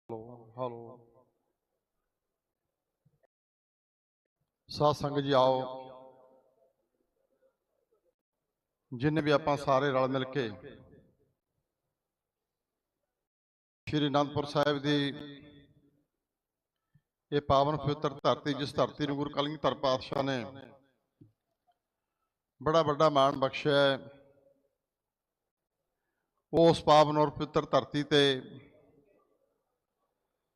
Hello साध संगत जी आओ जिन्हें भी आप सारे रल मिल के श्री आनंदपुर साहिब की ये पावन पवित्र धरती जिस धरती को गुरु कलगीधर पातशाह ने बड़ा बड़ा मान बख्शिया है उस पावन और पवित्र धरती ते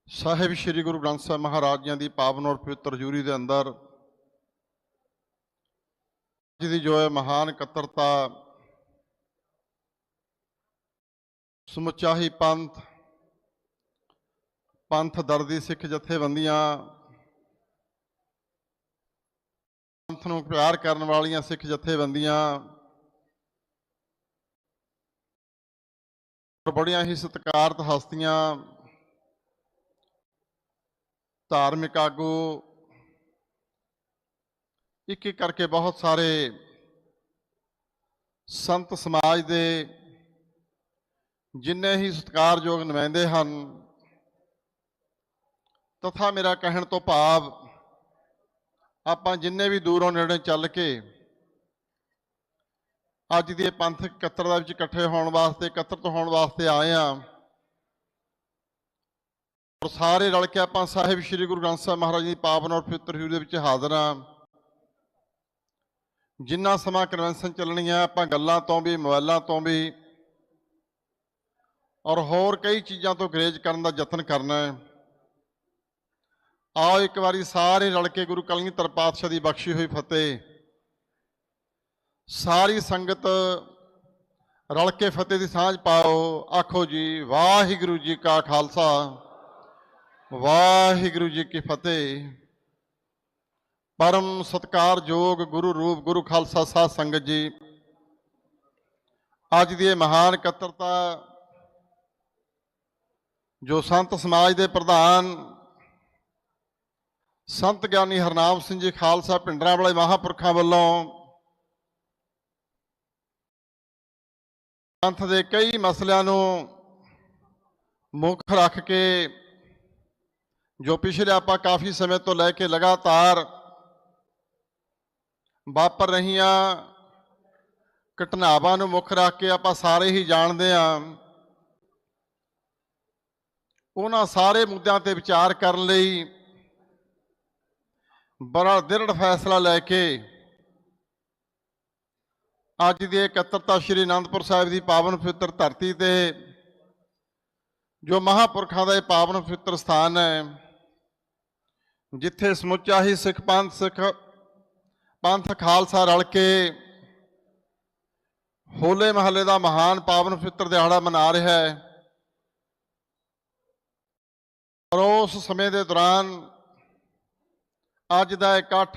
साहिब श्री गुरु ग्रंथ साहिब महाराज जी की पावन और पवित्र हजूरी के अंदर जिसकी जो है महान कत्तरता समुचा ही पंथ पंथ दर्दी सिख जथेबंदियां पंथ नूं प्यार करने वालियां सिख जथेबंदियां बड़ियां ही सत्कारत हस्तियां धार्मिक आगू एक एक करके बहुत सारे संत समाज के जिन्ने ही सत्कारयोग नुमाइंदे हैं तथा मेरा कहण तो भाव आप जिन्ने भी दूरों नेड़े चल के अज की पंथक कत्तरता विच इकट्ठे होने वास्ते एकत्रित होने वास्ते आए हैं और सारे रल के आप साहिब श्री गुरु ग्रंथ साहिब महाराज जी पावन और पवित्र हजूरी के हाजिर हाँ। जिन्ना समा कन्वेंशन चलनी है आप गल्लां तो भी मोबाइलों तो भी और होर कई चीज़ों तो ग्रेज करने का यत्न करना है। आओ एक बारी सारे रल के गुरु कलगीधर पातशाह की बख्शी हुई फतेह सारी संगत रल के फतेह की सांझ पाओ। आखो जी वाहिगुरू जी का खालसा वाहिगुरू जी की फतेह। परम सत्कार योग गुरु रूप गुरु खालसा साध संगत जी अज की महान कत्तरता जो संत समाज के प्रधान संत ज्ञानी हरनाम सिंह जी खालसा पिंडरां वाले महापुरखों वालों पंथ के कई मसलों को मुख रख के जो पिछले आप काफ़ी समय तो लैके लगातार वापर रहियां घटनावां नूं मुख रख के आप सारे ही जानते हैं उन्हां सारे मुद्दों ते विचार करने लई बड़ा दृढ़ फैसला लैके अज की एकत्रितता श्री आनंदपुर साहिब की पावन पवित्र धरती ते जो महापुरखों का पावन पवित्र स्थान है जिथे समुचा ही सिख पंथ खालसा रल के होले महल्ले का महान पावन पवित्र दिहाड़ा मना रहा है। और उस समय के दौरान अज का इकट्ठ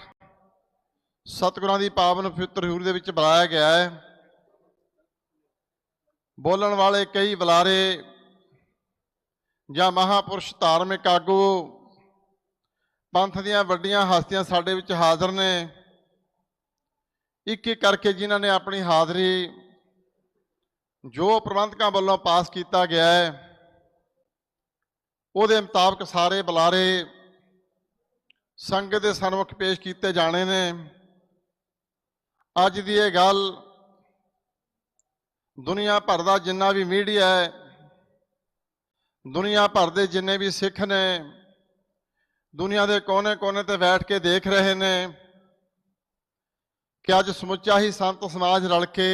सतगुरां की पावन पवित्र हजूरी दे विच बुलाया गया है। बोलण वाले कई बुलारे या महापुरुष धार्मिक आगू पंथ दीयां वड्डियां हस्तियां साडे विच हाज़र ने एक एक करके जिन्हां ने अपनी हाज़री जो प्रबंधकों वालों पास किया गया है उहदे मुताबक सारे बुलारे संगत के सन्मुख पेश किए जाने ने। अज की यह गल दुनिया भर का जिन्ना भी मीडिया है दुनिया भर के जिन्ने भी सिख ने दुनिया के कोने कोने ते बैठ के देख रहे हैं कि अज समुचा ही संत समाज रल के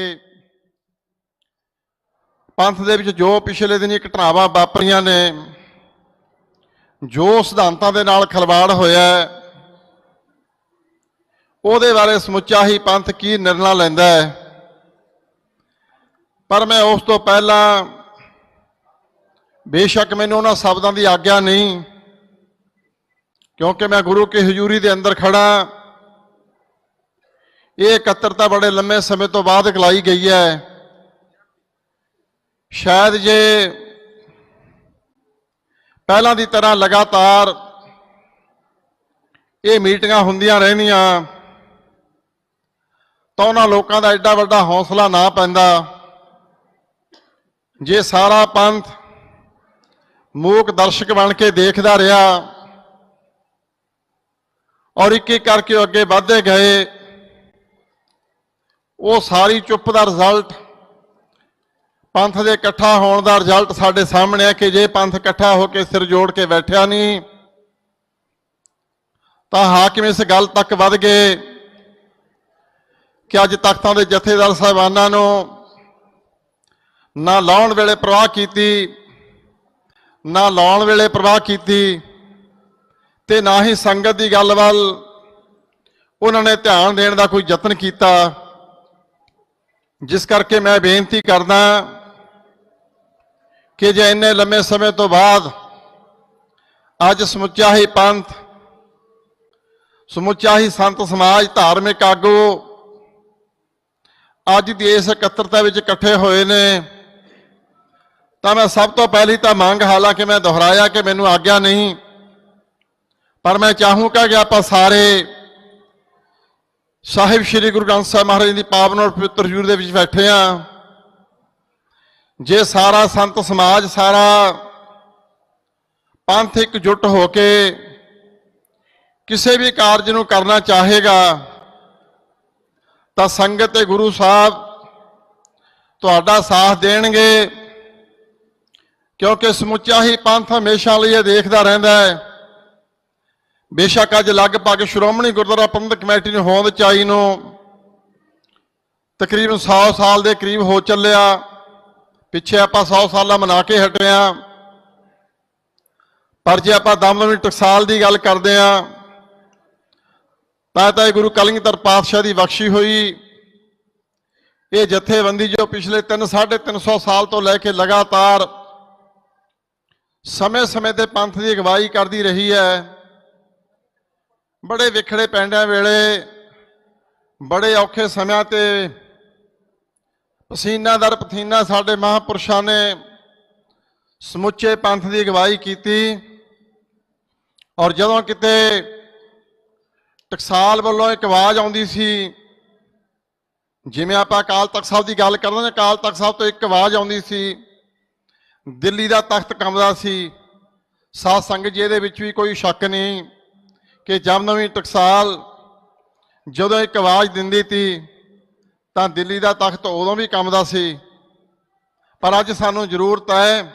पंथ दे विच जो पिछले दिन घटनावां वापरियां ने जो सिद्धांतां दे नाल खिलवाड़ होया है उहदे बारे समुचा ही पंथ की निर्णय लैंदा है। पर मैं उस तो पहला बेशक मैनूं उन्हां शब्दां की आग्या नहीं क्योंकि मैं गुरु की हजूरी के अंदर खड़ा ये एकत्रितता बड़े लंबे समय तो बाद लाई गई है। शायद जे पहला की तरह लगातार ये मीटिंगां हुंदियां रहनियां तो उन्हां लोकां दा एडा वड्डा हौसला ना पैंदा जे सारा पंथ ਮੂਕ ਦਰਸ਼ਕ ਬਣ ਕੇ ਦੇਖਦਾ ਰਿਹਾ ਔਰ ਇੱਕ ਇੱਕ ਕਰਕੇ ਉਹ ਅੱਗੇ ਵਧਦੇ ਗਏ। ਉਹ ਸਾਰੀ ਚੁੱਪ ਦਾ ਰਿਜ਼ਲਟ, ਪੰਥ ਦੇ ਇਕੱਠਾ ਹੋਣ ਦਾ ਰਿਜ਼ਲਟ ਸਾਡੇ ਸਾਹਮਣੇ ਹੈ ਕਿ ਜੇ ਪੰਥ ਇਕੱਠਾ ਹੋ ਕੇ ਸਿਰ ਜੋੜ ਕੇ ਬੈਠਿਆ ਨਹੀਂ ਤਾਂ ਹਾਕਿਮ ਇਸ ਗੱਲ ਤੱਕ ਵੱਧ ਗਏ ਕਿ ਅੱਜ ਤਖਤਾਂ ਦੇ ਜਥੇਦਾਰ ਸਾਹਿਬਾਨਾਂ ਨੂੰ ਨਾ ਲਾਉਣ ਵੇਲੇ ਪ੍ਰਵਾਹ ਕੀਤੀ, ਨਾ ਲਾਉਣ ਵੇਲੇ ਪ੍ਰਵਾਹ ਕੀਤੀ ਤੇ ਨਾ ਹੀ ਸੰਗਤ ਦੀ ਗੱਲ ਵੱਲ ਉਹਨਾਂ ਨੇ ਧਿਆਨ ਦੇਣ ਦਾ ਕੋਈ ਯਤਨ ਕੀਤਾ। ਜਿਸ ਕਰਕੇ ਮੈਂ ਬੇਨਤੀ ਕਰਦਾ ਕਿ ਜੇ ਇੰਨੇ ਲੰਮੇ ਸਮੇਂ ਤੋਂ ਬਾਅਦ ਅੱਜ ਸਮੁੱਚਾ ਹੀ ਪੰਥ, ਸਮੁੱਚਾ ਹੀ ਸੰਤ ਸਮਾਜ, ਧਾਰਮਿਕ ਆਗੂ ਅੱਜ ਦੀ ਇਸ ਇਕੱਤਰਤਾ ਵਿੱਚ ਇਕੱਠੇ ਹੋਏ ਨੇ ਤਾਂ ਮੈਂ ਸਭ ਤੋਂ ਪਹਿਲੀ ਤਾਂ ਮੰਗ, ਹਾਲਾਂਕਿ ਮੈਂ ਦੁਹਰਾਇਆ ਕਿ ਮੈਨੂੰ ਆਗਿਆ ਨਹੀਂ, ਪਰ ਮੈਂ ਚਾਹੂੰਗਾ ਕਿ ਆਪਾਂ ਸਾਰੇ ਸਾਹਿਬ ਸ੍ਰੀ ਗੁਰੂ ਗ੍ਰੰਥ ਸਾਹਿਬ ਮਹਾਰਾਜ ਦੀ ਪਾਵਨ ਔਰ ਪਵਿੱਤਰ ਹਜ਼ੂਰ ਦੇ ਵਿੱਚ ਬੈਠੇ ਹਾਂ। ਜੇ ਸਾਰਾ ਸੰਤ ਸਮਾਜ, ਸਾਰਾ ਪੰਥ ਇਕਜੁੱਟ ਹੋ ਕੇ ਕਿਸੇ ਵੀ ਕਾਰਜ ਨੂੰ ਕਰਨਾ ਚਾਹੇਗਾ ਤਾਂ ਸੰਗਤ ਤੇ ਗੁਰੂ ਸਾਹਿਬ ਤੁਹਾਡਾ ਸਾਥ ਦੇਣਗੇ, ਕਿਉਂਕਿ ਸਮੁੱਚਾ ਹੀ ਪੰਥ ਹਮੇਸ਼ਾ ਲਈ ਇਹ ਦੇਖਦਾ ਰਹਿੰਦਾ ਹੈ। ਬੇਸ਼ੱਕ ਅੱਜ ਲਗਭਗ ਸ਼੍ਰੋਮਣੀ ਗੁਰਦੁਆਰਾ ਪ੍ਰਬੰਧਕ ਕਮੇਟੀ ਨੂੰ ਹੋਂਦ ਚ ਆਈ ਨੂੰ ਤਕਰੀਬਨ 100 ਸਾਲ ਦੇ ਕਰੀਬ ਹੋ ਚੱਲਿਆ। ਪਿੱਛੇ ਆਪਾਂ 100 ਸਾਲਾ ਮਨਾ ਕੇ ਹਟੇ ਹਾਂ, ਪਰ ਜੇ ਆਪਾਂ ਦਮਦਮੀ ਟਕਸਾਲ ਦੀ ਗੱਲ ਕਰਦੇ ਹਾਂ ਤਾਂ ਇਹ ਗੁਰੂ ਕਲਗੀਧਰ ਪਾਤਸ਼ਾਹ ਦੀ ਬਖਸ਼ੀ ਹੋਈ ਇਹ ਜਥੇਬੰਦੀ ਜੋ ਪਿਛਲੇ 350 ਸਾਲ ਤੋਂ ਲੈ ਕੇ ਲਗਾਤਾਰ ਸਮੇਂ-ਸਮੇਂ ਤੇ ਪੰਥ ਦੀ ਅਗਵਾਈ ਕਰਦੀ ਰਹੀ ਹੈ। ਬੜੇ ਵਿਖੜੇ ਪੈਂਡਿਆਂ ਵੇਲੇ, ਬੜੇ ਔਖੇ ਸਮਿਆਂ ਤੇ ਪਸੀਨਾ ਦਰ ਪਸੀਨਾ ਸਾਡੇ ਮਹਾਂਪੁਰਸ਼ਾਂ ਨੇ ਸਮੁੱਚੇ ਪੰਥ ਦੀ ਅਗਵਾਈ ਕੀਤੀ। ਔਰ ਜਦੋਂ ਕਿਤੇ ਟਕਸਾਲ ਵੱਲੋਂ ਇੱਕ ਆਵਾਜ਼ ਆਉਂਦੀ ਸੀ, ਜਿਵੇਂ ਆਪਾਂ ਅਕਾਲ ਤਖਤ ਸਾਹਿਬ ਦੀ ਗੱਲ ਕਰਦੇ ਹਾਂ, ਅਕਾਲ ਤਖਤ ਸਾਹਿਬ ਤੋਂ ਇੱਕ ਆਵਾਜ਼ ਆਉਂਦੀ ਸੀ, ਦਿੱਲੀ ਦਾ ਤਖਤ ਕੰਬਦਾ ਸੀ। ਸਾਧ ਸੰਗਤ ਜੀ, ਇਹਦੇ ਵਿੱਚ ਵੀ ਕੋਈ ਸ਼ੱਕ ਨਹੀਂ ਕਿ ਦਮਦਮੀ ਟਕਸਾਲ ਜਦੋਂ ਇੱਕ ਆਵਾਜ਼ ਦਿੰਦੀ ਸੀ ਤਾਂ ਦਿੱਲੀ ਦਾ ਤਖਤ ਉਦੋਂ ਵੀ ਕੰਬਦਾ ਸੀ। ਪਰ ਅੱਜ ਸਾਨੂੰ ਜ਼ਰੂਰਤ ਹੈ,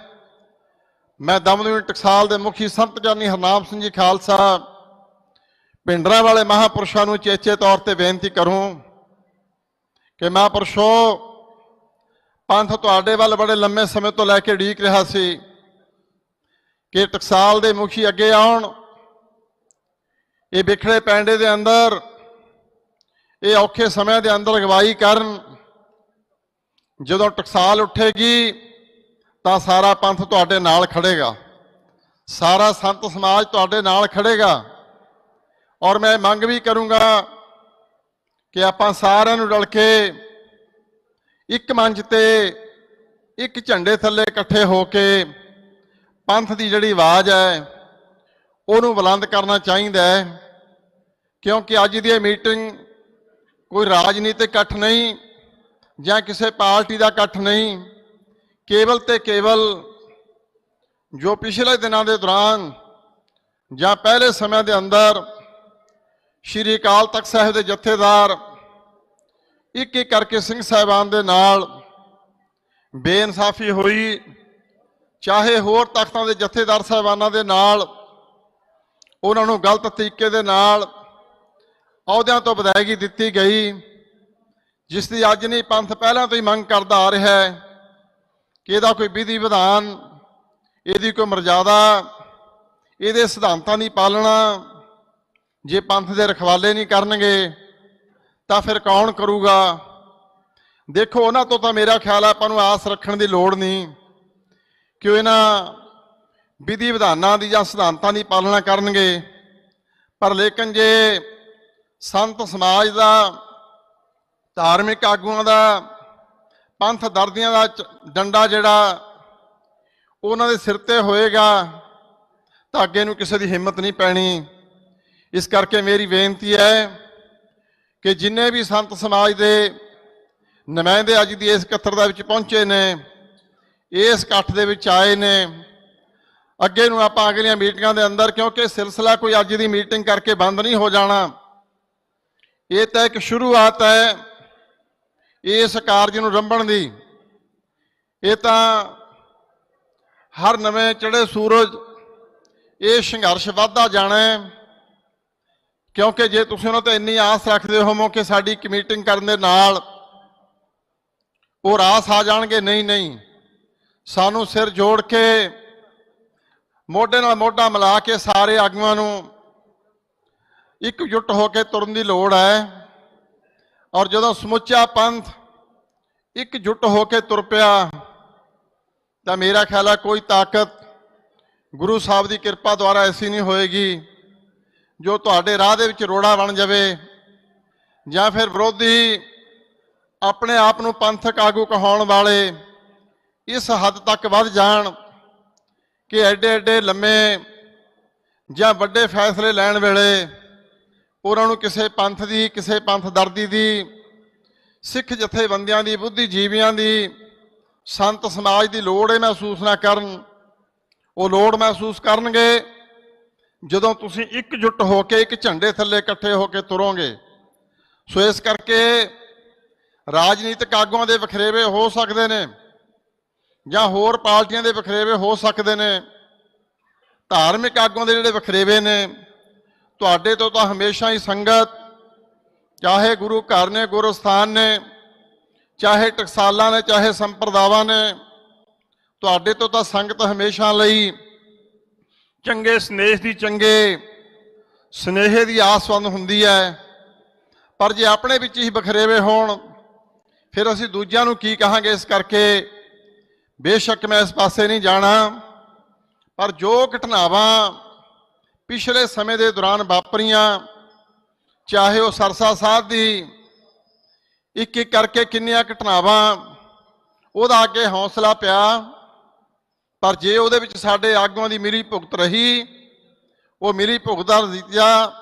ਮੈਂ ਦਮਦਮੀ ਟਕਸਾਲ ਦੇ ਮੁਖੀ ਸੰਤ ਗਿਆਨੀ ਹਰਨਾਮ ਸਿੰਘ ਜੀ ਖਾਲਸਾ ਪਿੰਡਰਾਂ ਵਾਲੇ ਮਹਾਂਪੁਰਸ਼ਾਂ ਨੂੰ ਚੇਚੇ ਤੌਰ ਤੇ ਬੇਨਤੀ ਕਰੂੰ ਕਿ ਮਹਾਂਪੁਰਸ਼ੋ, ਪੰਥ ਤੁਹਾਡੇ ਵੱਲ ਬੜੇ ਲੰਮੇ ਸਮੇਂ ਤੋਂ ਲੈ ਕੇ ਉਡੀਕ ਰਿਹਾ ਸੀ ਕਿ ਟਕਸਾਲ ਦੇ ਮੁਖੀ ਅੱਗੇ ਆਉਣ, ਇਹ ਵਿਖੜੇ ਪੈਂਡੇ ਦੇ ਅੰਦਰ, ਇਹ ਔਖੇ ਸਮਿਆਂ ਦੇ ਅੰਦਰ ਅਗਵਾਈ ਕਰਨ। ਜਦੋਂ ਟਕਸਾਲ ਉੱਠੇਗੀ ਤਾਂ ਸਾਰਾ ਪੰਥ ਤੁਹਾਡੇ ਨਾਲ ਖੜੇਗਾ, ਸਾਰਾ ਸੰਤ ਸਮਾਜ ਤੁਹਾਡੇ ਨਾਲ ਖੜੇਗਾ। ਔਰ ਮੈਂ ਮੰਗ ਵੀ ਕਰੂੰਗਾ ਕਿ ਆਪਾਂ ਸਾਰਿਆਂ ਨੂੰ ਰਲ ਕੇ ਇੱਕ ਮੰਚ ਤੇ, ਇੱਕ ਝੰਡੇ ਥੱਲੇ ਇਕੱਠੇ ਹੋ ਕੇ ਪੰਥ ਦੀ ਜਿਹੜੀ ਆਵਾਜ਼ ਹੈ ਉਹਨੂੰ ਬੁਲੰਦ ਕਰਨਾ ਚਾਹੀਦਾ ਹੈ। ਕਿਉਂਕਿ ਅੱਜ ਦੀ ਇਹ ਮੀਟਿੰਗ ਕੋਈ ਰਾਜਨੀਤਿਕ ਇਕੱਠ ਨਹੀਂ ਜਾਂ ਕਿਸੇ ਪਾਰਟੀ ਦਾ ਇਕੱਠ ਨਹੀਂ, ਕੇਵਲ ਤੇ ਕੇਵਲ ਜੋ ਪਿਛਲੇ ਦਿਨਾਂ ਦੇ ਦੌਰਾਨ ਜਾਂ ਪਹਿਲੇ ਸਮਿਆਂ ਦੇ ਅੰਦਰ ਸ਼੍ਰੀ ਅਕਾਲ ਤਖਤ ਸਾਹਿਬ ਦੇ ਜਥੇਦਾਰ ਇੱਕ ਇੱਕ ਕਰਕੇ ਸਿੰਘ ਸਾਹਿਬਾਨ ਦੇ ਨਾਲ ਬੇਇਨਸਾਫੀ ਹੋਈ, ਚਾਹੇ ਹੋਰ ਤਖਤਾਂ ਦੇ ਜਥੇਦਾਰ ਸਾਹਿਬਾਨਾਂ ਦੇ ਨਾਲ ਉਹਨਾਂ ਨੂੰ ਗਲਤ ਤਰੀਕੇ ਦੇ ਨਾਲ ਅਹੁਦਿਆਂ ਤੋਂ ਵਿਦਾਇਗੀ ਦਿੱਤੀ ਗਈ, ਜਿਸ ਦੀ ਅੱਜ ਨਹੀਂ ਪੰਥ ਪਹਿਲਾਂ ਤੋਂ ਹੀ ਮੰਗ ਕਰਦਾ ਆ ਰਿਹਾ ਹੈ ਕਿ ਇਹਦਾ ਕੋਈ ਵਿਧੀ ਵਿਧਾਨ, ਇਹਦੀ ਕੋਈ ਮਰਜ਼ਾਦਾ, ਇਹਦੇ ਸਿਧਾਂਤਾਂ ਦੀ ਪਾਲਣਾ ਜੇ ਪੰਥ ਦੇ ਰਖਵਾਲੇ ਨਹੀਂ ਕਰਨਗੇ ਤਾਂ ਫਿਰ ਕੌਣ ਕਰੂਗਾ। ਦੇਖੋ, ਉਹਨਾਂ ਤੋਂ ਤਾਂ ਮੇਰਾ ਖਿਆਲ ਹੈ ਆਪਾਂ ਨੂੰ ਆਸ ਰੱਖਣ ਦੀ ਲੋੜ ਨਹੀਂ ਕਿ ਉਹ ਇਹਨਾਂ ਵਿਧੀ ਵਿਧਾਨਾਂ ਦੀ ਜਾਂ ਸਿਧਾਂਤਾਂ ਦੀ ਪਾਲਣਾ ਕਰਨਗੇ। ਪਰ ਲੇਕਿਨ ਜੇ ਸੰਤ ਸਮਾਜ ਦਾ, ਧਾਰਮਿਕ ਆਗੂਆਂ ਦਾ, ਪੰਥ ਦਰਦੀਆਂ ਦਾ ਡੰਡਾ ਜਿਹੜਾ ਉਹਨਾਂ ਦੇ ਸਿਰ ਤੇ ਹੋਏਗਾ ਤਾਂ ਅੱਗੇ ਨੂੰ ਕਿਸੇ ਦੀ ਹਿੰਮਤ ਨਹੀਂ ਪੈਣੀ। ਇਸ ਕਰਕੇ ਮੇਰੀ ਬੇਨਤੀ ਹੈ ਕਿ ਜਿੰਨੇ ਵੀ ਸੰਤ ਸਮਾਜ ਦੇ ਨੁਮਾਇੰਦੇ ਅੱਜ ਦੀ ਇਸ ਇਕੱਤਰਤਾ ਵਿੱਚ ਪਹੁੰਚੇ ਨੇ, ਇਸ ਇਕੱਠ ਦੇ ਵਿੱਚ ਆਏ ਨੇ, ਅੱਗੇ ਨੂੰ ਆਪਾਂ ਅਗਲੀਆਂ ਮੀਟਿੰਗਾਂ ਦੇ ਅੰਦਰ, ਕਿਉਂਕਿ ਸਿਲਸਿਲਾ ਕੋਈ ਅੱਜ ਦੀ ਮੀਟਿੰਗ ਕਰਕੇ ਬੰਦ ਨਹੀਂ ਹੋ ਜਾਣਾ, ਇਹ ਤਾਂ ਇੱਕ ਸ਼ੁਰੂਆਤ ਹੈ ਇਸ ਕਾਰਜ ਨੂੰ ਰੰਭਣ ਦੀ। ਇਹ ਤਾਂ ਹਰ ਨਵੇਂ ਚੜ੍ਹੇ ਸੂਰਜ ਇਹ ਸੰਘਰਸ਼ ਵੱਧਦਾ ਜਾਣਾ ਹੈ, ਕਿਉਂਕਿ ਜੇ ਤੁਸੀਂ ਉਹਨਾਂ ਤੇ ਇੰਨੀ ਆਸ ਰੱਖਦੇ ਹੋਵੋ ਕਿ ਸਾਡੀ ਇੱਕ ਮੀਟਿੰਗ ਕਰਨ ਦੇ ਨਾਲ ਉਹ ਰਾਸ ਆ ਜਾਣਗੇ, ਨਹੀਂ, ਸਾਨੂੰ ਸਿਰ ਜੋੜ ਕੇ ਮੋਢੇ ਨਾਲ ਮੋਢਾ ਮਿਲਾ ਕੇ ਸਾਰੇ ਆਗੂਆਂ ਨੂੰ ਇਕਜੁੱਟ ਹੋ ਕੇ ਤੁਰਨ ਦੀ ਲੋੜ ਹੈ। ਔਰ ਜਦੋਂ ਸਮੁੱਚਾ ਪੰਥ ਇਕਜੁੱਟ ਹੋ ਕੇ ਤੁਰ ਪਿਆ ਤਾਂ ਮੇਰਾ ਖਿਆਲ ਹੈ ਕੋਈ ਤਾਕਤ ਗੁਰੂ ਸਾਹਿਬ ਦੀ ਕਿਰਪਾ ਦੁਆਰਾ ਐਸੀ ਨਹੀਂ ਹੋਏਗੀ ਜੋ ਤੁਹਾਡੇ ਰਾਹ ਦੇ ਵਿੱਚ ਰੋੜਾ ਬਣ ਜਾਵੇ, ਜਾਂ ਫਿਰ ਵਿਰੋਧੀ ਆਪਣੇ ਆਪ ਨੂੰ ਪੰਥਕ ਆਗੂ ਕਹਾਉਣ ਵਾਲੇ ਇਸ ਹੱਦ ਤੱਕ ਵੱਧ ਜਾਣ ਕਿ ਐਡੇ ਲੰਮੇ ਜਾਂ ਵੱਡੇ ਫੈਸਲੇ ਲੈਣ ਵੇਲੇ ਉਹਨਾਂ ਨੂੰ ਕਿਸੇ ਪੰਥ ਦੀ, ਕਿਸੇ ਪੰਥ ਦਰਦੀ ਦੀ, ਸਿੱਖ ਜਥੇਬੰਦੀਆਂ ਦੀ, ਬੁੱਧੀਜੀਵੀਆਂ ਦੀ, ਸੰਤ ਸਮਾਜ ਦੀ ਲੋੜ ਇਹ ਮਹਿਸੂਸ ਨਾ ਕਰਨ। ਉਹ ਲੋੜ ਮਹਿਸੂਸ ਕਰਨਗੇ ਜਦੋਂ ਤੁਸੀਂ ਇਕਜੁੱਟ ਹੋ ਕੇ ਇੱਕ ਝੰਡੇ ਥੱਲੇ ਇਕੱਠੇ ਹੋ ਕੇ ਤੁਰੋਗੇ। ਸੋ ਇਸ ਕਰਕੇ ਰਾਜਨੀਤਿਕ ਆਗੂਆਂ ਦੇ ਵਖਰੇਵੇ ਹੋ ਸਕਦੇ ਨੇ ਜਾਂ ਹੋਰ ਪਾਰਟੀਆਂ ਦੇ ਵਖਰੇਵੇ ਹੋ ਸਕਦੇ ਨੇ, ਧਾਰਮਿਕ ਆਗੂਆਂ ਦੇ ਜਿਹੜੇ ਵਖਰੇਵੇ ਨੇ, ਤੁਹਾਡੇ ਤੋਂ ਤਾਂ ਹਮੇਸ਼ਾ ਹੀ ਸੰਗਤ, ਚਾਹੇ ਗੁਰੂ ਘਰ ਨੇ, ਗੁਰੂ ਸਥਾਨ ਨੇ, ਚਾਹੇ ਟਕਸਾਲਾਂ ਨੇ, ਚਾਹੇ ਸੰਪਰਦਾਵਾਂ ਨੇ, ਤੁਹਾਡੇ ਤੋਂ ਤਾਂ ਸੰਗਤ ਹਮੇਸ਼ਾ ਲਈ ਚੰਗੇ ਚੰਗੇ ਸੁਨੇਹੇ ਦੀ ਆਸਵੰਦ ਹੁੰਦੀ ਹੈ। ਪਰ ਜੇ ਆਪਣੇ ਵਿੱਚ ਹੀ ਵਖਰੇਵੇ ਹੋਣ ਫਿਰ ਅਸੀਂ ਦੂਜਿਆਂ ਨੂੰ ਕੀ ਕਹਾਂਗੇ। ਇਸ ਕਰਕੇ ਬੇਸ਼ੱਕ ਮੈਂ ਇਸ ਪਾਸੇ ਨਹੀਂ ਜਾਣਾ, ਪਰ ਜੋ ਘਟਨਾਵਾਂ ਪਿਛਲੇ ਸਮੇਂ ਦੇ ਦੌਰਾਨ ਵਾਪਰੀਆਂ, ਚਾਹੇ ਉਹ ਸਰਸਾ ਸਾਹਿਬ ਦੀ ਇੱਕ ਇੱਕ ਕਰਕੇ ਕਿੰਨੀਆਂ ਘਟਨਾਵਾਂ, ਉਹਦਾ ਅੱਗੇ ਹੌਸਲਾ ਪਿਆ, ਪਰ ਜੇ ਉਹਦੇ ਵਿੱਚ ਸਾਡੇ ਆਗੂਆਂ ਦੀ ਮਿਲੀ ਭੁਗਤ ਰਹੀ, ਉਹ ਮਿਲੀ ਭੁਗਤ ਦਾ ਨਤੀਜਾ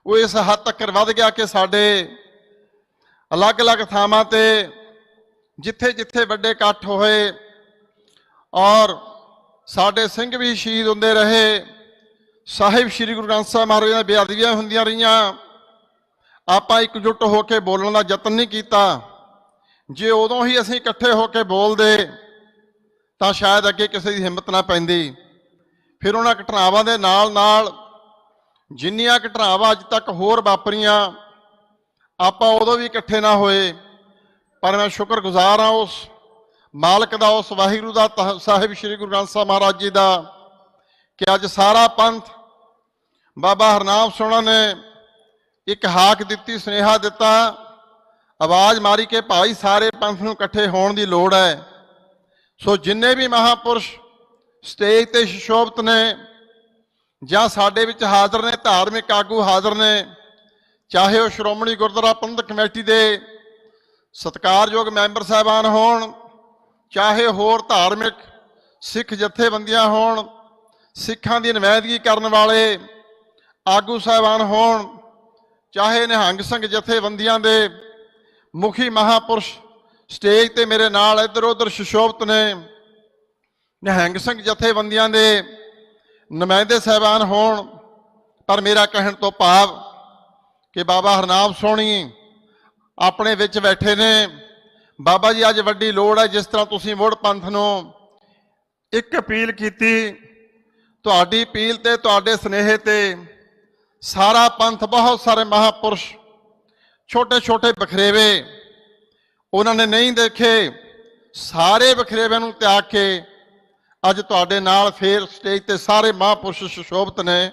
ਉਹ ਇਸ ਹੱਦ ਤੱਕ ਵੱਧ ਗਿਆ ਕਿ ਸਾਡੇ ਅਲੱਗ-ਅਲੱਗ ਥਾਵਾਂ ਤੇ ਜਿੱਥੇ ਜਿੱਥੇ ਵੱਡੇ ਇਕੱਠ ਹੋਏ ਔਰ ਸਾਡੇ ਸਿੰਘ ਵੀ ਸ਼ਹੀਦ ਹੁੰਦੇ ਰਹੇ, ਸਾਹਿਬ ਸ੍ਰੀ ਗੁਰੂ ਗ੍ਰੰਥ ਸਾਹਿਬ ਮਹਾਰਾਜ ਦੀਆਂ ਬੇਅਦਬੀਆਂ ਹੁੰਦੀਆਂ ਰਹੀਆਂ, ਆਪਾਂ ਇਕਜੁੱਟ ਹੋ ਕੇ ਬੋਲਣ ਦਾ ਯਤਨ ਨਹੀਂ ਕੀਤਾ। ਜੇ ਉਦੋਂ ਹੀ ਅਸੀਂ ਇਕੱਠੇ ਹੋ ਕੇ ਬੋਲਦੇ ਤਾਂ ਸ਼ਾਇਦ ਅੱਗੇ ਕਿਸੇ ਦੀ ਹਿੰਮਤ ਨਾ ਪੈਂਦੀ। ਫਿਰ ਉਹਨਾਂ ਘਟਨਾਵਾਂ ਦੇ ਨਾਲ ਜਿੰਨੀਆਂ ਘਟਨਾਵਾਂ ਅੱਜ ਤੱਕ ਹੋਰ ਵਾਪਰੀਆਂ, ਆਪਾਂ ਉਦੋਂ ਵੀ ਇਕੱਠੇ ਨਾ ਹੋਏ, ਪਰ ਮੈਂ ਸ਼ੁਕਰਗੁਜ਼ਾਰ ਹਾਂ ਉਸ ਮਾਲਕ ਦਾ, ਉਸ ਵਾਹਿਗੁਰੂ ਦਾ, ਸਾਹਿਬ ਸ੍ਰੀ ਗੁਰੂ ਗ੍ਰੰਥ ਸਾਹਿਬ ਮਹਾਰਾਜ ਜੀ ਦਾ, ਕਿ ਅੱਜ ਸਾਰਾ ਪੰਥ ਬਾਬਾ ਹਰਨਾਮ ਸੋਹਣਾ ਨੇ ਇੱਕ ਹਾਕ ਦਿੱਤੀ, ਸੁਨੇਹਾ ਦਿੱਤਾ, ਆਵਾਜ਼ ਮਾਰੀ ਕਿ ਭਾਈ ਸਾਰੇ ਪੰਥ ਨੂੰ ਇਕੱਠੇ ਹੋਣ ਦੀ ਲੋੜ ਹੈ। ਸੋ ਜਿੰਨੇ ਵੀ ਮਹਾਂਪੁਰਸ਼ ਸਟੇਜ ਤੇ ਸੁਸ਼ੋਭਿਤ ਨੇ ਜਾਂ ਸਾਡੇ ਵਿੱਚ ਹਾਜ਼ਰ ਨੇ, ਧਾਰਮਿਕ ਆਗੂ ਹਾਜ਼ਰ ਨੇ, ਚਾਹੇ ਉਹ ਸ਼੍ਰੋਮਣੀ ਗੁਰਦੁਆਰਾ ਪ੍ਰਬੰਧਕ ਕਮੇਟੀ ਦੇ ਸਤਿਕਾਰਯੋਗ ਮੈਂਬਰ ਸਾਹਿਬਾਨ ਹੋਣ, ਚਾਹੇ ਹੋਰ ਧਾਰਮਿਕ ਸਿੱਖ ਜਥੇਬੰਦੀਆਂ ਹੋਣ, ਸਿੱਖਾਂ ਦੀ ਨੁਮਾਇੰਦਗੀ ਕਰਨ ਵਾਲੇ ਆਗੂ ਸਾਹਿਬਾਨ ਹੋਣ, ਚਾਹੇ ਨਿਹੰਗ ਸਿੰਘ ਜਥੇਬੰਦੀਆਂ ਦੇ ਮੁਖੀ ਮਹਾਂਪੁਰਸ਼ ਸਟੇਜ ਤੇ ਮੇਰੇ ਨਾਲ ਇੱਧਰ ਉੱਧਰ ਸੁਸ਼ੋਭਿਤ ਨੇ, ਨਿਹੰਗ ਸਿੰਘ ਜਥੇਬੰਦੀਆਂ ਦੇ ਨੁਮਾਇੰਦੇ ਸਾਹਿਬਾਨ ਹੋਣ, ਪਰ ਮੇਰਾ ਕਹਿਣ ਤੋਂ ਭਾਵ ਕਿ ਬਾਬਾ ਹਰਨਾਮ ਸੋਹਣੀ ਆਪਣੇ ਵਿੱਚ ਬੈਠੇ ਨੇ। ਬਾਬਾ ਜੀ ਅੱਜ ਵੱਡੀ ਲੋੜ ਹੈ, ਜਿਸ ਤਰ੍ਹਾਂ ਤੁਸੀਂ ਮੁੜ ਪੰਥ ਨੂੰ ਇੱਕ ਅਪੀਲ ਕੀਤੀ, ਤੁਹਾਡੀ ਅਪੀਲ ਤੇ, ਤੁਹਾਡੇ ਸੁਨੇਹੇ ਤੇ ਸਾਰਾ ਪੰਥ, ਬਹੁਤ ਸਾਰੇ ਮਹਾਂਪੁਰਸ਼, ਛੋਟੇ ਛੋਟੇ ਵਖਰੇਵੇ ਉਹਨਾਂ ਨੇ ਨਹੀਂ ਦੇਖੇ, ਸਾਰੇ ਵਖਰੇਵਿਆਂ ਨੂੰ ਤਿਆਗ ਕੇ ਅੱਜ ਤੁਹਾਡੇ ਨਾਲ ਫੇਰ ਸਟੇਜ ਤੇ ਸਾਰੇ ਮਹਾਂਪੁਰਸ਼ ਸੁਸ਼ੋਭਿਤ ਨੇ।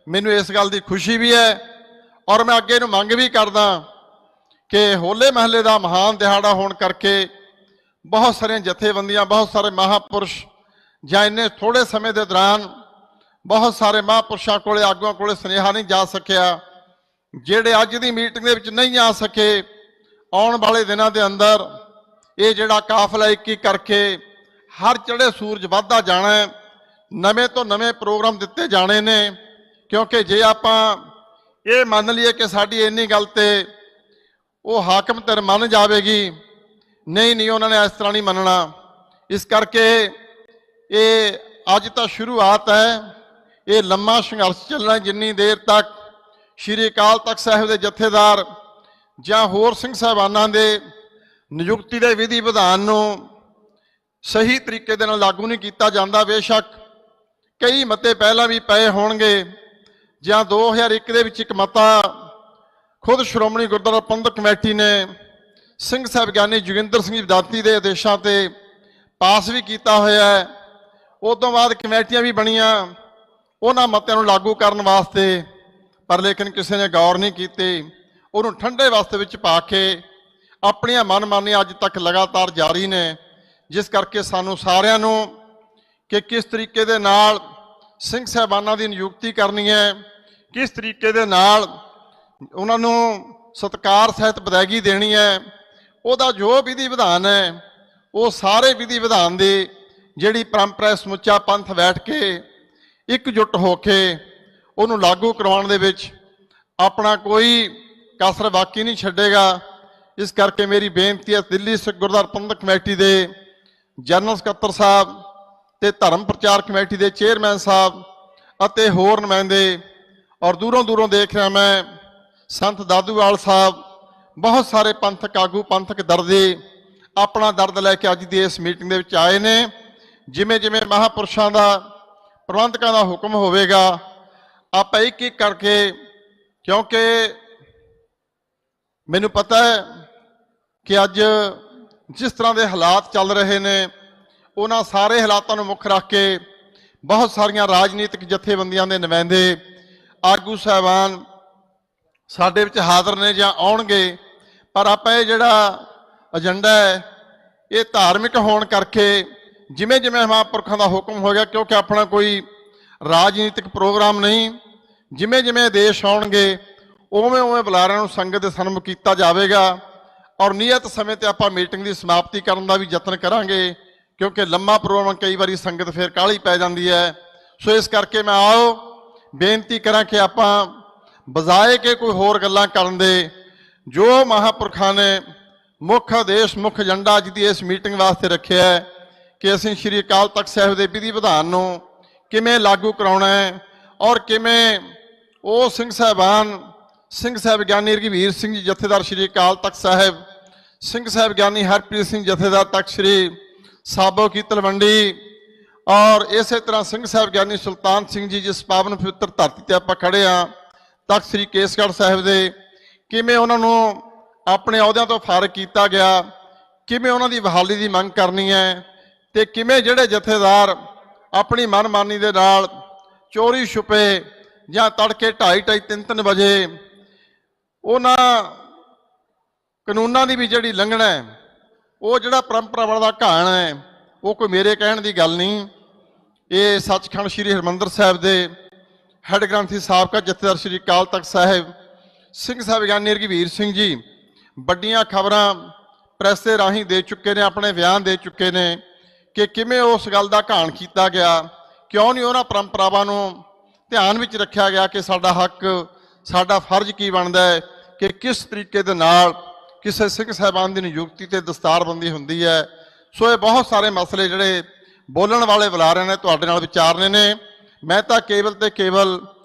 ਮੈਨੂੰ ਇਸ ਗੱਲ ਦੀ ਖੁਸ਼ੀ ਵੀ ਹੈ ਔਰ ਮੈਂ ਅੱਗੇ ਨੂੰ ਮੰਗ ਵੀ ਕਰਦਾ ਕਿ ਹੋਲੇ ਮਹੱਲੇ ਦਾ ਮਹਾਨ ਦਿਹਾੜਾ ਹੋਣ ਕਰਕੇ ਬਹੁਤ ਸਾਰੀਆਂ ਜਥੇਬੰਦੀਆਂ, ਬਹੁਤ ਸਾਰੇ ਮਹਾਂਪੁਰਸ਼ ਜਾਂ ਇੰਨੇ ਥੋੜੇ ਸਮੇਂ ਦੇ ਦੌਰਾਨ ਬਹੁਤ ਸਾਰੇ ਮਹਾਂਪੁਰਸ਼ਾਂ ਕੋਲੇ, ਆਗੂਆਂ ਕੋਲੇ ਸੁਨੇਹਾ ਨਹੀਂ ਜਾ ਸਕਿਆ, ਜਿਹੜੇ ਅੱਜ ਦੀ ਮੀਟਿੰਗ ਦੇ ਵਿੱਚ ਨਹੀਂ ਆ ਸਕੇ, ਆਉਣ ਵਾਲੇ ਦਿਨਾਂ ਦੇ ਅੰਦਰ ਇਹ ਜਿਹੜਾ ਕਾਫਲਾ ਇੱਕ ਕਰਕੇ ਹਰ ਚੜ੍ਹੇ ਸੂਰਜ ਵੱਧਦਾ ਜਾਣਾ ਹੈ, ਨਵੇਂ ਤੋਂ ਨਵੇਂ ਪ੍ਰੋਗਰਾਮ ਦਿੱਤੇ ਜਾਣੇ ਨੇ। ਕਿਉਂਕਿ ਜੇ ਆਪਾਂ ਇਹ ਮੰਨ ਲਈਏ ਕਿ ਸਾਡੀ ਇੰਨੀ ਗੱਲ ਤੇ ਉਹ ਹਾਕਮ ਧਿਰ ਮੰਨ ਜਾਵੇਗੀ, ਨਹੀਂ, ਉਹਨਾਂ ਨੇ ਇਸ ਤਰ੍ਹਾਂ ਨਹੀਂ ਮੰਨਣਾ। ਇਸ ਕਰਕੇ ਇਹ ਅੱਜ ਤਾਂ ਸ਼ੁਰੂਆਤ ਹੈ, ਇਹ ਲੰਮਾ ਸੰਘਰਸ਼ ਚੱਲਣਾ ਜਿੰਨੀ ਦੇਰ ਤੱਕ ਸ਼੍ਰੀ ਅਕਾਲ ਤਖਤ ਸਾਹਿਬ ਦੇ ਜਥੇਦਾਰ ਜਾਂ ਹੋਰ ਸਿੰਘ ਸਾਹਿਬਾਨਾਂ ਦੇ ਨਿਯੁਕਤੀ ਦੇ ਵਿਧੀ ਵਿਧਾਨ ਨੂੰ ਸਹੀ ਤਰੀਕੇ ਦੇ ਨਾਲ ਲਾਗੂ ਨਹੀਂ ਕੀਤਾ ਜਾਂਦਾ। ਬੇਸ਼ੱਕ ਕਈ ਮਤੇ ਪਹਿਲਾਂ ਵੀ ਪਏ ਹੋਣਗੇ, ਜਾਂ 2001 ਦੇ ਵਿੱਚ ਇੱਕ ਮਤਾ ਖੁਦ ਸ਼੍ਰੋਮਣੀ ਗੁਰਦੁਆਰਾ ਪ੍ਰਬੰਧਕ ਕਮੇਟੀ ਨੇ ਸਿੰਘ ਸਾਹਿਬ ਗਿਆਨੀ ਜੋਗਿੰਦਰ ਸਿੰਘ ਜੀ ਵਿਦਾਤੀ ਦੇ ਆਦੇਸ਼ਾਂ ਤੇ ਪਾਸ ਵੀ ਕੀਤਾ ਹੋਇਆ ਹੈ। ਉਸ ਤੋਂ ਬਾਅਦ ਕਮੇਟੀਆਂ ਵੀ ਬਣੀਆਂ ਉਹਨਾਂ ਮਤਿਆਂ ਨੂੰ ਲਾਗੂ ਕਰਨ ਵਾਸਤੇ, ਪਰ ਲੇਕਿਨ ਕਿਸੇ ਨੇ ਗੌਰ ਨਹੀਂ ਕੀਤੀ। ਉਹਨੂੰ ਠੰਡੇ ਵਾਸਤੇ ਵਿੱਚ ਪਾ ਕੇ ਆਪਣੀਆਂ ਮਨਮਾਨੀਆਂ ਅੱਜ ਤੱਕ ਲਗਾਤਾਰ ਜਾਰੀ ਨੇ। ਜਿਸ ਕਰਕੇ ਸਾਨੂੰ ਸਾਰਿਆਂ ਨੂੰ ਕਿ ਕਿਸ ਤਰੀਕੇ ਦੇ ਨਾਲ ਸਿੰਘ ਸਾਹਿਬਾਨਾਂ ਦੀ ਨਿਯੁਕਤੀ ਕਰਨੀ ਹੈ, ਕਿਸ ਤਰੀਕੇ ਦੇ ਨਾਲ ਉਹਨਾਂ ਨੂੰ ਸਤਿਕਾਰ ਸਹਿਤ ਵਿਦਾਇਗੀ ਦੇਣੀ ਹੈ, ਉਹਦਾ ਜੋ ਵਿਧੀ ਵਿਧਾਨ ਹੈ ਉਹ ਸਾਰੇ ਵਿਧੀ ਵਿਧਾਨ ਦੀ ਜਿਹੜੀ ਪਰੰਪਰਾ ਸਮੁੱਚਾ ਪੰਥ ਬੈਠ ਕੇ ਇਕਜੁੱਟ ਹੋ ਕੇ ਉਹਨੂੰ ਲਾਗੂ ਕਰਵਾਉਣ ਦੇ ਵਿੱਚ ਆਪਣਾ ਕੋਈ ਕਸਰ ਬਾਕੀ ਨਹੀਂ ਛੱਡੇਗਾ। ਇਸ ਕਰਕੇ ਮੇਰੀ ਬੇਨਤੀ ਹੈ ਦਿੱਲੀ ਸਿੱਖ ਗੁਰਦੁਆਰਾ ਪ੍ਰਬੰਧਕ ਕਮੇਟੀ ਦੇ ਜਨਰਲ ਸਕੱਤਰ ਸਾਹਿਬ ਤੇ ਧਰਮ ਪ੍ਰਚਾਰ ਕਮੇਟੀ ਦੇ ਚੇਅਰਮੈਨ ਸਾਹਿਬ ਅਤੇ ਹੋਰ ਨੁਮਾਇੰਦੇ, ਔਰ ਦੂਰੋਂ ਦੂਰੋਂ ਦੇਖ ਰਿਹਾ ਮੈਂ ਸੰਤ ਦਾਦੂਵਾਲ ਸਾਹਿਬ, ਬਹੁਤ ਸਾਰੇ ਪੰਥਕ ਆਗੂ ਪੰਥਕ ਦਰਦੇ ਆਪਣਾ ਦਰਦ ਲੈ ਕੇ ਅੱਜ ਦੀ ਇਸ ਮੀਟਿੰਗ ਦੇ ਵਿੱਚ ਆਏ ਨੇ। ਜਿਵੇਂ ਜਿਵੇਂ ਮਹਾਂਪੁਰਸ਼ਾਂ ਦਾ ਪ੍ਰਬੰਧਕਾਂ ਦਾ ਹੁਕਮ ਹੋਵੇਗਾ ਆਪਾਂ ਇੱਕ ਇੱਕ ਕਰਕੇ, ਕਿਉਂਕਿ ਮੈਨੂੰ ਪਤਾ ਹੈ ਕਿ ਅੱਜ ਜਿਸ ਤਰ੍ਹਾਂ ਦੇ ਹਾਲਾਤ ਚੱਲ ਰਹੇ ਨੇ ਉਹਨਾਂ ਸਾਰੇ ਹਾਲਾਤਾਂ ਨੂੰ ਮੁੱਖ ਰੱਖ ਕੇ ਬਹੁਤ ਸਾਰੀਆਂ ਰਾਜਨੀਤਿਕ ਜਥੇਬੰਦੀਆਂ ਦੇ ਨੁਮਾਇੰਦੇ ਆਗੂ ਸਾਹਿਬਾਨ ਸਾਡੇ ਵਿੱਚ ਹਾਜ਼ਰ ਨੇ ਜਾਂ ਆਉਣਗੇ। ਪਰ ਆਪਾਂ ਇਹ ਜਿਹੜਾ ਏਜੰਡਾ ਹੈ ਇਹ ਧਾਰਮਿਕ ਹੋਣ ਕਰਕੇ ਜਿਵੇਂ ਜਿਵੇਂ ਮਹਾਂਪੁਰਖਾਂ ਦਾ ਹੁਕਮ ਹੋ ਗਿਆ, ਕਿਉਂਕਿ ਆਪਣਾ ਕੋਈ ਰਾਜਨੀਤਿਕ ਪ੍ਰੋਗਰਾਮ ਨਹੀਂ, ਜਿਵੇਂ ਜਿਵੇਂ ਆਦੇਸ਼ ਆਉਣਗੇ ਉਵੇਂ ਉਵੇਂ ਬੁਲਾਰਿਆਂ ਨੂੰ ਸੰਗਤ ਦੇ ਸਨਮੁਖ ਕੀਤਾ ਜਾਵੇਗਾ। ਔਰ ਨਿਯਤ ਸਮੇਂ ਤੇ ਆਪਾਂ ਮੀਟਿੰਗ ਦੀ ਸਮਾਪਤੀ ਕਰਨ ਦਾ ਵੀ ਯਤਨ ਕਰਾਂਗੇ, ਕਿਉਂਕਿ ਲੰਮਾ ਪ੍ਰੋਗਰਾਮ ਕਈ ਵਾਰੀ ਸੰਗਤ ਫਿਰ ਕਾਹਲੀ ਪੈ ਜਾਂਦੀ ਹੈ। ਸੋ ਇਸ ਕਰਕੇ ਮੈਂ ਆਓ ਬੇਨਤੀ ਕਰਾਂ ਕਿ ਆਪਾਂ ਬਜਾਏ ਕਿ ਕੋਈ ਹੋਰ ਗੱਲਾਂ ਕਰਨ ਦੇ, ਜੋ ਮਹਾਂਪੁਰਖਾਂ ਨੇ ਮੁੱਖ ਆਦੇਸ਼ ਮੁੱਖ ਏਜੰਡਾ ਅੱਜ ਦੀ ਇਸ ਮੀਟਿੰਗ ਵਾਸਤੇ ਰੱਖਿਆ ਹੈ ਕਿ ਅਸੀਂ ਸ਼੍ਰੀ ਅਕਾਲ ਤਖਤ ਸਾਹਿਬ ਦੇ ਵਿਧੀ ਵਿਧਾਨ ਨੂੰ ਕਿਵੇਂ ਲਾਗੂ ਕਰਾਉਣਾ ਹੈ, ਔਰ ਕਿਵੇਂ ਉਹ ਸਿੰਘ ਸਾਹਿਬਾਨ ਸਿੰਘ ਸਾਹਿਬ ਗਿਆਨੀ ਰਘਵੀਰ ਸਿੰਘ ਜੀ ਜਥੇਦਾਰ ਸ਼੍ਰੀ ਅਕਾਲ ਤਖਤ ਸਾਹਿਬ, ਸਿੰਘ ਸਾਹਿਬ ਗਿਆਨੀ ਹਰਪ੍ਰੀਤ ਸਿੰਘ ਜਥੇਦਾਰ ਤਖਤ ਸ਼੍ਰੀ ਸਾਬੋ ਕੀ ਤਲਵੰਡੀ, ਔਰ ਇਸੇ ਤਰ੍ਹਾਂ ਸਿੰਘ ਸਾਹਿਬ ਗਿਆਨੀ ਸੁਲਤਾਨ ਸਿੰਘ ਜੀ ਜਿਸ ਪਾਵਨ ਪਵਿੱਤਰ ਧਰਤੀ ਤੇ ਆਪਾਂ ਖੜੇ ਹਾਂ ਤਖਤ ਸ਼੍ਰੀ ਕੇਸਗੜ੍ਹ ਸਾਹਿਬ ਦੇ, ਕਿਵੇਂ ਉਹਨਾਂ ਨੂੰ ਆਪਣੇ ਅਹੁਦਿਆਂ ਤੋਂ ਫਾਰਗ ਕੀਤਾ ਗਿਆ, ਕਿਵੇਂ ਉਹਨਾਂ ਦੀ ਬਹਾਲੀ ਦੀ ਮੰਗ ਕਰਨੀ ਹੈ, ਤੇ ਕਿਵੇਂ ਜਿਹੜੇ ਜਥੇਦਾਰ ਆਪਣੀ ਮਨਮਾਨੀ ਦੇ ਨਾਲ ਚੋਰੀ ਛੁਪੇ ਜਾਂ ਤੜਕੇ 2:30 3 ਵਜੇ ਉਹਨਾਂ ਕਾਨੂੰਨਾਂ ਦੀ ਵੀ ਜਿਹੜੀ ਲੰਘਣਾ ਹੈ, ਉਹ ਜਿਹੜਾ ਪਰੰਪਰਾਵਾਂ ਦਾ ਘਾਣ ਹੈ, ਉਹ ਕੋਈ ਮੇਰੇ ਕਹਿਣ ਦੀ ਗੱਲ ਨਹੀਂ। ਇਹ ਸੱਚਖੰਡ ਸ਼੍ਰੀ ਹਰਿਮੰਦਰ ਸਾਹਿਬ ਦੇ ਹੈੱਡ ਗ੍ਰੰਥੀ ਸਾਬਕਾ ਜਥੇਦਾਰ ਸ਼੍ਰੀ ਅਕਾਲ ਤਖਤ ਸਾਹਿਬ ਸਿੰਘ ਸਾਹਿਬ ਗਿਆਨੀ ਰਘਵੀਰ ਸਿੰਘ ਜੀ ਵੱਡੀਆਂ ਖਬਰਾਂ ਪ੍ਰੈਸ ਦੇ ਰਾਹੀਂ ਦੇ ਚੁੱਕੇ ਨੇ, ਆਪਣੇ ਬਿਆਨ ਦੇ ਚੁੱਕੇ ਨੇ ਕਿ ਕਿਵੇਂ ਉਸ ਗੱਲ ਦਾ ਘਾਣ ਕੀਤਾ ਗਿਆ, ਕਿਉਂ ਨਹੀਂ ਉਹਨਾਂ ਪਰੰਪਰਾਵਾਂ ਨੂੰ ਧਿਆਨ ਵਿੱਚ ਰੱਖਿਆ ਗਿਆ ਕਿ ਸਾਡਾ ਹੱਕ ਸਾਡਾ ਫਰਜ਼ ਕੀ ਬਣਦਾ ਹੈ, ਕਿ ਕਿਸ ਤਰੀਕੇ ਦੇ ਨਾਲ ਕਿਸੇ ਸਿੰਘ ਸਾਹਿਬਾਨ ਦੀ ਨਿਯੁਕਤੀ ਤੇ ਦਸਤਾਰਬੰਦੀ ਹੁੰਦੀ ਹੈ। ਸੋ ਇਹ ਬਹੁਤ ਸਾਰੇ ਮਸਲੇ ਜਿਹੜੇ ਬੋਲਣ ਵਾਲੇ ਬੁਲਾਰੇ ਨੇ ਤੁਹਾਡੇ ਨਾਲ ਵਿਚਾਰਨੇ ਨੇ। ਮੈਂ ਤਾਂ ਕੇਵਲ ਤੇ ਕੇਵਲ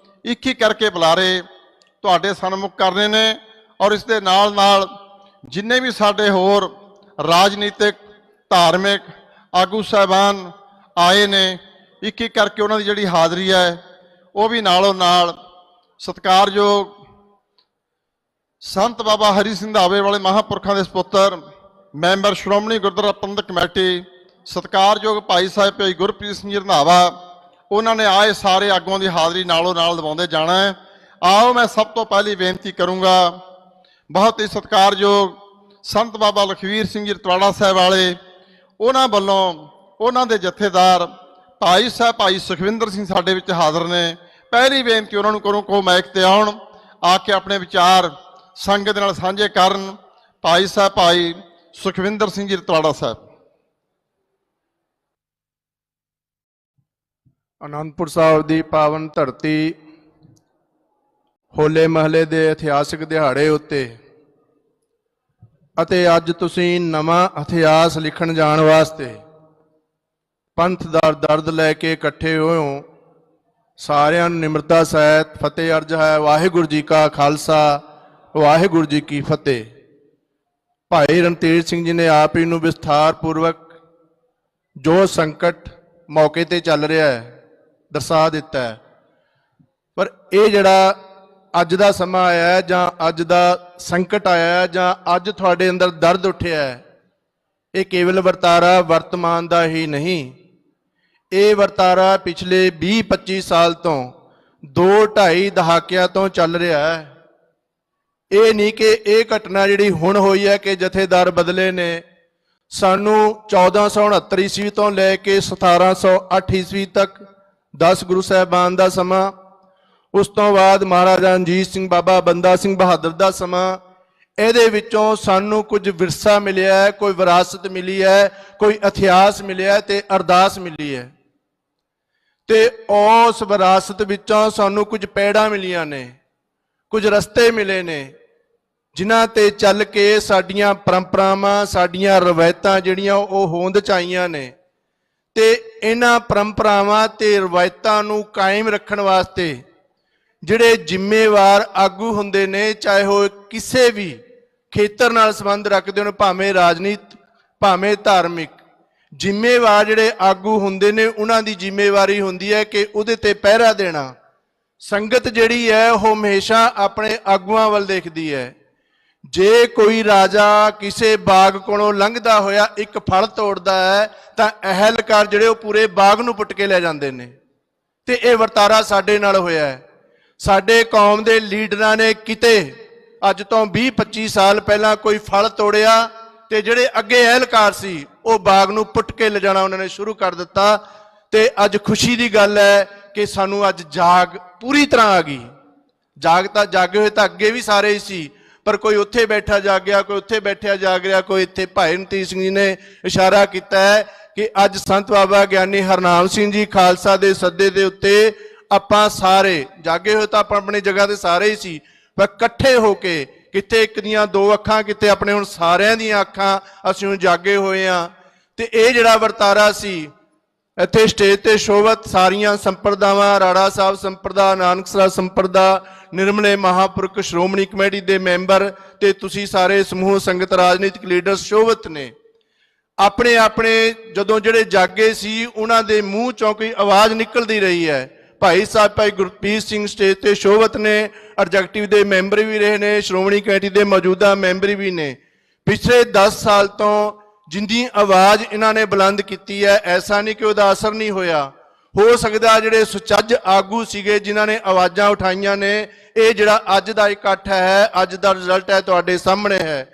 ਇੱਕ ਹੀ ਕਰਕੇ ਬੁਲਾਰੇ ਤੁਹਾਡੇ ਸਨਮੁਖ ਕਰਨੇ ਨੇ, ਔਰ ਇਸ ਦੇ ਨਾਲ ਨਾਲ ਜਿੰਨੇ ਵੀ ਸਾਡੇ ਹੋਰ ਰਾਜਨੀਤਿਕ ਧਾਰਮਿਕ ਆਗੂ ਸਾਹਿਬਾਨ ਆਏ ਨੇ, ਇੱਕ ਇੱਕ ਕਰਕੇ ਉਹਨਾਂ ਦੀ ਜਿਹੜੀ ਹਾਜ਼ਰੀ ਹੈ ਉਹ ਵੀ ਨਾਲੋਂ ਨਾਲ ਸਤਿਕਾਰਯੋਗ ਸੰਤ ਬਾਬਾ ਹਰੀ ਸਿੰਘ ਧਾਵੇ ਵਾਲੇ ਮਹਾਂਪੁਰਖਾਂ ਦੇ ਸਪੁੱਤਰ ਮੈਂਬਰ ਸ਼੍ਰੋਮਣੀ ਗੁਰਦੁਆਰਾ ਪ੍ਰਬੰਧਕ ਕਮੇਟੀ ਸਤਿਕਾਰਯੋਗ ਭਾਈ ਸਾਹਿਬ ਭਾਈ ਗੁਰਪ੍ਰੀਤ ਸਿੰਘ ਜੀ ਰੰਧਾਵਾ, ਉਹਨਾਂ ਨੇ ਆਏ ਸਾਰੇ ਆਗੂਆਂ ਦੀ ਹਾਜ਼ਰੀ ਨਾਲੋਂ ਨਾਲ ਦਿਵਾਉਂਦੇ ਜਾਣਾ ਹੈ। ਆਓ ਮੈਂ ਸਭ ਤੋਂ ਪਹਿਲੀ ਬੇਨਤੀ ਕਰੂੰਗਾ ਬਹੁਤ ਹੀ ਸਤਿਕਾਰਯੋਗ ਸੰਤ ਬਾਬਾ ਲਖਵੀਰ ਸਿੰਘ ਜੀ ਰਤਵਾੜਾ ਸਾਹਿਬ ਵਾਲੇ, ਉਹਨਾਂ ਵੱਲੋਂ ਉਹਨਾਂ ਦੇ ਜਥੇਦਾਰ ਭਾਈ ਸਾਹਿਬ ਭਾਈ ਸੁਖਵਿੰਦਰ ਸਿੰਘ ਸਾਡੇ ਵਿੱਚ ਹਾਜ਼ਰ ਨੇ। ਪਹਿਲੀ ਬੇਨਤੀ ਉਹਨਾਂ ਨੂੰ ਕਰੂੰ ਕੋ ਮਾਈਕ ਤੇ ਆਉਣ, ਆ ਕੇ ਆਪਣੇ ਵਿਚਾਰ ਸੰਗਤ ਨਾਲ ਸਾਂਝੇ ਕਰਨ। ਭਾਈ ਸਾਹਿਬ ਭਾਈ ਸੁਖਵਿੰਦਰ ਸਿੰਘ ਜੀ ਰਤਵਾੜਾ ਸਾਹਿਬ। ਅਨੰਦਪੁਰ ਸਾਹਿਬ ਦੀ ਪਾਵਨ ਧਰਤੀ ਹੋਲੇ ਮਹੱਲੇ ਦੇ ਇਤਿਹਾਸਕ ਦਿਹਾੜੇ ਉੱਤੇ ਅਤੇ ਅੱਜ ਤੁਸੀਂ ਨਵਾਂ ਇਤਿਹਾਸ ਲਿਖਣ ਜਾਣ ਵਾਸਤੇ ਪੰਥ ਦਾ ਦਰਦ ਲੈ ਕੇ ਇਕੱਠੇ ਹੋਇਓ। ਸਾਰਿਆਂ ਨੂੰ ਨਿਮਰਤਾ ਸਹਿਤ ਫਤਿਹ ਅਰਜ ਹੈ। ਵਾਹਿਗੁਰੂ ਜੀ ਕਾ ਖਾਲਸਾ, ਵਾਹਿਗੁਰੂ ਜੀ ਕੀ ਫਤਿਹ। ਭਾਈ ਰਣਧੀਰ ਸਿੰਘ ਜੀ ਨੇ ਆਪ ਹੀ ਨੂੰ ਵਿਸਥਾਰ ਪੂਰਵਕ ਜੋ ਸੰਕਟ ਮੌਕੇ ਤੇ ਚੱਲ ਰਿਹਾ ਹੈ ਦਰਸਾ ਦਿੱਤਾ ਹੈ। ਪਰ ਇਹ ਜਿਹੜਾ ਅੱਜ ਦਾ ਸਮਾਂ ਆਇਆ ਹੈ ਜਾਂ ਅੱਜ ਦਾ ਸੰਕਟ ਆਇਆ ਹੈ ਜਾਂ ਅੱਜ ਤੁਹਾਡੇ ਅੰਦਰ ਦਰਦ ਉੱਠਿਆ ਹੈ, ਇਹ ਕੇਵਲ ਵਰਤਾਰਾ ਵਰਤਮਾਨ ਦਾ ਹੀ ਨਹੀਂ, ਇਹ ਵਰਤਾਰਾ ਪਿਛਲੇ 20-25 ਸਾਲ ਤੋਂ 2-2.5 ਦਹਾਕਿਆਂ ਤੋਂ ਚੱਲ ਰਿਹਾ ਹੈ। ਇਹ ਨਹੀਂ ਕਿ ਇਹ ਘਟਨਾ ਜਿਹੜੀ ਹੁਣ ਹੋਈ ਹੈ ਕਿ ਜਥੇਦਾਰ ਬਦਲੇ ਨੇ। ਸਾਨੂੰ 1469 ਈਸਵੀ ਤੋਂ ਲੈ ਕੇ 1708 ਈਸਵੀ ਤੱਕ 10 ਗੁਰੂ ਸਾਹਿਬਾਨ ਦਾ ਸਮਾਂ, ਉਸ ਤੋਂ ਬਾਅਦ ਮਹਾਰਾਜਾ ਰਣਜੀਤ ਸਿੰਘ, ਬਾਬਾ ਬੰਦਾ ਸਿੰਘ ਬਹਾਦਰ ਦਾ ਸਮਾਂ, ਇਹਦੇ ਵਿੱਚੋਂ ਸਾਨੂੰ ਕੁਝ ਵਿਰਸਾ ਮਿਲਿਆ ਹੈ, ਕੋਈ ਵਿਰਾਸਤ ਮਿਲੀ ਹੈ, ਕੋਈ ਇਤਿਹਾਸ ਮਿਲਿਆ ਹੈ ਤੇ ਅਰਦਾਸ ਮਿਲੀ ਹੈ। ਤੇ ਉਸ ਵਿਰਾਸਤ ਵਿੱਚੋਂ ਸਾਨੂੰ ਕੁਝ ਪੈੜਾਂ ਮਿਲੀਆਂ ਨੇ, ਕੁਝ ਰਸਤੇ ਮਿਲੇ ਨੇ, ਜਿਨ੍ਹਾਂ ਤੇ ਚੱਲ ਕੇ ਸਾਡੀਆਂ ਪਰੰਪਰਾਵਾਂ, ਸਾਡੀਆਂ ਰਵਾਇਤਾਂ ਜਿਹੜੀਆਂ ਉਹ ਹੋਂਦ 'ਚ ਆਈਆਂ ਨੇ। ਤੇ ਇਹਨਾਂ ਪਰੰਪਰਾਵਾਂ ਤੇ ਰਵਾਇਤਾਂ ਨੂੰ ਕਾਇਮ ਰੱਖਣ ਵਾਸਤੇ ਜਿਹੜੇ ਜ਼ਿੰਮੇਵਾਰ ਆਗੂ ਹੁੰਦੇ ਨੇ, ਚਾਹੇ ਉਹ ਕਿਸੇ ਵੀ ਖੇਤਰ ਨਾਲ ਸੰਬੰਧ ਰੱਖਦੇ ਹੋਣ, ਭਾਵੇਂ ਰਾਜਨੀਤ, ਭਾਵੇਂ ਧਾਰਮਿਕ, ਜ਼ਿੰਮੇਵਾਰ ਜਿਹੜੇ ਆਗੂ ਹੁੰਦੇ ਨੇ ਉਹਨਾਂ ਦੀ ਜ਼ਿੰਮੇਵਾਰੀ ਹੁੰਦੀ ਹੈ ਕਿ ਉਹਦੇ ਤੇ ਪਹਿਰਾ ਦੇਣਾ। ਸੰਗਤ ਜਿਹੜੀ ਹੈ ਉਹ ਹਮੇਸ਼ਾ ਆਪਣੇ ਆਗੂਆਂ ਵੱਲ ਦੇਖਦੀ ਹੈ। ਜੇ ਕੋਈ ਰਾਜਾ ਕਿਸੇ ਬਾਗ ਕੋਲੋਂ ਲੰਘਦਾ ਹੋਇਆ ਇੱਕ ਫਲ ਤੋੜਦਾ ਹੈ ਤਾਂ ਅਹਿਲਕਾਰ ਜਿਹੜੇ ਉਹ ਪੂਰੇ ਬਾਗ ਨੂੰ ਪੁੱਟ ਕੇ ਲੈ ਜਾਂਦੇ ਨੇ। ਤੇ ਇਹ ਵਰਤਾਰਾ ਸਾਡੇ ਨਾਲ ਹੋਇਆ ਹੈ। ਸਾਡੇ ਕੌਮ ਦੇ ਲੀਡਰਾਂ ਨੇ ਕਿਤੇ ਅੱਜ ਤੋਂ 20-25 ਸਾਲ ਪਹਿਲਾਂ ਕੋਈ ਫਲ ਤੋੜਿਆ ਤੇ ਜਿਹੜੇ ਅੱਗੇ ਅਹਿਲਕਾਰ ਸੀ ਉਹ ਬਾਗ ਨੂੰ ਪੁੱਟ ਕੇ ਲਿਜਾਣਾ ਉਹਨਾਂ ਨੇ ਸ਼ੁਰੂ ਕਰ ਦਿੱਤਾ। ਤੇ ਅੱਜ ਖੁਸ਼ੀ ਦੀ ਗੱਲ ਹੈ ਕਿ ਸਾਨੂੰ ਅੱਜ ਜਾਗ ਪੂਰੀ ਤਰ੍ਹਾਂ ਆ ਗਈ। ਜਾਗ ਤਾਂ ਜਾਗੇ ਹੋਏ ਤਾਂ ਅੱਗੇ ਵੀ ਸਾਰੇ ਹੀ ਸੀ, ਪਰ ਕੋਈ ਉੱਥੇ ਬੈਠਾ ਜਾਗਿਆ, ਕੋਈ ਉੱਥੇ ਬੈਠਿਆ ਜਾਗ ਰਿਹਾ, ਕੋਈ ਇੱਥੇ। ਭਾਈ ਰਣਧੀਰ ਸਿੰਘ ਜੀ ਨੇ ਇਸ਼ਾਰਾ ਕੀਤਾ ਹੈ ਕਿ ਅੱਜ ਸੰਤ ਬਾਬਾ ਗਿਆਨੀ ਹਰਨਾਮ ਸਿੰਘ ਜੀ ਖਾਲਸਾ ਦੇ ਸੱਦੇ ਦੇ ਉੱਤੇ ਆਪਾਂ ਸਾਰੇ ਜਾਗੇ ਹੋਏ ਤਾਂ ਆਪਾਂ ਆਪਣੀ ਜਗ੍ਹਾ ਤੇ ਸਾਰੇ ਹੀ ਸੀ, ਪਰ ਇਕੱਠੇ ਹੋ ਕੇ ਕਿਤੇ ਇੱਕ ਦੀਆਂ ਦੋ ਅੱਖਾਂ, ਕਿਤੇ ਆਪਣੇ ਹੁਣ ਸਾਰਿਆਂ ਦੀਆਂ ਅੱਖਾਂ ਅਸੀਂ ਹੁਣ ਜਾਗੇ ਹੋਏ ਹਾਂ। ਤੇ ਇਹ ਜਿਹੜਾ ਵਰਤਾਰਾ ਸੀ ਇੱਥੇ ਸਟੇਜ ਤੇ ਸ਼ੋਭਤ ਸਾਰੀਆਂ ਸੰਪਰਦਾਵਾਂ, ਰਾੜਾ ਸਾਹਿਬ ਸੰਪਰਦਾ, ਨਾਨਕਸਰਾ ਸੰਪਰਦਾ, ਨਿਰਮਲੇ ਮਹਾਂਪੁਰਖ ਸ਼੍ਰੋਮਣੀ ਕਮੇਟੀ ਦੇ ਮੈਂਬਰ ਤੇ ਤੁਸੀਂ ਸਾਰੇ ਸਮੂਹ ਸੰਗਤ, ਰਾਜਨੀਤਿਕ ਲੀਡਰ ਸ਼ੋਭਤ ਨੇ। ਆਪਣੇ ਆਪਣੇ ਜਦੋਂ ਜਿਹੜੇ ਜਾਗੇ ਸੀ ਉਹਨਾਂ ਦੇ ਮੂੰਹ ਚੋਂ ਕੋਈ ਆਵਾਜ਼ ਨਿਕਲਦੀ ਰਹੀ ਹੈ। ਭਾਈ ਸਾਹਿਬ ਭਾਈ ਗੁਰਪ੍ਰੀਤ ਸਿੰਘ ਸਟੇਜ ਤੇ ਸ਼ੋਭਤ ਨੇ, ਐਗਜ਼ੈਕਟਿਵ ਦੇ ਮੈਂਬਰ ਵੀ ਰਹੇ ਨੇ, ਸ਼੍ਰੋਮਣੀ ਕਮੇਟੀ ਦੇ ਮੌਜੂਦਾ ਮੈਂਬਰ ਵੀ ਨੇ। ਪਿਛਲੇ 10 ਸਾਲ ਤੋਂ ਜਿੰਦੀ ਆਵਾਜ਼ ਇਹਨਾਂ ਨੇ ਬੁਲੰਦ ਕੀਤੀ ਹੈ, ਐਸਾ ਨਹੀਂ ਕਿ ਉਹਦਾ ਅਸਰ ਨਹੀਂ ਹੋਇਆ। ਹੋ ਸਕਦਾ ਜਿਹੜੇ ਸੁਚੱਜ ਆਗੂ ਸੀਗੇ ਜਿਨ੍ਹਾਂ ਨੇ ਆਵਾਜ਼ਾਂ ਉਠਾਈਆਂ ਨੇ, ਇਹ ਜਿਹੜਾ ਅੱਜ ਦਾ ਇਕੱਠ ਹੈ, ਅੱਜ ਦਾ ਰਿਜ਼ਲਟ ਹੈ, ਤੁਹਾਡੇ ਸਾਹਮਣੇ ਹੈ।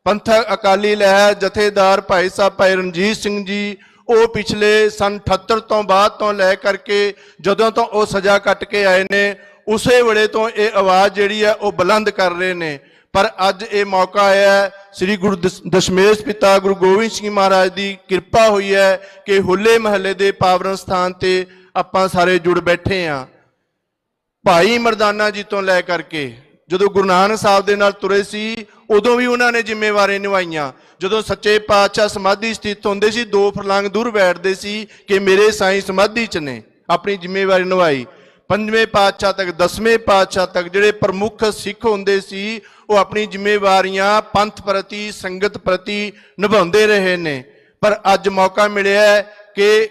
ਪੰਥਕ ਅਕਾਲੀ ਲਹਿਰ ਜਥੇਦਾਰ ਭਾਈ ਸਾਹਿਬ ਭਾਈ ਰਣਜੀਤ ਸਿੰਘ ਜੀ, ਉਹ ਪਿਛਲੇ ਸਨ 78 ਤੋਂ ਬਾਅਦ ਤੋਂ ਲੈ ਕਰਕੇ ਜਦੋਂ ਤੋਂ ਉਹ ਸਜ਼ਾ ਕੱਟ ਕੇ ਆਏ ਨੇ, ਉਸੇ ਵੇਲੇ ਤੋਂ ਇਹ ਆਵਾਜ਼ ਜਿਹੜੀ ਹੈ ਉਹ ਬੁਲੰਦ ਕਰ ਰਹੇ ਨੇ। ਪਰ ਅੱਜ ਇਹ ਮੌਕਾ ਆਇਆ ਹੈ, ਸ੍ਰੀ ਗੁਰੂ ਦਸ਼ਮੇਸ਼ ਪਿਤਾ ਗੁਰੂ ਗੋਬਿੰਦ ਸਿੰਘ ਮਹਾਰਾਜ ਦੀ ਕਿਰਪਾ ਹੋਈ ਹੈ ਕਿ ਹੋਲੇ ਮਹੱਲੇ ਦੇ ਪਾਵਨ ਸਥਾਨ ਤੇ ਆਪਾਂ ਸਾਰੇ ਜੁੜ ਬੈਠੇ ਹਾਂ। ਭਾਈ ਮਰਦਾਨਾ ਜੀ ਤੋਂ ਲੈ ਕਰਕੇ ਜਦੋਂ ਗੁਰੂ ਨਾਨਕ ਸਾਹਿਬ ਦੇ ਨਾਲ ਤੁਰੇ ਸੀ, ਉਦੋਂ ਵੀ ਉਹਨਾਂ ਨੇ ਜ਼ਿੰਮੇਵਾਰੀ ਨਿਭਾਈਆਂ। ਜਦੋਂ ਸੱਚੇ ਪਾਤਸ਼ਾਹ ਸਮਾਧੀ ਸਥਿਤ ਹੁੰਦੇ ਸੀ, 2 ਫਰਲਾਂਗ ਦੂਰ ਬੈਠਦੇ ਸੀ ਕਿ ਮੇਰੇ ਸਾਈਂ ਸਮਾਧੀ 'ਚ ਨੇ, ਆਪਣੀ ਜ਼ਿੰਮੇਵਾਰੀ ਨਿਭਾਈ। 5ਵੇਂ ਪਾਤਸ਼ਾਹ ਤੱਕ, 10ਵੇਂ ਪਾਤਸ਼ਾਹ ਤੱਕ ਜਿਹੜੇ ਪ੍ਰਮੁੱਖ ਸਿੱਖ ਹੁੰਦੇ ਸੀ ਉਹ ਆਪਣੀ ਜ਼ਿੰਮੇਵਾਰੀਆਂ ਪੰਥ ਪ੍ਰਤੀ, ਸੰਗਤ ਪ੍ਰਤੀ ਨਿਭਾਉਂਦੇ ਰਹੇ ਨੇ। ਪਰ ਅੱਜ ਮੌਕਾ ਮਿਲਿਆ ਕਿ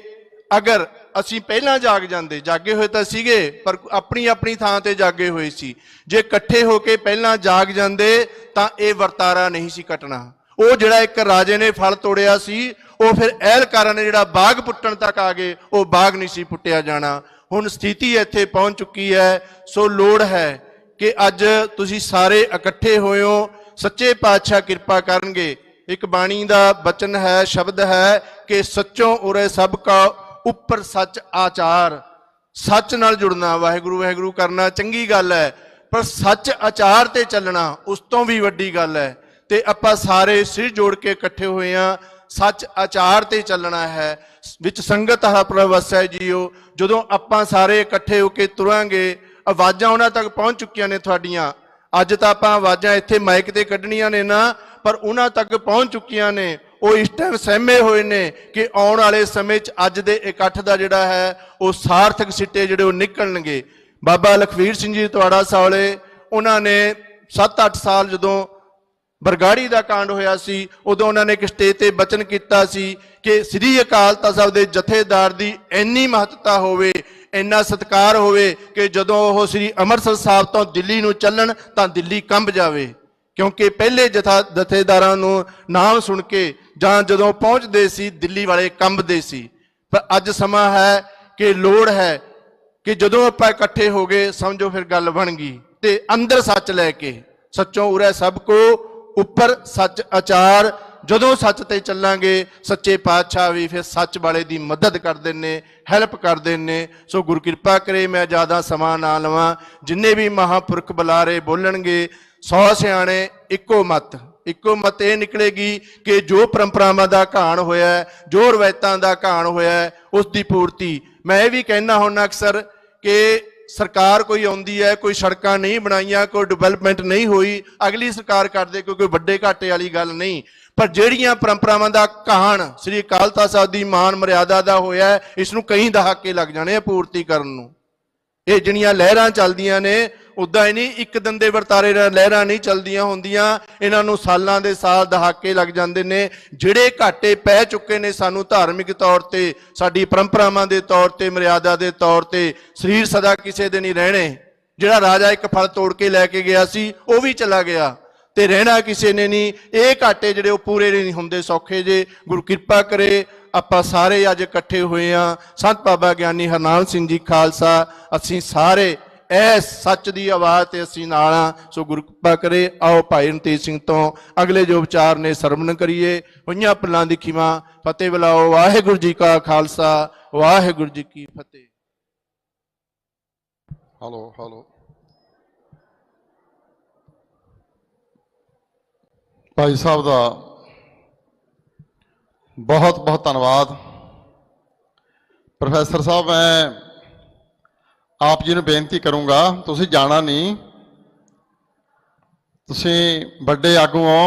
ਅਗਰ ਅਸੀਂ ਪਹਿਲਾਂ ਜਾਗ ਜਾਂਦੇ, ਜਾਗੇ ਹੋਏ ਤਾਂ ਸੀਗੇ ਪਰ ਆਪਣੀ ਆਪਣੀ ਥਾਂ ਤੇ ਜਾਗੇ ਹੋਏ ਸੀ, ਜੇ ਇਕੱਠੇ ਹੋ ਕੇ ਪਹਿਲਾਂ ਜਾਗ ਜਾਂਦੇ ਤਾਂ ਇਹ ਵਰਤਾਰਾ ਨਹੀਂ ਸੀ ਕੱਟਣਾ। ਉਹ ਜਿਹੜਾ ਇੱਕ ਰਾਜੇ ਨੇ ਫਲ ਤੋੜਿਆ ਸੀ, ਉਹ ਫਿਰ ਅਹਿਲਕਾਰਾਂ ਨੇ ਜਿਹੜਾ ਬਾਗ ਪੁੱਟਣ ਤੱਕ ਆ ਗਏ, ਉਹ ਬਾਗ ਨਹੀਂ ਸੀ ਪੁੱਟਿਆ ਜਾਣਾ। ਹੁਣ ਸਥਿਤੀ ਇੱਥੇ ਪਹੁੰਚ ਚੁੱਕੀ ਹੈ। ਸੋ ਲੋੜ ਹੈ ਕਿ ਅੱਜ ਤੁਸੀਂ ਸਾਰੇ ਇਕੱਠੇ ਹੋਏ ਹੋ। ਸੱਚੇ ਪਾਤਸ਼ਾਹ ਕਿਰਪਾ ਕਰਨਗੇ। ਇੱਕ ਬਾਣੀ ਦਾ ਬਚਨ ਹੈ, ਸ਼ਬਦ ਹੈ ਕਿ ਸੱਚੋਂ ਉਰੇ ਸਭ ਕਾ ਉੱਪਰ ਸੱਚ ਆਚਾਰ। ਸੱਚ ਨਾਲ ਜੁੜਨਾ, ਵਾਹਿਗੁਰੂ ਵਾਹਿਗੁਰੂ ਕਰਨਾ ਚੰਗੀ ਗੱਲ ਹੈ, ਪਰ ਸੱਚ ਆਚਾਰ ਤੇ ਚੱਲਣਾ ਉਸ ਤੋਂ ਵੀ ਵੱਡੀ ਗੱਲ ਹੈ। ਤੇ ਆਪਾਂ ਸਾਰੇ ਸਿਰ ਜੋੜ ਕੇ ਇਕੱਠੇ ਹੋਏ ਹਾਂ, ਸੱਚ ਆਚਾਰ ਤੇ ਚੱਲਣਾ ਹੈ। ਵਿੱਚ ਸੰਗਤ ਆਹ ਪ੍ਰਵਸੈ ਜੀਓ। ਜਦੋਂ ਆਪਾਂ ਸਾਰੇ ਇਕੱਠੇ ਹੋ ਕੇ ਤੁਰਾਂਗੇ, ਆਵਾਜ਼ਾਂ ਉਹਨਾਂ ਤੱਕ ਪਹੁੰਚ ਚੁੱਕੀਆਂ ਨੇ ਤੁਹਾਡੀਆਂ। ਅੱਜ ਤਾਂ ਆਪਾਂ ਆਵਾਜ਼ਾਂ ਇੱਥੇ ਮਾਈਕ ਤੇ ਕੱਢਣੀਆਂ ਨੇ ਨਾ, ਪਰ ਉਹਨਾਂ ਤੱਕ ਪਹੁੰਚ ਚੁੱਕੀਆਂ ਨੇ। ਉਹ ਇਸ ਟਾਈਮ ਸਹਿਮੇ ਹੋਏ ਨੇ ਕਿ ਆਉਣ ਵਾਲੇ ਸਮੇਂ 'ਚ ਅੱਜ ਦੇ ਇਕੱਠ ਦਾ ਜਿਹੜਾ ਹੈ ਉਹ ਸਾਰਥਕ ਸਿੱਟੇ ਜਿਹੜੇ ਉਹ ਨਿਕਲਣਗੇ। ਬਾਬਾ ਲਖਵੀਰ ਸਿੰਘ ਜੀ ਤਵਾੜਾ ਸਾਲੇ, ਉਹਨਾਂ ਨੇ 7-8 ਸਾਲ ਜਦੋਂ ਬਰਗਾੜੀ ਦਾ ਕਾਂਡ ਹੋਇਆ ਸੀ, ਉਦੋਂ ਉਹਨਾਂ ਨੇ ਇੱਕ ਸਟੇਜ ਤੇ ਬਚਨ ਕੀਤਾ ਸੀ ਕਿ ਸ੍ਰੀ ਅਕਾਲ ਤਖ਼ਤ ਸਾਹਿਬ ਦੇ ਜਥੇਦਾਰ ਦੀ ਇੰਨੀ ਮਹੱਤਤਾ ਹੋਵੇ, ਇੰਨਾ ਸਤਿਕਾਰ ਹੋਵੇ ਕਿ ਜਦੋਂ ਉਹ ਸ੍ਰੀ ਅੰਮ੍ਰਿਤਸਰ ਸਾਹਿਬ ਤੋਂ ਦਿੱਲੀ ਨੂੰ ਚੱਲਣ ਤਾਂ ਦਿੱਲੀ ਕੰਬ ਜਾਵੇ। ਕਿਉਂਕਿ ਪਹਿਲੇ ਜਥੇਦਾਰਾਂ ਨੂੰ ਨਾਮ ਸੁਣ ਕੇ ਜਾਂ ਜਦੋਂ ਪਹੁੰਚਦੇ ਸੀ ਦਿੱਲੀ ਵਾਲੇ ਕੰਬਦੇ ਸੀ। ਪਰ ਅੱਜ ਸਮਾਂ ਹੈ ਕਿ ਲੋੜ ਹੈ ਕਿ ਜਦੋਂ ਆਪਾਂ ਇਕੱਠੇ ਹੋ ਗਏ, ਸਮਝੋ ਫਿਰ ਗੱਲ ਬਣ ਗਈ। ਤੇ ਅੰਦਰ ਸੱਚ ਲੈ ਕੇ, ਸੱਚੋਂ ਉਰੇ ਸਭ ਕੋ ਉੱਪਰ ਸੱਚ ਆਚਾਰ, ਜਦੋਂ ਸੱਚ ਤੇ ਚੱਲਾਂਗੇ ਸੱਚੇ ਪਾਤਸ਼ਾਹ ਵੀ ਫਿਰ ਸੱਚ ਵਾਲੇ ਦੀ ਮਦਦ ਕਰਦੇ ਨੇ, ਹੈਲਪ ਕਰਦੇ ਨੇ। ਸੋ ਗੁਰੂ ਕਿਰਪਾ ਕਰੇ ਮੈਂ ਜ਼ਿਆਦਾ ਸਮਾਂ ਨਾ ਲਵਾਂ। ਜਿੰਨੇ ਵੀ ਮਹਾਂਪੁਰਖ ਬੁਲਾਰੇ ਬੋਲਣਗੇ, 100 ਸਿਆਣੇ ਇੱਕੋ ਮਤ ਇਹ ਨਿਕਲੇਗੀ ਕਿ ਜੋ ਪਰੰਪਰਾਵਾਂ ਦਾ ਘਾਣ ਹੋਇਆ, ਜੋ ਰਵਾਇਤਾਂ ਦਾ ਘਾਣ ਹੋਇਆ, ਉਸ ਦੀ ਪੂਰਤੀ। ਮੈਂ ਇਹ ਵੀ ਕਹਿਣਾ ਹੁੰਦਾ ਅਕਸਰ ਕਿ ਸਰਕਾਰ ਕੋਈ ਆਉਂਦੀ ਹੈ, ਕੋਈ ਸੜਕਾਂ ਨਹੀਂ ਬਣਾਈਆਂ, ਕੋਈ ਡਿਵੈਲਪਮੈਂਟ ਨਹੀਂ ਹੋਈ, ਅਗਲੀ ਸਰਕਾਰ ਕਰਦੇ, ਕੋਈ ਵੱਡੇ ਘਾਟੇ ਵਾਲੀ ਗੱਲ ਨਹੀਂ। ਪਰ ਜਿਹੜੀਆਂ ਪਰੰਪਰਾਵਾਂ ਦਾ ਘਾਣ ਸ੍ਰੀ ਅਕਾਲ ਤਖ਼ਤ ਸਾਹਿਬ ਦੀ ਮਾਨ ਮਰਿਆਦਾ ਦਾ ਹੋਇਆ, ਇਸ ਨੂੰ ਕਈ ਦਹਾਕੇ ਲੱਗ ਜਾਣੇ ਆ ਪੂਰਤੀ ਕਰਨ ਨੂੰ। ਇਹ ਜਿਹੜੀਆਂ ਲਹਿਰਾਂ ਚੱਲਦੀਆਂ ਨੇ, ਉੱਦਾਂ ਹੀ ਨਹੀਂ, ਇੱਕ ਦਿਨ ਦੇ ਵਰਤਾਰੇ ਲਹਿਰਾਂ ਨਹੀਂ ਚੱਲਦੀਆਂ ਹੁੰਦੀਆਂ, ਇਹਨਾਂ ਨੂੰ ਸਾਲਾਂ ਦੇ ਸਾਲ ਦਹਾਕੇ ਲੱਗ ਜਾਂਦੇ ਨੇ। ਜਿਹੜੇ ਘਾਟੇ ਪੈ ਚੁੱਕੇ ਨੇ ਸਾਨੂੰ ਧਾਰਮਿਕ ਤੌਰ ਤੇ, ਸਾਡੀ ਪਰੰਪਰਾਵਾਂ ਦੇ ਤੌਰ ਤੇ, ਮਰਿਆਦਾ ਦੇ ਤੌਰ ਤੇ, ਸਰੀਰ ਸਦਾ ਕਿਸੇ ਦੇ ਨਹੀਂ ਰਹਿਣੇ। ਜਿਹੜਾ ਰਾਜਾ ਇੱਕ ਫਲ ਤੋੜ ਕੇ ਲੈ ਕੇ ਗਿਆ ਸੀ ਉਹ ਵੀ ਚਲਾ ਗਿਆ ਤੇ ਰਹਿਣਾ ਕਿਸੇ ਨੇ ਨਹੀਂ। ਇਹ ਘਾਟੇ ਜਿਹੜੇ ਉਹ ਪੂਰੇ ਨਹੀਂ ਹੁੰਦੇ ਸੌਖੇ ਜੇ। ਗੁਰੂ ਕਿਰਪਾ ਕਰੇ ਆਪਾਂ ਸਾਰੇ ਅੱਜ ਇਕੱਠੇ ਹੋਏ ਆ, ਸੰਤ ਬਾਬਾ ਗਿਆਨੀ ਹਰਨਾਮ ਸਿੰਘ ਜੀ ਖਾਲਸਾ, ਅਸੀਂ ਸਾਰੇ ਇਸ ਸੱਚ ਦੀ ਆਵਾਜ਼ ਤੇ ਅਸੀਂ ਨਾਲ ਆ। ਸੋ ਗੁਰੂ ਕਿਰਪਾ ਕਰੇ, ਆਓ ਭਾਈ ਰਣਧੀਰ ਸਿੰਘ ਤੋਂ ਅਗਲੇ ਜੋ ਵਿਚਾਰ ਨੇ ਸਰਵਣ ਕਰੀਏ। ਹੋਈਆਂ ਪੱਲਾਂ ਦੀ ਖਿਮਾ, ਫਤਿਹ ਬੁਲਾਓ। ਵਾਹਿਗੁਰੂ ਜੀ ਕਾ ਖਾਲਸਾ, ਵਾਹਿਗੁਰੂ ਜੀ ਕੀ ਫਤਿਹ। ਹਲੋ ਭਾਈ ਸਾਹਿਬ ਦਾ ਬਹੁਤ ਬਹੁਤ ਧੰਨਵਾਦ। ਪ੍ਰੋਫੈਸਰ ਸਾਹਿਬ, ਮੈਂ ਆਪ ਜੀ ਨੂੰ ਬੇਨਤੀ ਕਰੂੰਗਾ, ਤੁਸੀਂ ਜਾਣਾ ਨਹੀਂ, ਤੁਸੀਂ ਵੱਡੇ ਆਗੂ ਹੋ,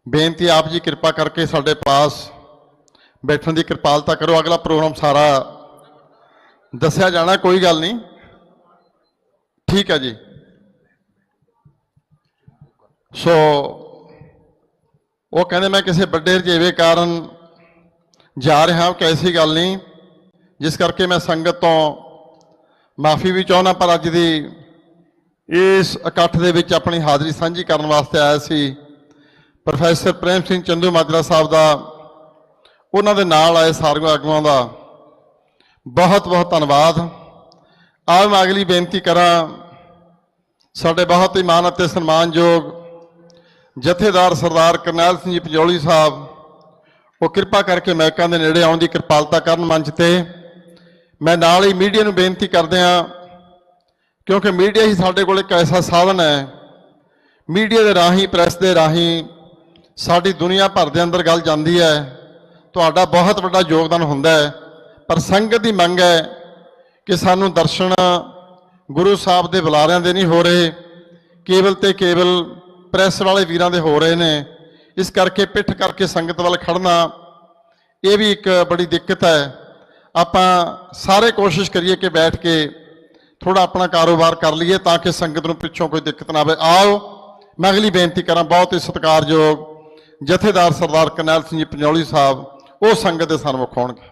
ਬੇਨਤੀ ਆਪ ਜੀ ਕਿਰਪਾ ਕਰਕੇ ਸਾਡੇ ਪਾਸ ਬੈਠਣ ਦੀ ਕਿਰਪਾਲਤਾ ਕਰੋ। ਅਗਲਾ ਪ੍ਰੋਗਰਾਮ ਸਾਰਾ ਦੱਸਿਆ ਜਾਣਾ, ਕੋਈ ਗੱਲ ਨਹੀਂ, ਠੀਕ ਹੈ ਜੀ। ਸੋ ਉਹ ਕਹਿੰਦੇ ਮੈਂ ਕਿਸੇ ਵੱਡੇ ਰਜੇਵੇ ਕਾਰਨ ਜਾ ਰਿਹਾ, ਕਿ ਐਸੀ ਗੱਲ ਨਹੀਂ, ਜਿਸ ਕਰਕੇ ਮੈਂ ਸੰਗਤ ਤੋਂ ਮਾਫੀ ਵੀ ਚਾਹੁੰਦਾ। ਪਰ ਅੱਜ ਦੀ ਇਸ ਇਕੱਠ ਦੇ ਵਿੱਚ ਆਪਣੀ ਹਾਜ਼ਰੀ ਸਾਂਝੀ ਕਰਨ ਵਾਸਤੇ ਆਇਆ ਸੀ ਪ੍ਰੋਫੈਸਰ ਪ੍ਰੇਮ ਸਿੰਘ ਚੰਦੂ ਮਾਜਰਾ ਸਾਹਿਬ ਦਾ, ਉਹਨਾਂ ਦੇ ਨਾਲ ਆਏ ਸਾਰੇ ਆਗੂਆਂ ਦਾ ਬਹੁਤ ਬਹੁਤ ਧੰਨਵਾਦ। ਆਓ ਮੈਂ ਅਗਲੀ ਬੇਨਤੀ ਕਰਾਂ, ਸਾਡੇ ਬਹੁਤ ਹੀ ਮਾਣ ਅਤੇ ਸਨਮਾਨਯੋਗ ਜਥੇਦਾਰ ਸਰਦਾਰ ਕਰਨੈਲ ਸਿੰਘ ਜੀ ਪੰਜੋਲੀ ਸਾਹਿਬ, ਉਹ ਕਿਰਪਾ ਕਰਕੇ ਮਾਈਕਾਂ ਦੇ ਨੇੜੇ ਆਉਣ ਦੀ ਕਿਰਪਾਲਤਾ ਕਰਨ ਮੰਚ ਤੇ। ਮੈਂ ਨਾਲ ਹੀ ਮੀਡੀਆ ਨੂੰ ਬੇਨਤੀ ਕਰਦੇ ਹਾਂ, ਕਿਉਂਕਿ ਮੀਡੀਆ ਹੀ ਸਾਡੇ ਕੋਲ ਇੱਕ ਐਸਾ ਸਾਧਨ ਹੈ, ਮੀਡੀਆ ਦੇ ਰਾਹੀਂ, ਪ੍ਰੈਸ ਦੇ ਰਾਹੀਂ ਸਾਡੀ ਦੁਨੀਆ ਭਰ ਦੇ ਅੰਦਰ ਗੱਲ ਜਾਂਦੀ ਹੈ। ਤੁਹਾਡਾ ਬਹੁਤ ਵੱਡਾ ਯੋਗਦਾਨ ਹੁੰਦਾ ਹੈ, ਪਰ ਸੰਗਤ ਦੀ ਮੰਗ ਹੈ ਕਿ ਸਾਨੂੰ ਦਰਸ਼ਨ ਗੁਰੂ ਸਾਹਿਬ ਦੇ ਬੁਲਾਰਿਆਂ ਦੇ ਨਹੀਂ ਹੋ ਰਹੇ, ਕੇਵਲ ਤੇ ਕੇਵਲ ਪ੍ਰੈਸ ਵਾਲੇ ਵੀਰਾਂ ਦੇ ਹੋ ਰਹੇ ਨੇ। ਇਸ ਕਰਕੇ ਪਿੱਠ ਕਰਕੇ ਸੰਗਤ ਵੱਲ ਖੜਨਾ ਇਹ ਵੀ ਇੱਕ ਬੜੀ ਦਿੱਕਤ ਹੈ। ਆਪਾਂ ਸਾਰੇ ਕੋਸ਼ਿਸ਼ ਕਰੀਏ ਕਿ ਬੈਠ ਕੇ ਥੋੜਾ ਆਪਣਾ ਕਾਰੋਬਾਰ ਕਰ ਲਈਏ ਤਾਂ ਕਿ ਸੰਗਤ ਨੂੰ ਪਿੱਛੋਂ ਕੋਈ ਦਿੱਕਤ ਨਾ ਆਵੇ। ਆਓ ਮੈਂ ਅਗਲੀ ਬੇਨਤੀ ਕਰਾਂ, ਬਹੁਤ ਹੀ ਸਤਿਕਾਰਯੋਗ ਜਥੇਦਾਰ ਸਰਦਾਰ ਕਰਨੈਲ ਸਿੰਘ ਜੀ ਪੰਜੋਲੀ ਸਾਹਿਬ, ਉਹ ਸੰਗਤ ਦੇ ਸਨਮੁਖ ਹੋਣਗੇ।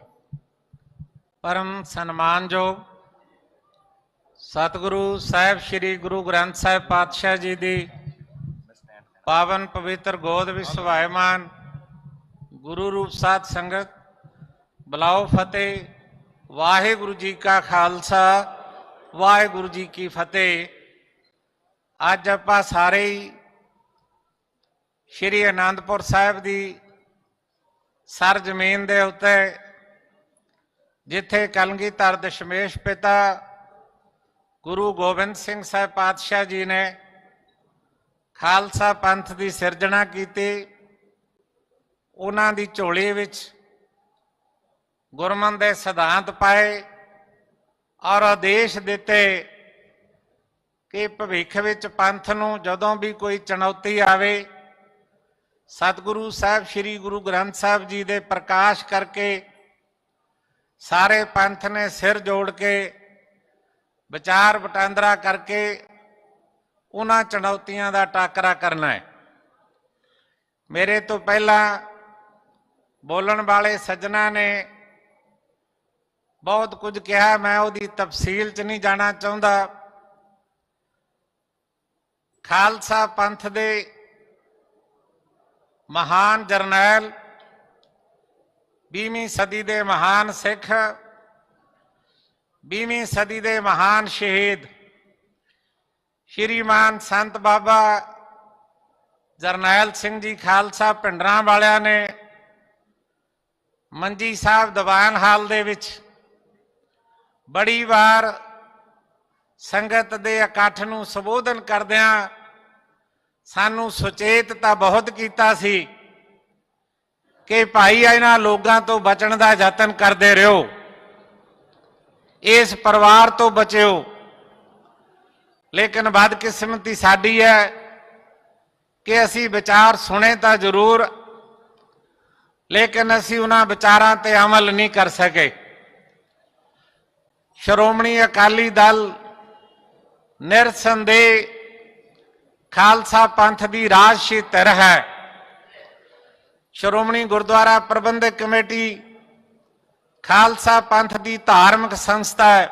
ਪਰਮ ਸਨਮਾਨਯੋਗ ਸਤਿਗੁਰੂ ਸਾਹਿਬ ਸ੍ਰੀ ਗੁਰੂ ਗ੍ਰੰਥ ਸਾਹਿਬ ਪਾਤਸ਼ਾਹ ਜੀ ਦੀ ਪਾਵਨ ਪਵਿੱਤਰ ਗੋਦ ਵਿੱਚ ਸਵਾਇਮਾਨ ਗੁਰੂ ਰੂਪ ਸਾਧ ਸੰਗਤ, ਬੁਲਾਓ ਫਤਿਹ। ਵਾਹਿਗੁਰੂ ਜੀ ਕਾ ਖਾਲਸਾ, ਵਾਹਿਗੁਰੂ ਜੀ ਕੀ ਫਤਿਹ। ਅੱਜ ਆਪਾਂ ਸਾਰੇ ਹੀ ਸ਼੍ਰੀ ਅਨੰਦਪੁਰ ਸਾਹਿਬ ਦੀ ਸਰ ਜ਼ਮੀਨ ਦੇ ਉੱਤੇ, ਜਿੱਥੇ ਕਲਗੀਧਰ ਦਸ਼ਮੇਸ਼ ਪਿਤਾ ਗੁਰੂ ਗੋਬਿੰਦ ਸਿੰਘ ਸਾਹਿਬ ਪਾਤਸ਼ਾਹ ਜੀ ਨੇ ਖਾਲਸਾ ਪੰਥ ਦੀ ਸਿਰਜਣਾ ਕੀਤੀ, ਉਹਨਾਂ ਦੀ ਝੋਲੀ ਵਿੱਚ ਗੁਰਮਤਿ ਦੇ ਸਿਧਾਂਤ ਪਾਏ ਔਰ ਆਦੇਸ਼ ਦਿੱਤੇ ਕਿ ਭਵਿੱਖ ਵਿੱਚ ਪੰਥ ਨੂੰ ਜਦੋਂ ਵੀ ਕੋਈ ਚੁਣੌਤੀ ਆਵੇ, ਸਤਿਗੁਰੂ ਸਾਹਿਬ ਸ੍ਰੀ ਗੁਰੂ ਗ੍ਰੰਥ ਸਾਹਿਬ ਜੀ ਦੇ ਪ੍ਰਕਾਸ਼ ਕਰਕੇ ਸਾਰੇ ਪੰਥ ਨੇ ਸਿਰ ਜੋੜ ਕੇ ਵਿਚਾਰ ਵਟਾਂਦਰਾ ਕਰਕੇ ਉਹਨਾਂ ਚੁਣੌਤੀਆਂ ਦਾ ਟਾਕਰਾ ਕਰਨਾ ਹੈ। ਮੇਰੇ ਤੋਂ ਪਹਿਲਾਂ ਬੋਲਣ ਵਾਲੇ ਸੱਜਣਾ ਨੇ ਬਹੁਤ ਕੁਝ ਕਿਹਾ, ਮੈਂ ਉਹਦੀ ਤਫਸੀਲ 'ਚ ਨਹੀਂ ਜਾਣਾ ਚਾਹੁੰਦਾ। ਖਾਲਸਾ ਪੰਥ ਦੇ ਮਹਾਨ ਜਰਨੈਲ, 20ਵੀਂ ਸਦੀ ਦੇ ਮਹਾਨ ਸਿੱਖ, 20ਵੀਂ ਸਦੀ ਦੇ ਮਹਾਨ ਸ਼ਹੀਦ ਸ਼੍ਰੀਮਾਨ ਸੰਤ ਬਾਬਾ ਜਰਨੈਲ ਸਿੰਘ ਜੀ ਖਾਲਸਾ ਪਿੰਡਰਾਂ ਵਾਲਿਆਂ ਨੇ ਮੰਜੀ ਸਾਹਿਬ ਦੀਵਾਨ ਹਾਲ ਦੇ ਵਿੱਚ ਬੜੀ ਵਾਰ ਸੰਗਤ ਦੇ ਇਕੱਠ ਨੂੰ ਸੰਬੋਧਨ ਕਰਦਿਆਂ ਸਾਨੂੰ ਸੁਚੇਤ ਤਾਂ ਬਹੁਤ ਕੀਤਾ ਸੀ ਕਿ ਭਾਈ ਇਹਨਾਂ ਲੋਕਾਂ ਤੋਂ ਬਚਣ ਦਾ ਯਤਨ ਕਰਦੇ ਰਹੋ, ਇਸ ਪਰਿਵਾਰ ਤੋਂ ਬਚਿਓ। ਲੇਕਿਨ ਬਦਕਿਸਮਤੀ ਸਾਡੀ ਹੈ ਕਿ ਅਸੀਂ ਵਿਚਾਰ ਸੁਣੇ ਤਾਂ ਜ਼ਰੂਰ, ਲੇਕਿਨ ਅਸੀਂ ਉਹਨਾਂ ਵਿਚਾਰਾਂ ਤੇ ਅਮਲ ਨਹੀਂ ਕਰ ਸਕੇ। ਸ਼੍ਰੋਮਣੀ ਅਕਾਲੀ ਦਲ ਨਿਰਸੰਦੇਹ ਖਾਲਸਾ ਪੰਥ ਦੀ ਰਾਜਸੀ ਧਿਰ ਹੈ। ਸ਼੍ਰੋਮਣੀ ਗੁਰਦੁਆਰਾ ਪ੍ਰਬੰਧਕ ਕਮੇਟੀ ਖਾਲਸਾ ਪੰਥ ਦੀ ਧਾਰਮਿਕ ਸੰਸਥਾ ਹੈ।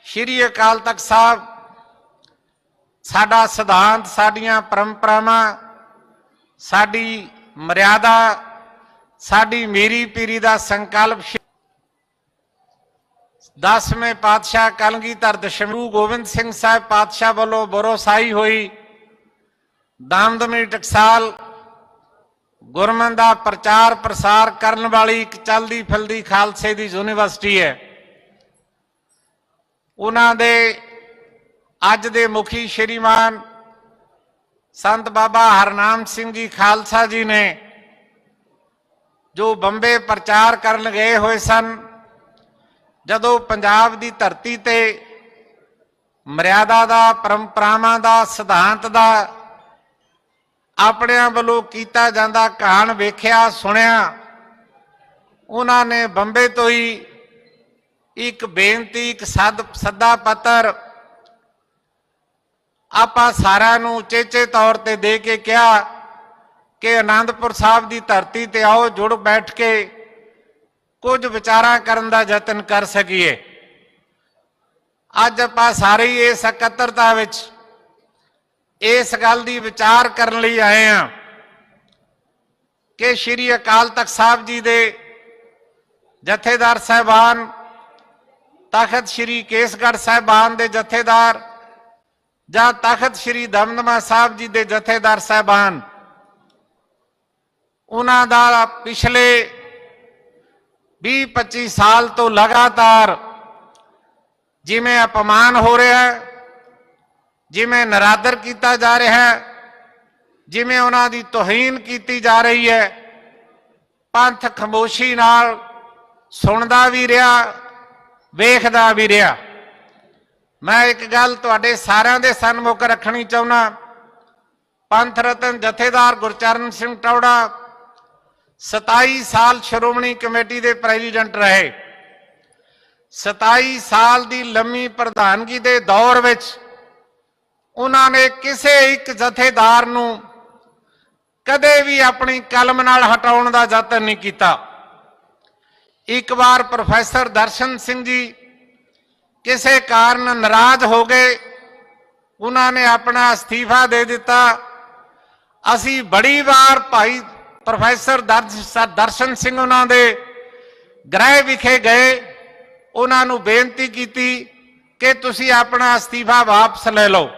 ਸ਼੍ਰੀ ਅਕਾਲ ਤਖਤ ਸਾਹਿਬ ਸਾਡਾ ਸਿਧਾਂਤ, ਸਾਡੀਆਂ ਪਰੰਪਰਾਵਾਂ, ਸਾਡੀ ਮਰਿਆਦਾ, ਸਾਡੀ ਮੀਰੀ ਪੀਰੀ ਦਾ ਸੰਕਲਪ 10ਵੇਂ ਪਾਤਸ਼ਾਹ ਕਲਗੀਧਰ ਦਸ਼ਮੇਸ਼ ਗੋਬਿੰਦ ਸਿੰਘ ਸਾਹਿਬ ਪਾਤਸ਼ਾਹ ਵੱਲੋਂ ਬਰੋਸਾਈ ਹੋਈ ਦਮਦਮੀ ਟਕਸਾਲ ਗੁਰਮਤਿ ਦਾ ਪ੍ਰਚਾਰ ਪ੍ਰਸਾਰ ਕਰਨ ਵਾਲੀ ਇੱਕ ਚਲਦੀ ਫਿਰਦੀ ਖਾਲਸੇ ਦੀ ਯੂਨੀਵਰਸਿਟੀ ਹੈ। ਉਹਨਾਂ ਦੇ ਅੱਜ ਦੇ ਮੁਖੀ ਸ਼੍ਰੀਮਾਨ ਸੰਤ ਬਾਬਾ ਹਰਨਾਮ ਸਿੰਘ ਜੀ ਖਾਲਸਾ ਜੀ ਨੇ ਜੋ ਬੰਬੇ ਪ੍ਰਚਾਰ ਕਰਨ ਗਏ ਹੋਏ ਸਨ, ਜਦੋਂ ਪੰਜਾਬ ਦੀ ਧਰਤੀ ਤੇ ਮਰਿਆਦਾ ਦਾ, ਪਰੰਪਰਾਵਾਂ ਦਾ, ਸਿਧਾਂਤ ਦਾ ਆਪਣਿਆਂ ਵੱਲੋਂ ਕੀਤਾ ਜਾਂਦਾ ਕਾਣ ਵੇਖਿਆ ਸੁਣਿਆ, ਉਹਨਾਂ ਨੇ ਬੰਬੇ ਤੋਂ ਹੀ ਇੱਕ ਬੇਨਤੀ, ਇੱਕ ਸੱਦਾ ਪੱਤਰ ਆਪਾਂ ਸਾਰਿਆਂ ਨੂੰ ਉਚੇਚੇ ਤੌਰ ਤੇ ਦੇ ਕੇ ਕਿਹਾ ਕਿ ਆਨੰਦਪੁਰ ਸਾਹਿਬ ਦੀ ਧਰਤੀ ਤੇ ਆਓ, ਜੁੜ ਬੈਠ ਕੇ ਕੁਝ ਵਿਚਾਰਾਂ ਕਰਨ ਦਾ ਯਤਨ ਕਰ ਸਕੀਏ। ਅੱਜ ਆਪਾਂ ਸਾਰੇ ਹੀ ਇਸ ਇਕੱਤਰਤਾ ਵਿੱਚ ਇਸ ਗੱਲ ਦੀ ਵਿਚਾਰ ਕਰਨ ਲਈ ਆਏ ਹਾਂ ਕਿ ਸ਼੍ਰੀ ਅਕਾਲ ਤਖਤ ਸਾਹਿਬ ਜੀ ਦੇ ਜਥੇਦਾਰ ਸਾਹਿਬਾਨ, ਤਖਤ ਸ਼੍ਰੀ ਕੇਸਗੜ੍ਹ ਸਾਹਿਬਾਨ ਦੇ ਜਥੇਦਾਰ ਜਾਂ ਤਖਤ ਸ਼੍ਰੀ ਦਮਦਮਾ ਸਾਹਿਬ ਜੀ ਦੇ ਜਥੇਦਾਰ ਸਾਹਿਬਾਨ, ਉਹਨਾਂ ਦਾ ਪਿਛਲੇ 20-25 ਸਾਲ ਤੋਂ ਲਗਾਤਾਰ ਜਿਵੇਂ ਅਪਮਾਨ ਹੋ ਰਿਹਾ ਹੈ, ਜਿਵੇਂ ਨਿਰਾਦਰ ਕੀਤਾ ਜਾ ਰਿਹਾ ਹੈ, ਜਿਵੇਂ ਉਹਨਾਂ ਦੀ ਤੋਹੀਨ ਕੀਤੀ ਜਾ ਰਹੀ ਹੈ, ਪੰਥ ਖਾਮੋਸ਼ੀ ਨਾਲ ਸੁਣਦਾ ਵੀ ਰਿਹਾ, ਵੇਖਦਾ ਵੀ ਰਿਹਾ। ਮੈਂ ਇੱਕ ਗੱਲ ਤੁਹਾਡੇ ਸਾਰਿਆਂ ਦੇ ਸਨਮੁਖ ਰੱਖਣੀ ਚਾਹੁੰਦਾ। ਪੰਥ ਰਤਨ ਜਥੇਦਾਰ ਗੁਰਚਰਨ ਸਿੰਘ ਟੌੜਾ 27 ਸਾਲ ਸ਼੍ਰੋਮਣੀ ਕਮੇਟੀ ਦੇ ਪ੍ਰੈਜ਼ੀਡੈਂਟ ਰਹੇ। 27 ਸਾਲ ਦੀ ਲੰਮੀ ਪ੍ਰਧਾਨਗੀ ਦੇ ਦੌਰ ਵਿੱਚ ਉਹਨਾਂ ਨੇ ਕਿਸੇ ਇੱਕ ਜਥੇਦਾਰ ਨੂੰ ਕਦੇ ਵੀ ਆਪਣੀ ਕਲਮ ਨਾਲ ਹਟਾਉਣ ਦਾ ਯਤਨ ਨਹੀਂ ਕੀਤਾ। ਇੱਕ ਵਾਰ ਪ੍ਰੋਫੈਸਰ ਦਰਸ਼ਨ ਸਿੰਘ ਜੀ ਕਿਸੇ ਕਾਰਨ ਨਾਰਾਜ਼ ਹੋ ਗਏ, ਉਹਨਾਂ ਨੇ ਆਪਣਾ ਅਸਤੀਫਾ ਦੇ ਦਿੱਤਾ। ਅਸੀਂ ਬੜੀ ਵਾਰ ਭਾਈ ਪ੍ਰੋਫੈਸਰ ਦਰਸ਼ਨ ਸਿੰਘ ਉਹਨਾਂ ਦੇ ਗ੍ਰਹਿ ਵਿਖੇ ਗਏ, ਉਹਨਾਂ ਨੂੰ ਬੇਨਤੀ ਕੀਤੀ ਕਿ ਤੁਸੀਂ ਆਪਣਾ ਅਸਤੀਫਾ ਵਾਪਸ ਲੈ ਲਓ।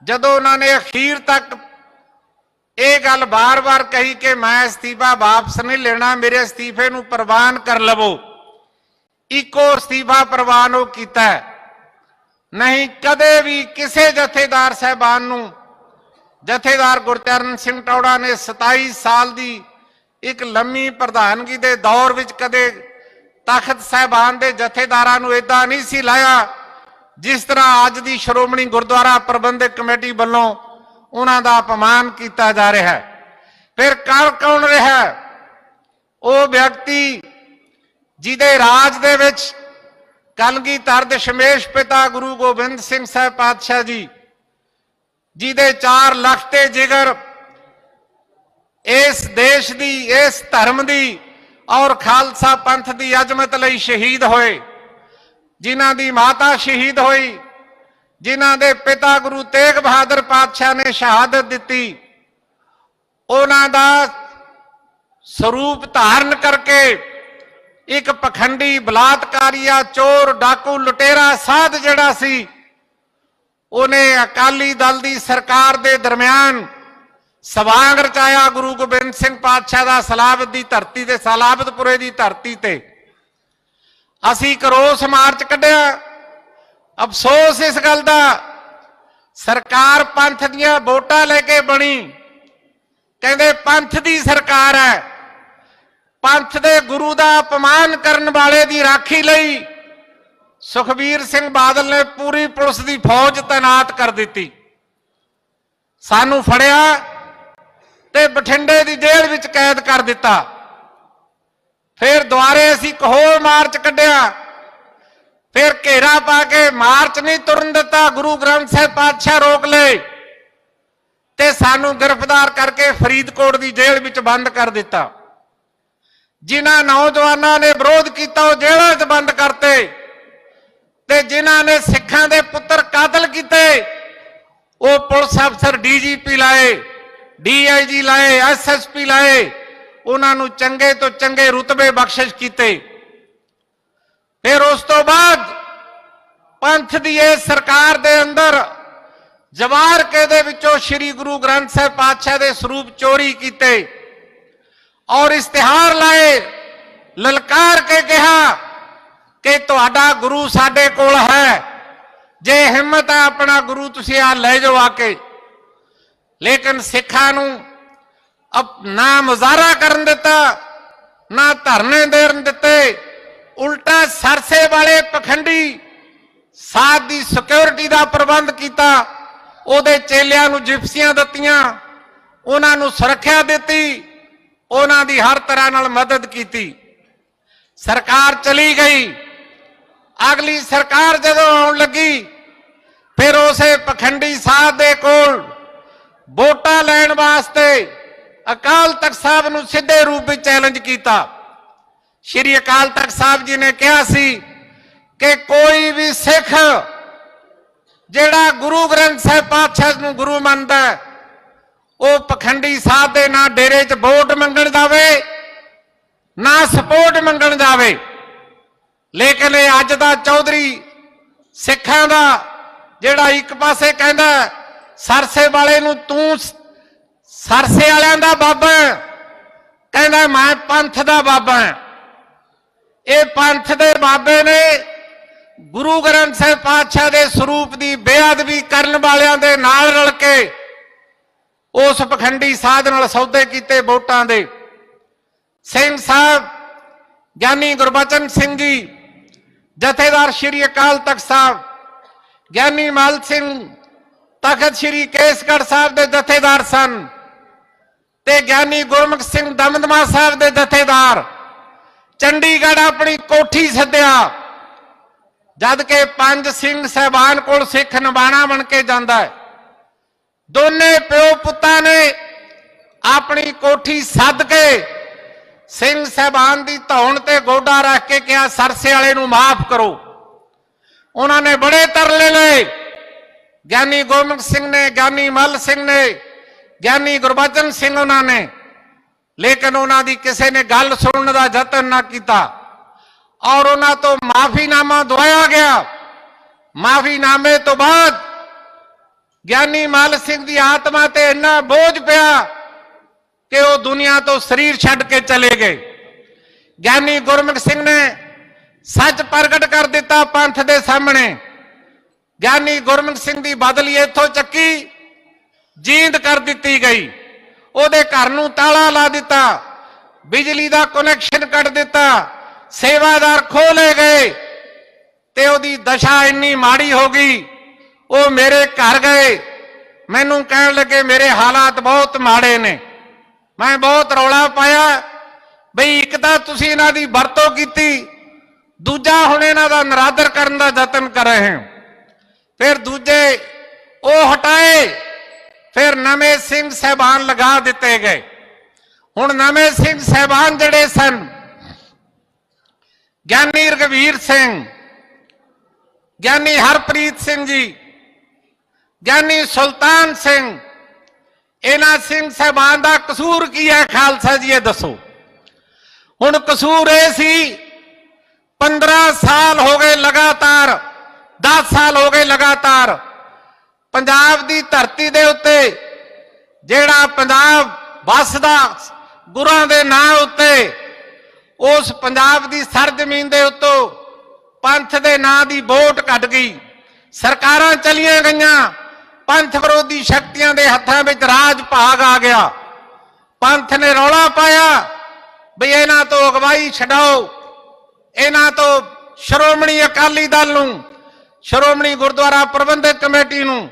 ਜਦੋਂ ਉਹਨਾਂ ਨੇ ਅਖੀਰ ਤੱਕ ਇਹ ਗੱਲ ਬਾਰ-ਬਾਰ ਕਹੀ ਕਿ ਮੈਂ ਅਸਤੀਫਾ ਵਾਪਸ ਨਹੀਂ ਲੈਣਾ, ਮੇਰੇ ਅਸਤੀਫੇ ਨੂੰ ਪ੍ਰਵਾਨ ਕਰ ਲਵੋ, ਇੱਕੋ ਅਸਤੀਫਾ ਪ੍ਰਵਾਨ ਉਹ ਕੀਤਾ। ਨਹੀਂ ਕਦੇ ਵੀ ਕਿਸੇ ਜਥੇਦਾਰ ਸਾਹਿਬਾਨ ਨੂੰ, ਜਥੇਦਾਰ ਗੁਰਚਰਨ ਸਿੰਘ ਟੌੜਾ ਨੇ 27 ਸਾਲ ਦੀ ਇੱਕ ਲੰਮੀ ਪ੍ਰਧਾਨਗੀ ਦੇ ਦੌਰ ਵਿੱਚ ਕਦੇ ਤਖਤ ਸਾਹਿਬਾਨ ਦੇ ਜਥੇਦਾਰਾਂ ਨੂੰ ਏਦਾਂ ਨਹੀਂ ਸੀ ਲਾਇਆ ਜਿਸ ਤਰ੍ਹਾਂ ਅੱਜ ਦੀ ਸ਼੍ਰੋਮਣੀ ਗੁਰਦੁਆਰਾ ਪ੍ਰਬੰਧਕ ਕਮੇਟੀ ਵੱਲੋਂ ਉਹਨਾਂ ਦਾ ਅਪਮਾਨ ਕੀਤਾ ਜਾ ਰਿਹਾ ਹੈ। ਫਿਰ ਕਰ ਕੌਣ ਰਿਹਾ? ਉਹ ਵਿਅਕਤੀ ਜਿਹਦੇ ਰਾਜ ਦੇ ਵਿੱਚ ਕਲਗੀਧਰ ਦਸ਼ਮੇਸ਼ ਪਿਤਾ ਗੁਰੂ ਗੋਬਿੰਦ ਸਿੰਘ ਸਾਹਿਬ ਪਾਤਸ਼ਾਹ ਜੀ, ਜਿਹਦੇ 4 ਲੱਖ ਤੇ ਜਿਗਰ ਇਸ ਦੇਸ਼ ਦੀ, ਇਸ ਧਰਮ ਦੀ ਔਰ ਖਾਲਸਾ ਪੰਥ ਦੀ ਅਜ਼ਮਤ ਲਈ ਸ਼ਹੀਦ ਹੋਏ, ਜਿਨ੍ਹਾਂ ਦੀ ਮਾਤਾ ਸ਼ਹੀਦ ਹੋਈ, ਜਿਨ੍ਹਾਂ ਦੇ ਪਿਤਾ ਗੁਰੂ ਤੇਗ ਬਹਾਦਰ ਪਾਤਸ਼ਾਹ ਨੇ ਸ਼ਹਾਦਤ ਦਿੱਤੀ, ਉਹਨਾਂ ਦਾ ਸਰੂਪ ਧਾਰਨ ਕਰਕੇ ਇੱਕ ਪਖੰਡੀ, ਬਲਾਤਕਾਰੀਆ, ਚੋਰ, ਡਾਕੂ, ਲੁਟੇਰਾ ਸਾਧ ਜਿਹੜਾ ਸੀ, ਉਹਨੇ ਅਕਾਲੀ ਦਲ ਦੀ ਸਰਕਾਰ ਦੇ ਦਰਮਿਆਨ ਸਵਾਂਗ ਰਚਾਇਆ ਗੁਰੂ ਗੋਬਿੰਦ ਸਿੰਘ ਪਾਤਸ਼ਾਹ ਦਾ ਸਲਾਬਤ ਦੀ ਧਰਤੀ ਤੇ, ਸਲਾਬਤਪੁਰੇ ਦੀ ਧਰਤੀ ਤੇ। ਅਸੀਂ ਕਰੋਸ ਮਾਰਚ ਕੱਢਿਆ। ਅਫਸੋਸ ਇਸ ਗੱਲ ਦਾ, ਸਰਕਾਰ ਪੰਥ ਦੀਆਂ ਵੋਟਾਂ ਲੈ ਕੇ ਬਣੀ, ਕਹਿੰਦੇ ਪੰਥ ਦੀ ਸਰਕਾਰ ਹੈ। ਪੰਥ ਦੇ ਗੁਰੂ ਦਾ ਅਪਮਾਨ ਕਰਨ ਵਾਲੇ ਦੀ ਰਾਖੀ ਲਈ ਸੁਖਬੀਰ ਸਿੰਘ ਬਾਦਲ ਨੇ ਪੂਰੀ ਪੁਲਿਸ ਦੀ ਫੌਜ ਤੈਨਾਤ ਕਰ ਦਿੱਤੀ। ਸਾਨੂੰ ਫੜਿਆ ਤੇ ਬਠਿੰਡੇ ਦੀ ਜੇਲ੍ਹ ਵਿੱਚ ਕੈਦ ਕਰ ਦਿੱਤਾ। ਫਿਰ ਦੁਬਾਰੇ ਅਸੀਂ ਕਹੋਲ ਮਾਰਚ ਕੱਢਿਆ। ਫਿਰ ਘੇਰਾ ਪਾ ਕੇ ਮਾਰਚ ਨਹੀਂ ਤੁਰਨ ਦਿੱਤਾ, ਗੁਰੂ ਗ੍ਰੰਥ ਸਾਹਿਬ ਪਾਤਸ਼ਾਹ ਰੋਕ ਲਏ ਤੇ ਸਾਨੂੰ ਗ੍ਰਿਫਤਾਰ ਕਰਕੇ ਫਰੀਦਕੋਟ ਦੀ ਜੇਲ੍ਹ ਵਿੱਚ ਬੰਦ ਕਰ ਦਿੱਤਾ। ਜਿਨ੍ਹਾਂ ਨੌਜਵਾਨਾਂ ਨੇ ਵਿਰੋਧ ਕੀਤਾ ਉਹ ਜੇਲ੍ਹਾਂ 'ਚ ਬੰਦ ਕਰਤੇ, ਤੇ ਜਿਨ੍ਹਾਂ ਨੇ ਸਿੱਖਾਂ ਦੇ ਪੁੱਤਰ ਕਾਤਲ ਕੀਤੇ ਉਹ ਪੁਲਿਸ ਅਫਸਰ ਡੀਜੀਪੀ ਲਾਏ, ਡੀਆਈਜੀ ਲਾਏ, ਐਸਐਸਪੀ ਲਾਏ, ਉਹਨਾਂ ਨੂੰ ਚੰਗੇ ਤੋਂ ਚੰਗੇ ਰੁਤਬੇ ਬਖਸ਼ਿਸ਼ ਕੀਤੇ। ਫਿਰ ਉਸ ਤੋਂ ਬਾਅਦ ਪੰਥ ਦੀ ਇਹ ਸਰਕਾਰ ਦੇ ਅੰਦਰ ਜਵਾਰਕੇ ਦੇ ਵਿੱਚੋਂ ਸ੍ਰੀ ਗੁਰੂ ਗ੍ਰੰਥ ਸਾਹਿਬ ਪਾਤਸ਼ਾਹ ਦੇ ਸਰੂਪ ਚੋਰੀ ਕੀਤੇ ਔਰ ਇਸ਼ਤਿਹਾਰ ਲਾਏ, ਲਲਕਾਰ ਕੇ ਕਿਹਾ ਕਿ ਤੁਹਾਡਾ ਗੁਰੂ ਸਾਡੇ ਕੋਲ ਹੈ, ਜੇ ਹਿੰਮਤ ਹੈ ਆਪਣਾ ਗੁਰੂ ਤੁਸੀਂ ਆ ਲੈ ਜਾਓ ਆ ਕੇ। ਲੇਕਿਨ ਸਿੱਖਾਂ ਨੂੰ ਨਾ ਮੁਜ਼ਾਹਰਾ ਕਰਨ ਦਿੱਤਾ, ਨਾ ਧਰਨੇ ਦੇਣ ਦਿੱਤੇ, ਉਲਟਾ ਸਰਸੇ ਵਾਲੇ ਪਖੰਡੀ ਸਾਧ ਦੀ ਸਿਕਿਉਰਿਟੀ ਦਾ ਪ੍ਰਬੰਧ ਕੀਤਾ। ਉਹਦੇ ਚੇਲਿਆਂ ਨੂੰ ਜਿਪਸੀਆਂ ਦਿੱਤੀਆਂ, ਉਹਨਾਂ ਨੂੰ ਸੁਰੱਖਿਆ ਦਿੱਤੀ, ਉਹਨਾਂ ਦੀ ਹਰ ਤਰ੍ਹਾਂ ਨਾਲ ਮਦਦ ਕੀਤੀ। ਸਰਕਾਰ ਚਲੀ ਗਈ। ਅਗਲੀ ਸਰਕਾਰ ਜਦੋਂ ਆਉਣ ਲੱਗੀ, ਫਿਰ ਉਸੇ ਪਖੰਡੀ ਸਾਧ ਦੇ ਕੋਲ ਵੋਟਾਂ ਲੈਣ ਵਾਸਤੇ ਅਕਾਲ ਤਖਤ ਸਾਹਿਬ ਨੂੰ ਸਿੱਧੇ ਰੂਪ ਵਿੱਚ ਚੈਲੰਜ ਕੀਤਾ। ਸ਼੍ਰੀ ਅਕਾਲ ਤਖਤ ਸਾਹਿਬ ਜੀ ਨੇ ਕਿਹਾ ਸੀ ਕਿ ਕੋਈ ਵੀ ਸਿੱਖ ਜਿਹੜਾ ਗੁਰੂ ਗ੍ਰੰਥ ਸਾਹਿਬ ਪਾਤਸ਼ਾਹ ਨੂੰ ਗੁਰੂ ਮੰਨਦਾ, ਉਹ ਪਖੰਡੀ ਸਾਧ ਦੇ ਨਾ ਡੇਰੇ 'ਚ ਵੋਟ ਮੰਗਣ ਜਾਵੇ, ਨਾ ਸਪੋਰਟ ਮੰਗਣ ਜਾਵੇ। ਲੇਕਿਨ ਇਹ ਅੱਜ ਦਾ ਚੌਧਰੀ ਸਿੱਖਾਂ ਦਾ ਜਿਹੜਾ ਇੱਕ ਪਾਸੇ ਕਹਿੰਦਾ ਸਰਸੇ ਵਾਲੇ ਨੂੰ ਤੂੰ ਸਰਸੇ ਵਾਲਿਆਂ ਦਾ ਬਾਬਾ, ਕਹਿੰਦਾ ਮੈਂ ਪੰਥ ਦਾ ਬਾਬਾ। ਇਹ ਪੰਥ ਦੇ ਬਾਬੇ ਨੇ ਗੁਰੂ ਗ੍ਰੰਥ ਸਾਹਿਬ ਪਾਤਸ਼ਾਹ ਦੇ ਸਰੂਪ ਦੀ ਬੇਅਦਬੀ ਕਰਨ ਵਾਲਿਆਂ ਦੇ ਨਾਲ ਰਲ ਕੇ ਉਸ ਪਖੰਡੀ ਸਾਧ ਨਾਲ ਸੌਦੇ ਕੀਤੇ ਵੋਟਾਂ ਦੇ। ਸਿੰਘ ਸਾਹਿਬ ਗਿਆਨੀ ਗੁਰਬਚਨ ਸਿੰਘ ਜੀ, ਜਥੇਦਾਰ ਸ਼੍ਰੀ ਅਕਾਲ ਤਖਤ ਸਾਹਿਬ, ਗਿਆਨੀ ਮਲ ਸਿੰਘ ਤਖਤ ਸ਼੍ਰੀ ਕੇਸਗੜ੍ਹ ਸਾਹਿਬ ਦੇ ਜਥੇਦਾਰ ਸਨ, ਤੇ ਗਿਆਨੀ ਗੁਰਮੁਖ ਸਿੰਘ ਦਮਦਮਾ ਸਾਹਿਬ ਦੇ ਜਥੇਦਾਰ। ਚੰਡੀਗੜ੍ਹ ਆਪਣੀ ਕੋਠੀ ਸੱਦਿਆ, ਜਦ ਕਿ 5 ਸਿੰਘ ਸਾਹਿਬਾਨ ਕੋਲ ਸਿੱਖ ਨਿਬਾਣਾ ਬਣ ਕੇ ਜਾਂਦਾ ਹੈ। ਦੋਨੇ ਪਿਓ ਪੁੱਤਾਂ ਨੇ ਆਪਣੀ ਕੋਠੀ ਸੱਦ ਕੇ ਸਿੰਘ ਸਾਹਿਬਾਨ ਦੀ ਧੌਣ ਤੇ ਗੋਡਾ ਰੱਖ ਕੇ ਕਿਹਾ ਸਰਸੇ ਵਾਲੇ ਨੂੰ ਮਾਫ ਕਰੋ। ਉਹਨਾਂ ਨੇ ਬੜੇ ਤਰਲੇ ਲਏ, ਗਿਆਨੀ ਗੁਰਮੁਖ ਸਿੰਘ ਨੇ, ਗਿਆਨੀ ਮੱਲ ਸਿੰਘ ਨੇ, ਗਿਆਨੀ ਗੁਰਬਚਨ ਸਿੰਘ ਉਹਨਾਂ ਨੇ, ਲੇਕਿਨ ਉਹਨਾਂ ਦੀ ਕਿਸੇ ਨੇ ਗੱਲ ਸੁਣਨ ਦਾ ਯਤਨ ਨਾ ਕੀਤਾ ਔਰ ਉਹਨਾਂ ਤੋਂ ਮਾਫੀਨਾਮਾ ਦਵਾਇਆ ਗਿਆ। ਮਾਫੀਨਾਮੇ ਤੋਂ ਬਾਅਦ ਗਿਆਨੀ ਮੱਲ ਸਿੰਘ ਦੀ ਆਤਮਾ ਤੇ ਇੰਨਾ ਬੋਝ ਪਿਆ ਕਿ ਉਹ ਦੁਨੀਆ ਤੋਂ ਸਰੀਰ ਛੱਡ ਕੇ ਚਲੇ ਗਏ। ਗਿਆਨੀ ਗੁਰਮੁਖ ਸਿੰਘ ਨੇ ਸੱਚ ਪ੍ਰਗਟ ਕਰ ਦਿੱਤਾ ਪੰਥ ਦੇ ਸਾਹਮਣੇ। ਗਿਆਨੀ ਗੁਰਮੁਖ ਸਿੰਘ ਦੀ ਬਦਲੀ ਇੱਥੋਂ ਚੱਕੀ ਜੀਂਦ ਕਰ ਦਿੱਤੀ ਗਈ, ਉਹਦੇ ਘਰ ਨੂੰ ਤਾਲਾ ਲਾ ਦਿੱਤਾ, ਬਿਜਲੀ ਦਾ ਕਨੈਕਸ਼ਨ ਕੱਟ ਦਿੱਤਾ, ਸੇਵਾਦਾਰ ਖੋਹ ਲਏ ਗਏ ਤੇ ਉਹਦੀ ਦਸ਼ਾ ਇੰਨੀ ਮਾੜੀ ਹੋ ਗਈ। ਉਹ ਮੇਰੇ ਘਰ ਗਏ, ਮੈਨੂੰ ਕਹਿਣ ਲੱਗੇ ਮੇਰੇ ਹਾਲਾਤ ਬਹੁਤ ਮਾੜੇ ਨੇ। ਮੈਂ ਬਹੁਤ ਰੌਲਾ ਪਾਇਆ ਬਈ ਇੱਕ ਤਾਂ ਤੁਸੀਂ ਇਹਨਾਂ ਦੀ ਵਰਤੋਂ ਕੀਤੀ, ਦੂਜਾ ਹੁਣ ਇਹਨਾਂ ਦਾ ਨਿਰਾਦਰ ਕਰਨ ਦਾ ਯਤਨ ਕਰ ਰਹੇ ਹੋ। ਫਿਰ ਦੂਜੇ ਉਹ ਹਟਾਏ, ਫਿਰ ਨਵੇਂ ਸਿੰਘ ਸਾਹਿਬਾਨ ਲਗਾ ਦਿੱਤੇ ਗਏ। ਹੁਣ ਨਵੇਂ ਸਿੰਘ ਸਾਹਿਬਾਨ ਜਿਹੜੇ ਸਨ, ਗਿਆਨੀ ਰਘਵੀਰ ਸਿੰਘ, ਗਿਆਨੀ ਹਰਪ੍ਰੀਤ ਸਿੰਘ ਜੀ, ਗਿਆਨੀ ਸੁਲਤਾਨ ਸਿੰਘ, ਇਹਨਾਂ ਸਿੰਘ ਸਾਹਿਬਾਨ ਦਾ ਕਸੂਰ ਕੀ ਹੈ ਖਾਲਸਾ ਜੀ ਇਹ ਦੱਸੋ। ਹੁਣ ਕਸੂਰ ਇਹ ਸੀ 15 ਸਾਲ ਹੋ ਗਏ ਲਗਾਤਾਰ, 10 ਸਾਲ ਹੋ ਗਏ ਲਗਾਤਾਰ ਪੰਜਾਬ ਦੀ ਧਰਤੀ ਦੇ ਉੱਤੇ ਜਿਹੜਾ ਪੰਜਾਬ ਵਸਦਾ ਗੁਰਾਂ ਦੇ ਨਾਂ ਉੱਤੇ, ਉਸ ਪੰਜਾਬ ਦੀ ਸਰਜ਼ਮੀਨ ਦੇ ਉੱਤੋਂ ਪੰਥ ਦੇ ਨਾਂ ਦੀ ਵੋਟ ਕੱਢ ਗਈ, ਸਰਕਾਰਾਂ ਚਲੀਆਂ ਗਈਆਂ, ਪੰਥ ਵਿਰੋਧੀ ਸ਼ਕਤੀਆਂ ਦੇ ਹੱਥਾਂ ਵਿੱਚ ਰਾਜ ਭਾਗ ਆ ਗਿਆ। ਪੰਥ ਨੇ ਰੌਲਾ ਪਾਇਆ ਵੀ ਇਹਨਾਂ ਤੋਂ ਅਗਵਾਈ ਛਡਾਓ, ਇਹਨਾਂ ਤੋਂ ਸ਼੍ਰੋਮਣੀ ਅਕਾਲੀ ਦਲ ਨੂੰ, ਸ਼੍ਰੋਮਣੀ ਗੁਰਦੁਆਰਾ ਪ੍ਰਬੰਧਕ ਕਮੇਟੀ ਨੂੰ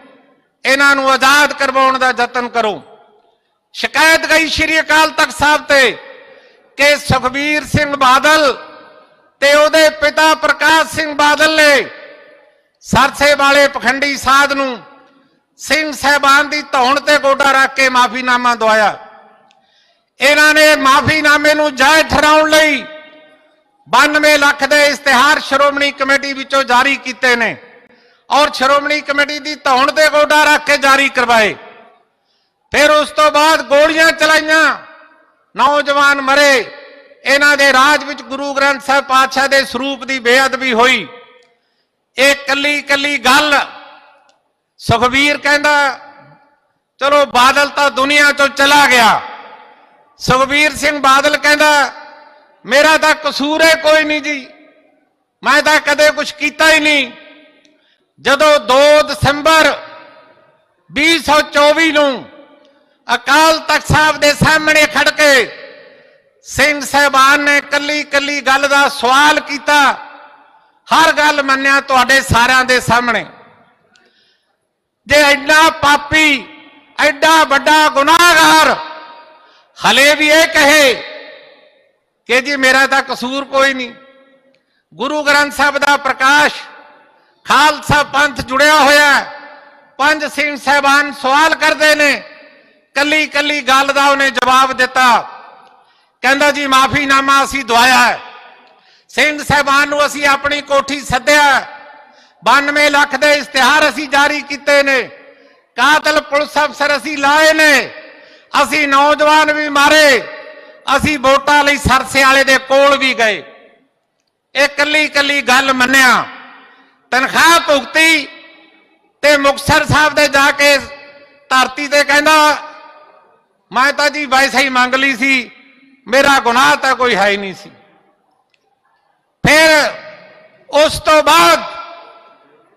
ਇਹਨਾਂ ਨੂੰ ਆਜ਼ਾਦ ਕਰਵਾਉਣ ਦਾ ਯਤਨ ਕਰੋ। ਸ਼ਿਕਾਇਤ ਗਈ ਸ਼੍ਰੀ ਅਕਾਲ ਤਖਤ ਸਾਹਿਬ ਤੇ ਕਿ ਸੁਖਬੀਰ ਸਿੰਘ ਬਾਦਲ ਤੇ ਉਹਦੇ ਪਿਤਾ ਪ੍ਰਕਾਸ਼ ਸਿੰਘ ਬਾਦਲ ਨੇ ਸਰਸੇ ਵਾਲੇ ਪਖੰਡੀ ਸਾਧ ਨੂੰ ਸਿੰਘ ਸਾਹਿਬਾਨ ਦੀ ਧੌਣ ਤੇ ਗੋਡਾ ਰੱਖ ਕੇ ਮਾਫੀਨਾਮਾ ਦਵਾਇਆ। ਇਹਨਾਂ ਨੇ ਮਾਫੀਨਾਮੇ ਨੂੰ ਜਾਇਜ਼ ਠਹਿਰਾਉਣ ਲਈ 92 ਲੱਖ ਦੇ ਇਸ਼ਤਿਹਾਰ ਸ਼੍ਰੋਮਣੀ ਕਮੇਟੀ ਵਿੱਚੋਂ ਜਾਰੀ ਕੀਤੇ ਨੇ ਔਰ ਸ਼੍ਰੋਮਣੀ ਕਮੇਟੀ ਦੀ ਧੌਣ ਤੇ ਗੋਡਾ ਰੱਖ ਕੇ ਜਾਰੀ ਕਰਵਾਏ। ਫਿਰ ਉਸ ਤੋਂ ਬਾਅਦ ਗੋਲੀਆਂ ਚਲਾਈਆਂ, ਨੌਜਵਾਨ ਮਰੇ। ਇਹਨਾਂ ਦੇ ਰਾਜ ਵਿੱਚ ਗੁਰੂ ਗ੍ਰੰਥ ਸਾਹਿਬ ਪਾਤਸ਼ਾਹ ਦੇ ਸਰੂਪ ਦੀ ਬੇਅਦਬੀ ਹੋਈ। ਇਹ ਕੱਲੀ ਕੱਲੀ ਗੱਲ ਸੁਖਬੀਰ ਕਹਿੰਦਾ ਚਲੋ ਬਾਦਲ ਤਾਂ ਦੁਨੀਆ ਤੋਂ ਚਲਾ ਗਿਆ। ਸੁਖਬੀਰ ਸਿੰਘ ਬਾਦਲ ਕਹਿੰਦਾ ਮੇਰਾ ਤਾਂ ਕਸੂਰ ਹੈ ਕੋਈ ਨਹੀਂ ਜੀ, ਮੈਂ ਤਾਂ ਕਦੇ ਕੁਝ ਕੀਤਾ ਹੀ ਨਹੀਂ। ਜਦੋਂ 2 ਦਸੰਬਰ 2024 ਨੂੰ ਅਕਾਲ ਤਖਤ ਸਾਹਿਬ ਦੇ ਸਾਹਮਣੇ ਖੜ ਕੇ ਸਿੰਘ ਸਾਹਿਬਾਨ ਨੇ ਕੱਲੀ ਕੱਲੀ ਗੱਲ ਦਾ ਸਵਾਲ ਕੀਤਾ, ਹਰ ਗੱਲ ਮੰਨਿਆ ਤੁਹਾਡੇ ਸਾਰਿਆਂ ਦੇ ਸਾਹਮਣੇ। ਜੇ ਐਡਾ ਪਾਪੀ, ਐਡਾ ਵੱਡਾ ਗੁਨਾਹਗਾਰ ਹਲੇ ਵੀ ਇਹ ਕਹੇ ਕਿ ਜੀ ਮੇਰਾ ਤਾਂ ਕਸੂਰ ਕੋਈ ਨਹੀਂ, ਗੁਰੂ ਗ੍ਰੰਥ ਸਾਹਿਬ ਦਾ ਪ੍ਰਕਾਸ਼, ਖਾਲਸਾ ਪੰਥ ਜੁੜਿਆ ਹੋਇਆ, 5 ਸਿੰਘ ਸਾਹਿਬਾਨ ਸਵਾਲ ਕਰਦੇ ਨੇ, ਕੱਲੀ ਕੱਲੀ ਗੱਲ ਦਾ ਉਹਨੇ ਜਵਾਬ ਦਿੱਤਾ। ਕਹਿੰਦਾ ਜੀ ਮਾਫੀਨਾਮਾ ਅਸੀਂ ਦਵਾਇਆ ਹੈ, ਸਿੰਘ ਸਾਹਿਬਾਨ ਨੂੰ ਅਸੀਂ ਆਪਣੀ ਕੋਠੀ ਸੱਦਿਆ, 92 ਲੱਖ ਦੇ ਇਸ਼ਤਿਹਾਰ ਅਸੀਂ ਜਾਰੀ ਕੀਤੇ ਨੇ, ਕਾਤਲ ਪੁਲਿਸ ਅਫਸਰ ਅਸੀਂ ਲਾਏ ਨੇ, ਅਸੀਂ ਨੌਜਵਾਨ ਵੀ ਮਾਰੇ, ਅਸੀਂ ਵੋਟਾਂ ਲਈ ਸਰਸੇ ਵਾਲੇ ਦੇ ਕੋਲ ਵੀ ਗਏ। ਇਹ ਕੱਲੀ ਕੱਲੀ ਗੱਲ ਮੰਨਿਆ, ਤਨਖਾਹ ਭੁਗਤੀ ਤੇ ਮੁਕਤਸਰ ਸਾਹਿਬ ਦੇ ਜਾ ਕੇ ਧਰਤੀ ਤੇ ਕਹਿੰਦਾ ਮੈਂ ਤਾਂ ਜੀ ਵੈਸੇ ਹੀ ਮੰਗ ਲਈ ਸੀ, ਮੇਰਾ ਗੁਨਾਹ ਤਾਂ ਕੋਈ ਹੈ ਹੀ ਨਹੀਂ ਸੀ। ਫਿਰ ਉਸ ਤੋਂ ਬਾਅਦ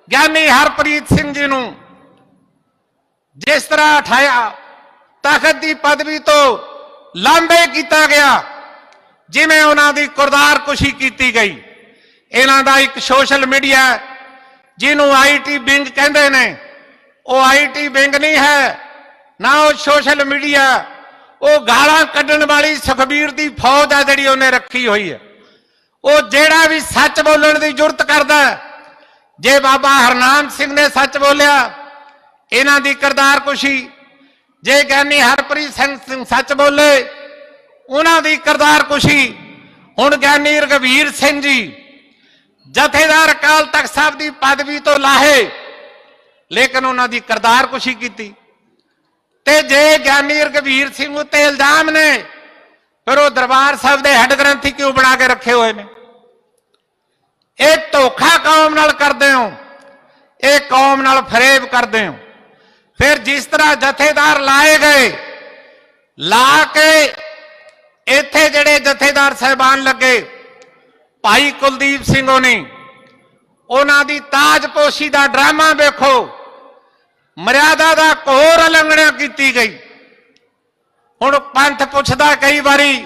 ਗਿਆਨੀ ਹਰਪ੍ਰੀਤ ਸਿੰਘ ਜੀ ਨੂੰ ਜਿਸ ਤਰ੍ਹਾਂ ਉਠਾਇਆ, ਤਖਤ ਦੀ ਪਦਵੀ ਤੋਂ ਲਾਂਭੇ ਕੀਤਾ ਗਿਆ, ਜਿਵੇਂ ਉਹਨਾਂ ਦੀ ਕੁਰਦਾਰਕੁਸ਼ੀ ਕੀਤੀ ਗਈ। ਇਹਨਾਂ ਦਾ ਇੱਕ ਸੋਸ਼ਲ ਮੀਡੀਆ ਜਿਹਨੂੰ ਆਈਟੀ ਵਿੰਗ ਕਹਿੰਦੇ ਨੇ, ਉਹ ਆਈਟੀ ਵਿੰਗ ਨਹੀਂ ਹੈ ਨਾ ਉਹ ਸੋਸ਼ਲ ਮੀਡੀਆ, ਉਹ ਗਾਲਾਂ ਕੱਢਣ ਵਾਲੀ ਸੁਖਬੀਰ ਦੀ ਫੌਜ ਆ ਜਿਹੜੀ ਉਹਨੇ ਰੱਖੀ ਹੋਈ ਹੈ। ਉਹ ਜਿਹੜਾ ਵੀ ਸੱਚ ਬੋਲਣ ਦੀ ਜੁਰਤ ਕਰਦਾ, ਜੇ ਬਾਬਾ ਹਰਨਾਮ ਸਿੰਘ ਨੇ ਸੱਚ ਬੋਲਿਆ ਇਹਨਾਂ ਦੀ ਕਿਰਦਾਰਕੁਸ਼ੀ, ਜੇ ਗਿਆਨੀ ਹਰਪ੍ਰੀਤ ਸਿੰਘ ਸੱਚ ਬੋਲੇ ਉਹਨਾਂ ਦੀ ਕਿਰਦਾਰਕੁਸ਼ੀ। ਹੁਣ ਗਿਆਨੀ ਰਘਵੀਰ ਸਿੰਘ ਜੀ ਜਥੇਦਾਰ ਅਕਾਲ ਤਖਤ ਸਾਹਿਬ ਦੀ ਪਦਵੀ ਤੋਂ ਲਾਹੇ, ਲੇਕਿਨ ਉਹਨਾਂ ਦੀ ਕਿਰਦਾਰਕੁਸ਼ੀ ਕੀਤੀ। ਤੇ ਜੇ ਗਿਆਨੀ ਰਘਵੀਰ ਸਿੰਘ ਉੱਤੇ ਇਲਜ਼ਾਮ ਨੇ, ਫਿਰ ਉਹ ਦਰਬਾਰ ਸਾਹਿਬ ਦੇ ਹੈੱਡ ਗ੍ਰੰਥੀ ਕਿਉਂ ਬਣਾ ਕੇ ਰੱਖੇ ਹੋਏ ਨੇ? ਇਹ ਧੋਖਾ ਕੌਮ ਨਾਲ ਕਰਦੇ ਹੋ, ਇਹ ਕੌਮ ਨਾਲ ਫਰੇਬ ਕਰਦੇ ਹੋ। ਫਿਰ ਜਿਸ ਤਰ੍ਹਾਂ ਜਥੇਦਾਰ ਲਾਏ ਗਏ, ਲਾ ਕੇ ਇੱਥੇ ਜਿਹੜੇ ਜਥੇਦਾਰ ਸਾਹਿਬਾਨ ਲੱਗੇ, ਭਾਈ ਕੁਲਦੀਪ ਸਿੰਘ ਹੋਣੀ, ਉਹਨਾਂ ਦੀ ਤਾਜਪੋਸ਼ੀ ਦਾ ਡਰਾਮਾ ਵੇਖੋ, ਮਰਿਆਦਾ ਦਾ ਘੋਰ ਉਲੰਘਣਾ ਕੀਤੀ ਗਈ। ਹੁਣ ਪੰਥ ਪੁੱਛਦਾ ਕਈ ਵਾਰੀ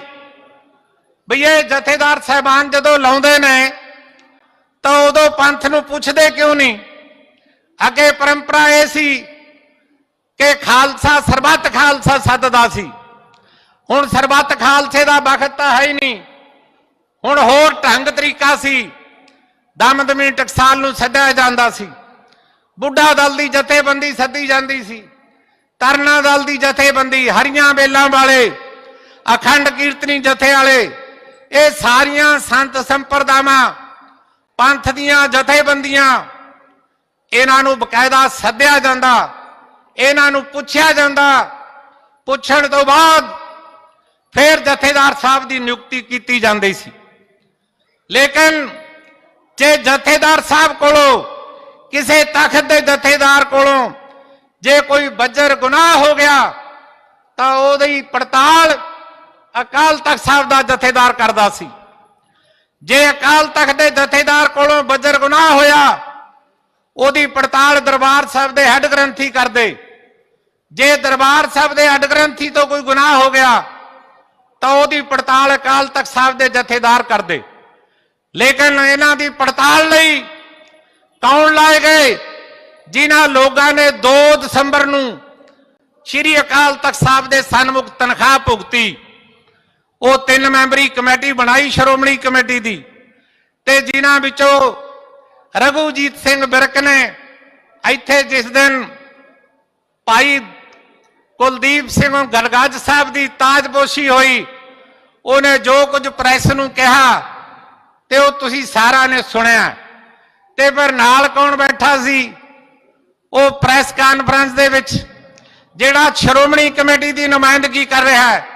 ਵੀ ਇਹ ਜਥੇਦਾਰ ਸਾਹਿਬਾਨ ਜਦੋਂ ਲਾਉਂਦੇ ਨੇ ਤਾਂ ਉਦੋਂ ਪੰਥ ਨੂੰ ਪੁੱਛਦੇ ਕਿਉਂ ਨਹੀਂ? ਅੱਗੇ ਪਰੰਪਰਾ ਇਹ ਸੀ ਕਿ ਖਾਲਸਾ ਸਰਬੱਤ ਖਾਲਸਾ ਸੱਦਦਾ ਸੀ। ਹੁਣ ਸਰਬੱਤ ਖਾਲਸੇ ਦਾ ਵਕਤ ਤਾਂ ਹੈ ਹੀ ਨਹੀਂ। ਹੁਣ ਹੋਰ ਢੰਗ ਤਰੀਕਾ ਸੀ। ਦਮਦਮੀ ਟਕਸਾਲ ਨੂੰ ਸੱਦਿਆ ਜਾਂਦਾ ਸੀ, ਬੁੱਢਾ ਦਲ ਦੀ ਜਥੇਬੰਦੀ ਸੱਦੀ ਜਾਂਦੀ ਸੀ, ਤਰਨਾ ਦਲ ਦੀ ਜਥੇਬੰਦੀ, ਹਰੀਆਂ ਬੇਲਾਂ ਵਾਲੇ, ਅਖੰਡ ਕੀਰਤਨੀ ਜਥੇ ਵਾਲੇ, ਇਹ ਸਾਰੀਆਂ ਸੰਤ ਸੰਪਰਦਾਵਾਂ, ਪੰਥ ਦੀਆਂ ਜਥੇਬੰਦੀਆਂ, ਇਹਨਾਂ ਨੂੰ ਬਕਾਇਦਾ ਸੱਦਿਆ ਜਾਂਦਾ, ਇਹਨਾਂ ਨੂੰ ਪੁੱਛਿਆ ਜਾਂਦਾ। ਪੁੱਛਣ ਤੋਂ ਬਾਅਦ ਫਿਰ ਜਥੇਦਾਰ ਸਾਹਿਬ ਦੀ ਨਿਯੁਕਤੀ ਕੀਤੀ ਜਾਂਦੀ ਸੀ। ਲੇਕਿਨ ਜੇ ਜਥੇਦਾਰ ਸਾਹਿਬ ਕੋਲੋਂ, ਕਿਸੇ ਤਖਤ ਦੇ ਜਥੇਦਾਰ ਕੋਲੋਂ ਜੇ ਕੋਈ ਬੱਜਰ ਗੁਨਾਹ ਹੋ ਗਿਆ ਤਾਂ ਉਹਦੀ ਪੜਤਾਲ ਅਕਾਲ ਤਖਤ ਸਾਹਿਬ ਦਾ ਜਥੇਦਾਰ ਕਰਦਾ ਸੀ। ਜੇ ਅਕਾਲ ਤਖਤ ਦੇ ਜਥੇਦਾਰ ਕੋਲੋਂ ਬੱਜਰ ਗੁਨਾਹ ਹੋਇਆ, ਉਹਦੀ ਪੜਤਾਲ ਦਰਬਾਰ ਸਾਹਿਬ ਦੇ ਹੈੱਡ ਗ੍ਰੰਥੀ ਕਰਦੇ। ਜੇ ਦਰਬਾਰ ਸਾਹਿਬ ਦੇ ਹੈੱਡ ਗ੍ਰੰਥੀ ਤੋਂ ਕੋਈ ਗੁਨਾਹ ਹੋ ਗਿਆ ਤਾਂ ਉਹਦੀ ਪੜਤਾਲ ਅਕਾਲ ਤਖਤ ਸਾਹਿਬ ਦੇ ਜਥੇਦਾਰ ਕਰਦੇ। ਲੇਕਿਨ ਇਹਨਾਂ ਦੀ ਪੜਤਾਲ ਲਈ ਕੌਣ ਲਾਏ ਗਏ? ਜਿਨ੍ਹਾਂ ਲੋਕਾਂ ਨੇ 2 ਦਸੰਬਰ ਨੂੰ ਸ਼੍ਰੀ ਅਕਾਲ ਤਖਤ ਸਾਹਿਬ ਦੇ ਸਨਮੁਖ ਤਨਖਾਹ ਭੁਗਤੀ। ਉਹ 3 ਮੈਂਬਰੀ ਕਮੇਟੀ ਬਣਾਈ ਸ਼੍ਰੋਮਣੀ ਕਮੇਟੀ ਦੀ, ਤੇ ਜਿਨ੍ਹਾਂ ਵਿੱਚੋਂ ਰਘੂਜੀਤ ਸਿੰਘ ਬਿਰਕ ਨੇ ਇੱਥੇ ਜਿਸ ਦਿਨ ਭਾਈ ਕੁਲਦੀਪ ਸਿੰਘ ਗੜਗੱਜ ਸਾਹਿਬ ਦੀ ਤਾਜਪੋਸ਼ੀ ਹੋਈ, ਉਹਨੇ ਜੋ ਕੁਝ ਪ੍ਰੈਸ ਨੂੰ ਕਿਹਾ ਤੇ ਉਹ ਤੁਸੀਂ ਸਾਰਿਆਂ ਨੇ ਸੁਣਿਆ। ਤੇ ਫਿਰ ਨਾਲ ਕੌਣ ਬੈਠਾ ਸੀ? ਉਹ ਪ੍ਰੈਸ ਕਾਨਫਰੰਸ ਦੇ ਵਿੱਚ ਜਿਹੜਾ ਸ਼੍ਰੋਮਣੀ ਕਮੇਟੀ ਦੀ ਨੁਮਾਇੰਦਗੀ ਕਰ ਰਿਹਾ ਹੈ,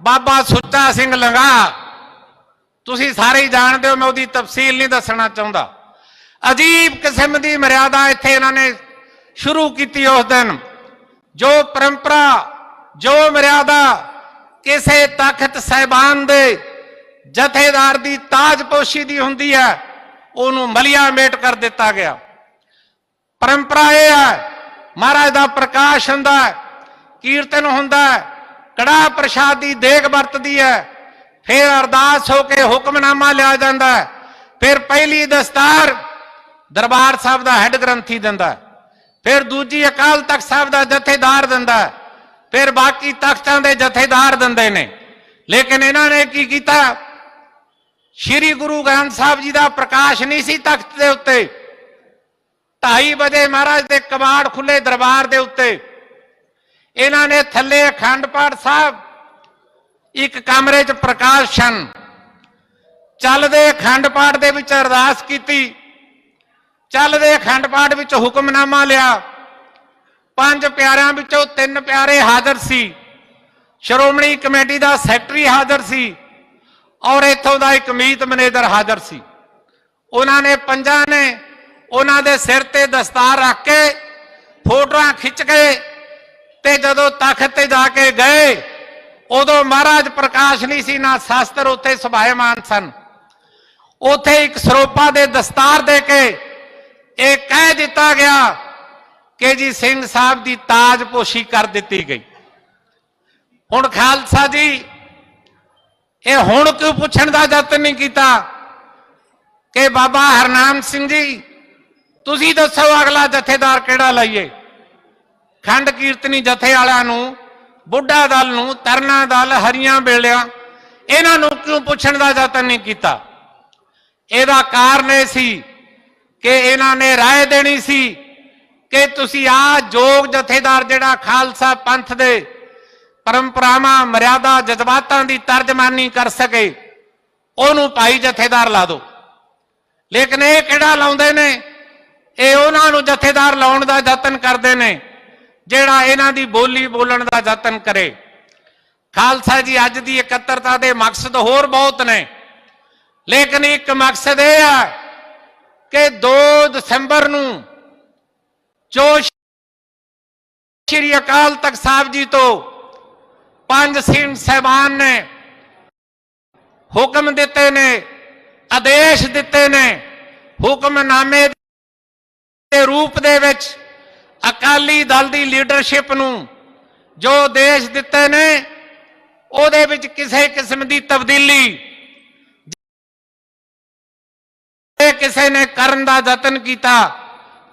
ਬਾਬਾ ਸੁੱਚਾ ਸਿੰਘ ਲੰਗਾ। ਤੁਸੀਂ ਸਾਰੇ ਹੀ ਜਾਣਦੇ ਹੋ, ਮੈਂ ਉਹਦੀ ਤਫਸੀਲ ਨਹੀਂ ਦੱਸਣਾ ਚਾਹੁੰਦਾ। ਅਜੀਬ ਕਿਸਮ ਦੀ ਮਰਿਆਦਾ ਇੱਥੇ ਇਹਨਾਂ ਨੇ ਸ਼ੁਰੂ ਕੀਤੀ ਉਸ ਦਿਨ। ਜੋ ਪਰੰਪਰਾ, ਜੋ ਮਰਿਆਦਾ ਕਿਸੇ ਤਖਤ ਸਾਹਿਬਾਨ ਦੇ ਜਥੇਦਾਰ ਦੀ ਤਾਜਪੋਸ਼ੀ ਦੀ ਹੁੰਦੀ ਹੈ, ਉਹਨੂੰ ਮਲੀਆ ਮੇਟ ਕਰ ਦਿੱਤਾ ਗਿਆ। ਪਰੰਪਰਾ ਇਹ ਹੈ, ਮਹਾਰਾਜ ਦਾ ਪ੍ਰਕਾਸ਼ ਹੁੰਦਾ ਹੈ, ਕੀਰਤਨ ਹੁੰਦਾ ਹੈ, ਕੜਾਹ ਪ੍ਰਸ਼ਾਦ ਦੀ ਦੇਗ ਵਰਤਦੀ ਹੈ, ਫਿਰ ਅਰਦਾਸ ਹੋ ਕੇ ਹੁਕਮਨਾਮਾ ਲਿਆ ਜਾਂਦਾ ਹੈ, ਫਿਰ ਪਹਿਲੀ ਦਸਤਾਰ ਦਰਬਾਰ ਸਾਹਿਬ ਦਾ ਹੈੱਡ ਗ੍ਰੰਥੀ ਦਿੰਦਾ ਹੈ, ਫਿਰ ਦੂਜੀ ਅਕਾਲ ਤਖਤ ਸਾਹਿਬ ਦਾ ਜਥੇਦਾਰ ਦਿੰਦਾ ਹੈ, ਫਿਰ ਬਾਕੀ ਤਖਤਾਂ ਦੇ ਜਥੇਦਾਰ ਦਿੰਦੇ ਨੇ। ਲੇਕਿਨ ਇਹਨਾਂ ਨੇ ਕੀ ਕੀਤਾ? ਸ਼੍ਰੀ ਗੁਰੂ ਗ੍ਰੰਥ ਸਾਹਿਬ ਜੀ ਦਾ ਪ੍ਰਕਾਸ਼ ਨਹੀਂ ਸੀ ਤਖਤ ਦੇ ਉੱਤੇ। 2:30 ਵਜੇ ਮਹਾਰਾਜ ਦੇ ਕਬਾੜ ਖੁੱਲੇ ਦਰਬਾਰ ਦੇ ਉੱਤੇ। ਇਹਨਾਂ ਨੇ ਥੱਲੇ ਅਖੰਡ ਪਾਠ ਸਾਹਿਬ ਇੱਕ ਕਮਰੇ 'ਚ ਪ੍ਰਕਾਸ਼ਨ, ਚੱਲਦੇ ਅਖੰਡ ਪਾਠ ਦੇ ਵਿੱਚ ਅਰਦਾਸ ਕੀਤੀ, ਚੱਲਦੇ ਅਖੰਡ ਪਾਠ ਵਿੱਚ ਹੁਕਮਨਾਮਾ ਲਿਆ। 5 ਪਿਆਰਿਆਂ ਵਿੱਚੋਂ 3 ਪਿਆਰੇ ਹਾਜ਼ਰ ਸੀ, ਸ਼੍ਰੋਮਣੀ ਕਮੇਟੀ ਦਾ ਸੈਕਟਰੀ ਹਾਜ਼ਰ ਸੀ, ਔਰ ਇੱਥੋਂ ਦਾ ਇੱਕ ਮੀਤ ਮੈਨੇਜਰ ਹਾਜ਼ਰ ਸੀ। ਉਹਨਾਂ ਨੇ 5 ਨੇ ਉਹਨਾਂ ਦੇ ਸਿਰ ਤੇ ਦਸਤਾਰ ਰੱਖ ਕੇ ਫੋਟੋਆਂ ਖਿੱਚ ਕੇ, ਤੇ ਜਦੋਂ ਤਖਤ ਤੇ ਜਾ ਕੇ ਗਏ ਉਦੋਂ ਮਹਾਰਾਜ ਪ੍ਰਕਾਸ਼ ਨਹੀਂ ਸੀ, ਨਾ ਸ਼ਾਸਤਰ ਉੱਥੇ ਸੁਭਾਇਮਾਨ ਸਨ। ਉੱਥੇ ਇੱਕ ਸਰੋਪਾ ਦੇ ਦਸਤਾਰ ਦੇ ਕੇ ਇਹ ਕਹਿ ਦਿੱਤਾ ਗਿਆ ਕਿ ਜੀ ਸਿੰਘ ਸਾਹਿਬ ਦੀ ਤਾਜਪੋਸ਼ੀ ਕਰ ਦਿੱਤੀ ਗਈ। ਹੁਣ ਖਾਲਸਾ ਜੀ ਇਹ ਹੁਣ ਕਿਉਂ ਪੁੱਛਣ ਦਾ ਯਤਨ ਨਹੀਂ ਕੀਤਾ ਕਿ ਬਾਬਾ ਹਰਨਾਮ ਸਿੰਘ ਜੀ ਤੁਸੀਂ ਦੱਸੋ ਅਗਲਾ ਜਥੇਦਾਰ ਕਿਹੜਾ ਲਈਏ? ਖੰਡ ਕੀਰਤਨੀ ਜਥੇ ਵਾਲਿਆਂ ਨੂੰ, ਬੁੱਢਾ ਦਲ ਨੂੰ, ਤਰਨਾ ਦਲ, ਹਰੀਆਂ ਬੇਲਿਆਂ, ਇਹਨਾਂ ਨੂੰ ਕਿਉਂ ਪੁੱਛਣ ਦਾ ਯਤਨ ਨਹੀਂ ਕੀਤਾ? ਇਹਦਾ ਕਾਰਨ ਇਹ ਸੀ ਕਿ ਇਹਨਾਂ ਨੇ ਰਾਏ ਦੇਣੀ ਸੀ ਕਿ ਤੁਸੀਂ ਆ ਜੋਗ ਜਥੇਦਾਰ ਜਿਹੜਾ ਖਾਲਸਾ ਪੰਥ ਦੇ ਪਰੰਪਰਾਵਾਂ, ਮਰਿਆਦਾ, ਜਜ਼ਬਾਤਾਂ ਦੀ ਤਰਜਮਾਨੀ ਕਰ ਸਕੇ, ਉਹਨੂੰ ਭਾਈ ਜਥੇਦਾਰ ਲਾ ਦਿਓ। ਲੇਕਿਨ ਇਹ ਕਿਹੜਾ ਲਾਉਂਦੇ ਨੇ? ਇਹ ਉਹਨਾਂ ਨੂੰ ਜਥੇਦਾਰ ਲਾਉਣ ਦਾ ਯਤਨ ਕਰਦੇ ਨੇ ਜਿਹੜਾ ਇਹਨਾਂ ਦੀ ਬੋਲੀ ਬੋਲਣ ਦਾ ਯਤਨ ਕਰੇ। ਖਾਲਸਾ ਜੀ ਅੱਜ ਦੀ ਇਕੱਤਰਤਾ ਦੇ ਮਕਸਦ ਹੋਰ ਬਹੁਤ ਨੇ, ਲੇਕਿਨ ਇੱਕ ਮਕਸਦ ਇਹ ਹੈ ਕਿ 2 ਦਸੰਬਰ ਨੂੰ ਜੋ ਸ਼੍ਰੀ ਅਕਾਲ ਤਖਤ ਸਾਹਿਬ ਜੀ ਤੋਂ 5 ਸਿੰਘ ਸਾਹਿਬਾਨ ਨੇ ਹੁਕਮ ਦਿੱਤੇ ਨੇ, ਆਦੇਸ਼ ਦਿੱਤੇ ਨੇ, ਹੁਕਮਨਾਮੇ ਦੇ ਰੂਪ ਦੇ ਵਿੱਚ ਅਕਾਲੀ ਦਲ ਦੀ ਲੀਡਰਸ਼ਿਪ ਨੂੰ ਜੋ ਆਦੇਸ਼ ਦਿੱਤੇ ਨੇ, ਉਹਦੇ ਵਿੱਚ ਕਿਸੇ ਕਿਸਮ ਦੀ ਤਬਦੀਲੀ ਜੇ ਕਿਸੇ ਨੇ ਕਰਨ ਦਾ ਯਤਨ ਕੀਤਾ,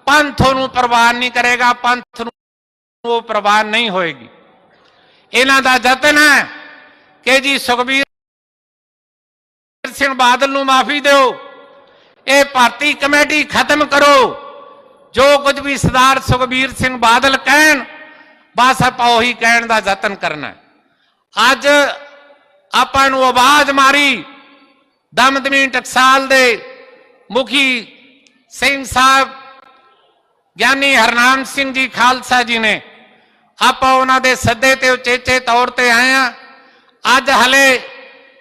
ਪੰਥ ਨੂੰ ਪ੍ਰਵਾਨ ਨਹੀਂ ਕਰੇਗਾ, ਪੰਥ ਨੂੰ ਉਹ ਪ੍ਰਵਾਨ ਨਹੀਂ ਹੋਏਗੀ। ਇਹਨਾਂ ਦਾ ਯਤਨ ਹੈ ਕਿ ਜੀ ਸੁਖਬੀਰ ਸਿੰਘ ਬਾਦਲ ਨੂੰ ਮਾਫੀ ਦਿਓ, ਇਹ ਭਰਤੀ ਕਮੇਟੀ ਖਤਮ ਕਰੋ, ਜੋ ਕੁਝ ਵੀ ਸਰਦਾਰ ਸੁਖਬੀਰ ਸਿੰਘ ਬਾਦਲ ਕਹਿਣ ਬਸ ਆਪਾਂ ਉਹੀ ਕਹਿਣ ਦਾ ਯਤਨ ਕਰਨਾ। ਅੱਜ ਆਪਾਂ ਨੂੰ ਆਵਾਜ਼ ਮਾਰੀ ਦਮਦਮੀ ਟਕਸਾਲ ਦੇ ਮੁਖੀ ਸਿੰਘ ਸਾਹਿਬ ਗਿਆਨੀ ਹਰਨਾਮ ਸਿੰਘ ਜੀ ਖਾਲਸਾ ਜੀ ਨੇ, ਆਪਾਂ ਉਹਨਾਂ ਦੇ ਸੱਦੇ ਤੇ ਉਚੇਚੇ ਤੌਰ ਤੇ ਆਏ ਆ। ਅੱਜ ਹਲੇ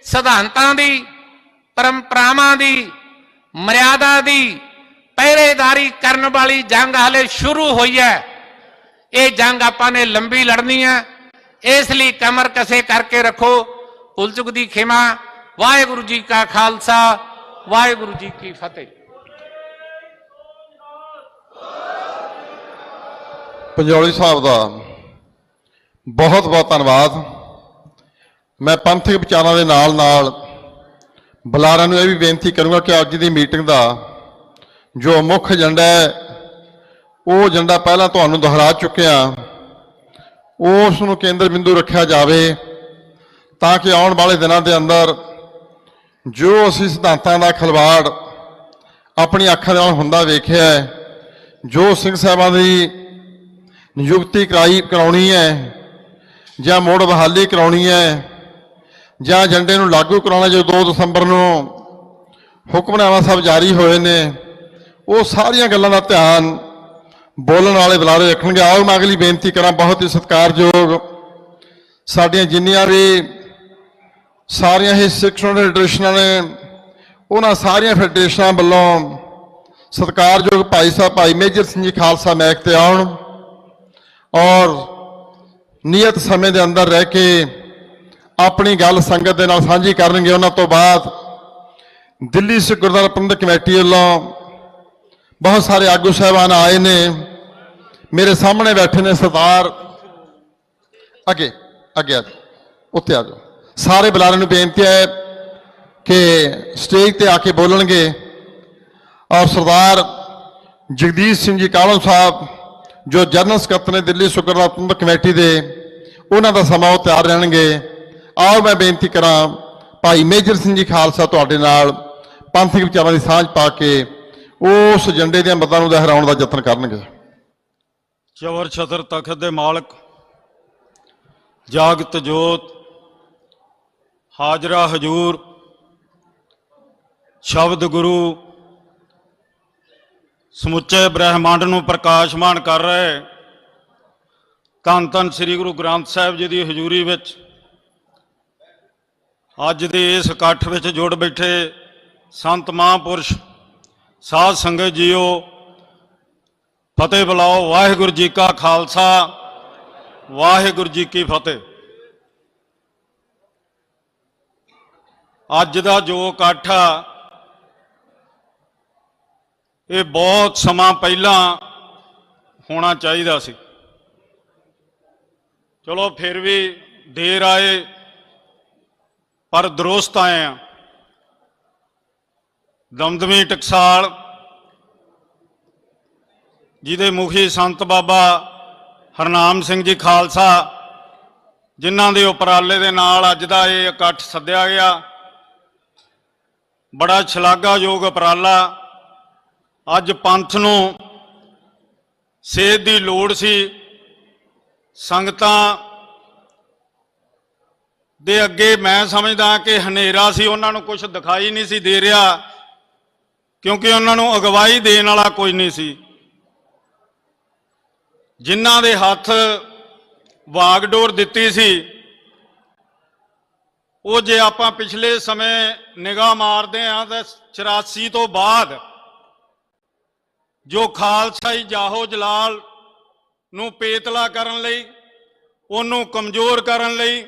ਸਿਧਾਂਤਾਂ ਦੀ, ਪਰੰਪਰਾਵਾਂ ਦੀ, ਮਰਿਆਦਾ ਦੀ ਪਹਿਰੇਦਾਰੀ ਕਰਨ ਵਾਲੀ ਜੰਗ ਹਲੇ ਸ਼ੁਰੂ ਹੋਈ ਹੈ। ਇਹ ਜੰਗ ਆਪਾਂ ਨੇ ਲੰਬੀ ਲੜਨੀ ਹੈ, ਇਸ ਲਈ ਕਮਰ ਕਸੇ ਕਰਕੇ ਰੱਖੋ। ਭੁੱਲ ਚੁੱਕ ਦੀ ਖਿਮਾ। ਵਾਹਿਗੁਰੂ ਜੀ ਕਾ ਖਾਲਸਾ, ਵਾਹਿਗੁਰੂ ਜੀ ਕੀ ਫਤਿਹ। ਪੰਜੌਲੀ ਸਾਹਿਬ ਦਾ ਬਹੁਤ ਬਹੁਤ ਧੰਨਵਾਦ। ਮੈਂ ਪੰਥਕ ਵਿਚਾਰਾਂ ਦੇ ਨਾਲ ਨਾਲ ਬੁਲਾਰਿਆਂ ਨੂੰ ਇਹ ਵੀ ਬੇਨਤੀ ਕਰੂੰਗਾ ਕਿ ਅੱਜ ਦੀ ਮੀਟਿੰਗ ਦਾ ਜੋ ਮੁੱਖ ਏਜੰਡਾ ਹੈ, ਉਹ ਏਜੰਡਾ ਪਹਿਲਾਂ ਤੁਹਾਨੂੰ ਦੁਹਰਾ ਚੁੱਕਿਆ, ਉਸ ਨੂੰ ਕੇਂਦਰ ਬਿੰਦੂ ਰੱਖਿਆ ਜਾਵੇ ਤਾਂ ਕਿ ਆਉਣ ਵਾਲੇ ਦਿਨਾਂ ਦੇ ਅੰਦਰ ਜੋ ਅਸੀਂ ਸਿਧਾਂਤਾਂ ਦਾ ਖਿਲਵਾੜ ਆਪਣੀ ਅੱਖਾਂ ਨਾਲ ਹੁੰਦਾ ਵੇਖਿਆ ਹੈ, ਜੋ ਸਿੰਘ ਸਾਹਿਬਾਂ ਦੀ ਨਿਯੁਕਤੀ ਕਰਾਉਣੀ ਹੈ ਜਾਂ ਮੁੜ ਬਹਾਲੀ ਕਰਾਉਣੀ ਹੈ ਜਾਂ ਏਜੰਡੇ ਨੂੰ ਲਾਗੂ ਕਰਾਉਣਾ, ਜੋ 2 ਦਸੰਬਰ ਨੂੰ ਹੁਕਮਨਾਮਾ ਸਾਹਿਬ ਜਾਰੀ ਹੋਏ ਨੇ, ਉਹ ਸਾਰੀਆਂ ਗੱਲਾਂ ਦਾ ਧਿਆਨ ਬੋਲਣ ਵਾਲੇ ਬੁਲਾਰੇ ਰੱਖਣਗੇ। ਆਓ ਮੈਂ ਅਗਲੀ ਬੇਨਤੀ ਕਰਾਂ। ਬਹੁਤ ਹੀ ਸਤਿਕਾਰਯੋਗ ਸਾਡੀਆਂ ਜਿੰਨੀਆਂ ਵੀ ਸਾਰੀਆਂ ਹੀ ਸਿੱਖ ਫੈਡਰੇਸ਼ਨਾਂ ਨੇ, ਉਹਨਾਂ ਸਾਰੀਆਂ ਫੈਡਰੇਸ਼ਨਾਂ ਵੱਲੋਂ ਸਤਿਕਾਰਯੋਗ ਭਾਈ ਸਾਹਿਬ ਭਾਈ ਮੇਜਰ ਸਿੰਘ ਜੀ ਖਾਲਸਾ ਮੈਕ ਤੇ ਆਉਣ ਔਰ ਨਿਯਤ ਸਮੇਂ ਦੇ ਅੰਦਰ ਰਹਿ ਕੇ ਆਪਣੀ ਗੱਲ ਸੰਗਤ ਦੇ ਨਾਲ ਸਾਂਝੀ ਕਰਨਗੇ। ਉਹਨਾਂ ਤੋਂ ਬਾਅਦ ਦਿੱਲੀ ਸਿੱਖ ਗੁਰਦੁਆਰਾ ਪ੍ਰਬੰਧਕ ਕਮੇਟੀ ਵੱਲੋਂ ਬਹੁਤ ਸਾਰੇ ਆਗੂ ਸਾਹਿਬਾਨ ਆਏ ਨੇ, ਮੇਰੇ ਸਾਹਮਣੇ ਬੈਠੇ ਨੇ ਸਰਦਾਰ, ਅੱਗੇ ਅੱਗੇ ਆ ਜਾਓ, ਉੱਤੇ ਆ ਜਾਓ। ਸਾਰੇ ਬੁਲਾਰਿਆਂ ਨੂੰ ਬੇਨਤੀ ਹੈ ਕਿ ਸਟੇਜ ਤੇ ਆ ਕੇ ਬੋਲਣਗੇ ਔਰ ਸਰਦਾਰ ਜਗਦੀਸ਼ ਸਿੰਘ ਜੀ ਕਾਲੋਂ ਸਾਹਿਬ ਜੋ ਜਨਰਲ ਸਕੱਤਰ ਨੇ ਦਿੱਲੀ ਸਿੱਖ ਗੁਰਦੁਆਰਾ ਪ੍ਰਬੰਧਕ ਕਮੇਟੀ ਦੇ, ਉਹਨਾਂ ਦਾ ਸਮਾਂ ਉਹ ਤਿਆਰ ਰਹਿਣਗੇ। ਆਓ ਮੈਂ ਬੇਨਤੀ ਕਰਾਂ ਭਾਈ ਮੇਜਰ ਸਿੰਘ ਜੀ ਖਾਲਸਾ ਤੁਹਾਡੇ ਨਾਲ ਪੰਥਕ ਵਿਚਾਰਾਂ ਦੀ ਸਾਂਝ ਪਾ ਕੇ ਉਸ ਏਜੰਡੇ ਦੀਆਂ ਮੱਦਾਂ ਨੂੰ ਦੁਹਰਾਉਣ ਦਾ ਯਤਨ ਕਰਨਗੇ। ਚਵਰ ਛਤਰ ਤਖਤ ਦੇ ਮਾਲਕ, ਜਾਗਤ ਜੋਤ, ਹਾਜ਼ਰਾ ਹਜੂਰ, ਸ਼ਬਦ ਗੁਰੂ ਸਮੁੱਚੇ ਬ੍ਰਹਿਮੰਡ ਨੂੰ ਪ੍ਰਕਾਸ਼ਮਾਨ ਕਰ ਰਹੇ ਧੰਨ ਧੰਨ ਸ੍ਰੀ ਗੁਰੂ ਗ੍ਰੰਥ ਸਾਹਿਬ ਜੀ ਦੀ ਹਜ਼ੂਰੀ ਵਿੱਚ ਅੱਜ ਦੇ ਇਸ ਇਕੱਠ ਵਿੱਚ ਜੁੜ ਬੈਠੇ ਸੰਤ ਮਹਾਂਪੁਰਸ਼, ਸਾਧ ਸੰਗਤ ਜੀਓ, ਫਤਿਹ ਬੁਲਾਓ। ਵਾਹਿਗੁਰੂ ਜੀ ਕਾ ਖਾਲਸਾ, ਵਾਹਿਗੁਰੂ ਜੀ ਕੀ ਫਤਿਹ। ਅੱਜ ਦਾ ਜੋ ਇਕੱਠ ਆ, ਇਹ ਬਹੁਤ ਸਮਾਂ ਪਹਿਲਾਂ ਹੋਣਾ ਚਾਹੀਦਾ ਸੀ। ਚਲੋ ਫਿਰ ਵੀ ਦੇਰ ਆਏ ਪਰ ਦਰੁਸਤ ਆਏ ਆ। ਦਮਦਮੀ ਟਕਸਾਲ ਜਿਹਦੇ ਮੁਖੀ ਸੰਤ ਬਾਬਾ ਹਰਨਾਮ ਸਿੰਘ ਜੀ ਖਾਲਸਾ, ਜਿਨ੍ਹਾਂ ਦੇ ਉਪਰਾਲੇ ਦੇ ਨਾਲ ਅੱਜ ਦਾ ਇਹ ਇਕੱਠ ਸੱਦਿਆ ਗਿਆ, ਬੜਾ ਸ਼ਲਾਘਾਯੋਗ ਉਪਰਾਲਾ। ਅੱਜ ਪੰਥ ਨੂੰ ਸੇਧ ਦੀ ਲੋੜ ਸੀ। ਸੰਗਤਾਂ ਦੇ ਅੱਗੇ ਮੈਂ ਸਮਝਦਾ ਕਿ ਹਨੇਰਾ ਸੀ, ਉਹਨਾਂ ਨੂੰ ਕੁਝ ਦਿਖਾਈ ਨਹੀਂ ਸੀ ਦੇ ਰਿਹਾ, ਕਿਉਂਕਿ ਉਹਨਾਂ ਨੂੰ ਅਗਵਾਈ ਦੇਣ ਵਾਲਾ ਕੋਈ ਨਹੀਂ ਸੀ। ਜਿਨ੍ਹਾਂ ਦੇ ਹੱਥ ਵਾਗਡੋਰ ਦਿੱਤੀ ਸੀ, ਉਹ ਜੇ ਆਪਾਂ ਪਿਛਲੇ ਸਮੇਂ ਨਿਗਾਹ ਮਾਰਦੇ ਹਾਂ ਤਾਂ 84 ਤੋਂ ਬਾਅਦ ਜੋ ਖਾਲਸਾਈ ਜਾਹੋ ਜਲਾਲ ਨੂੰ ਪੇਤਲਾ ਕਰਨ ਲਈ, ਉਹਨੂੰ ਕਮਜ਼ੋਰ ਕਰਨ ਲਈ,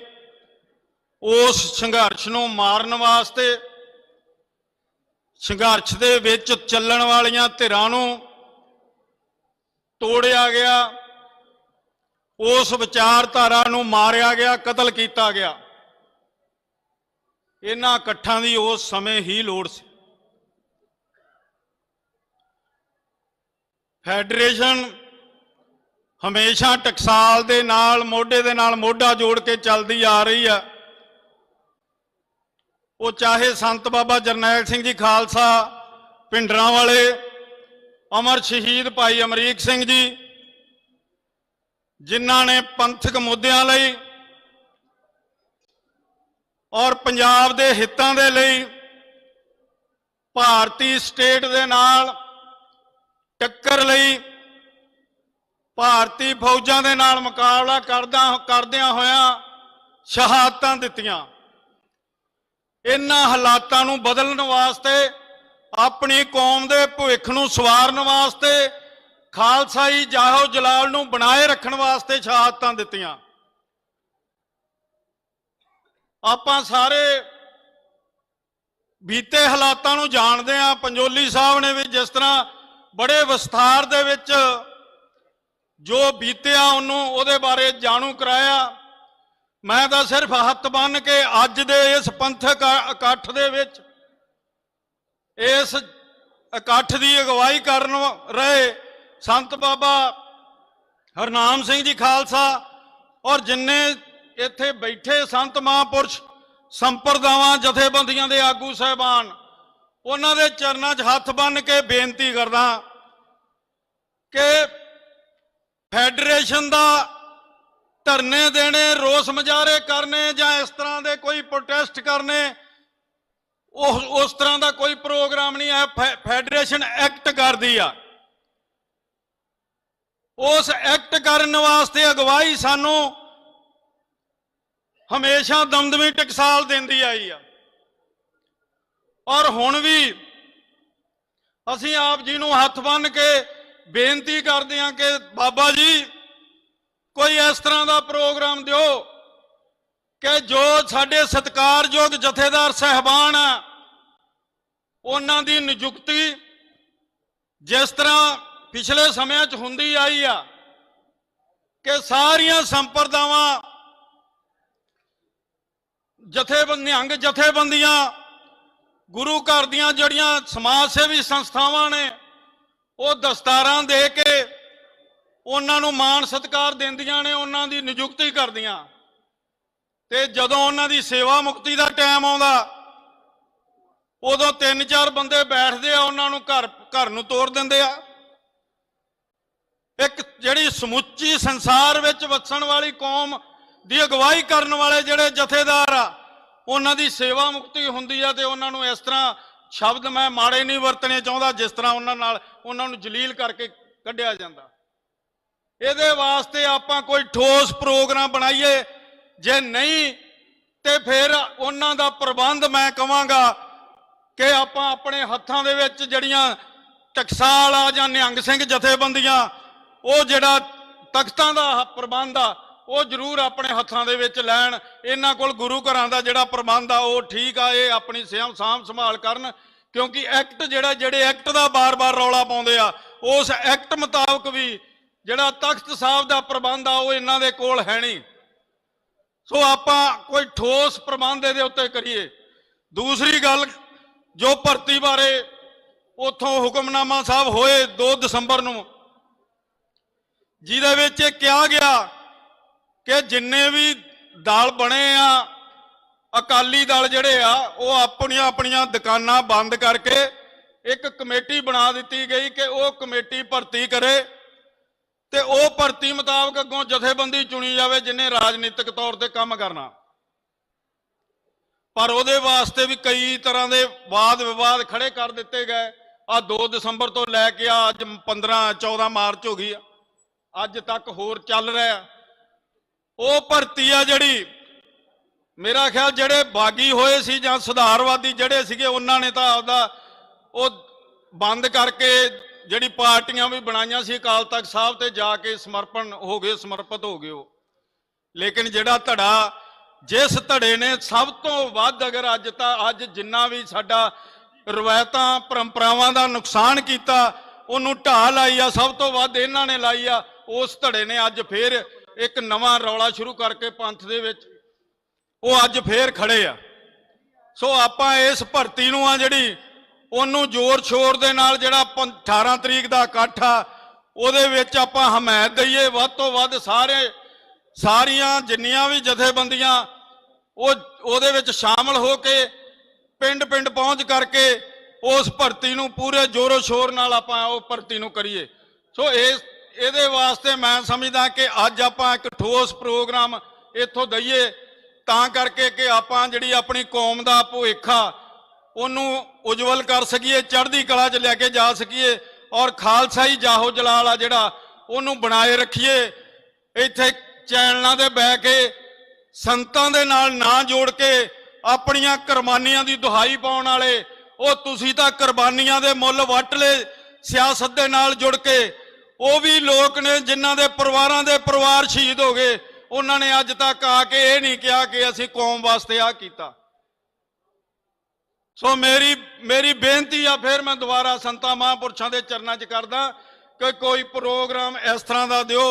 ਉਸ ਸੰਘਰਸ਼ ਨੂੰ ਮਾਰਨ ਵਾਸਤੇ, ਸੰਘਰਸ਼ ਦੇ ਵਿੱਚ ਚੱਲਣ ਵਾਲੀਆਂ ਧਿਰਾਂ ਨੂੰ ਤੋੜਿਆ ਗਿਆ, ਉਸ ਵਿਚਾਰਧਾਰਾ ਨੂੰ ਮਾਰਿਆ ਗਿਆ, ਕਤਲ ਕੀਤਾ ਗਿਆ। ਇਹਨਾਂ ਇਕੱਠਾਂ ਦੀ ਉਸ ਸਮੇਂ ਹੀ ਲੋੜ ਸੀ। ਫੈਡਰੇਸ਼ਨ ਹਮੇਸ਼ਾ ਟਕਸਾਲ ਦੇ ਨਾਲ ਮੋਢੇ ਦੇ ਨਾਲ ਮੋਢਾ ਜੋੜ ਕੇ ਚੱਲਦੀ ਆ ਰਹੀ ਆ। ਉਹ ਚਾਹੇ ਸੰਤ ਬਾਬਾ ਜਰਨੈਲ ਸਿੰਘ ਜੀ ਖਾਲਸਾ ਪਿੰਡਰਾਂ ਵਾਲੇ, ਅਮਰ ਸ਼ਹੀਦ ਭਾਈ ਅਮਰੀਕ ਸਿੰਘ ਜੀ, ਜਿਨ੍ਹਾਂ ਨੇ ਪੰਥਕ ਮੁੱਦਿਆਂ ਲਈ ਔਰ ਪੰਜਾਬ ਦੇ ਹਿੱਤਾਂ ਦੇ ਲਈ ਭਾਰਤੀ ਸਟੇਟ ਦੇ ਨਾਲ ਟੱਕਰ ਲਈ ਭਾਰਤੀ ਫੌਜਾਂ ਦੇ ਨਾਲ ਮੁਕਾਬਲਾ ਕਰਦਿਆਂ ਹੋਇਆਂ ਸ਼ਹਾਦਤਾਂ ਦਿੱਤੀਆਂ। ਇਹਨਾਂ ਹਾਲਾਤਾਂ ਨੂੰ ਬਦਲਣ ਵਾਸਤੇ, ਆਪਣੀ ਕੌਮ ਦੇ ਭਵਿੱਖ ਨੂੰ ਸਵਾਰਨ ਵਾਸਤੇ, ਖਾਲਸਾਈ ਜਾਹੋ ਜਲਾਲ ਨੂੰ ਬਣਾਏ ਰੱਖਣ ਵਾਸਤੇ ਸ਼ਹਾਦਤਾਂ ਦਿੱਤੀਆਂ। ਆਪਾਂ ਸਾਰੇ ਬੀਤੇ ਹਾਲਾਤਾਂ ਨੂੰ ਜਾਣਦੇ ਹਾਂ। ਪੰਜੋਲੀ ਸਾਹਿਬ ਨੇ ਵੀ ਜਿਸ ਤਰ੍ਹਾਂ ਬੜੇ ਵਿਸਥਾਰ ਦੇ ਵਿੱਚ ਜੋ ਬੀਤਿਆ ਉਹਦੇ ਬਾਰੇ ਜਾਣੂ ਕਰਾਇਆ। ਮੈਂ ਤਾਂ ਸਿਰਫ ਹੱਥ ਬੰਨ੍ਹ ਕੇ ਅੱਜ ਦੇ ਇਸ ਪੰਥਕ ਇਕੱਠ ਦੇ ਵਿੱਚ, ਇਸ ਇਕੱਠ ਦੀ ਅਗਵਾਈ ਕਰਨ ਰਹੇ ਸੰਤ ਬਾਬਾ ਹਰਨਾਮ ਸਿੰਘ ਜੀ ਖਾਲਸਾ ਔਰ ਜਿੰਨੇ ਇੱਥੇ ਬੈਠੇ ਸੰਤ ਮਹਾਂਪੁਰਸ਼, ਸੰਪਰਦਾਵਾਂ, ਜਥੇਬੰਦੀਆਂ ਦੇ ਆਗੂ ਸਾਹਿਬਾਨ, ਉਹਨਾਂ ਦੇ ਚਰਨਾਂ 'ਚ ਹੱਥ ਬੰਨ੍ਹ ਕੇ ਬੇਨਤੀ ਕਰਦਾ ਕਿ ਫੈਡਰੇਸ਼ਨ ਦਾ ਧਰਨੇ ਦੇਣੇ, ਰੋਸ ਮੁਜ਼ਾਹਰੇ ਕਰਨੇ ਜਾਂ ਇਸ ਤਰ੍ਹਾਂ ਦੇ ਕੋਈ ਪ੍ਰੋਟੈਸਟ ਕਰਨੇ, ਉਸ ਤਰ੍ਹਾਂ ਦਾ ਕੋਈ ਪ੍ਰੋਗਰਾਮ ਨਹੀਂ ਹੈ। ਫੈਡਰੇਸ਼ਨ ਐਕਟ ਕਰਦੀ ਆ। ਉਸ ਐਕਟ ਕਰਨ ਵਾਸਤੇ ਅਗਵਾਈ ਸਾਨੂੰ ਹਮੇਸ਼ਾ ਦਮਦਮੀ ਟਕਸਾਲ ਦਿੰਦੀ ਆਈ ਆ। ਔਰ ਹੁਣ ਵੀ ਅਸੀਂ ਆਪ ਜੀ ਨੂੰ ਹੱਥ ਬੰਨ੍ਹ ਕੇ ਬੇਨਤੀ ਕਰਦੇ ਹਾਂ ਕਿ ਬਾਬਾ ਜੀ ਕੋਈ ਇਸ ਤਰ੍ਹਾਂ ਦਾ ਪ੍ਰੋਗਰਾਮ ਦਿਓ ਕਿ ਜੋ ਸਾਡੇ ਸਤਿਕਾਰਯੋਗ ਜਥੇਦਾਰ ਸਾਹਿਬਾਨ ਆ, ਉਹਨਾਂ ਦੀ ਨਿਯੁਕਤੀ ਜਿਸ ਤਰ੍ਹਾਂ ਪਿਛਲੇ ਸਮਿਆਂ 'ਚ ਹੁੰਦੀ ਆਈ ਆ ਕਿ ਸਾਰੀਆਂ ਸੰਪਰਦਾਵਾਂ, ਜਥੇਬੰਦੀਆਂ, ਗੁਰੂ ਘਰ ਦੀਆਂ ਜਿਹੜੀਆਂ ਸਮਾਜ ਸੇਵੀ ਸੰਸਥਾਵਾਂ ਨੇ, ਉਹ ਦਸਤਾਰਾਂ ਦੇ ਕੇ ਉਹਨਾਂ ਨੂੰ ਮਾਣ ਸਤਿਕਾਰ ਦਿੰਦੀਆਂ ਨੇ, ਉਹਨਾਂ ਦੀ ਨਿਯੁਕਤੀ ਕਰਦੀਆਂ। ਤੇ ਜਦੋਂ ਉਹਨਾਂ ਦੀ ਸੇਵਾ ਮੁਕਤੀ ਦਾ ਟਾਈਮ ਆਉਂਦਾ, ਉਦੋਂ 3-4 ਬੰਦੇ ਬੈਠਦੇ ਆ, ਉਹਨਾਂ ਨੂੰ ਘਰ ਨੂੰ ਤੋਰ ਦਿੰਦੇ ਆ। ਇੱਕ ਜਿਹੜੀ ਸਮੁੱਚੀ ਸੰਸਾਰ ਵਿੱਚ ਵਸਣ ਵਾਲੀ ਕੌਮ ਦੀ ਅਗਵਾਈ ਕਰਨ ਵਾਲੇ ਜਿਹੜੇ ਜਥੇਦਾਰ ਆ, ਉਹਨਾਂ ਦੀ ਸੇਵਾ ਮੁਕਤੀ ਹੁੰਦੀ ਆ ਤੇ ਉਹਨਾਂ ਨੂੰ ਇਸ ਤਰ੍ਹਾਂ, ਸ਼ਬਦ ਮੈਂ ਮਾੜੇ ਨਹੀਂ ਵਰਤਣੇ ਚਾਹੁੰਦਾ, ਜਿਸ ਤਰ੍ਹਾਂ ਉਹਨਾਂ ਨੂੰ ਜਲੀਲ ਕਰਕੇ ਕੱਢਿਆ ਜਾਂਦਾ। ਇਹਦੇ ਵਾਸਤੇ ਆਪਾਂ ਕੋਈ ਠੋਸ ਪ੍ਰੋਗਰਾਮ ਬਣਾਈਏ, ਜੇ ਨਹੀਂ ਤੇ ਫਿਰ ਉਹਨਾਂ ਦਾ ਪ੍ਰਬੰਧ ਮੈਂ ਕਹਾਂਗਾ ਕਿ ਆਪਾਂ ਆਪਣੇ ਹੱਥਾਂ ਦੇ ਵਿੱਚ ਜਿਹੜੀਆਂ ਟਕਸਾਲ ਆ ਜਾਂ ਨਿਹੰਗ ਸਿੰਘ ਜਥੇਬੰਦੀਆਂ, ਉਹ ਜਿਹੜਾ ਤਖਤਾਂ ਦਾ ਪ੍ਰਬੰਧ ਆ, ਉਹ ਜ਼ਰੂਰ ਆਪਣੇ ਹੱਥਾਂ ਦੇ ਵਿੱਚ ਲੈਣ। ਇਹਨਾਂ ਕੋਲ ਗੁਰੂ ਘਰਾਂ ਦਾ ਜਿਹੜਾ ਪ੍ਰਬੰਧ ਆ ਉਹ ਠੀਕ ਆ, ਇਹ ਆਪਣੀ ਸਾਂਭ ਸੰਭਾਲ ਕਰਨ, ਕਿਉਂਕਿ ਐਕਟ ਜਿਹੜੇ ਐਕਟ ਦਾ ਬਾਰ-ਬਾਰ ਰੌਲਾ ਪਾਉਂਦੇ ਆ, ਉਸ ਐਕਟ ਮੁਤਾਬਕ ਵੀ ਜਿਹੜਾ ਤਖਤ ਸਾਹਿਬ ਦਾ ਪ੍ਰਬੰਧ ਆ ਉਹ ਇਹਨਾਂ ਦੇ ਕੋਲ ਹੈ ਨਹੀਂ। ਸੋ ਆਪਾਂ ਕੋਈ ਠੋਸ ਪ੍ਰਬੰਧ ਇਹਦੇ ਉੱਤੇ ਕਰੀਏ। ਦੂਸਰੀ ਗੱਲ, ਜੋ ਭਰਤੀ ਬਾਰੇ ਉੱਥੋਂ ਹੁਕਮਨਾਮਾ ਸਾਹਿਬ ਹੋਏ 2 ਦਸੰਬਰ ਨੂੰ, ਜਿਹਦੇ ਵਿੱਚ ਇਹ ਕਿਹਾ ਗਿਆ ਕਿ ਜਿੰਨੇ ਵੀ ਦਲ ਬਣੇ ਆ, ਅਕਾਲੀ ਦਲ ਜਿਹੜੇ ਆ, ਉਹ ਆਪਣੀਆਂ ਦੁਕਾਨਾਂ ਬੰਦ ਕਰਕੇ ਇੱਕ ਕਮੇਟੀ ਬਣਾ ਦਿੱਤੀ ਗਈ ਕਿ ਉਹ ਕਮੇਟੀ ਭਰਤੀ ਕਰੇ ਤੇ ਉਹ ਭਰਤੀ ਮੁਤਾਬਕ ਅੱਗੋਂ ਜਥੇਬੰਦੀ ਚੁਣੀ ਜਾਵੇ ਜਿਹਨੇ ਰਾਜਨੀਤਿਕ ਤੌਰ ਤੇ ਕੰਮ ਕਰਨਾ। ਪਰ ਉਹਦੇ ਵਾਸਤੇ ਵੀ ਕਈ ਤਰ੍ਹਾਂ ਦੇ ਵਾਦ ਵਿਵਾਦ ਖੜੇ ਕਰ ਦਿੱਤੇ ਗਏ। ਆ 2 ਦਸੰਬਰ ਤੋਂ ਲੈ ਕੇ ਅੱਜ 15-14 ਮਾਰਚ ਹੋ ਗਈ ਆ, ਅੱਜ ਤੱਕ ਹੋਰ ਚੱਲ ਰਿਹਾ। ਉਹ ਭਰਤੀ ਆ ਜਿਹੜੀ, ਮੇਰਾ ਖਿਆਲ ਜਿਹੜੇ ਬਾਗੀ ਹੋਏ ਸੀ ਜਾਂ ਸੁਧਾਰਵਾਦੀ ਜਿਹੜੇ ਸੀਗੇ, ਉਹਨਾਂ ਨੇ ਤਾਂ ਆਪਦਾ ਉਹ ਬੰਦ ਕਰਕੇ ਜਿਹੜੀ ਪਾਰਟੀਆਂ ਵੀ ਬਣਾਈਆਂ ਸੀ ਅਕਾਲ ਤਖਤ ਸਾਹਿਬ ਤੇ ਜਾ ਕੇ ਸਮਰਪਿਤ ਹੋ ਗਏ ਉਹ। ਲੇਕਿਨ ਜਿਹੜਾ ਧੜਾ, ਜਿਸ ਧੜੇ ਨੇ ਸਭ ਤੋਂ ਵੱਧ, ਅਗਰ ਅੱਜ ਜਿੰਨਾ ਵੀ ਸਾਡਾ ਰਵਾਇਤਾਂ ਪਰੰਪਰਾਵਾਂ ਦਾ ਨੁਕਸਾਨ ਕੀਤਾ, ਉਹਨੂੰ ਢਾਹ ਲਾਈ ਆ, ਸਭ ਤੋਂ ਵੱਧ ਇਹਨਾਂ ਨੇ ਲਾਈ ਆ। ਉਸ ਧੜੇ ਨੇ ਅੱਜ ਫੇਰ ਇੱਕ ਨਵਾਂ ਰੌਲਾ ਸ਼ੁਰੂ ਕਰਕੇ ਪੰਥ ਦੇ ਵਿੱਚ ਉਹ ਅੱਜ ਫੇਰ ਖੜੇ ਆ। ਸੋ ਆਪਾਂ ਇਸ ਭਰਤੀ ਨੂੰ ਆ ਜਿਹੜੀ, ਉਹਨੂੰ ਜ਼ੋਰ ਸ਼ੋਰ ਦੇ ਨਾਲ ਜਿਹੜਾ 18 ਤਰੀਕ ਦਾ ਇਕੱਠ ਆ, ਉਹਦੇ ਵਿੱਚ ਆਪਾਂ ਹਮਾਇਤ ਦਈਏ ਵੱਧ ਤੋਂ ਵੱਧ। ਸਾਰੀਆਂ ਜਿੰਨੀਆਂ ਵੀ ਜਥੇਬੰਦੀਆਂ ਉਹਦੇ ਵਿੱਚ ਸ਼ਾਮਲ ਹੋ ਕੇ ਪਿੰਡ ਪਿੰਡ ਪਹੁੰਚ ਕਰਕੇ ਉਸ ਭਰਤੀ ਨੂੰ ਪੂਰੇ ਜ਼ੋਰੋ ਸ਼ੋਰ ਨਾਲ ਆਪਾਂ ਉਹ ਭਰਤੀ ਨੂੰ ਕਰੀਏ। ਸੋ ਇਹਦੇ ਵਾਸਤੇ ਮੈਂ ਸਮਝਦਾ ਕਿ ਅੱਜ ਆਪਾਂ ਇੱਕ ਠੋਸ ਪ੍ਰੋਗਰਾਮ ਇੱਥੋਂ ਦਈਏ, ਤਾਂ ਕਰਕੇ ਕਿ ਆਪਾਂ ਜਿਹੜੀ ਆਪਣੀ ਕੌਮ ਦਾ ਭਵਿੱਖ ਆ ਉਹਨੂੰ ਉਜਵਲ ਕਰ ਸਕੀਏ, ਚੜ੍ਹਦੀ ਕਲਾ 'ਚ ਲੈ ਕੇ ਜਾ ਸਕੀਏ, ਔਰ ਖਾਲਸਾਈ ਜਾਹੋ ਜਲਾਲ ਆ ਜਿਹੜਾ ਉਹਨੂੰ ਬਣਾਏ ਰੱਖੀਏ। ਇੱਥੇ ਚੈਨਲਾਂ ਦੇ ਬਹਿ ਕੇ ਸੰਤਾਂ ਦੇ ਨਾਲ ਨਾ ਜੋੜ ਕੇ ਆਪਣੀਆਂ ਕੁਰਬਾਨੀਆਂ ਦੀ ਦੁਹਾਈ ਪਾਉਣ ਵਾਲੇ, ਉਹ ਤੁਸੀਂ ਤਾਂ ਕੁਰਬਾਨੀਆਂ ਦੇ ਮੁੱਲ ਵੱਟ ਲਏ ਸਿਆਸਤ ਦੇ ਨਾਲ ਜੁੜ ਕੇ। ਉਹ ਵੀ ਲੋਕ ਨੇ ਜਿਨ੍ਹਾਂ ਦੇ ਪਰਿਵਾਰਾਂ ਦੇ ਪਰਿਵਾਰ ਸ਼ਹੀਦ ਹੋ ਗਏ, ਉਹਨਾਂ ਨੇ ਅੱਜ ਤੱਕ ਆ ਕੇ ਇਹ ਨਹੀਂ ਕਿਹਾ ਕਿ ਅਸੀਂ ਕੌਮ ਵਾਸਤੇ ਆ ਕੀਤਾ। ਸੋ ਮੇਰੀ ਬੇਨਤੀ ਆ, ਫਿਰ ਮੈਂ ਦੁਬਾਰਾ ਸੰਤਾਂ ਮਹਾਂਪੁਰਸ਼ਾਂ ਦੇ ਚਰਨਾਂ 'ਚ ਕਰਦਾ ਕਿ ਕੋਈ ਪ੍ਰੋਗਰਾਮ ਇਸ ਤਰ੍ਹਾਂ ਦਾ ਦਿਓ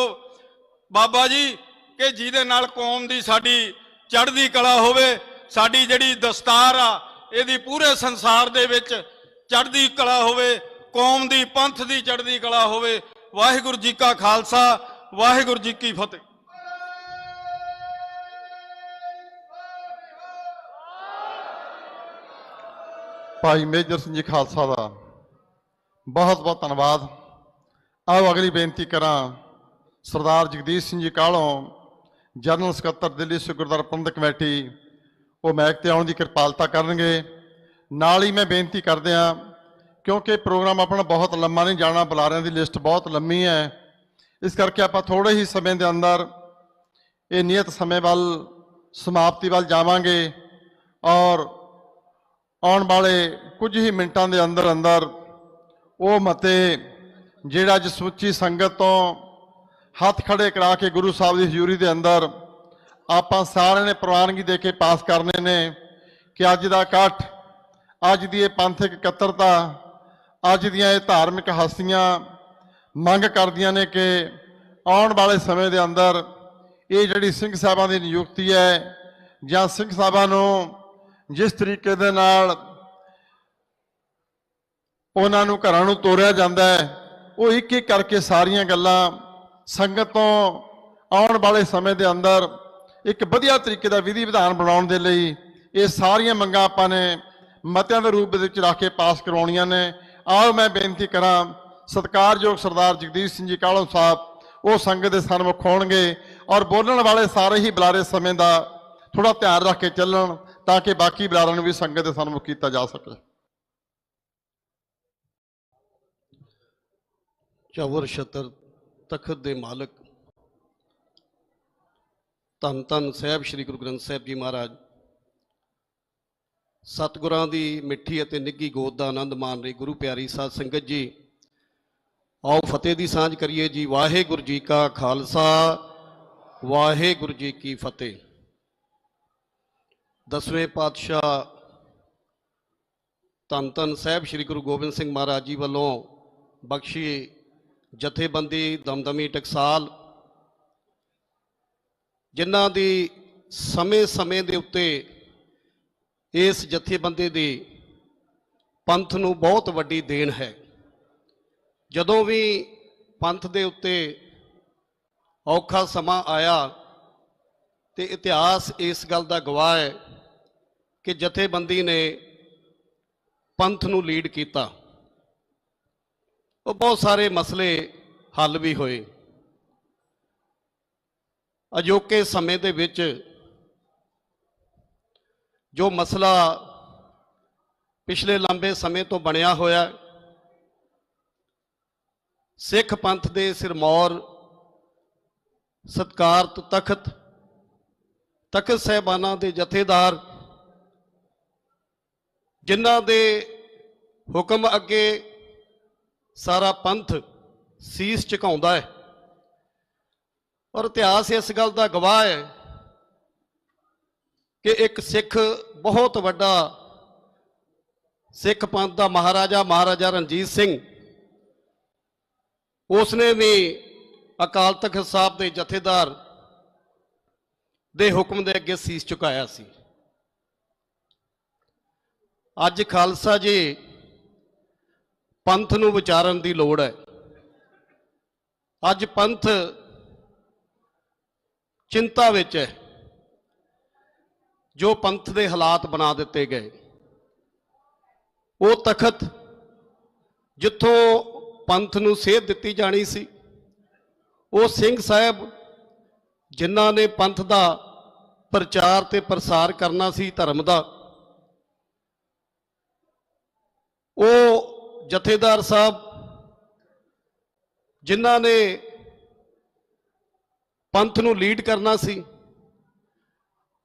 ਬਾਬਾ ਜੀ ਕਿ ਜਿਹਦੇ ਨਾਲ ਕੌਮ ਦੀ ਸਾਡੀ ਚੜ੍ਹਦੀ ਕਲਾ ਹੋਵੇ, ਸਾਡੀ ਜਿਹੜੀ ਦਸਤਾਰ ਆ ਇਹਦੀ ਪੂਰੇ ਸੰਸਾਰ ਦੇ ਵਿੱਚ ਚੜ੍ਹਦੀ ਕਲਾ ਹੋਵੇ, ਕੌਮ ਦੀ ਪੰਥ ਦੀ ਚੜ੍ਹਦੀ ਕਲਾ ਹੋਵੇ। ਵਾਹਿਗੁਰੂ ਜੀ ਕਾ ਖਾਲਸਾ, ਵਾਹਿਗੁਰੂ ਜੀ ਕੀ ਫਤਿਹ। ਭਾਈ ਮੇਜਰ ਸਿੰਘ ਜੀ ਖਾਲਸਾ ਦਾ ਬਹੁਤ ਬਹੁਤ ਧੰਨਵਾਦ। ਆਓ ਅਗਲੀ ਬੇਨਤੀ ਕਰਾਂ ਸਰਦਾਰ ਜਗਦੀਸ਼ ਸਿੰਘ ਜੀ ਕਾਹਲੋਂ, ਜਨਰਲ ਸਕੱਤਰ ਦਿੱਲੀ ਸਿੱਖ ਗੁਰਦੁਆਰਾ ਪ੍ਰਬੰਧਕ ਕਮੇਟੀ, ਉਹ ਮਾਈਕ ਤੇ ਆਉਣ ਦੀ ਕਿਰਪਾਲਤਾ ਕਰਨਗੇ। ਨਾਲ ਹੀ ਮੈਂ ਬੇਨਤੀ ਕਰਦੇ ਹਾਂ, ਕਿਉਂਕਿ ਪ੍ਰੋਗਰਾਮ ਆਪਣਾ ਬਹੁਤ ਲੰਮਾ ਨਹੀਂ ਜਾਣਾ, ਬੁਲਾਰਿਆਂ ਦੀ ਲਿਸਟ ਬਹੁਤ ਲੰਮੀ ਹੈ, ਇਸ ਕਰਕੇ ਆਪਾਂ ਥੋੜੇ ਹੀ ਸਮੇਂ ਦੇ ਅੰਦਰ ਇਹ ਨਿਯਤ ਸਮੇਂ ਵੱਲ ਸਮਾਪਤੀ ਵੱਲ ਜਾਵਾਂਗੇ ਔਰ ਆਉਣ ਵਾਲੇ ਕੁਝ ਹੀ ਮਿੰਟਾਂ ਦੇ ਅੰਦਰ ਅੰਦਰ ਉਹ ਮਤੇ ਜਿਹੜਾ ਅੱਜ ਸਮੁੱਚੀ ਸੰਗਤ ਤੋਂ ਹੱਥ ਖੜੇ ਕਰਾ ਕੇ ਗੁਰੂ ਸਾਹਿਬ ਦੀ ਹਜ਼ੂਰੀ ਦੇ ਅੰਦਰ ਆਪਾਂ ਸਾਰਿਆਂ ਨੇ ਪ੍ਰਵਾਨਗੀ ਦੇ ਕੇ ਪਾਸ ਕਰਨੇ ਨੇ ਕਿ ਅੱਜ ਦਾ ਇਕੱਠ, ਅੱਜ ਦੀ ਇਹ ਪੰਥਕ ਇਕੱਤਰਤਾ, ਅੱਜ ਦੀਆਂ ਇਹ ਧਾਰਮਿਕ ਹਸਤੀਆਂ ਮੰਗ ਕਰਦੀਆਂ ਨੇ ਕਿ ਆਉਣ ਵਾਲੇ ਸਮੇਂ ਦੇ ਅੰਦਰ ਇਹ ਜਿਹੜੀ ਸਿੰਘ ਸਾਹਿਬਾਂ ਦੀ ਨਿਯੁਕਤੀ ਹੈ ਜਾਂ ਸਿੰਘ ਸਾਹਿਬਾਂ ਨੂੰ ਜਿਸ ਤਰੀਕੇ ਦੇ ਨਾਲ ਉਹਨਾਂ ਨੂੰ ਘਰਾਂ ਨੂੰ ਤੋਰਿਆ ਜਾਂਦਾ ਹੈ, ਉਹ ਇੱਕ ਇੱਕ ਕਰਕੇ ਸਾਰੀਆਂ ਗੱਲਾਂ ਸੰਗਤ ਤੋਂ ਆਉਣ ਵਾਲੇ ਸਮੇਂ ਦੇ ਅੰਦਰ ਇੱਕ ਵਧੀਆ ਤਰੀਕੇ ਦਾ ਵਿਧੀ ਵਿਧਾਨ ਬਣਾਉਣ ਦੇ ਲਈ ਇਹ ਸਾਰੀਆਂ ਮੰਗਾਂ ਆਪਾਂ ਨੇ ਮਤਿਆਂ ਦੇ ਰੂਪ ਵਿੱਚ ਰੱਖ ਕੇ ਪਾਸ ਕਰਵਾਉਣੀਆਂ ਨੇ। ਆਓ ਮੈਂ ਬੇਨਤੀ ਕਰਾਂ ਸਤਿਕਾਰਯੋਗ ਸਰਦਾਰ ਜਗਦੀਸ਼ ਸਿੰਘ ਜੀ ਕਾਹਲੋਂ ਸਾਹਿਬ ਉਹ ਸੰਗਤ ਦੇ ਸਨਮੁਖ ਹੋਣਗੇ ਔਰ ਬੋਲਣ ਵਾਲੇ ਸਾਰੇ ਹੀ ਬੁਲਾਰੇ ਸਮੇਂ ਦਾ ਥੋੜਾ ਧਿਆਨ ਰੱਖ ਕੇ ਚੱਲਣ ਤਾਂ ਕਿ ਬਾਕੀ ਬੁਲਾਰਿਆਂ ਨੂੰ ਵੀ ਸੰਗਤ ਦੇ ਸਨਮੁਖ ਕੀਤਾ ਜਾ ਸਕੇ। ਚੌਰ ਛਤਰ ਤਖਤ ਦੇ ਮਾਲਕ ਧੰਨ ਧੰਨ ਸਾਹਿਬ ਸ੍ਰੀ ਗੁਰੂ ਗ੍ਰੰਥ ਸਾਹਿਬ ਜੀ ਮਹਾਰਾਜ, ਸਤਿਗੁਰਾਂ ਦੀ ਮਿੱਠੀ ਅਤੇ ਨਿੱਘੀ ਗੋਦ ਦਾ ਆਨੰਦ ਮਾਣ ਰਹੀ ਗੁਰੂ ਪਿਆਰੀ ਸਾਧ ਸੰਗਤ ਜੀ, ਆਓ ਫਤਿਹ ਦੀ ਸਾਂਝ ਕਰੀਏ ਜੀ। ਵਾਹਿਗੁਰੂ ਜੀ ਕਾ ਖਾਲਸਾ, ਵਾਹਿਗੁਰੂ ਜੀ ਕੀ ਫਤਿਹ। ਦਸਵੇਂ ਪਾਤਸ਼ਾਹ ਧੰਨ ਧੰਨ ਸਾਹਿਬ ਸ੍ਰੀ ਗੁਰੂ ਗੋਬਿੰਦ ਸਿੰਘ ਮਹਾਰਾਜ ਜੀ ਵੱਲੋਂ ਬਖਸ਼ੀ ਜਥੇਬੰਦੀ ਦਮਦਮੀ ਟਕਸਾਲ, ਜਿਨ੍ਹਾਂ ਦੀ ਸਮੇਂ ਦੇ ਉੱਤੇ ਇਸ ਜਥੇਬੰਦੀ ਦੀ ਪੰਥ ਨੂੰ ਬਹੁਤ ਵੱਡੀ ਦੇਣ ਹੈ। ਜਦੋਂ ਵੀ ਪੰਥ ਦੇ ਉੱਤੇ ਔਖਾ ਸਮਾਂ ਆਇਆ ਤੇ ਇਤਿਹਾਸ ਇਸ ਗੱਲ ਦਾ ਗਵਾਹ ਹੈ ਕਿ ਜਥੇਬੰਦੀ ਨੇ ਪੰਥ ਨੂੰ ਲੀਡ ਕੀਤਾ। ਉਹ ਬਹੁਤ ਸਾਰੇ ਮਸਲੇ ਹੱਲ ਵੀ ਹੋਏ। ਅਜੋਕੇ ਸਮੇਂ ਦੇ ਵਿੱਚ ਜੋ ਮਸਲਾ ਪਿਛਲੇ ਲੰਬੇ ਸਮੇਂ ਤੋਂ ਬਣਿਆ ਹੋਇਆ, ਸਿੱਖ ਪੰਥ ਦੇ ਸਿਰਮੌਰ ਸਤਿਕਾਰਤ ਤਖਤ ਸਾਹਿਬਾਨਾਂ ਦੇ ਜਥੇਦਾਰ, ਜਿਨ੍ਹਾਂ ਦੇ ਹੁਕਮ ਅੱਗੇ ਸਾਰਾ ਪੰਥ ਸੀਸ ਝੁਕਾਉਂਦਾ ਹੈ। ਔਰ ਇਤਿਹਾਸ ਇਸ ਗੱਲ ਦਾ ਗਵਾਹ ਹੈ ਕਿ ਇੱਕ ਸਿੱਖ ਬਹੁਤ ਵੱਡਾ ਸਿੱਖ ਪੰਥ ਦਾ ਮਹਾਰਾਜਾ ਰਣਜੀਤ ਸਿੰਘ, ਉਸਨੇ ਵੀ ਅਕਾਲ ਤਖਤ ਸਾਹਿਬ ਦੇ ਜਥੇਦਾਰ ਦੇ ਹੁਕਮ ਦੇ ਅੱਗੇ ਸੀਸ ਝੁਕਾਇਆ ਸੀ। ਅੱਜ ਖਾਲਸਾ ਜੀ ਪੰਥ ਨੂੰ ਵਿਚਾਰਨ ਦੀ ਲੋੜ ਹੈ। ਅੱਜ ਪੰਥ ਚਿੰਤਾ ਵਿੱਚ ਹੈ। ਜੋ ਪੰਥ ਦੇ ਹਾਲਾਤ ਬਣਾ ਦਿੱਤੇ ਗਏ, ਉਹ ਤਖਤ ਜਿੱਥੋਂ ਪੰਥ ਨੂੰ ਸੇਧ ਦਿੱਤੀ ਜਾਣੀ ਸੀ, ਉਹ ਸਿੰਘ ਸਾਹਿਬ ਜਿਨ੍ਹਾਂ ਨੇ ਪੰਥ ਦਾ ਪ੍ਰਚਾਰ ਤੇ ਪ੍ਰਸਾਰ ਕਰਨਾ ਸੀ ਧਰਮ ਦਾ, ਉਹ ਜਥੇਦਾਰ ਸਾਹਿਬ ਜਿਨ੍ਹਾਂ ਨੇ ਪੰਥ ਨੂੰ ਲੀਡ ਕਰਨਾ ਸੀ,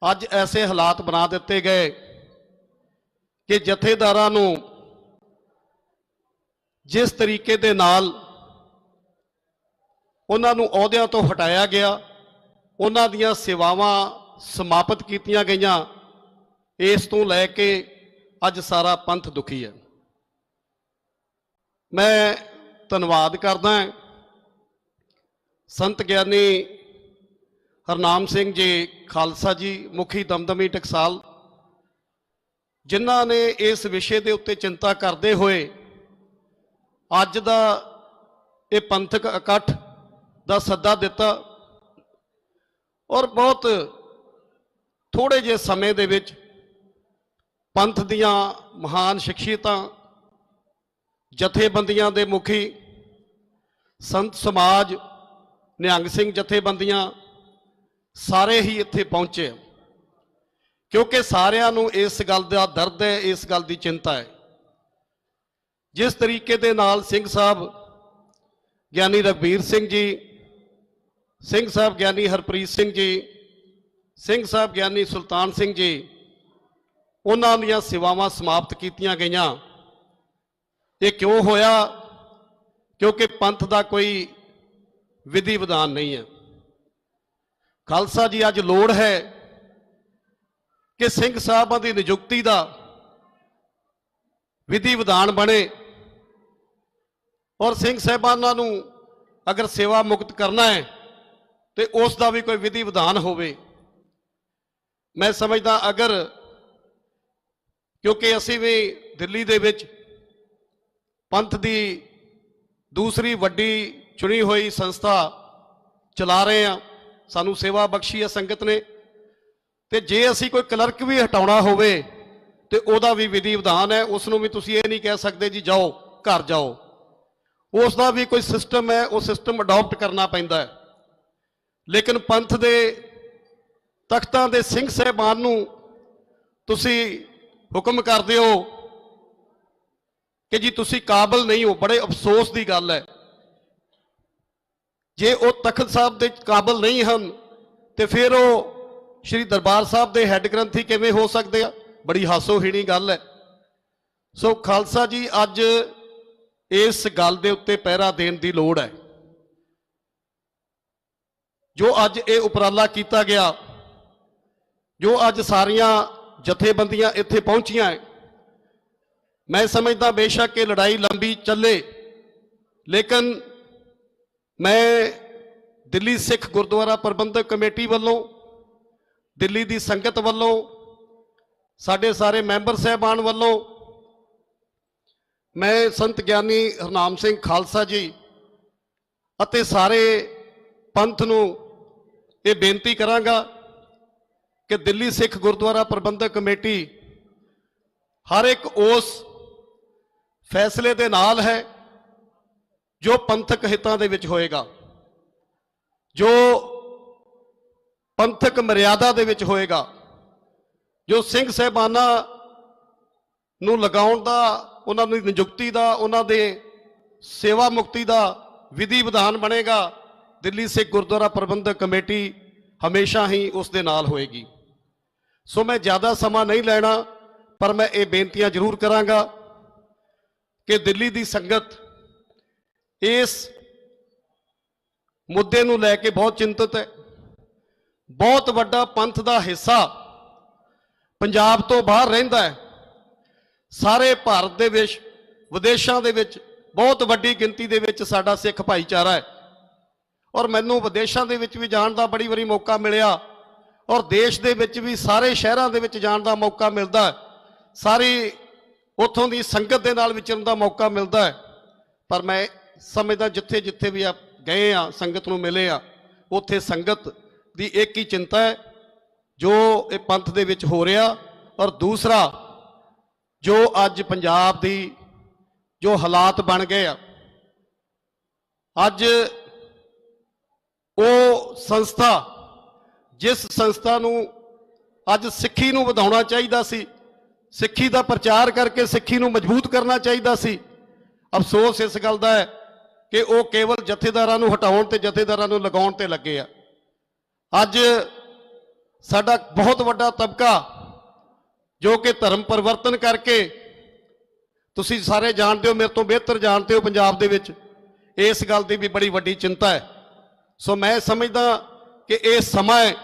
ਅੱਜ ਐਸੇ ਹਾਲਾਤ ਬਣਾ ਦਿੱਤੇ ਗਏ ਕਿ ਜਥੇਦਾਰਾਂ ਨੂੰ ਜਿਸ ਤਰੀਕੇ ਦੇ ਨਾਲ ਉਹਨਾਂ ਨੂੰ ਅਹੁਦਿਆਂ ਤੋਂ ਹਟਾਇਆ ਗਿਆ, ਉਹਨਾਂ ਦੀਆਂ ਸੇਵਾਵਾਂ ਸਮਾਪਤ ਕੀਤੀਆਂ ਗਈਆਂ, ਇਸ ਤੋਂ ਲੈ ਕੇ ਅੱਜ ਸਾਰਾ ਪੰਥ ਦੁਖੀ ਹੈ। ਮੈਂ ਧੰਨਵਾਦ ਕਰਦਾ ਸੰਤ ਗਿਆਨੀ ਹਰਨਾਮ ਸਿੰਘ ਜੀ ਖਾਲਸਾ ਜੀ, ਮੁਖੀ ਦਮਦਮੀ ਟਕਸਾਲ, ਜਿਨ੍ਹਾਂ ਨੇ ਇਸ ਵਿਸ਼ੇ ਦੇ ਉੱਤੇ ਚਿੰਤਾ ਕਰਦੇ ਹੋਏ ਅੱਜ ਦਾ ਇਹ ਪੰਥਕ ਇਕੱਠ ਦਾ ਸੱਦਾ ਦਿੱਤਾ, ਔਰ ਬਹੁਤ ਥੋੜੇ ਜਿਹੇ ਸਮੇਂ ਦੇ ਵਿੱਚ ਪੰਥ ਦੀਆਂ ਮਹਾਨ ਸ਼ਖਸੀਅਤਾਂ, ਜਥੇਬੰਦੀਆਂ ਦੇ ਮੁਖੀ, ਸੰਤ ਸਮਾਜ, ਨਿਹੰਗ ਸਿੰਘ ਜਥੇਬੰਦੀਆਂ, ਸਾਰੇ ਹੀ ਇੱਥੇ ਪਹੁੰਚੇ, ਕਿਉਂਕਿ ਸਾਰਿਆਂ ਨੂੰ ਇਸ ਗੱਲ ਦਾ ਦਰਦ ਹੈ, ਇਸ ਗੱਲ ਦੀ ਚਿੰਤਾ ਹੈ। ਜਿਸ ਤਰੀਕੇ ਦੇ ਨਾਲ ਸਿੰਘ ਸਾਹਿਬ ਗਿਆਨੀ ਰਘਬੀਰ ਸਿੰਘ ਜੀ, ਸਿੰਘ ਸਾਹਿਬ ਗਿਆਨੀ ਹਰਪ੍ਰੀਤ ਸਿੰਘ ਜੀ, ਸਿੰਘ ਸਾਹਿਬ ਗਿਆਨੀ ਸੁਲਤਾਨ ਸਿੰਘ ਜੀ, ਉਹਨਾਂ ਦੀਆਂ ਸੇਵਾਵਾਂ ਸਮਾਪਤ ਕੀਤੀਆਂ ਗਈਆਂ। ਇਹ ਕਿਉਂ ਹੋਇਆ? ਕਿਉਂਕਿ ਪੰਥ ਦਾ ਕੋਈ ਵਿਧੀ ਵਿਧਾਨ ਨਹੀਂ ਹੈ। ਖਾਲਸਾ ਜੀ, ਅੱਜ ਲੋੜ ਹੈ ਕਿ ਸਿੰਘ ਸਾਹਿਬਾਂ ਦੀ ਨਿਯੁਕਤੀ ਦਾ ਵਿਧੀ ਵਿਧਾਨ ਬਣੇ, ਔਰ ਸਿੰਘ ਸਾਹਿਬਾਨਾਂ ਨੂੰ ਅਗਰ ਸੇਵਾ ਮੁਕਤ ਕਰਨਾ ਹੈ ਤੇ ਉਸ ਦਾ ਵੀ ਕੋਈ ਵਿਧੀ ਵਿਧਾਨ ਹੋਵੇ। ਮੈਂ ਸਮਝਦਾ ਅਗਰ, ਕਿਉਂਕਿ ਅਸੀਂ ਵੀ ਦਿੱਲੀ ਦੇ ਵਿੱਚ ਪੰਥ ਦੀ ਦੂਸਰੀ ਵੱਡੀ ਚੁਣੀ ਹੋਈ ਸੰਸਥਾ ਚਲਾ ਰਹੇ ਹਾਂ, ਸਾਨੂੰ ਸੇਵਾ ਬਖਸ਼ੀ ਹੈ ਸੰਗਤ ਨੇ, ਤੇ ਜੇ ਅਸੀਂ ਕੋਈ ਕਲਰਕ ਵੀ ਹਟਾਉਣਾ ਹੋਵੇ ਤੇ ਉਹਦਾ ਵੀ ਵਿਧੀ ਵਿਧਾਨ ਹੈ। ਉਸ ਨੂੰ ਵੀ ਤੁਸੀਂ ਇਹ ਨਹੀਂ ਕਹਿ ਸਕਦੇ ਜੀ ਜਾਓ ਘਰ ਜਾਓ, ਉਸ ਦਾ ਵੀ ਕੋਈ ਸਿਸਟਮ ਹੈ, ਉਹ ਸਿਸਟਮ ਅਡਾਪਟ ਕਰਨਾ ਪੈਂਦਾ ਹੈ। ਲੇਕਿਨ ਪੰਥ ਦੇ ਤਖਤਾਂ ਦੇ ਸਿੰਘ ਸਾਹਿਬਾਨ ਨੂੰ ਤੁਸੀਂ ਹੁਕਮ ਕਰਦੇ ਹੋ ਕਿ ਜੀ ਤੁਸੀਂ ਕਾਬਲ ਨਹੀਂ ਹੋ। ਬੜੇ ਅਫਸੋਸ ਦੀ ਗੱਲ ਹੈ, ਜੇ ਉਹ ਤਖਤ ਸਾਹਿਬ ਦੇ ਕਾਬਲ ਨਹੀਂ ਹਨ ਤੇ ਫਿਰ ਉਹ ਸ਼੍ਰੀ ਦਰਬਾਰ ਸਾਹਿਬ ਦੇ ਹੈੱਡ ਗ੍ਰੰਥੀ ਕਿਵੇਂ ਹੋ ਸਕਦੇ ਆ? ਬੜੀ ਹਾਸੋਹੀਣੀ ਗੱਲ ਹੈ। ਸੋ ਖਾਲਸਾ ਜੀ, ਅੱਜ ਇਸ ਗੱਲ ਦੇ ਉੱਤੇ ਪਹਿਰਾ ਦੇਣ ਦੀ ਲੋੜ ਹੈ। ਜੋ ਅੱਜ ਇਹ ਉਪਰਾਲਾ ਕੀਤਾ ਗਿਆ, ਜੋ ਅੱਜ ਸਾਰੀਆਂ ਜਥੇਬੰਦੀਆਂ ਇੱਥੇ ਪਹੁੰਚੀਆਂ ਹੈ, ਮੈਂ ਸਮਝਦਾ ਬੇਸ਼ੱਕ ਇਹ ਲੜਾਈ ਲੰਬੀ ਚੱਲੇ, ਲੇਕਿਨ ਮੈਂ ਦਿੱਲੀ ਸਿੱਖ ਗੁਰਦੁਆਰਾ ਪ੍ਰਬੰਧਕ ਕਮੇਟੀ ਵੱਲੋਂ, ਦਿੱਲੀ ਦੀ ਸੰਗਤ ਵੱਲੋਂ, ਸਾਡੇ ਸਾਰੇ ਮੈਂਬਰ ਸਾਹਿਬਾਨ ਵੱਲੋਂ, ਮੈਂ ਸੰਤ ਗਿਆਨੀ ਹਰਨਾਮ ਸਿੰਘ ਖਾਲਸਾ ਜੀ ਅਤੇ ਸਾਰੇ ਪੰਥ ਨੂੰ ਇਹ ਬੇਨਤੀ ਕਰਾਂਗਾ ਕਿ ਦਿੱਲੀ ਸਿੱਖ ਗੁਰਦੁਆਰਾ ਪ੍ਰਬੰਧਕ ਕਮੇਟੀ ਹਰ ਇੱਕ ਉਸ ਫੈਸਲੇ ਦੇ ਨਾਲ ਹੈ ਜੋ ਪੰਥਕ ਹਿੱਤਾਂ ਦੇ ਵਿੱਚ ਹੋਏਗਾ, ਜੋ ਪੰਥਕ ਮਰਿਆਦਾ ਦੇ ਵਿੱਚ ਹੋਏਗਾ, ਜੋ ਸਿੰਘ ਸਾਹਿਬਾਨਾਂ ਨੂੰ ਲਗਾਉਣ ਦਾ, ਉਹਨਾਂ ਦੀ ਨਿਯੁਕਤੀ ਦਾ, ਉਹਨਾਂ ਦੇ ਸੇਵਾ ਮੁਕਤੀ ਦਾ ਵਿਧੀ ਵਿਧਾਨ ਬਣੇਗਾ। ਦਿੱਲੀ ਸਿੱਖ ਗੁਰਦੁਆਰਾ ਪ੍ਰਬੰਧਕ ਕਮੇਟੀ ਹਮੇਸ਼ਾ ਹੀ ਉਸ ਦੇ ਨਾਲ ਹੋਏਗੀ। ਸੋ ਮੈਂ ਜ਼ਿਆਦਾ ਸਮਾਂ ਨਹੀਂ ਲੈਣਾ, ਪਰ ਮੈਂ ਇਹ ਬੇਨਤੀਆਂ ਜ਼ਰੂਰ ਕਰਾਂਗਾ ਕਿ ਦਿੱਲੀ ਦੀ ਸੰਗਤ ਇਸ ਮੁੱਦੇ ਨੂੰ ਲੈ ਕੇ ਬਹੁਤ ਚਿੰਤਤ ਹੈ। ਬਹੁਤ ਵੱਡਾ ਪੰਥ ਦਾ ਹਿੱਸਾ ਪੰਜਾਬ ਤੋਂ ਬਾਹਰ ਰਹਿੰਦਾ ਹੈ। ਸਾਰੇ ਭਾਰਤ ਦੇ ਵਿੱਚ, ਵਿਦੇਸ਼ਾਂ ਦੇ ਵਿੱਚ ਬਹੁਤ ਵੱਡੀ ਗਿਣਤੀ ਦੇ ਵਿੱਚ ਸਾਡਾ ਸਿੱਖ ਭਾਈਚਾਰਾ ਹੈ, ਔਰ ਮੈਨੂੰ ਵਿਦੇਸ਼ਾਂ ਦੇ ਵਿੱਚ ਵੀ ਜਾਣ ਦਾ ਬੜੀ ਵਾਰੀ ਮੌਕਾ ਮਿਲਿਆ, ਔਰ ਦੇਸ਼ ਦੇ ਵਿੱਚ ਵੀ ਸਾਰੇ ਸ਼ਹਿਰਾਂ ਦੇ ਵਿੱਚ ਜਾਣ ਦਾ ਮੌਕਾ ਮਿਲਦਾ ਹੈ, ਸਾਰੀ ਉੱਥੋਂ ਦੀ ਸੰਗਤ ਦੇ ਨਾਲ ਵਿਚਰਨ ਦਾ ਮੌਕਾ ਮਿਲਦਾ ਹੈ। ਪਰ ਮੈਂ ਸਮਝਦਾ ਜਿੱਥੇ ਜਿੱਥੇ ਵੀ ਗਏ ਆ, ਸੰਗਤ ਨੂੰ ਮਿਲੇ ਆ, ਉੱਥੇ ਸੰਗਤ ਦੀ ਇੱਕ ਹੀ ਚਿੰਤਾ ਹੈ ਜੋ ਇਹ ਪੰਥ ਦੇ ਵਿੱਚ ਹੋ ਰਿਹਾ, ਔਰ ਦੂਸਰਾ ਜੋ ਅੱਜ ਪੰਜਾਬ ਦੀ ਜੋ ਹਾਲਾਤ ਬਣ ਗਏ ਆ। ਅੱਜ ਉਹ ਸੰਸਥਾ, ਜਿਸ ਸੰਸਥਾ ਨੂੰ ਅੱਜ ਸਿੱਖੀ ਨੂੰ ਵਧਾਉਣਾ ਚਾਹੀਦਾ ਸੀ, ਸਿੱਖੀ ਦਾ ਪ੍ਰਚਾਰ ਕਰਕੇ ਸਿੱਖੀ ਨੂੰ ਮਜ਼ਬੂਤ ਕਰਨਾ ਚਾਹੀਦਾ ਸੀ, ਅਫਸੋਸ ਇਸ ਗੱਲ ਦਾ ਹੈ ਕਿ ਉਹ ਕੇਵਲ ਜਥੇਦਾਰਾਂ ਨੂੰ ਹਟਾਉਣ ਤੇ ਜਥੇਦਾਰਾਂ ਨੂੰ ਲਗਾਉਣ ਤੇ ਲੱਗੇ ਆ। ਅੱਜ ਸਾਡਾ ਬਹੁਤ ਵੱਡਾ ਤਬਕਾ ਜੋ ਕਿ ਧਰਮ ਪਰਿਵਰਤਨ ਕਰਕੇ, ਤੁਸੀਂ ਸਾਰੇ ਜਾਣਦੇ ਹੋ, ਮੇਰੇ ਤੋਂ ਬਿਹਤਰ ਜਾਣਦੇ ਹੋ, ਪੰਜਾਬ ਦੇ ਵਿੱਚ ਇਸ ਗੱਲ ਦੀ ਵੀ ਬੜੀ ਵੱਡੀ ਚਿੰਤਾ ਹੈ। ਸੋ ਮੈਂ ਸਮਝਦਾ ਕਿ ਇਹ ਸਮਾਂ ਹੈ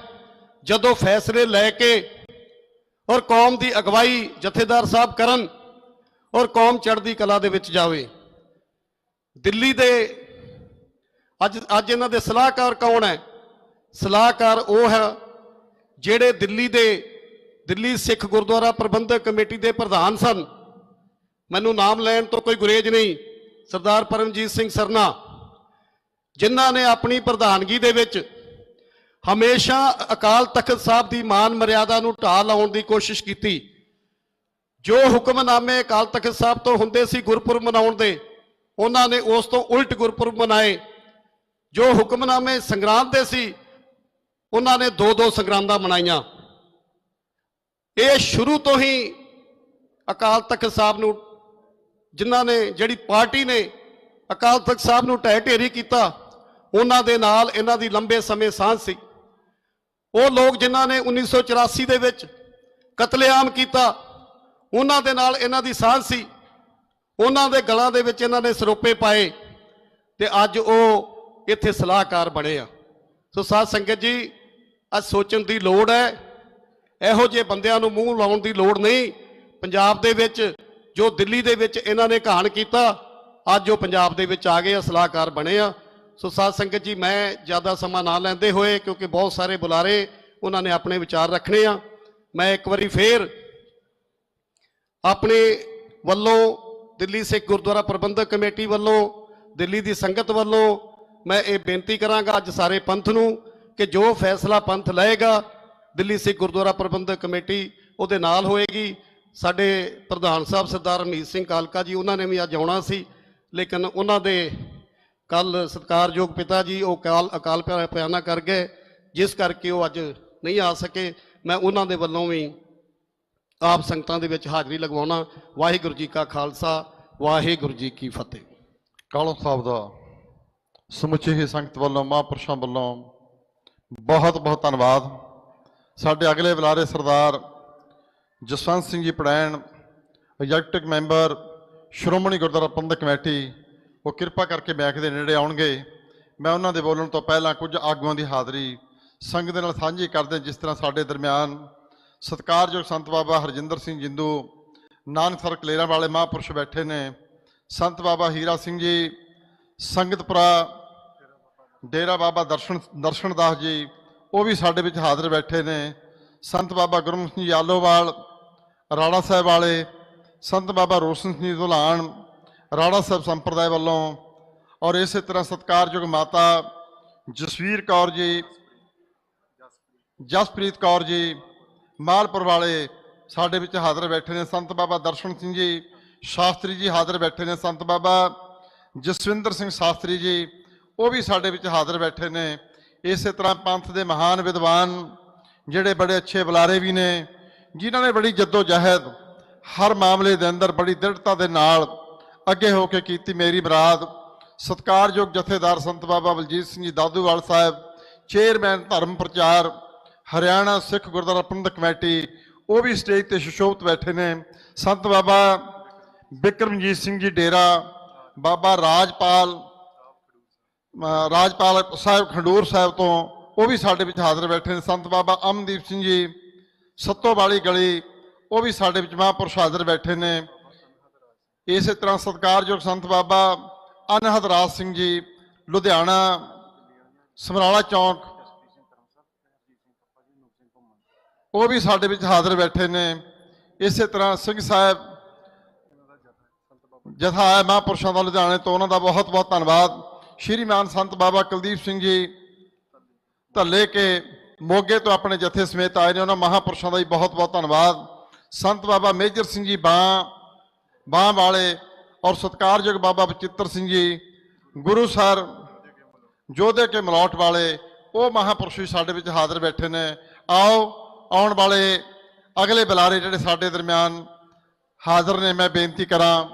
ਜਦੋਂ ਫੈਸਲੇ ਲੈ ਕੇ ਔਰ ਕੌਮ ਦੀ ਅਗਵਾਈ ਜਥੇਦਾਰ ਸਾਹਿਬ ਕਰਨ ਔਰ ਕੌਮ ਚੜ੍ਹਦੀ ਕਲਾ ਦੇ ਵਿੱਚ ਜਾਵੇ। ਦਿੱਲੀ ਦੇ ਅੱਜ ਇਹਨਾਂ ਦੇ ਸਲਾਹਕਾਰ ਕੌਣ ਹੈ? ਸਲਾਹਕਾਰ ਉਹ ਹੈ ਜਿਹੜੇ ਦਿੱਲੀ ਸਿੱਖ ਗੁਰਦੁਆਰਾ ਪ੍ਰਬੰਧਕ ਕਮੇਟੀ ਦੇ ਪ੍ਰਧਾਨ ਸਨ। ਮੈਨੂੰ ਨਾਮ ਲੈਣ ਤੋਂ ਕੋਈ ਗੁਰੇਜ਼ ਨਹੀਂ, ਸਰਦਾਰ ਪਰਮਜੀਤ ਸਿੰਘ ਸਰਨਾ, ਜਿਨ੍ਹਾਂ ਨੇ ਆਪਣੀ ਪ੍ਰਧਾਨਗੀ ਦੇ ਵਿੱਚ ਹਮੇਸ਼ਾ ਅਕਾਲ ਤਖਤ ਸਾਹਿਬ ਦੀ ਮਾਨ ਮਰਿਆਦਾ ਨੂੰ ਢਾਹ ਲਾਉਣ ਦੀ ਕੋਸ਼ਿਸ਼ ਕੀਤੀ। ਜੋ ਹੁਕਮਨਾਮੇ ਅਕਾਲ ਤਖਤ ਸਾਹਿਬ ਤੋਂ ਹੁੰਦੇ ਸੀ ਗੁਰਪੁਰਬ ਮਨਾਉਣ ਦੇ, ਉਹਨਾਂ ਨੇ ਉਸ ਤੋਂ ਉਲਟ ਗੁਰਪੁਰਬ ਮਨਾਏ। ਜੋ ਹੁਕਮਨਾਮੇ ਸੰਗਰਾਂਦ ਦੇ ਸੀ, ਉਹਨਾਂ ਨੇ ਦੋ ਸੰਗਰਾਂਦਾਂ ਮਨਾਈਆਂ। ਇਹ ਸ਼ੁਰੂ ਤੋਂ ਹੀ ਅਕਾਲ ਤਖਤ ਸਾਹਿਬ ਨੂੰ, ਜਿਨ੍ਹਾਂ ਨੇ, ਜਿਹੜੀ ਪਾਰਟੀ ਨੇ ਅਕਾਲ ਤਖਤ ਸਾਹਿਬ ਨੂੰ ਢਹਿ ਢੇਰੀ ਕੀਤਾ, ਉਹਨਾਂ ਦੇ ਨਾਲ ਇਹਨਾਂ ਦੀ ਲੰਬੇ ਸਮੇਂ ਸਾਂਝ ਸੀ। ਉਹ ਲੋਕ ਜਿਨ੍ਹਾਂ ਨੇ 1984 ਦੇ ਵਿੱਚ ਕਤਲੇਆਮ ਕੀਤਾ, ਉਹਨਾਂ ਦੇ ਨਾਲ ਇਹਨਾਂ ਦੀ ਸਾਂਝ ਸੀ। ਉਹਨਾਂ ਦੇ ਗਲਾਂ ਦੇ ਵਿੱਚ ਇਹਨਾਂ ਨੇ ਸਰੋਪੇ ਪਾਏ ਤੇ ਅੱਜ ਉਹ ਇੱਥੇ ਸਲਾਹਕਾਰ ਬਣੇ ਆ। ਸੋ ਸਾਧ ਸੰਗਤ ਜੀ, ਅੱਜ ਸੋਚਣ ਦੀ ਲੋੜ ਹੈ। ਇਹੋ ਜਿਹੇ ਬੰਦਿਆਂ ਨੂੰ ਮੂੰਹ ਲਾਉਣ ਦੀ ਲੋੜ ਨਹੀਂ। ਪੰਜਾਬ ਦੇ ਵਿੱਚ ਜੋ ਦਿੱਲੀ ਦੇ ਵਿੱਚ ਇਹਨਾਂ ਨੇ ਕਹਾਣ ਕੀਤਾ, ਅੱਜ ਉਹ ਪੰਜਾਬ ਦੇ ਵਿੱਚ ਆ ਗਏ ਆ, ਸਲਾਹਕਾਰ ਬਣੇ ਆ। ਸੋ ਸਾਧ ਸੰਗਤ ਜੀ, ਮੈਂ ਜ਼ਿਆਦਾ ਸਮਾਂ ਨਾ ਲੈਂਦੇ ਹੋਏ, ਕਿਉਂਕਿ ਬਹੁਤ ਸਾਰੇ ਬੁਲਾਰੇ ਉਹਨਾਂ ਨੇ ਆਪਣੇ ਵਿਚਾਰ ਰੱਖਣੇ ਆ, ਮੈਂ ਇੱਕ ਵਾਰੀ ਫੇਰ ਆਪਣੇ ਵੱਲੋਂ, ਦਿੱਲੀ ਸਿੱਖ ਗੁਰਦੁਆਰਾ ਪ੍ਰਬੰਧਕ ਕਮੇਟੀ ਵੱਲੋਂ, ਦਿੱਲੀ ਦੀ ਸੰਗਤ ਵੱਲੋਂ ਮੈਂ ਇਹ ਬੇਨਤੀ ਕਰਾਂਗਾ ਅੱਜ ਸਾਰੇ ਪੰਥ ਨੂੰ ਕਿ ਜੋ ਫੈਸਲਾ ਪੰਥ ਲਏਗਾ, ਦਿੱਲੀ ਸਿੱਖ ਗੁਰਦੁਆਰਾ ਪ੍ਰਬੰਧਕ ਕਮੇਟੀ ਉਹਦੇ ਨਾਲ ਹੋਏਗੀ। ਸਾਡੇ ਪ੍ਰਧਾਨ ਸਾਹਿਬ ਸਰਦਾਰ ਰਮੀਤ ਸਿੰਘ ਕਾਲਕਾ ਜੀ, ਉਹਨਾਂ ਨੇ ਵੀ ਅੱਜ ਆਉਣਾ ਸੀ, ਲੇਕਿਨ ਉਹਨਾਂ ਦੇ ਕੱਲ ਸਤਿਕਾਰਯੋਗ ਪਿਤਾ ਜੀ ਉਹ ਅਕਾਲ ਪਿਆਨਾ ਕਰ ਗਏ, ਜਿਸ ਕਰਕੇ ਉਹ ਅੱਜ ਨਹੀਂ ਆ ਸਕੇ। ਮੈਂ ਉਹਨਾਂ ਦੇ ਵੱਲੋਂ ਵੀ ਆਪ ਸੰਗਤਾਂ ਦੇ ਵਿੱਚ ਹਾਜ਼ਰੀ ਲਗਵਾਉਣਾ। ਵਾਹਿਗੁਰੂ ਜੀ ਕਾ ਖਾਲਸਾ, ਵਾਹਿਗੁਰੂ ਜੀ ਕੀ ਫਤਿਹ। ਕਾਲੋਂ ਸਾਹਿਬ ਦਾ ਸਮੁੱਚੀ ਹੀ ਸੰਗਤ ਵੱਲੋਂ, ਮਹਾਂਪੁਰਸ਼ਾਂ ਵੱਲੋਂ ਬਹੁਤ ਬਹੁਤ ਧੰਨਵਾਦ। ਸਾਡੇ ਅਗਲੇ ਬੁਲਾਰੇ ਸਰਦਾਰ Jaswant Singh ji Parain, executive member Shiromani Gurdwara Parbandhak committee, ਉਹ ਕਿਰਪਾ ਕਰਕੇ ਮੈਕ ਦੇ ਨੇੜੇ ਆਉਣਗੇ। ਮੈਂ ਉਹਨਾਂ ਦੇ ਬੋਲਣ ਤੋਂ ਪਹਿਲਾਂ ਕੁਝ ਆਗੂਆਂ ਦੀ ਹਾਜ਼ਰੀ ਸੰਗਤ ਦੇ ਨਾਲ ਸਾਂਝੀ ਕਰਦੇ। ਜਿਸ ਤਰ੍ਹਾਂ ਸਾਡੇ ਦਰਮਿਆਨ ਸਤਿਕਾਰਯੋਗ ਸੰਤ ਬਾਬਾ ਹਰਜਿੰਦਰ ਸਿੰਘ ਜਿੰਦੂ, ਨਾਨਕਸਰ ਕਲੇਰਾਂ ਵਾਲੇ ਮਹਾਂਪੁਰਸ਼ ਬੈਠੇ ਨੇ, ਸੰਤ ਬਾਬਾ ਹੀਰਾ ਸਿੰਘ ਜੀ, ਸੰਗਤਪੁਰਾ ਡੇਰਾ ਬਾਬਾ ਦਰਸ਼ਨ ਦਾਸ ਜੀ, ਉਹ ਵੀ ਸਾਡੇ ਵਿੱਚ ਹਾਜ਼ਰ ਬੈਠੇ ਨੇ, ਸੰਤ ਬਾਬਾ ਗੁਰਮੁਖ ਸਿੰਘ ਜੀ ਆਲੋਵਾਲ ਰਾੜਾ ਸਾਹਿਬ ਵਾਲੇ, ਸੰਤ ਬਾਬਾ ਰੋਸ਼ਨ ਸਿੰਘ ਜੀ ਧੁਲਾਨ ਰਾੜਾ ਸਾਹਿਬ ਸੰਪਰਦਾਇ ਵੱਲੋਂ, ਔਰ ਇਸੇ ਤਰ੍ਹਾਂ ਸਤਿਕਾਰਯੋਗ ਮਾਤਾ ਜਸਵੀਰ ਕੌਰ ਜੀ, ਜਸਪ੍ਰੀਤ ਕੌਰ ਜੀ ਮਾਲਪੁਰ ਵਾਲੇ ਸਾਡੇ ਵਿੱਚ ਹਾਜ਼ਰ ਬੈਠੇ ਨੇ, ਸੰਤ ਬਾਬਾ ਦਰਸ਼ਨ ਸਿੰਘ ਜੀ ਸ਼ਾਸਤਰੀ ਜੀ ਹਾਜ਼ਰ ਬੈਠੇ ਨੇ, ਸੰਤ ਬਾਬਾ ਜਸਵਿੰਦਰ ਸਿੰਘ ਸ਼ਾਸਤਰੀ ਜੀ ਉਹ ਵੀ ਸਾਡੇ ਵਿੱਚ ਹਾਜ਼ਰ ਬੈਠੇ ਨੇ। ਇਸੇ ਤਰ੍ਹਾਂ ਪੰਥ ਦੇ ਮਹਾਨ ਵਿਦਵਾਨ ਜਿਹੜੇ ਬੜੇ ਅੱਛੇ ਬੁਲਾਰੇ ਵੀ ਨੇ, ਜਿਨ੍ਹਾਂ ਨੇ ਬੜੀ ਜੱਦੋ ਜਹਿਦ ਹਰ ਮਾਮਲੇ ਦੇ ਅੰਦਰ ਬੜੀ ਦ੍ਰਿੜਤਾ ਦੇ ਨਾਲ ਅੱਗੇ ਹੋ ਕੇ ਕੀਤੀ। ਮੇਰੀ ਬਰਾਤ ਸਤਿਕਾਰਯੋਗ ਜਥੇਦਾਰ ਸੰਤ ਬਾਬਾ ਬਲਜੀਤ ਸਿੰਘ ਜੀ ਦਾਦੂਵਾਲ ਸਾਹਿਬ, ਚੇਅਰਮੈਨ ਧਰਮ ਪ੍ਰਚਾਰ ਹਰਿਆਣਾ ਸਿੱਖ ਗੁਰਦੁਆਰਾ ਪ੍ਰਬੰਧਕ ਕਮੇਟੀ, ਉਹ ਵੀ ਸਟੇਜ ਤੇ ਸੁਸ਼ੋਭਿਤ ਬੈਠੇ ਨੇ। ਸੰਤ ਬਾਬਾ ਬਿਕਰਮਜੀਤ ਸਿੰਘ ਜੀ ਡੇਰਾ, ਬਾਬਾ ਰਾਜਪਾਲ ਸਾਹਿਬ ਖੰਡੂਰ ਸਾਹਿਬ ਤੋਂ, ਉਹ ਵੀ ਸਾਡੇ ਵਿੱਚ ਹਾਜ਼ਰ ਬੈਠੇ ਨੇ। ਸੰਤ ਬਾਬਾ ਅਮਨਦੀਪ ਸਿੰਘ ਜੀ ਸੱਤੋ ਵਾਲੀ ਗਲੀ, ਉਹ ਵੀ ਸਾਡੇ ਵਿੱਚ ਮਹਾਂਪੁਰਸ਼ ਹਾਜ਼ਰ ਬੈਠੇ ਨੇ। ਇਸੇ ਤਰ੍ਹਾਂ ਸਤਿਕਾਰਯੋਗ ਸੰਤ ਬਾਬਾ ਅਨਹਦ ਰਾਜ ਸਿੰਘ ਜੀ ਲੁਧਿਆਣਾ ਸਮਰਾਲਾ ਚੌਂਕ, ਉਹ ਵੀ ਸਾਡੇ ਵਿੱਚ ਹਾਜ਼ਰ ਬੈਠੇ ਨੇ। ਇਸੇ ਤਰ੍ਹਾਂ ਸਿੰਘ ਸਾਹਿਬ ਜਥਾ ਹੈ ਮਹਾਂਪੁਰਸ਼ਾਂ ਦਾ ਲੁਧਿਆਣੇ ਤੋਂ, ਉਹਨਾਂ ਦਾ ਬਹੁਤ ਬਹੁਤ ਧੰਨਵਾਦ। ਸ਼੍ਰੀਮਾਨ ਸੰਤ ਬਾਬਾ ਕੁਲਦੀਪ ਸਿੰਘ ਜੀ ਧੱਲੇ ਕੇ ਮੋਗੇ ਤੋਂ ਆਪਣੇ ਜਥੇ ਸਮੇਤ ਆਏ ਨੇ। ਉਹਨਾਂ ਮਹਾਂਪੁਰਸ਼ਾਂ ਦਾ ਵੀ ਬਹੁਤ ਬਹੁਤ ਧੰਨਵਾਦ। ਸੰਤ ਬਾਬਾ ਮੇਜਰ ਸਿੰਘ ਜੀ ਬਾਂਹ ਵਾਲੇ ਔਰ ਸਤਿਕਾਰਯੋਗ ਬਾਬਾ ਬਚਿੱਤਰ ਸਿੰਘ ਜੀ ਗੁਰੂ ਸਰ ਜੋਧੇ ਕੇ ਮਲੌਟ ਵਾਲੇ, ਉਹ ਮਹਾਂਪੁਰਸ਼ ਵੀ ਸਾਡੇ ਵਿੱਚ ਹਾਜ਼ਰ ਬੈਠੇ ਨੇ। ਆਓ ਆਉਣ ਵਾਲੇ ਅਗਲੇ ਬੁਲਾਰੇ ਜਿਹੜੇ ਸਾਡੇ ਦਰਮਿਆਨ ਹਾਜ਼ਰ ਨੇ, ਮੈਂ ਬੇਨਤੀ ਕਰਾਂ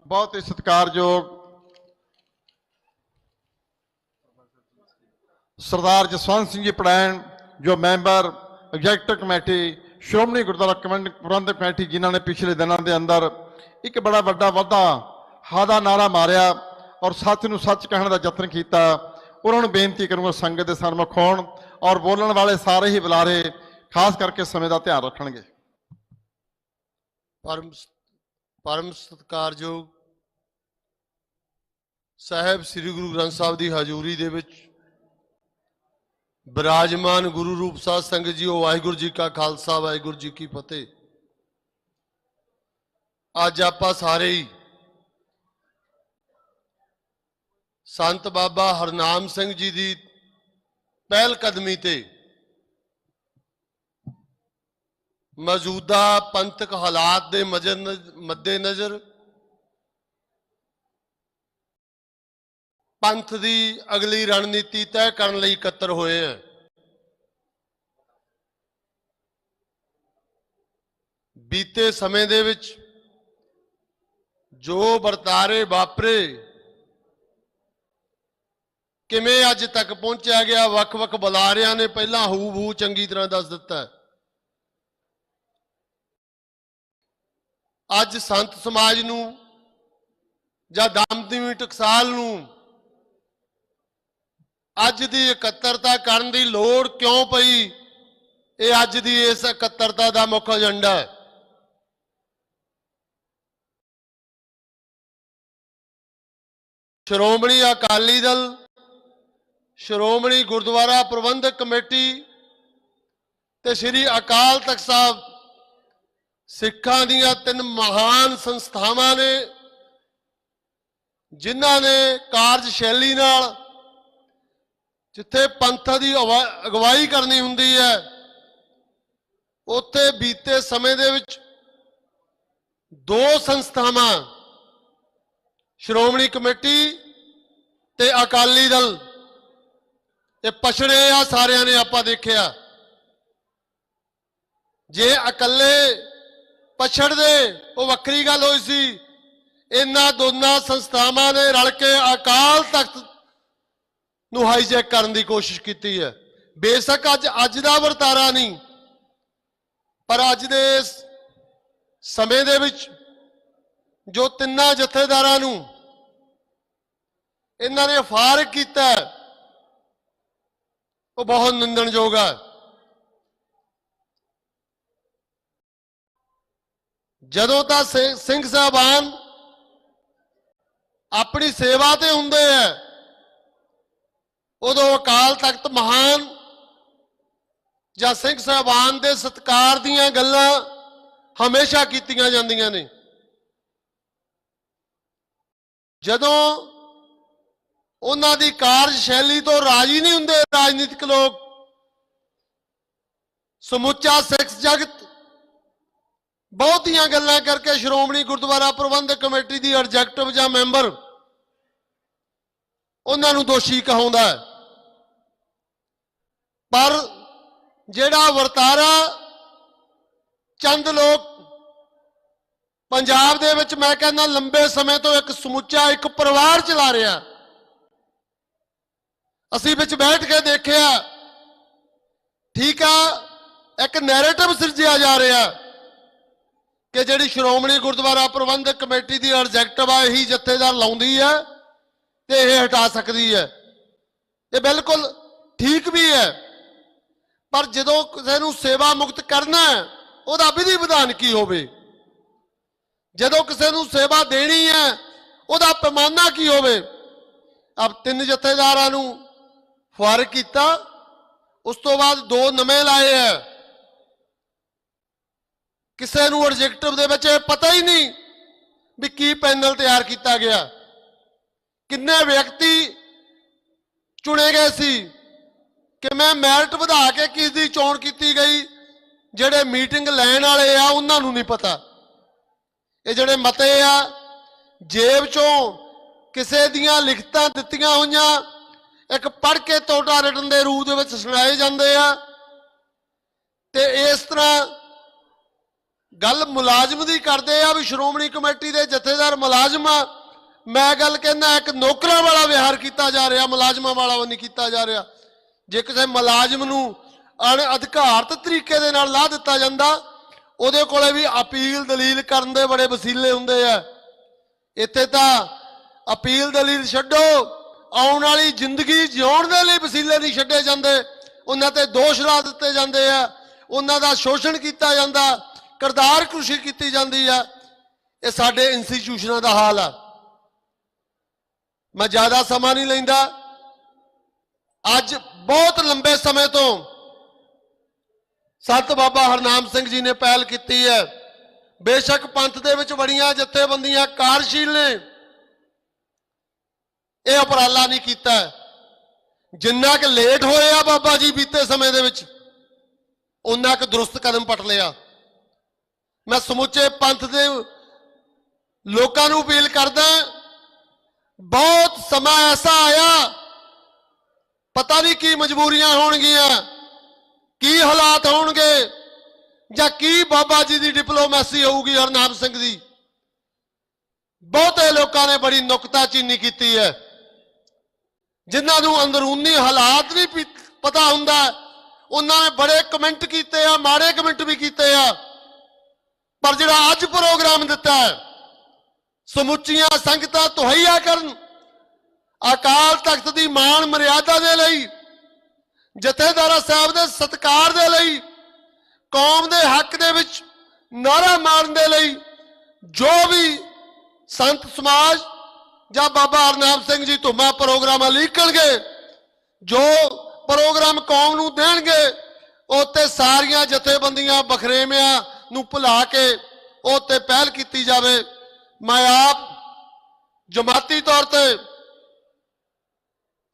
ਬਹੁਤ ਹੀ ਸਤਿਕਾਰਯੋਗ ਸਰਦਾਰ ਜਸਵੰਤ ਸਿੰਘ ਜੀ ਪੜੈਣ, ਜੋ member executive committee Shiromani Gurdwara Parbandhak committee, ਜਿਨ੍ਹਾਂ ਨੇ ਪਿਛਲੇ ਦਿਨਾਂ ਦੇ ਅੰਦਰ ਇੱਕ ਬੜਾ ਵੱਡਾ ਵਾਧਾ ਦਾ ਨਾਰਾ ਮਾਰਿਆ ਔਰ ਸੱਚ ਨੂੰ ਸੱਚ ਕਹਿਣ ਦਾ ਯਤਨ ਕੀਤਾ। ਉਹਨਾਂ ਨੂੰ ਬੇਨਤੀ ਕਰੂੰਗਾ ਸੰਗਤ ਦੇ ਸਨਮੁਖ ਹੋਣ ਔਰ ਬੋਲਣ ਵਾਲੇ ਸਾਰੇ ਹੀ ਬੁਲਾਰੇ ਖਾਸ ਕਰਕੇ ਸਮੇਂ ਦਾ ਧਿਆਨ ਰੱਖਣਗੇ। ਪਰਮ ਸਤਿਕਾਰਯੋਗ ਸਾਹਿਬ ਸ੍ਰੀ ਗੁਰੂ ਗ੍ਰੰਥ ਸਾਹਿਬ ਦੀ ਹਜ਼ੂਰੀ ਦੇ ਵਿੱਚ ਬਿਰਾਜਮਾਨ ਗੁਰੂ ਰੂਪ ਸਾਧ ਸੰਗਤ ਜੀਓ, ਵਾਹਿਗੁਰੂ ਜੀ ਕਾ ਖਾਲਸਾ ਵਾਹਿਗੁਰੂ ਜੀ ਕੀ ਫਤਿਹ। ਅੱਜ ਆਪਾਂ ਸਾਰੇ ਹੀ ਸੰਤ ਬਾਬਾ ਹਰਨਾਮ ਸਿੰਘ ਜੀ ਦੀ ਪਹਿਲ ਕਦਮੀ ਤੇ ਮੌਜੂਦਾ ਪੰਥਕ ਹਾਲਾਤ ਦੇ ਮੱਦੇਨਜ਼ਰ ਪੰਥ ਦੀ ਅਗਲੀ ਰਣਨੀਤੀ ਤੈਅ ਕਰਨ ਲਈ ਇਕੱਤਰ ਹੋਏ ਹੈ। ਬੀਤੇ ਸਮੇਂ ਦੇ ਵਿੱਚ ਜੋ ਵਰਤਾਰੇ ਵਾਪਰੇ, ਕਿਵੇਂ ਅੱਜ ਤੱਕ ਪਹੁੰਚਿਆ ਗਿਆ, ਵੱਖ-ਵੱਖ ਬੁਲਾਰਿਆਂ ਨੇ ਪਹਿਲਾਂ ਹੂ ਚੰਗੀ ਤਰ੍ਹਾਂ ਦੱਸ ਦਿੱਤਾ। ਅੱਜ ਸੰਤ ਸਮਾਜ ਨੂੰ ਜਾਂ ਦਮਦਮੀ ਟਕਸਾਲ ਨੂੰ ਅੱਜ ਦੀ ਇਕੱਤਰਤਾ ਕਰਨ ਦੀ ਲੋੜ ਕਿਉਂ ਪਈ, ਇਹ ਅੱਜ ਦੀ ਇਸ ਇਕੱਤਰਤਾ ਦਾ ਮੁੱਖ ਏਜੰਡਾ ਹੈ। ਸ਼੍ਰੋਮਣੀ ਅਕਾਲੀ ਦਲ, ਸ਼੍ਰੋਮਣੀ ਗੁਰਦੁਆਰਾ ਪ੍ਰਬੰਧਕ ਕਮੇਟੀ ਤੇ ਸ੍ਰੀ ਅਕਾਲ ਤਖਤ ਸਾਹਿਬ ਸਿੱਖਾਂ ਦੀਆਂ ਤਿੰਨ ਮਹਾਨ ਸੰਸਥਾਵਾਂ ਨੇ, ਜਿਨ੍ਹਾਂ ਨੇ ਕਾਰਜਸ਼ੈਲੀ ਨਾਲ ਜਿੱਥੇ ਪੰਥ ਦੀ ਅਗਵਾਈ ਕਰਨੀ ਹੁੰਦੀ ਹੈ, ਉੱਥੇ ਬੀਤੇ ਸਮੇਂ ਦੇ ਵਿੱਚ ਦੋ ਸੰਸਥਾਵਾਂ ਸ਼੍ਰੋਮਣੀ ਕਮੇਟੀ ਤੇ ਅਕਾਲੀ ਦਲ ਇਹ ਪਛੜੇ ਆ। ਸਾਰਿਆਂ ਨੇ ਆਪਾਂ ਦੇਖਿਆ, ਜੇ ਇਕੱਲੇ ਪਛੜਦੇ ਉਹ ਵੱਖਰੀ ਗੱਲ ਹੋਈ ਸੀ। ਇਹਨਾਂ ਦੋਨਾਂ ਸੰਸਥਾਵਾਂ ਨੇ ਰਲ ਕੇ ਅਕਾਲ ਤਖਤ ਨੂੰ ਹਾਈਜੈਕ ਕਰਨ ਦੀ ਕੋਸ਼ਿਸ਼ ਕੀਤੀ ਹੈ। ਬੇਸ਼ੱਕ ਅੱਜ ਦਾ ਵਰਤਾਰਾ ਨਹੀਂ, ਪਰ ਅੱਜ ਦੇ ਸਮੇਂ ਦੇ ਵਿੱਚ ਜੋ ਤਿੰਨਾਂ ਜਥੇਦਾਰਾਂ ਨੂੰ ਇਹਨਾਂ ਨੇ ਫਾਰਗ ਕੀਤਾ ਉਹ ਬਹੁਤ ਨਿੰਦਣਯੋਗ ਹੈ। ਜਦੋਂ ਤਾਂ ਸਿੰਘ ਸਾਹਿਬਾਨ ਆਪਣੀ ਸੇਵਾ ਤੇ ਹੁੰਦੇ ਹੈ, ਉਦੋਂ ਅਕਾਲ ਤਖਤ ਮਹਾਨ ਜਾਂ ਸਿੰਘ ਸਾਹਿਬਾਨ ਦੇ ਸਤਿਕਾਰ ਦੀਆਂ ਗੱਲਾਂ ਹਮੇਸ਼ਾ ਕੀਤੀਆਂ ਜਾਂਦੀਆਂ ਨੇ। ਜਦੋਂ ਉਹਨਾਂ ਦੀ ਕਾਰਜਸ਼ੈਲੀ ਤੋਂ ਰਾਜੀ ਨਹੀਂ ਹੁੰਦੇ ਰਾਜਨੀਤਿਕ ਲੋਕ, ਸਮੁੱਚਾ ਸਿੱਖ ਜਗਤ ਬਹੁਤੀਆਂ ਗੱਲਾਂ ਕਰਕੇ ਸ਼੍ਰੋਮਣੀ ਗੁਰਦੁਆਰਾ ਪ੍ਰਬੰਧਕ ਕਮੇਟੀ ਦੀ ਐਗਜ਼ੈਕਟਿਵ ਜਾਂ ਮੈਂਬਰ ਉਹਨਾਂ ਨੂੰ ਦੋਸ਼ੀ ਕਹਾਉਂਦਾ ਹੈ। ਪਰ ਜਿਹੜਾ ਵਰਤਾਰਾ ਚੰਦ ਲੋਕ ਪੰਜਾਬ ਦੇ ਵਿੱਚ, ਮੈਂ ਕਹਿੰਦਾ ਲੰਬੇ ਸਮੇਂ ਤੋਂ ਇੱਕ ਸਮੁੱਚਾ ਇੱਕ ਪਰਿਵਾਰ ਚਲਾ ਰਿਹਾ, ਅਸੀਂ ਵਿੱਚ ਬੈਠ ਕੇ ਦੇਖਿਆ। ਠੀਕ ਆ, ਇੱਕ ਨੈਰੇਟਿਵ ਸਿਰਜਿਆ ਜਾ ਰਿਹਾ ਕਿ ਜਿਹੜੀ ਸ਼੍ਰੋਮਣੀ ਗੁਰਦੁਆਰਾ ਪ੍ਰਬੰਧਕ ਕਮੇਟੀ ਦੀ ਐਗਜ਼ੈਕਟਿਵ ਆ, ਇਹੀ ਜਥੇਦਾਰ ਲਾਉਂਦੀ ਹੈ ਤੇ ਇਹ ਹਟਾ ਸਕਦੀ ਹੈ। ਇਹ ਬਿਲਕੁਲ ਠੀਕ ਵੀ ਹੈ, ਪਰ ਜਦੋਂ ਕਿਸੇ ਨੂੰ ਸੇਵਾ ਮੁਕਤ ਕਰਨਾ ਹੈ, ਉਹਦਾ ਵਿਧੀ ਵਿਧਾਨ ਕੀ ਹੋਵੇ। ਜਦੋਂ ਕਿਸੇ ਨੂੰ ਸੇਵਾ ਦੇਣੀ ਹੈ, ਉਹਦਾ ਪੈਮਾਨਾ ਕੀ ਹੋਵੇ। ਅਬ ਤਿੰਨ ਜਥੇਦਾਰਾਂ ਨੂੰ ਫਾਰਗ ਕੀਤਾ, ਉਸ ਤੋਂ ਬਾਅਦ ਦੋ ਨਵੇਂ ਲਾਏ ਹੈ। ਕਿਸੇ ਨੂੰ ਐਗਜ਼ੈਕਟਿਵ ਦੇ ਵਿੱਚ ਇਹ ਪਤਾ ਹੀ ਨਹੀਂ ਵੀ ਕੀ ਪੈਨਲ ਤਿਆਰ ਕੀਤਾ ਗਿਆ, ਕਿੰਨੇ ਵਿਅਕਤੀ ਚੁਣੇ ਗਏ ਸੀ ਕਿ ਮੈਂ ਮੈਰਿਟ ਵਧਾ ਕੇ ਕਿਸ ਦੀ ਚੋਣ ਕੀਤੀ ਗਈ, ਜਿਹੜੇ ਮੀਟਿੰਗ ਲੈਣ ਵਾਲੇ ਆ ਉਹਨਾਂ ਨੂੰ ਨਹੀਂ ਪਤਾ। ਇਹ ਜਿਹੜੇ ਮਤੇ ਆ ਜੇਬ ਚੋਂ ਕਿਸੇ ਦੀਆਂ ਲਿਖਤਾਂ ਦਿੱਤੀਆਂ ਹੋਈਆਂ ਇੱਕ ਪੜ੍ਹ ਕੇ ਤੋਟਾ ਰਿਟਨ ਦੇ ਰੂਪ ਦੇ ਵਿੱਚ ਸੁਣਾਏ ਜਾਂਦੇ ਆ। ਤੇ ਇਸ ਤਰ੍ਹਾਂ ਗੱਲ ਮੁਲਾਜ਼ਮ ਦੀ ਕਰਦੇ ਆ ਵੀ ਸ਼੍ਰੋਮਣੀ ਕਮੇਟੀ ਦੇ ਜਥੇਦਾਰ ਮੁਲਾਜ਼ਮ ਆ। ਮੈਂ ਗੱਲ ਕਹਿੰਦਾ ਇੱਕ ਨੌਕਰਾਂ ਵਾਲਾ ਵਿਹਾਰ ਕੀਤਾ ਜਾ ਰਿਹਾ, ਮੁਲਾਜ਼ਮਾਂ ਵਾਲਾ ਨਹੀਂ ਕੀਤਾ ਜਾ ਰਿਹਾ। ਜੇ ਕਿਸੇ ਮੁਲਾਜ਼ਮ ਨੂੰ ਅਣਅਧਿਕਾਰਤ ਤਰੀਕੇ ਦੇ ਨਾਲ ਲਾ ਦਿੱਤਾ ਜਾਂਦਾ, ਉਹਦੇ ਕੋਲੇ ਵੀ ਅਪੀਲ ਦਲੀਲ ਕਰਨ ਦੇ ਬੜੇ ਵਸੀਲੇ ਹੁੰਦੇ ਆ। ਇੱਥੇ ਤਾਂ ਅਪੀਲ ਦਲੀਲ ਛੱਡੋ, ਆਉਣ ਵਾਲੀ ਜ਼ਿੰਦਗੀ ਜਿਉਣ ਦੇ ਲਈ ਵਸੀਲੇ ਨਹੀਂ ਛੱਡੇ ਜਾਂਦੇ, ਉਹਨਾਂ ਤੇ ਦੋਸ਼ ਲਾ ਦਿੱਤੇ ਜਾਂਦੇ ਆ, ਉਹਨਾਂ ਦਾ ਸ਼ੋਸ਼ਣ ਕੀਤਾ ਜਾਂਦਾ, ਕਿਰਦਾਰ ਕੁਸ਼ੀ ਕੀਤੀ ਜਾਂਦੀ ਆ। ਇਹ ਸਾਡੇ ਇੰਸਟੀਚਿਊਸ਼ਨਾਂ ਦਾ ਹਾਲ ਆ। ਮੈਂ ਜ਼ਿਆਦਾ ਸਮਾਂ ਨਹੀਂ ਲੈਂਦਾ। ਅੱਜ ਬਹੁਤ ਲੰਬੇ ਸਮੇਂ ਤੋਂ ਸੰਤ ਬਾਬਾ ਹਰਨਾਮ ਸਿੰਘ ਜੀ ਨੇ ਪਹਿਲ ਕੀਤੀ ਹੈ। ਬੇਸ਼ੱਕ ਪੰਥ ਦੇ ਵਿੱਚ ਬੜੀਆਂ ਜਥੇਬੰਦੀਆਂ ਕਾਰਜਸ਼ੀਲ ਨੇ, ਇਹ ਉਪਰਾਲਾ ਨਹੀਂ ਕੀਤਾ। ਜਿੰਨਾ ਕਿ ਲੇਟ ਹੋਏ ਆ ਬਾਬਾ ਜੀ ਬੀਤੇ ਸਮੇਂ ਦੇ ਵਿੱਚ, ਉਹਨਾਂ ਕੁ ਦਰੁਸਤ ਕਦਮ ਪਟ ਲਿਆ। ਮੈਂ ਸਮੁੱਚੇ ਪੰਥ ਦੇ ਲੋਕਾਂ ਨੂੰ ਅਪੀਲ ਕਰਦਾ, ਬਹੁਤ ਸਮਾਂ ਐਸਾ ਆਇਆ, ਪਤਾ ਨਹੀਂ ਕੀ ਮਜਬੂਰੀਆਂ ਹੋਣਗੀਆਂ, ਕੀ ਹਾਲਾਤ ਹੋਣਗੇ, ਜਾਂ ਕੀ ਬਾਬਾ ਜੀ ਦੀ ਡਿਪਲੋਮੈਸੀ ਹੋਊਗੀ ਹਰਨਾਮ ਸਿੰਘ ਦੀ। ਬਹੁਤੇ ਲੋਕਾਂ ਨੇ ਬੜੀ ਨੁਕਤਾਚੀਨੀ ਕੀਤੀ ਹੈ, ਜਿਨ੍ਹਾਂ ਨੂੰ ਅੰਦਰੂਨੀ ਹਾਲਾਤ ਵੀ ਪਤਾ ਹੁੰਦਾ, ਉਹਨਾਂ ਨੇ ਬੜੇ ਕਮੈਂਟ ਕੀਤੇ ਆ, ਮਾੜੇ ਕਮੈਂਟ ਵੀ ਕੀਤੇ ਆ। ਪਰ ਜਿਹੜਾ ਅੱਜ ਪ੍ਰੋਗਰਾਮ ਦਿੱਤਾ ਹੈ, ਸਮੁੱਚੀਆਂ ਸੰਗਤਾਂ ਤੁਹਈਆ ਕਰਨ, ਅਕਾਲ ਤਖਤ ਦੀ ਮਾਣ ਮਰਿਆਦਾ ਦੇ ਲਈ, ਜਥੇਦਾਰਾਂ ਸਾਹਿਬ ਦੇ ਸਤਿਕਾਰ ਦੇ ਲਈ, ਕੌਮ ਦੇ ਹੱਕ ਦੇ ਵਿੱਚ ਨਾਅਰਾ ਮਾਰਨ ਦੇ ਲਈ, ਜੋ ਵੀ ਸੰਤ ਸਮਾਜ ਜਾਂ ਬਾਬਾ ਹਰਨਾਮ ਸਿੰਘ ਜੀ ਧੁੰਮਾ ਪ੍ਰੋਗਰਾਮਾਂ ਲਿਖਣਗੇ, ਜੋ ਪ੍ਰੋਗਰਾਮ ਕੌਮ ਨੂੰ ਦੇਣਗੇ, ਉੱਤੇ ਸਾਰੀਆਂ ਜਥੇਬੰਦੀਆਂ ਬਖਰੇਵਿਆਂ ਨੂੰ ਭੁਲਾ ਕੇ ਉੱਤੇ ਪਹਿਲ ਕੀਤੀ ਜਾਵੇ। ਮੈਂ ਆਪ ਜਮਾਤੀ ਤੌਰ ਤੇ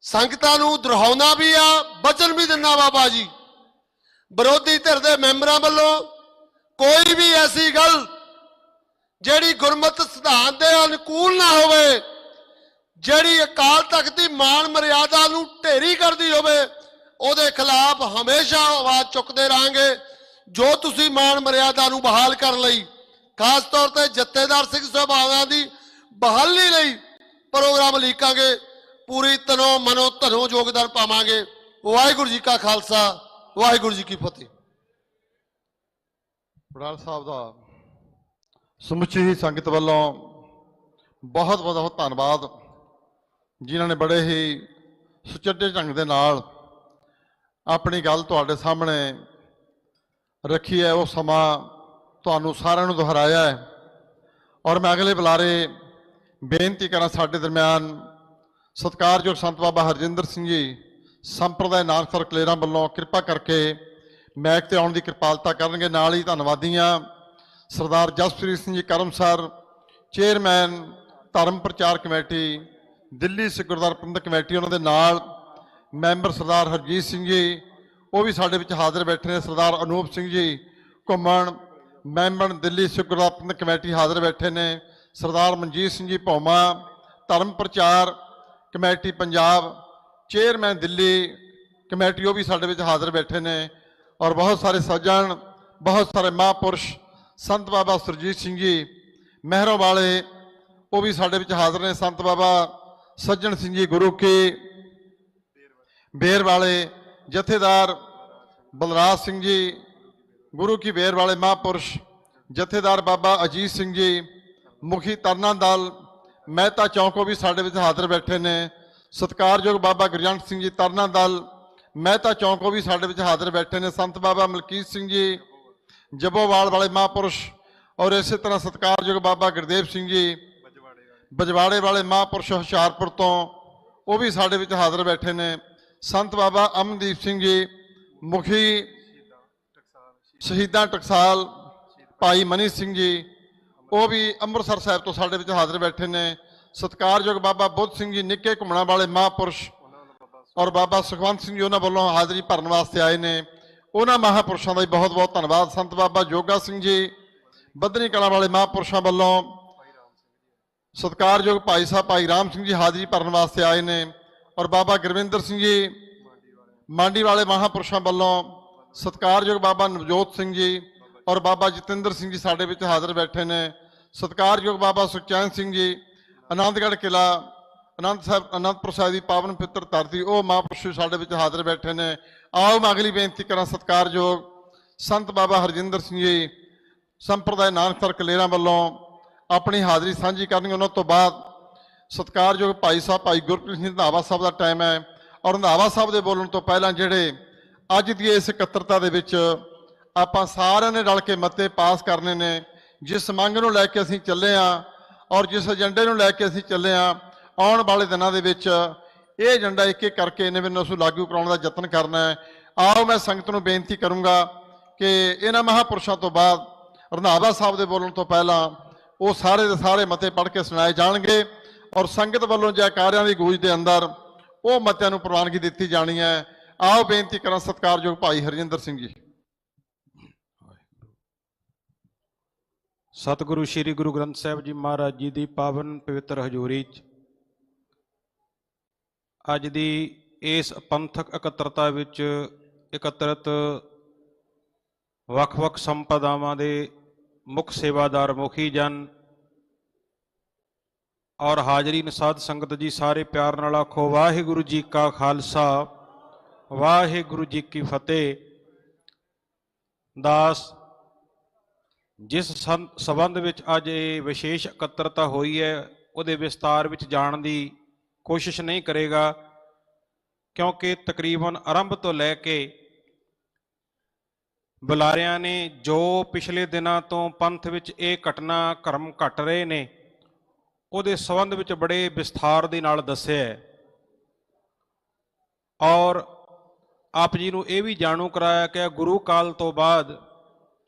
ਸੰਗਤਾਂ ਨੂੰ ਦੁਹਰਾਉਣਾ ਵੀ ਆ, ਬਚਨ ਵੀ ਦਿੰਦਾ ਬਾਬਾ ਜੀ, ਵਿਰੋਧੀ ਧਿਰ ਦੇ ਮੈਂਬਰਾਂ ਵੱਲੋਂ ਕੋਈ ਵੀ ਐਸੀ ਗੱਲ ਜਿਹੜੀ ਗੁਰਮਤਿ ਸਿਧਾਂਤ ਦੇ ਅਨੁਕੂਲ ਨਾ ਹੋਵੇ, ਜਿਹੜੀ ਅਕਾਲ ਤਖਤ ਦੀ ਮਾਣ ਮਰਿਆਦਾ ਨੂੰ ਢੇਰੀ ਕਰਦੀ ਹੋਵੇ, ਉਹਦੇ ਖਿਲਾਫ ਹਮੇਸ਼ਾ ਆਵਾਜ਼ ਚੁੱਕਦੇ ਰਹਾਂਗੇ। ਜੋ ਤੁਸੀਂ ਮਾਣ ਮਰਿਆਦਾ ਨੂੰ ਬਹਾਲ ਕਰਨ ਲਈ, ਖਾਸ ਤੌਰ ਤੇ ਜਥੇਦਾਰ ਸਿੰਘ ਸਾਹਿਬਾਨਾਂ ਦੀ ਬਹਾਲੀ ਲਈ ਪ੍ਰੋਗਰਾਮ ਲਿਖਾਂਗੇ, ਪੂਰੀ ਤਨੋਂ ਮਨੋਂ ਧਨੋਂ ਯੋਗਦਾਨ ਪਾਵਾਂਗੇ। ਵਾਹਿਗੁਰੂ ਜੀ ਕਾ ਖਾਲਸਾ, ਵਾਹਿਗੁਰੂ ਜੀ ਕੀ ਫਤਿਹ। ਵਡਾਲ ਸਾਹਿਬ ਦਾ ਸਮੁੱਚੀ ਹੀ ਸੰਗਤ ਵੱਲੋਂ ਬਹੁਤ ਬਹੁਤ ਧੰਨਵਾਦ, ਜਿਨ੍ਹਾਂ ਨੇ ਬੜੇ ਹੀ ਸੁਚੱਜੇ ਢੰਗ ਦੇ ਨਾਲ ਆਪਣੀ ਗੱਲ ਤੁਹਾਡੇ ਸਾਹਮਣੇ ਰੱਖੀ ਹੈ। ਉਹ ਸਮਾਂ ਤੁਹਾਨੂੰ ਸਾਰਿਆਂ ਨੂੰ ਦੁਹਰਾਇਆ ਹੈ। ਔਰ ਮੈਂ ਅਗਲੇ ਬੁਲਾਰੇ ਬੇਨਤੀ ਕਰਾਂ, ਸਾਡੇ ਦਰਮਿਆਨ ਸਤਿਕਾਰਯੋਗ ਸੰਤ ਬਾਬਾ ਹਰਜਿੰਦਰ ਸਿੰਘ ਜੀ ਸੰਪਰਦਾਇ ਨਾਨਕਸਰ ਕਲੇਰਾਂ ਵੱਲੋਂ ਕਿਰਪਾ ਕਰਕੇ ਮੈਕ ਤੇ ਆਉਣ ਦੀ ਕਿਰਪਾਲਤਾ ਕਰਨਗੇ। ਨਾਲ ਹੀ ਧੰਨਵਾਦੀਆਂ ਸਰਦਾਰ ਜਸਪ੍ਰੀਤ ਸਿੰਘ ਜੀ ਕਰਮਸਰ, ਚੇਅਰਮੈਨ ਧਰਮ ਪ੍ਰਚਾਰ ਕਮੇਟੀ ਦਿੱਲੀ ਸਿੱਖ ਗੁਰਦੁਆਰਾ ਪ੍ਰਬੰਧਕ ਕਮੇਟੀ, ਉਹਨਾਂ ਦੇ ਨਾਲ ਮੈਂਬਰ ਸਰਦਾਰ ਹਰਜੀਤ ਸਿੰਘ ਜੀ, ਉਹ ਵੀ ਸਾਡੇ ਵਿੱਚ ਹਾਜ਼ਰ ਬੈਠੇ ਨੇ। ਸਰਦਾਰ ਅਨੂਪ ਸਿੰਘ ਜੀ ਘੁੰਮਣ, ਮੈਂਬਰ ਦਿੱਲੀ ਸਿੱਖ ਗੁਰਦੁਆਰਾ ਪ੍ਰਬੰਧਕ ਕਮੇਟੀ ਹਾਜ਼ਰ ਬੈਠੇ ਨੇ। ਸਰਦਾਰ ਮਨਜੀਤ ਸਿੰਘ ਜੀ ਭੌਮਾ, ਧਰਮ ਪ੍ਰਚਾਰ committee Punjab chairman Delhi committee, ਉਹ ਵੀ ਸਾਡੇ ਵਿੱਚ ਹਾਜ਼ਰ ਬੈਠੇ ਨੇ। ਔਰ ਬਹੁਤ ਸਾਰੇ ਸੱਜਣ, ਬਹੁਤ ਸਾਰੇ ਮਹਾਂਪੁਰਸ਼, ਸੰਤ ਬਾਬਾ ਸੁਰਜੀਤ ਸਿੰਘ ਜੀ ਮਹਿਰੋਂ ਵਾਲੇ, ਉਹ ਵੀ ਸਾਡੇ ਵਿੱਚ ਹਾਜ਼ਰ ਨੇ। ਸੰਤ ਬਾਬਾ ਸੱਜਣ ਸਿੰਘ ਜੀ ਗੁਰੂ ਕੀ ਬੇਰ ਵਾਲੇ, ਜਥੇਦਾਰ ਬਲਰਾਜ ਸਿੰਘ ਜੀ ਗੁਰੂ ਕੀ ਬੇਰ ਵਾਲੇ ਮਹਾਂਪੁਰਸ਼, ਜਥੇਦਾਰ ਬਾਬਾ ਅਜੀਤ ਸਿੰਘ ਜੀ ਮੁਖੀ ਤਰਨਾ ਦਲ ਮਹਿਤਾ ਚੌਂਕ, ਉਹ ਵੀ ਸਾਡੇ ਵਿੱਚ ਹਾਜ਼ਰ ਬੈਠੇ ਨੇ। ਸਤਿਕਾਰਯੋਗ ਬਾਬਾ ਗੁਰਜੰਟ ਸਿੰਘ ਜੀ ਤਰਨਾ ਦਲ ਮਹਿਤਾ ਚੌਂਕ, ਉਹ ਵੀ ਸਾਡੇ ਵਿੱਚ ਹਾਜ਼ਰ ਬੈਠੇ ਨੇ। ਸੰਤ ਬਾਬਾ ਮਲਕੀਤ ਸਿੰਘ ਜੀ ਜੱਬੋਵਾਲ ਵਾਲੇ ਮਹਾਂਪੁਰਸ਼, ਔਰ ਇਸੇ ਤਰ੍ਹਾਂ ਸਤਿਕਾਰਯੋਗ ਬਾਬਾ ਗੁਰਦੇਵ ਸਿੰਘ ਜੀ ਬਜਵਾੜੇ ਵਾਲੇ ਮਹਾਂਪੁਰਸ਼ ਹੁਸ਼ਿਆਰਪੁਰ ਤੋਂ, ਉਹ ਵੀ ਸਾਡੇ ਵਿੱਚ ਹਾਜ਼ਰ ਬੈਠੇ ਨੇ। ਸੰਤ ਬਾਬਾ ਅਮਨਦੀਪ ਸਿੰਘ ਜੀ ਮੁਖੀ ਸ਼ਹੀਦਾਂ ਟਕਸਾਲ, ਭਾਈ ਮਨੀ ਸਿੰਘ ਜੀ, ਉਹ ਵੀ ਅੰਮ੍ਰਿਤਸਰ ਸਾਹਿਬ ਤੋਂ ਸਾਡੇ ਵਿੱਚ ਹਾਜ਼ਰ ਬੈਠੇ ਨੇ। ਸਤਿਕਾਰਯੋਗ ਬਾਬਾ ਬੁੱਧ ਸਿੰਘ ਜੀ ਨਿੱਕੇ ਘੁੰਮਣਾ ਵਾਲੇ ਮਹਾਂਪੁਰਸ਼, ਔਰ ਬਾਬਾ ਸੁਖਵੰਤ ਸਿੰਘ ਜੀ ਉਹਨਾਂ ਵੱਲੋਂ ਹਾਜ਼ਰੀ ਭਰਨ ਵਾਸਤੇ ਆਏ ਨੇ। ਉਹਨਾਂ ਮਹਾਂਪੁਰਸ਼ਾਂ ਦਾ ਵੀ ਬਹੁਤ ਬਹੁਤ ਧੰਨਵਾਦ। ਸੰਤ ਬਾਬਾ ਜੋਗਾ ਸਿੰਘ ਜੀ ਬੱਧਨੀ ਕਲਾਂ ਵਾਲੇ ਮਹਾਂਪੁਰਸ਼ਾਂ ਵੱਲੋਂ ਸਤਿਕਾਰਯੋਗ ਭਾਈ ਸਾਹਿਬ ਭਾਈ ਰਾਮ ਸਿੰਘ ਜੀ ਹਾਜ਼ਰੀ ਭਰਨ ਵਾਸਤੇ ਆਏ ਨੇ। ਔਰ ਬਾਬਾ ਗੁਰਵਿੰਦਰ ਸਿੰਘ ਜੀ ਮਾਂਡੀ ਵਾਲੇ ਮਹਾਂਪੁਰਸ਼ਾਂ ਵੱਲੋਂ ਸਤਿਕਾਰਯੋਗ ਬਾਬਾ ਨਵਜੋਤ ਸਿੰਘ ਜੀ ਔਰ ਬਾਬਾ ਜਤਿੰਦਰ ਸਿੰਘ ਜੀ ਸਾਡੇ ਵਿੱਚ ਹਾਜ਼ਰ ਬੈਠੇ ਨੇ। ਸਤਿਕਾਰਯੋਗ ਬਾਬਾ ਸੁਖਚੈਨ ਸਿੰਘ ਜੀ ਆਨੰਦਗੜ੍ਹ ਕਿਲਾ ਅਨੰਦਪੁਰ ਸਾਹਿਬ ਦੀ ਪਾਵਨ ਪਵਿੱਤਰ ਧਰਤੀ, ਉਹ ਮਹਾਂਪੁਰਸ਼ ਸਾਡੇ ਵਿੱਚ ਹਾਜ਼ਰ ਬੈਠੇ ਨੇ। ਆਓ ਮੈਂ ਅਗਲੀ ਬੇਨਤੀ ਕਰਾਂ ਸਤਿਕਾਰਯੋਗ ਸੰਤ ਬਾਬਾ ਹਰਜਿੰਦਰ ਸਿੰਘ ਜੀ ਸੰਪਰਦਾਇ ਨਾਨਕਸਰ ਕਲੇਰਾਂ ਵੱਲੋਂ ਆਪਣੀ ਹਾਜ਼ਰੀ ਸਾਂਝੀ ਕਰਨੀ। ਉਹਨਾਂ ਤੋਂ ਬਾਅਦ ਸਤਿਕਾਰਯੋਗ ਭਾਈ ਸਾਹਿਬ ਭਾਈ ਗੁਰਪ੍ਰੀਤ ਸਿੰਘ ਰੰਧਾਵਾ ਸਾਹਿਬ ਦਾ ਟਾਈਮ ਹੈ। ਔਰ ਰੰਧਾਵਾ ਸਾਹਿਬ ਦੇ ਬੋਲਣ ਤੋਂ ਪਹਿਲਾਂ ਜਿਹੜੇ ਅੱਜ ਦੀ ਇਸ ਇਕੱਤਰਤਾ ਦੇ ਵਿੱਚ ਆਪਾਂ ਸਾਰਿਆਂ ਨੇ ਰਲ ਕੇ ਮਤੇ ਪਾਸ ਕਰਨੇ ਨੇ, ਜਿਸ ਮੰਗ ਨੂੰ ਲੈ ਕੇ ਅਸੀਂ ਚੱਲੇ ਹਾਂ ਔਰ ਜਿਸ ਏਜੰਡੇ ਨੂੰ ਲੈ ਕੇ ਅਸੀਂ ਚੱਲੇ ਹਾਂ, ਆਉਣ ਵਾਲੇ ਦਿਨਾਂ ਦੇ ਵਿੱਚ ਇਹ ਏਜੰਡਾ ਇੱਕ ਇੱਕ ਕਰਕੇ ਇਹਨਾਂ ਨੂੰ ਲਾਗੂ ਕਰਾਉਣ ਦਾ ਯਤਨ ਕਰਨਾ ਹੈ। ਆਓ ਮੈਂ ਸੰਗਤ ਨੂੰ ਬੇਨਤੀ ਕਰੂੰਗਾ ਕਿ ਇਹਨਾਂ ਮਹਾਂਪੁਰਸ਼ਾਂ ਤੋਂ ਬਾਅਦ ਰੰਧਾਵਾ ਸਾਹਿਬ ਦੇ ਬੋਲਣ ਤੋਂ ਪਹਿਲਾਂ ਉਹ ਸਾਰੇ ਦੇ ਸਾਰੇ ਮਤੇ ਪੜ੍ਹ ਕੇ ਸੁਣਾਏ ਜਾਣਗੇ ਔਰ ਸੰਗਤ ਵੱਲੋਂ ਜੈਕਾਰਿਆਂ ਦੀ ਗੂੰਜ ਦੇ ਅੰਦਰ ਉਹ ਮਤਿਆਂ ਨੂੰ ਪ੍ਰਵਾਨਗੀ ਦਿੱਤੀ ਜਾਣੀ ਹੈ। ਆਓ ਬੇਨਤੀ ਕਰਾਂ ਸਤਿਕਾਰਯੋਗ ਭਾਈ ਹਰਜਿੰਦਰ ਸਿੰਘ ਜੀ। ਸਤਿਗੁਰੂ ਸ੍ਰੀ ਗੁਰੂ ਗ੍ਰੰਥ ਸਾਹਿਬ ਜੀ ਮਹਾਰਾਜ ਜੀ ਦੀ ਪਾਵਨ ਪਵਿੱਤਰ ਹਜ਼ੂਰੀ 'ਚ ਅੱਜ ਦੀ ਇਸ ਪੰਥਕ ਇਕੱਤਰਤਾ ਵਿੱਚ ਇਕੱਤਰਤ ਵੱਖ-ਵੱਖ ਸੰਪਰਦਾਵਾਂ ਦੇ ਮੁੱਖ ਸੇਵਾਦਾਰ ਮੁਖੀ ਜਨ ਔਰ ਹਾਜ਼ਰੀਨ ਸਾਧ ਸੰਗਤ ਜੀ, ਸਾਰੇ ਪਿਆਰ ਨਾਲ ਆਖੋ ਵਾਹਿਗੁਰੂ ਜੀ ਕਾ ਖਾਲਸਾ ਵਾਹਿਗੁਰੂ ਜੀ ਕੀ ਫਤਿਹ। ਦਾਸ ਜਿਸ ਸੰਬੰਧ ਵਿੱਚ ਅੱਜ ਇਹ ਵਿਸ਼ੇਸ਼ ਇਕੱਤਰਤਾ ਹੋਈ ਹੈ ਉਹਦੇ ਵਿਸਤਾਰ ਵਿੱਚ ਜਾਣ ਦੀ ਕੋਸ਼ਿਸ਼ ਨਹੀਂ ਕਰੇਗਾ, ਕਿਉਂਕਿ ਤਕਰੀਬਨ ਆਰੰਭ ਤੋਂ ਲੈ ਕੇ ਬੁਲਾਰਿਆਂ ਨੇ ਜੋ ਪਿਛਲੇ ਦਿਨਾਂ ਤੋਂ ਪੰਥ ਵਿੱਚ ਇਹ ਘਟਨਾਕ੍ਰਮ ਘਟ ਰਹੇ ਨੇ ਉਹਦੇ ਸੰਬੰਧ ਵਿੱਚ ਬੜੇ ਵਿਸਥਾਰ ਦੇ ਨਾਲ ਦੱਸਿਆ ਹੈ ਔਰ ਆਪ ਜੀ ਨੂੰ ਇਹ ਵੀ ਜਾਣੂ ਕਰਾਇਆ ਕਿ ਗੁਰੂ ਕਾਲ ਤੋਂ ਬਾਅਦ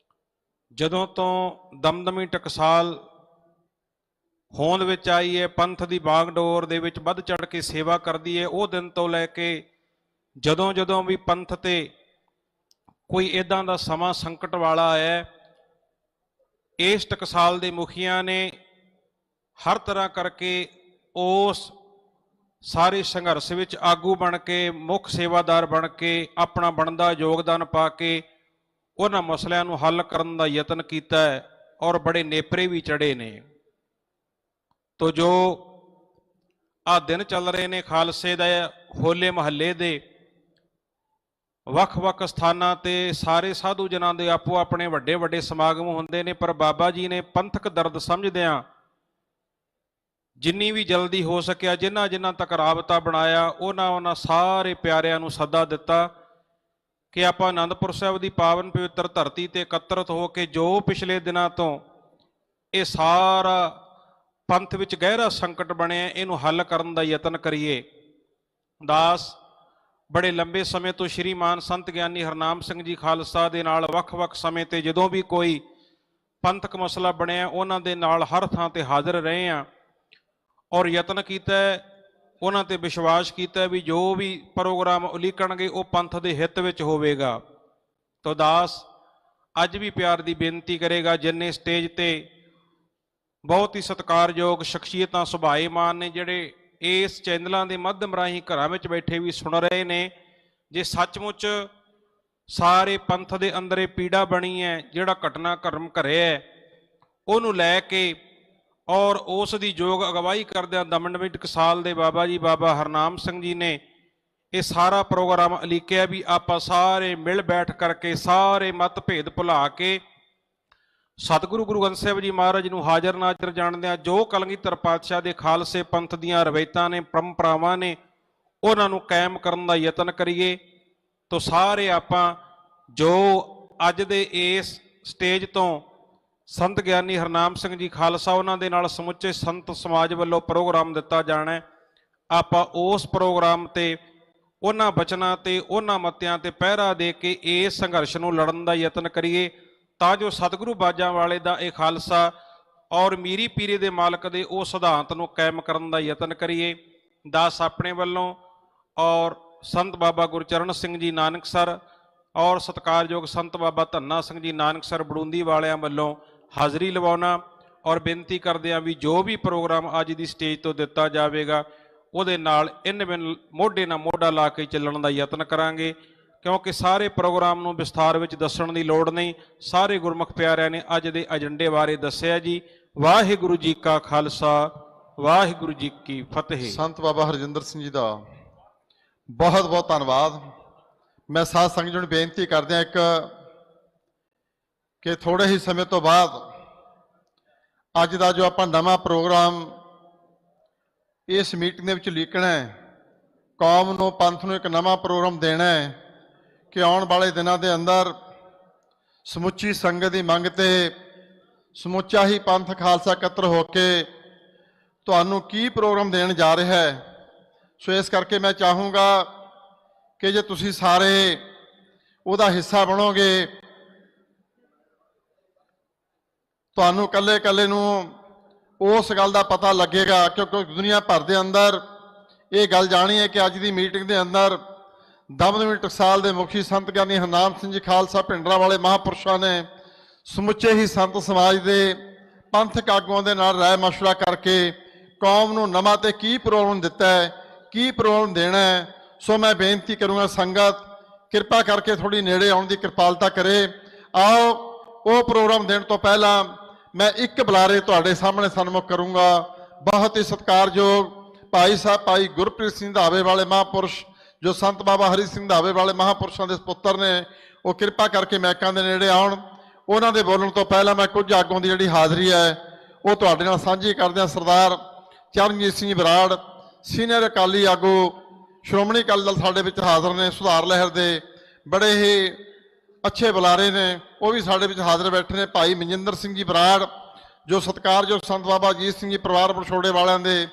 ਜਦੋਂ ਤੋਂ ਦਮਦਮੀ ਟਕਸਾਲ ਹੋਂਦ ਵਿੱਚ ਆਈ ਹੈ, ਪੰਥ ਦੀ ਬਾਗਡੋਰ ਦੇ ਵਿੱਚ ਵੱਧ ਚੜ੍ਹ ਕੇ ਸੇਵਾ ਕਰਦੀ ਹੈ, ਉਹ ਦਿਨ ਤੋਂ ਲੈ ਕੇ ਜਦੋਂ ਜਦੋਂ ਵੀ ਪੰਥ ਤੇ ਕੋਈ ਇੱਦਾਂ ਦਾ ਸਮਾਂ ਸੰਕਟ ਵਾਲਾ ਆਇਆ, ਇਸ ਟਕਸਾਲ ਦੇ ਮੁਖੀਆਂ ਨੇ ਹਰ ਤਰ੍ਹਾਂ ਕਰਕੇ ਉਸ ਸਾਰੇ ਸੰਘਰਸ਼ ਵਿੱਚ ਆਗੂ ਬਣ ਕੇ, ਮੁੱਖ ਸੇਵਾਦਾਰ ਬਣ ਕੇ, ਆਪਣਾ ਬਣਦਾ ਯੋਗਦਾਨ ਪਾ ਕੇ ਉਹਨਾਂ ਮਸਲਿਆਂ ਨੂੰ ਹੱਲ ਕਰਨ ਦਾ ਯਤਨ ਕੀਤਾ ਹੈ ਔਰ ਬੜੇ ਨੇਪਰੇ ਵੀ ਚੜ੍ਹੇ ਨੇ। ਤੋ ਜੋ ਆਹ ਦਿਨ ਚੱਲ ਰਹੇ ਨੇ ਖਾਲਸੇ ਦਾ, ਹੋਲੇ ਮਹੱਲੇ ਦੇ ਵੱਖ-ਵੱਖ ਸਥਾਨਾਂ ਤੇ ਸਾਰੇ ਸਾਧੂ ਜਨਾਂ ਦੇ ਆਪੋ ਆਪਣੇ ਵੱਡੇ ਵੱਡੇ ਸਮਾਗਮ ਹੁੰਦੇ ਨੇ, ਪਰ ਬਾਬਾ ਜੀ ਨੇ ਪੰਥਕ ਦਰਦ ਸਮਝਦਿਆਂ ਜਿੰਨੀ ਵੀ ਜਲਦੀ ਹੋ ਸਕਿਆ ਜਿਨ੍ਹਾਂ ਜਿਨ੍ਹਾਂ ਤੱਕ ਰਾਬਤਾ ਬਣਾਇਆ ਉਹਨਾਂ ਸਾਰੇ ਪਿਆਰਿਆਂ ਨੂੰ ਸੱਦਾ ਦਿੱਤਾ ਕਿ ਆਪਾਂ ਆਨੰਦਪੁਰ ਸਾਹਿਬ ਦੀ ਪਾਵਨ ਪਵਿੱਤਰ ਧਰਤੀ ਤੇ ਇਕੱਤਰਤ ਹੋ ਕੇ ਜੋ ਪਿਛਲੇ ਦਿਨਾਂ ਤੋਂ ਇਹ ਸਾਰਾ ਪੰਥ ਵਿੱਚ ਗਹਿਰਾ ਸੰਕਟ ਬਣਿਆ ਇਹਨੂੰ ਹੱਲ ਕਰਨ ਦਾ ਯਤਨ ਕਰੀਏ। ਦਾਸ ਬੜੇ ਲੰਬੇ ਸਮੇਂ ਤੋਂ ਸ਼੍ਰੀਮਾਨ ਸੰਤ ਗਿਆਨੀ ਹਰਨਾਮ ਸਿੰਘ ਜੀ ਖਾਲਸਾ ਦੇ ਨਾਲ ਵੱਖ-ਵੱਖ ਸਮੇਂ ਤੇ ਜਦੋਂ ਵੀ ਕੋਈ ਪੰਥਕ ਮਸਲਾ ਬਣਿਆ ਉਹਨਾਂ ਦੇ ਨਾਲ ਹਰ ਥਾਂ ਤੇ ਹਾਜ਼ਰ ਰਹੇ ਹਾਂ ਔਰ ਯਤਨ ਕੀਤਾ, ਉਹਨਾਂ ਤੇ ਵਿਸ਼ਵਾਸ ਕੀਤਾ ਵੀ ਜੋ ਵੀ ਪ੍ਰੋਗਰਾਮ ਉਲੀਕਣਗੇ ਉਹ ਪੰਥ ਦੇ ਹਿੱਤ ਵਿੱਚ ਹੋਵੇਗਾ। ਤੋ ਦਾਸ ਅੱਜ ਵੀ ਪਿਆਰ ਦੀ ਬੇਨਤੀ ਕਰੇਗਾ, ਜਿੰਨੇ ਸਟੇਜ ਤੇ ਬਹੁਤ ਹੀ ਸਤਿਕਾਰਯੋਗ ਸ਼ਖਸੀਅਤਾਂ ਸੁਭਾਏਮਾਨ ਨੇ ਜਿਹੜੇ ਇਸ ਚੈਨਲਾਂ ਦੇ ਮਾਧਿਅਮ ਰਾਹੀਂ ਘਰਾਂ ਵਿੱਚ ਬੈਠੇ ਵੀ ਸੁਣ ਰਹੇ ਨੇ, ਜੇ ਸੱਚਮੁੱਚ ਸਾਰੇ ਪੰਥ ਦੇ ਅੰਦਰ ਇਹ ਪੀੜਾ ਬਣੀ ਹੈ, ਜਿਹੜਾ ਘਟਨਾਕ੍ਰਮ ਘਰੇ ਹੈ ਉਹਨੂੰ ਲੈ ਕੇ ਔਰ ਉਸ ਦੀ ਯੋਗ ਅਗਵਾਈ ਕਰਦਿਆਂ ਦਮਦਮੀ ਟਕਸਾਲ ਦੇ ਬਾਬਾ ਜੀ ਬਾਬਾ ਹਰਨਾਮ ਸਿੰਘ ਜੀ ਨੇ ਇਹ ਸਾਰਾ ਪ੍ਰੋਗਰਾਮ ਉਲੀਕਿਆ ਵੀ ਆਪਾਂ ਸਾਰੇ ਮਿਲ ਬੈਠ ਕਰਕੇ ਸਾਰੇ ਮਤਭੇਦ ਭੁਲਾ ਕੇ ਸਤਿਗੁਰੂ ਗੁਰੂ ਗ੍ਰੰਥ ਸਾਹਿਬ ਜੀ ਮਹਾਰਾਜ ਨੂੰ ਹਾਜ਼ਰ ਨਾਜ਼ਰ ਜਾਣਦਿਆਂ ਜੋ ਕਲਗੀਧਰ ਪਾਤਸ਼ਾਹ ਦੇ ਖਾਲਸੇ ਪੰਥ ਦੀਆਂ ਰਵਾਇਤਾਂ ਨੇ, ਪਰੰਪਰਾਵਾਂ ਨੇ, ਉਹਨਾਂ ਨੂੰ ਕਾਇਮ ਕਰਨ ਦਾ ਯਤਨ ਕਰੀਏ। ਤੋ ਸਾਰੇ ਆਪਾਂ ਜੋ ਅੱਜ ਦੇ ਇਸ ਸਟੇਜ ਤੋਂ ਸੰਤ ਗਿਆਨੀ ਹਰਨਾਮ ਸਿੰਘ ਜੀ ਖਾਲਸਾ ਉਹਨਾਂ ਦੇ ਨਾਲ ਸਮੁੱਚੇ ਸੰਤ ਸਮਾਜ ਵੱਲੋਂ ਪ੍ਰੋਗਰਾਮ ਦਿੱਤਾ ਜਾਣਾ ਹੈ, ਆਪਾਂ ਉਸ ਪ੍ਰੋਗਰਾਮ ਤੇ ਉਹਨਾਂ ਬਚਨਾਂ ਤੇ ਉਹਨਾਂ ਮਤਿਆਂ ਤੇ ਪਹਿਰਾ ਦੇ ਕੇ ਇਸ ਸੰਘਰਸ਼ ਨੂੰ ਲੜਨ ਦਾ ਯਤਨ ਕਰੀਏ ਤਾਂ ਜੋ ਸਤਿਗੁਰੂ ਬਾਜਾਂ ਵਾਲੇ ਦਾ ਇਹ ਖਾਲਸਾ ਔਰ ਮੀਰੀ ਪੀਰੇ ਦੇ ਮਾਲਕ ਦੇ ਉਹ ਸਿਧਾਂਤ ਨੂੰ ਕਾਇਮ ਕਰਨ ਦਾ ਯਤਨ ਕਰੀਏ। ਦਾਸ ਆਪਣੇ ਵੱਲੋਂ ਔਰ ਸੰਤ ਬਾਬਾ ਗੁਰਚਰਨ ਸਿੰਘ ਜੀ ਨਾਨਕਸਰ ਔਰ ਸਤਿਕਾਰਯੋਗ ਸੰਤ ਬਾਬਾ ਧੰਨਾ ਸਿੰਘ ਜੀ ਨਾਨਕਸਰ ਬੜੂੰਦੀ ਵਾਲਿਆਂ ਵੱਲੋਂ ਹਾਜ਼ਰੀ ਲਵਾਉਣਾ ਔਰ ਬੇਨਤੀ ਕਰਦੇ ਹਾਂ ਵੀ ਜੋ ਵੀ ਪ੍ਰੋਗਰਾਮ ਅੱਜ ਦੀ ਸਟੇਜ ਤੋਂ ਦਿੱਤਾ ਜਾਵੇਗਾ ਉਹਦੇ ਨਾਲ ਇਨ ਬਿਨ ਮੋਢੇ ਨਾਲ ਮੋਢਾ ਲਾ ਕੇ ਚੱਲਣ ਦਾ ਯਤਨ ਕਰਾਂਗੇ, ਕਿਉਂਕਿ ਸਾਰੇ ਪ੍ਰੋਗਰਾਮ ਨੂੰ ਵਿਸਥਾਰ ਵਿੱਚ ਦੱਸਣ ਦੀ ਲੋੜ ਨਹੀਂ। ਸਾਰੇ ਗੁਰਮੁਖ ਪਿਆਰਿਆਂ ਨੇ ਅੱਜ ਦੇ ਏਜੰਡੇ ਬਾਰੇ ਦੱਸਿਆ ਜੀ। ਵਾਹਿਗੁਰੂ ਜੀ ਕਾ ਖਾਲਸਾ, ਵਾਹਿਗੁਰੂ ਜੀ ਕੀ ਫਤਿਹ। ਸੰਤ ਬਾਬਾ ਹਰਜਿੰਦਰ ਸਿੰਘ ਜੀ ਦਾ ਬਹੁਤ ਬਹੁਤ ਧੰਨਵਾਦ। ਮੈਂ ਸਾਧ ਸੰਗਤ ਜੀ ਨੂੰ ਬੇਨਤੀ ਕਰਦਿਆਂ ਕਿ ਥੋੜੇ ਹੀ ਸਮੇਂ ਤੋਂ ਬਾਅਦ ਅੱਜ ਦਾ ਜੋ ਆਪਾਂ ਨਵਾਂ ਪ੍ਰੋਗਰਾਮ ਇਸ ਮੀਟਿੰਗ ਦੇ ਵਿੱਚ ਲਿਖਣਾ ਹੈ, ਕੌਮ ਨੂੰ ਪੰਥ ਨੂੰ ਇੱਕ ਨਵਾਂ ਪ੍ਰੋਗਰਾਮ ਦੇਣਾ ਹੈ ਕਿ ਆਉਣ ਵਾਲੇ ਦਿਨਾਂ ਦੇ ਅੰਦਰ ਸਮੁੱਚੀ ਸੰਗਤ ਦੀ ਮੰਗ ਤੇ ਸਮੁੱਚਾ ਹੀ ਪੰਥ ਖਾਲਸਾ ਇਕੱਤਰ ਹੋ ਕੇ ਤੁਹਾਨੂੰ ਕੀ ਪ੍ਰੋਗਰਾਮ ਦੇਣ ਜਾ ਰਿਹਾ ਹੈ। ਸੋ ਇਸ ਕਰਕੇ ਮੈਂ ਚਾਹੂੰਗਾ ਕਿ ਜੇ ਤੁਸੀਂ ਸਾਰੇ ਉਹਦਾ ਹਿੱਸਾ ਬਣੋਗੇ, ਤੁਹਾਨੂੰ ਇਕੱਲੇ ਨੂੰ ਉਸ ਗੱਲ ਦਾ ਪਤਾ ਲੱਗੇਗਾ, ਕਿਉਂਕਿ ਦੁਨੀਆ ਭਰ ਦੇ ਅੰਦਰ ਇਹ ਗੱਲ ਜਾਣੀ ਹੈ ਕਿ ਅੱਜ ਦੀ ਮੀਟਿੰਗ ਦੇ ਅੰਦਰ ਦਮਦਮੀ ਟਕਸਾਲ ਦੇ ਮੁਖੀ ਸੰਤ ਗਿਆਨੀ ਹਰਨਾਮ ਸਿੰਘ ਜੀ ਖਾਲਸਾ ਭਿੰਡਰਾਂ ਵਾਲੇ ਮਹਾਂਪੁਰਸ਼ਾਂ ਨੇ ਸਮੁੱਚੇ ਹੀ ਸੰਤ ਸਮਾਜ ਦੇ ਪੰਥਕ ਆਗੂਆਂ ਦੇ ਨਾਲ ਰਾਏ ਮਸ਼ਵਰਾ ਕਰਕੇ ਕੌਮ ਨੂੰ ਨਵਾਂ ਤੇ ਕੀ ਪ੍ਰੋਗਰਾਮ ਦਿੱਤਾ ਹੈ, ਕੀ ਪ੍ਰੋਗਰਾਮ ਦੇਣਾ ਹੈ। ਸੋ ਮੈਂ ਬੇਨਤੀ ਕਰੂੰਗਾ ਸੰਗਤ ਕਿਰਪਾ ਕਰਕੇ ਥੋੜੀ ਨੇੜੇ ਆਉਣ ਦੀ ਕਿਰਪਾਲਤਾ ਕਰੇ। ਆਓ ਉਹ ਪ੍ਰੋਗਰਾਮ ਦੇਣ ਤੋਂ ਪਹਿਲਾਂ ਮੈਂ ਇੱਕ ਬੁਲਾਰੇ ਤੁਹਾਡੇ ਸਾਹਮਣੇ ਸਨਮੁਖ ਕਰੂੰਗਾ। ਬਹੁਤ ਹੀ ਸਤਿਕਾਰਯੋਗ ਭਾਈ ਸਾਹਿਬ ਭਾਈ ਗੁਰਪ੍ਰੀਤ ਸਿੰਘ ਧਾਵੇ ਵਾਲੇ ਮਹਾਂਪੁਰਸ਼ ਜੋ ਸੰਤ ਬਾਬਾ ਹਰੀ ਸਿੰਘ ਧਾਵੇ ਵਾਲੇ ਮਹਾਂਪੁਰਸ਼ਾਂ ਦੇ ਪੁੱਤਰ ਨੇ, ਉਹ ਕਿਰਪਾ ਕਰਕੇ ਮੈਕਾਂ ਦੇ ਨੇੜੇ ਆਉਣ। ਉਹਨਾਂ ਦੇ ਬੋਲਣ ਤੋਂ ਪਹਿਲਾਂ ਮੈਂ ਕੁਝ ਆਗੂਆਂ ਦੀ ਜਿਹੜੀ ਹਾਜ਼ਰੀ ਹੈ ਉਹ ਤੁਹਾਡੇ ਨਾਲ ਸਾਂਝੀ ਕਰਦੇ ਹਾਂ। ਸਰਦਾਰ ਚਰਨਜੀਤ ਸਿੰਘ ਬਰਾੜ ਸੀਨੀਅਰ ਅਕਾਲੀ ਆਗੂ ਸ਼੍ਰੋਮਣੀ ਅਕਾਲੀ ਦਲ ਸਾਡੇ ਵਿੱਚ ਹਾਜ਼ਰ ਨੇ, ਸੁਧਾਰ ਲਹਿਰ ਦੇ ਬੜੇ ਹੀ ਅੱਛੇ ਬੁਲਾਰੇ ਨੇ, ਉਹ ਵੀ ਸਾਡੇ ਵਿੱਚ ਹਾਜ਼ਰ ਬੈਠੇ ਨੇ। ਭਾਈ ਮਨਜਿੰਦਰ ਸਿੰਘ ਜੀ ਬਰਾੜ ਜੋ ਸਤਿਕਾਰਯੋਗ ਸੰਤ ਬਾਬਾ ਅਜੀਤ ਸਿੰਘ ਜੀ ਪਰਿਵਾਰ ਵਿਛੋੜੇ ਵਾਲਿਆਂ ਦੇ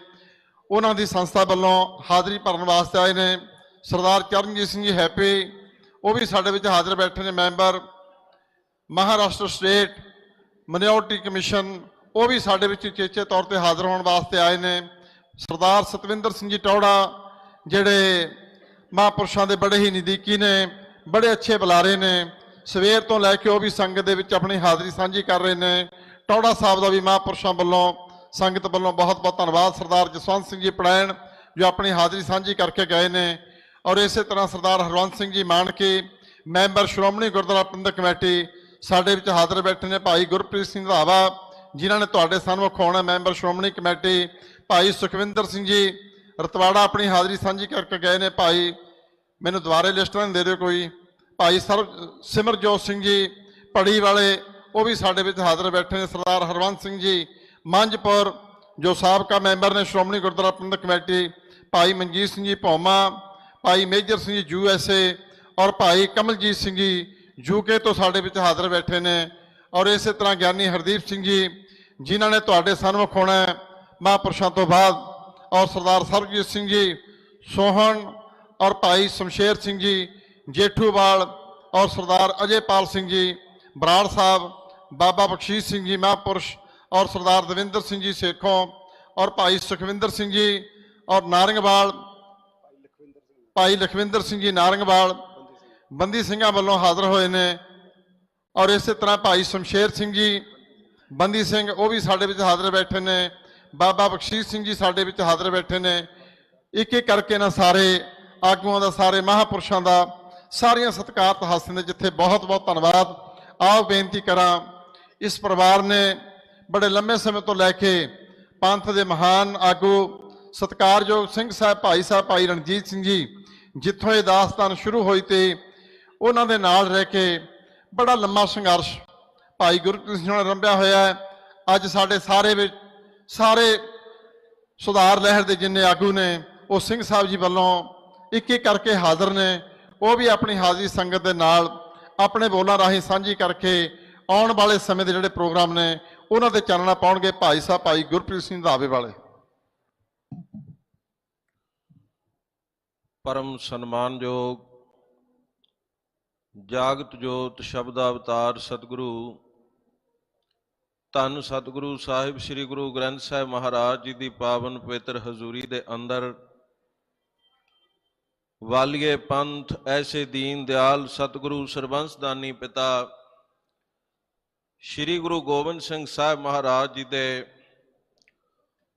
ਉਹਨਾਂ ਦੀ ਸੰਸਥਾ ਵੱਲੋਂ ਹਾਜ਼ਰੀ ਭਰਨ ਵਾਸਤੇ ਆਏ ਨੇ। ਸਰਦਾਰ ਚਰਨਜੀਤ ਸਿੰਘ ਜੀ ਹੈਪੀ ਉਹ ਵੀ ਸਾਡੇ ਵਿੱਚ ਹਾਜ਼ਰ ਬੈਠੇ ਨੇ, member Maharashtra state minority commission, ਉਹ ਵੀ ਸਾਡੇ ਵਿੱਚ ਉਚੇਚੇ ਤੌਰ ਤੇ ਹਾਜ਼ਰ ਹੋਣ ਵਾਸਤੇ ਆਏ ਨੇ। ਸਰਦਾਰ ਸਤਵਿੰਦਰ ਸਿੰਘ ਜੀ ਟੌੜਾ ਜਿਹੜੇ ਮਹਾਂਪੁਰਸ਼ਾਂ ਦੇ ਬੜੇ ਹੀ ਨਜ਼ਦੀਕੀ ਨੇ, ਬੜੇ ਅੱਛੇ ਬੁਲਾਰੇ ਨੇ, ਸਵੇਰ ਤੋਂ ਲੈ ਕੇ ਉਹ ਵੀ ਸੰਗਤ ਦੇ ਵਿੱਚ ਆਪਣੀ ਹਾਜ਼ਰੀ ਸਾਂਝੀ ਕਰ ਰਹੇ ਨੇ। ਟੌੜਾ ਸਾਹਿਬ ਦਾ ਵੀ ਮਹਾਂਪੁਰਸ਼ਾਂ ਵੱਲੋਂ ਸੰਗਤ ਵੱਲੋਂ ਬਹੁਤ ਬਹੁਤ ਧੰਨਵਾਦ। ਸਰਦਾਰ ਜਸਵੰਤ ਸਿੰਘ ਜੀ ਪੜੈਣ ਜੋ ਆਪਣੀ ਹਾਜ਼ਰੀ ਸਾਂਝੀ ਕਰਕੇ ਗਏ ਨੇ, ਔਰ ਇਸੇ ਤਰ੍ਹਾਂ ਸਰਦਾਰ ਹਰਵੰਤ ਸਿੰਘ ਜੀ ਮਾਨਕੀ ਮੈਂਬਰ ਸ਼੍ਰੋਮਣੀ ਗੁਰਦੁਆਰਾ ਪ੍ਰਬੰਧਕ ਕਮੇਟੀ ਸਾਡੇ ਵਿੱਚ ਹਾਜ਼ਰ ਬੈਠੇ ਨੇ। ਭਾਈ ਗੁਰਪ੍ਰੀਤ ਸਿੰਘ ਧਾਵਾ ਜਿਨ੍ਹਾਂ ਨੇ ਤੁਹਾਡੇ ਸਾਹਮਣੇ ਹੋਣਾ ਮੈਂਬਰ ਸ਼੍ਰੋਮਣੀ ਕਮੇਟੀ। ਭਾਈ ਸੁਖਵਿੰਦਰ ਸਿੰਘ ਜੀ ਰਤਵਾੜਾ ਆਪਣੀ ਹਾਜ਼ਰੀ ਸਾਂਝੀ ਕਰਕੇ ਗਏ ਨੇ। ਭਾਈ ਮੈਨੂੰ ਦੁਬਾਰੇ ਲਿਸਟ ਨਾ ਦੇ ਦਿਓ ਕੋਈ। ਭਾਈ ਸਿਮਰਜੋਤ ਸਿੰਘ ਜੀ ਪੜੀ ਵਾਲੇ ਉਹ ਵੀ ਸਾਡੇ ਵਿੱਚ ਹਾਜ਼ਰ ਬੈਠੇ ਨੇ। ਸਰਦਾਰ ਹਰਵੰਤ ਸਿੰਘ ਜੀ ਮੰਝਪੁਰ ਜੋ ਸਾਬਕਾ ਮੈਂਬਰ ਨੇ ਸ਼੍ਰੋਮਣੀ ਗੁਰਦੁਆਰਾ ਪ੍ਰਬੰਧਕ ਕਮੇਟੀ। ਭਾਈ ਮਨਜੀਤ ਸਿੰਘ ਜੀ ਭੌਮਾ, ਭਾਈ ਮੇਜਰ ਸਿੰਘ ਜੀ USA ਔਰ ਭਾਈ ਕਮਲਜੀਤ ਸਿੰਘ ਜੀ UK ਤੋਂ ਸਾਡੇ ਵਿੱਚ ਹਾਜ਼ਰ ਬੈਠੇ ਨੇ। ਔਰ ਇਸੇ ਤਰ੍ਹਾਂ ਗਿਆਨੀ ਹਰਦੀਪ ਸਿੰਘ ਜੀ ਜਿਨ੍ਹਾਂ ਨੇ ਤੁਹਾਡੇ ਸਨਮੁਖ ਹੋਣਾ ਮਹਾਂਪੁਰਸ਼ਾਂ ਤੋਂ ਬਾਅਦ, ਔਰ ਸਰਦਾਰ ਸਰਬਜੀਤ ਸਿੰਘ ਜੀ ਸੋਹਣ ਔਰ ਭਾਈ ਸ਼ਮਸ਼ੇਰ ਸਿੰਘ ਜੀ ਜੇਠੂਵਾਲ ਔਰ ਸਰਦਾਰ ਅਜੇਪਾਲ ਸਿੰਘ ਜੀ ਬਰਾੜ ਸਾਹਿਬ, ਬਾਬਾ ਬਖਸ਼ੀਸ਼ ਸਿੰਘ ਜੀ ਮਹਾਂਪੁਰਸ਼ ਔਰ ਸਰਦਾਰ ਦਵਿੰਦਰ ਸਿੰਘ ਜੀ ਸੇਖੋਂ ਔਰ ਭਾਈ ਸੁਖਵਿੰਦਰ ਸਿੰਘ ਜੀ ਔਰ ਨਾਰੰਗਵਾਲ ਭਾਈ ਲਖਵਿੰਦਰ ਸਿੰਘ ਜੀ ਨਾਰੰਗਵਾਲ ਬੰਦੀ ਸਿੰਘਾਂ ਵੱਲੋਂ ਹਾਜ਼ਰ ਹੋਏ ਨੇ। ਔਰ ਇਸੇ ਤਰ੍ਹਾਂ ਭਾਈ ਸ਼ਮਸ਼ੇਰ ਸਿੰਘ ਜੀ ਬੰਦੀ ਸਿੰਘ ਉਹ ਵੀ ਸਾਡੇ ਵਿੱਚ ਹਾਜ਼ਰ ਬੈਠੇ ਨੇ। ਬਾਬਾ ਬਖਸ਼ੀਸ਼ ਸਿੰਘ ਜੀ ਸਾਡੇ ਵਿੱਚ ਹਾਜ਼ਰ ਬੈਠੇ ਨੇ। ਇੱਕ ਇੱਕ ਕਰਕੇ ਨਾ ਸਾਰੇ ਆਗੂਆਂ ਦਾ, ਸਾਰੇ ਮਹਾਂਪੁਰਸ਼ਾਂ ਦਾ, ਸਾਰੀਆਂ ਸਤਿਕਾਰਤ ਹਾਸਿਆਂ ਦੇ ਜਿੱਥੇ ਬਹੁਤ ਬਹੁਤ ਧੰਨਵਾਦ। ਆਓ ਬੇਨਤੀ ਕਰਾਂ, ਇਸ ਪਰਿਵਾਰ ਨੇ ਬੜੇ ਲੰਮੇ ਸਮੇਂ ਤੋਂ ਲੈ ਕੇ ਪੰਥ ਦੇ ਮਹਾਨ ਆਗੂ ਸਤਿਕਾਰਯੋਗ ਸਿੰਘ ਸਾਹਿਬ ਭਾਈ ਰਣਜੀਤ ਸਿੰਘ ਜੀ ਜਿੱਥੋਂ ਇਹ ਦਾਸਤਾਨ ਸ਼ੁਰੂ ਹੋਈ ਤੇ ਉਹਨਾਂ ਦੇ ਨਾਲ ਰਹਿ ਕੇ ਬੜਾ ਲੰਮਾ ਸੰਘਰਸ਼ ਭਾਈ ਗੁਰਪ੍ਰੀਤ ਸਿੰਘ ਨੇ ਆਰੰਭਿਆ ਹੋਇਆ ਹੈ। ਅੱਜ ਸਾਡੇ ਸਾਰੇ ਸੁਧਾਰ ਲਹਿਰ ਦੇ ਜਿੰਨੇ ਆਗੂ ਨੇ ਉਹ ਸਿੰਘ ਸਾਹਿਬ ਜੀ ਵੱਲੋਂ ਇੱਕ ਇੱਕ ਕਰਕੇ ਹਾਜ਼ਰ ਨੇ। ਉਹ ਵੀ ਆਪਣੀ ਹਾਜ਼ਰੀ ਸੰਗਤ ਦੇ ਨਾਲ ਆਪਣੇ ਬੋਲਾਂ ਰਾਹੀਂ ਸਾਂਝੀ ਕਰਕੇ ਆਉਣ ਵਾਲੇ ਸਮੇਂ ਦੇ ਜਿਹੜੇ ਪ੍ਰੋਗਰਾਮ ਨੇ ਉਹਨਾਂ ਤੇ ਚਾਨਣਾ ਪਾਉਣਗੇ। ਭਾਈ ਸਾਹਿਬ ਭਾਈ ਗੁਰਪ੍ਰੀਤ ਸਿੰਘ ਧਾਵੇ ਵਾਲੇ। परम सन्मानयोग जागत जोत शब्द अवतार सतगुरु धन सतगुरु साहिब श्री गुरु ग्रंथ साहिब महाराज जी की पावन पवित्र हजूरी दे अंदर ਵਾਲੀਏ ਪੰਥ ਐਸੇ ਦੀਨ ਦਿਆਲ ਸਤਿਗੁਰੂ ਸਰਬੰਸਦਾਨੀ ਪਿਤਾ ਸ੍ਰੀ ਗੁਰੂ ਗੋਬਿੰਦ ਸਿੰਘ ਸਾਹਿਬ ਮਹਾਰਾਜ ਜੀ ਦੇ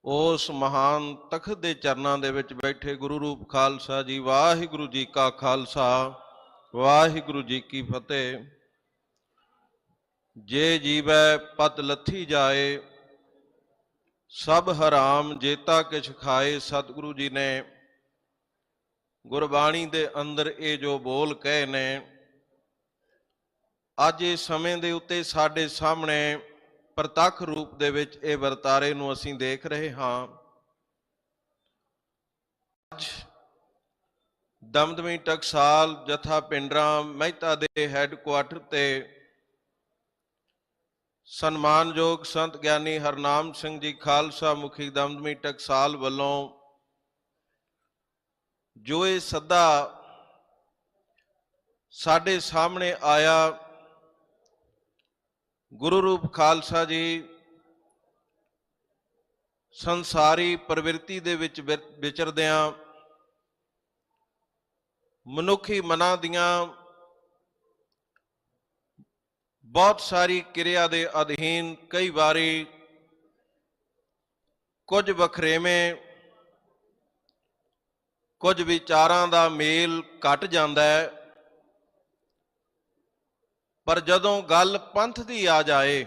ਉਸ ਮਹਾਨ ਤਖਤ ਦੇ ਚਰਨਾਂ ਦੇ ਵਿੱਚ ਬੈਠੇ ਗੁਰੂ ਰੂਪ ਖਾਲਸਾ ਜੀ, ਵਾਹਿਗੁਰੂ ਜੀ ਕਾ ਖਾਲਸਾ ਵਾਹਿਗੁਰੂ ਜੀ ਕੀ ਫਤਿਹ। ਜੇ ਜੀਵੈ ਪਤ ਲੱਥੀ ਜਾਏ, ਸਭ ਹਰਾਮ ਜੇਤਾ ਕਿਛ ਖਾਏ। ਸਤਿਗੁਰੂ ਜੀ ਨੇ ਗੁਰਬਾਣੀ ਦੇ ਅੰਦਰ ਇਹ ਜੋ ਬੋਲ ਕਹੇ ਨੇ, ਅੱਜ ਇਸ ਸਮੇਂ ਦੇ ਉੱਤੇ ਸਾਡੇ ਸਾਹਮਣੇ ਪ੍ਰਤੱਖ ਰੂਪ ਦੇ ਵਿੱਚ ਇਹ ਵਰਤਾਰੇ ਨੂੰ ਅਸੀਂ ਦੇਖ ਰਹੇ ਹਾਂ। ਅੱਜ ਦਮਦਮੀ ਟਕਸਾਲ ਜਥਾ ਪਿੰਡਰਾਂ ਮਹਿਤਾ ਦੇ ਹੈੱਡਕੁਆਟਰ ਤੇ ਸਨਮਾਨਯੋਗ ਸੰਤ ਗਿਆਨੀ ਹਰਨਾਮ ਸਿੰਘ ਜੀ ਖਾਲਸਾ ਮੁਖੀ ਦਮਦਮੀ ਟਕਸਾਲ ਵੱਲੋਂ ਜੋ ਇਹ ਸੱਦਾ ਸਾਡੇ ਸਾਹਮਣੇ ਆਇਆ, ਗੁਰੂ ਰੂਪ ਖਾਲਸਾ ਜੀ ਸੰਸਾਰੀ ਪ੍ਰਵਿਰਤੀ ਦੇ ਵਿੱਚ ਵਿਚਰਦਿਆਂ ਮਨੁੱਖੀ ਮਨਾਂ ਦੀਆਂ ਬਹੁਤ ਸਾਰੀ ਕਿਰਿਆ ਦੇ ਅਧੀਨ ਕਈ ਵਾਰੀ ਕੁਝ ਵਖਰੇਵੇਂ, ਕੁਝ ਵਿਚਾਰਾਂ ਦਾ ਮੇਲ ਘਟ ਜਾਂਦਾ ਹੈ, ਪਰ ਜਦੋਂ ਗੱਲ ਪੰਥ ਦੀ ਆ ਜਾਏ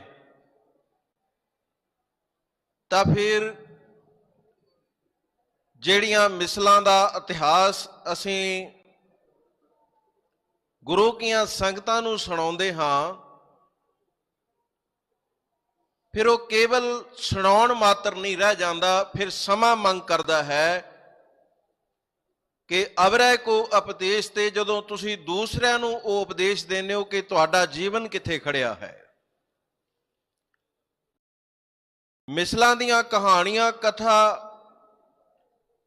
ਤਾਂ ਫਿਰ ਜਿਹੜੀਆਂ ਮਿਸਲਾਂ ਦਾ ਇਤਿਹਾਸ ਅਸੀਂ ਗੁਰੂ ਕੀਆਂ ਸੰਗਤਾਂ ਨੂੰ ਸੁਣਾਉਂਦੇ ਹਾਂ, ਫਿਰ ਉਹ ਕੇਵਲ ਸੁਣਾਉਣ ਮਾਤਰ ਨਹੀਂ ਰਹਿ ਜਾਂਦਾ। ਫਿਰ ਸਮਾਂ ਮੰਗ ਕਰਦਾ ਹੈ ਕਿ ਅਵਰੈ ਕੋ ਉਪਦੇਸ਼, ਤੇ ਜਦੋਂ ਤੁਸੀਂ ਦੂਸਰਿਆਂ ਨੂੰ ਉਹ ਉਪਦੇਸ਼ ਦਿੰਦੇ ਹੋ ਕਿ ਤੁਹਾਡਾ ਜੀਵਨ ਕਿੱਥੇ ਖੜਿਆ ਹੈ। ਮਿਸਲਾਂ ਦੀਆਂ ਕਹਾਣੀਆਂ ਕਥਾ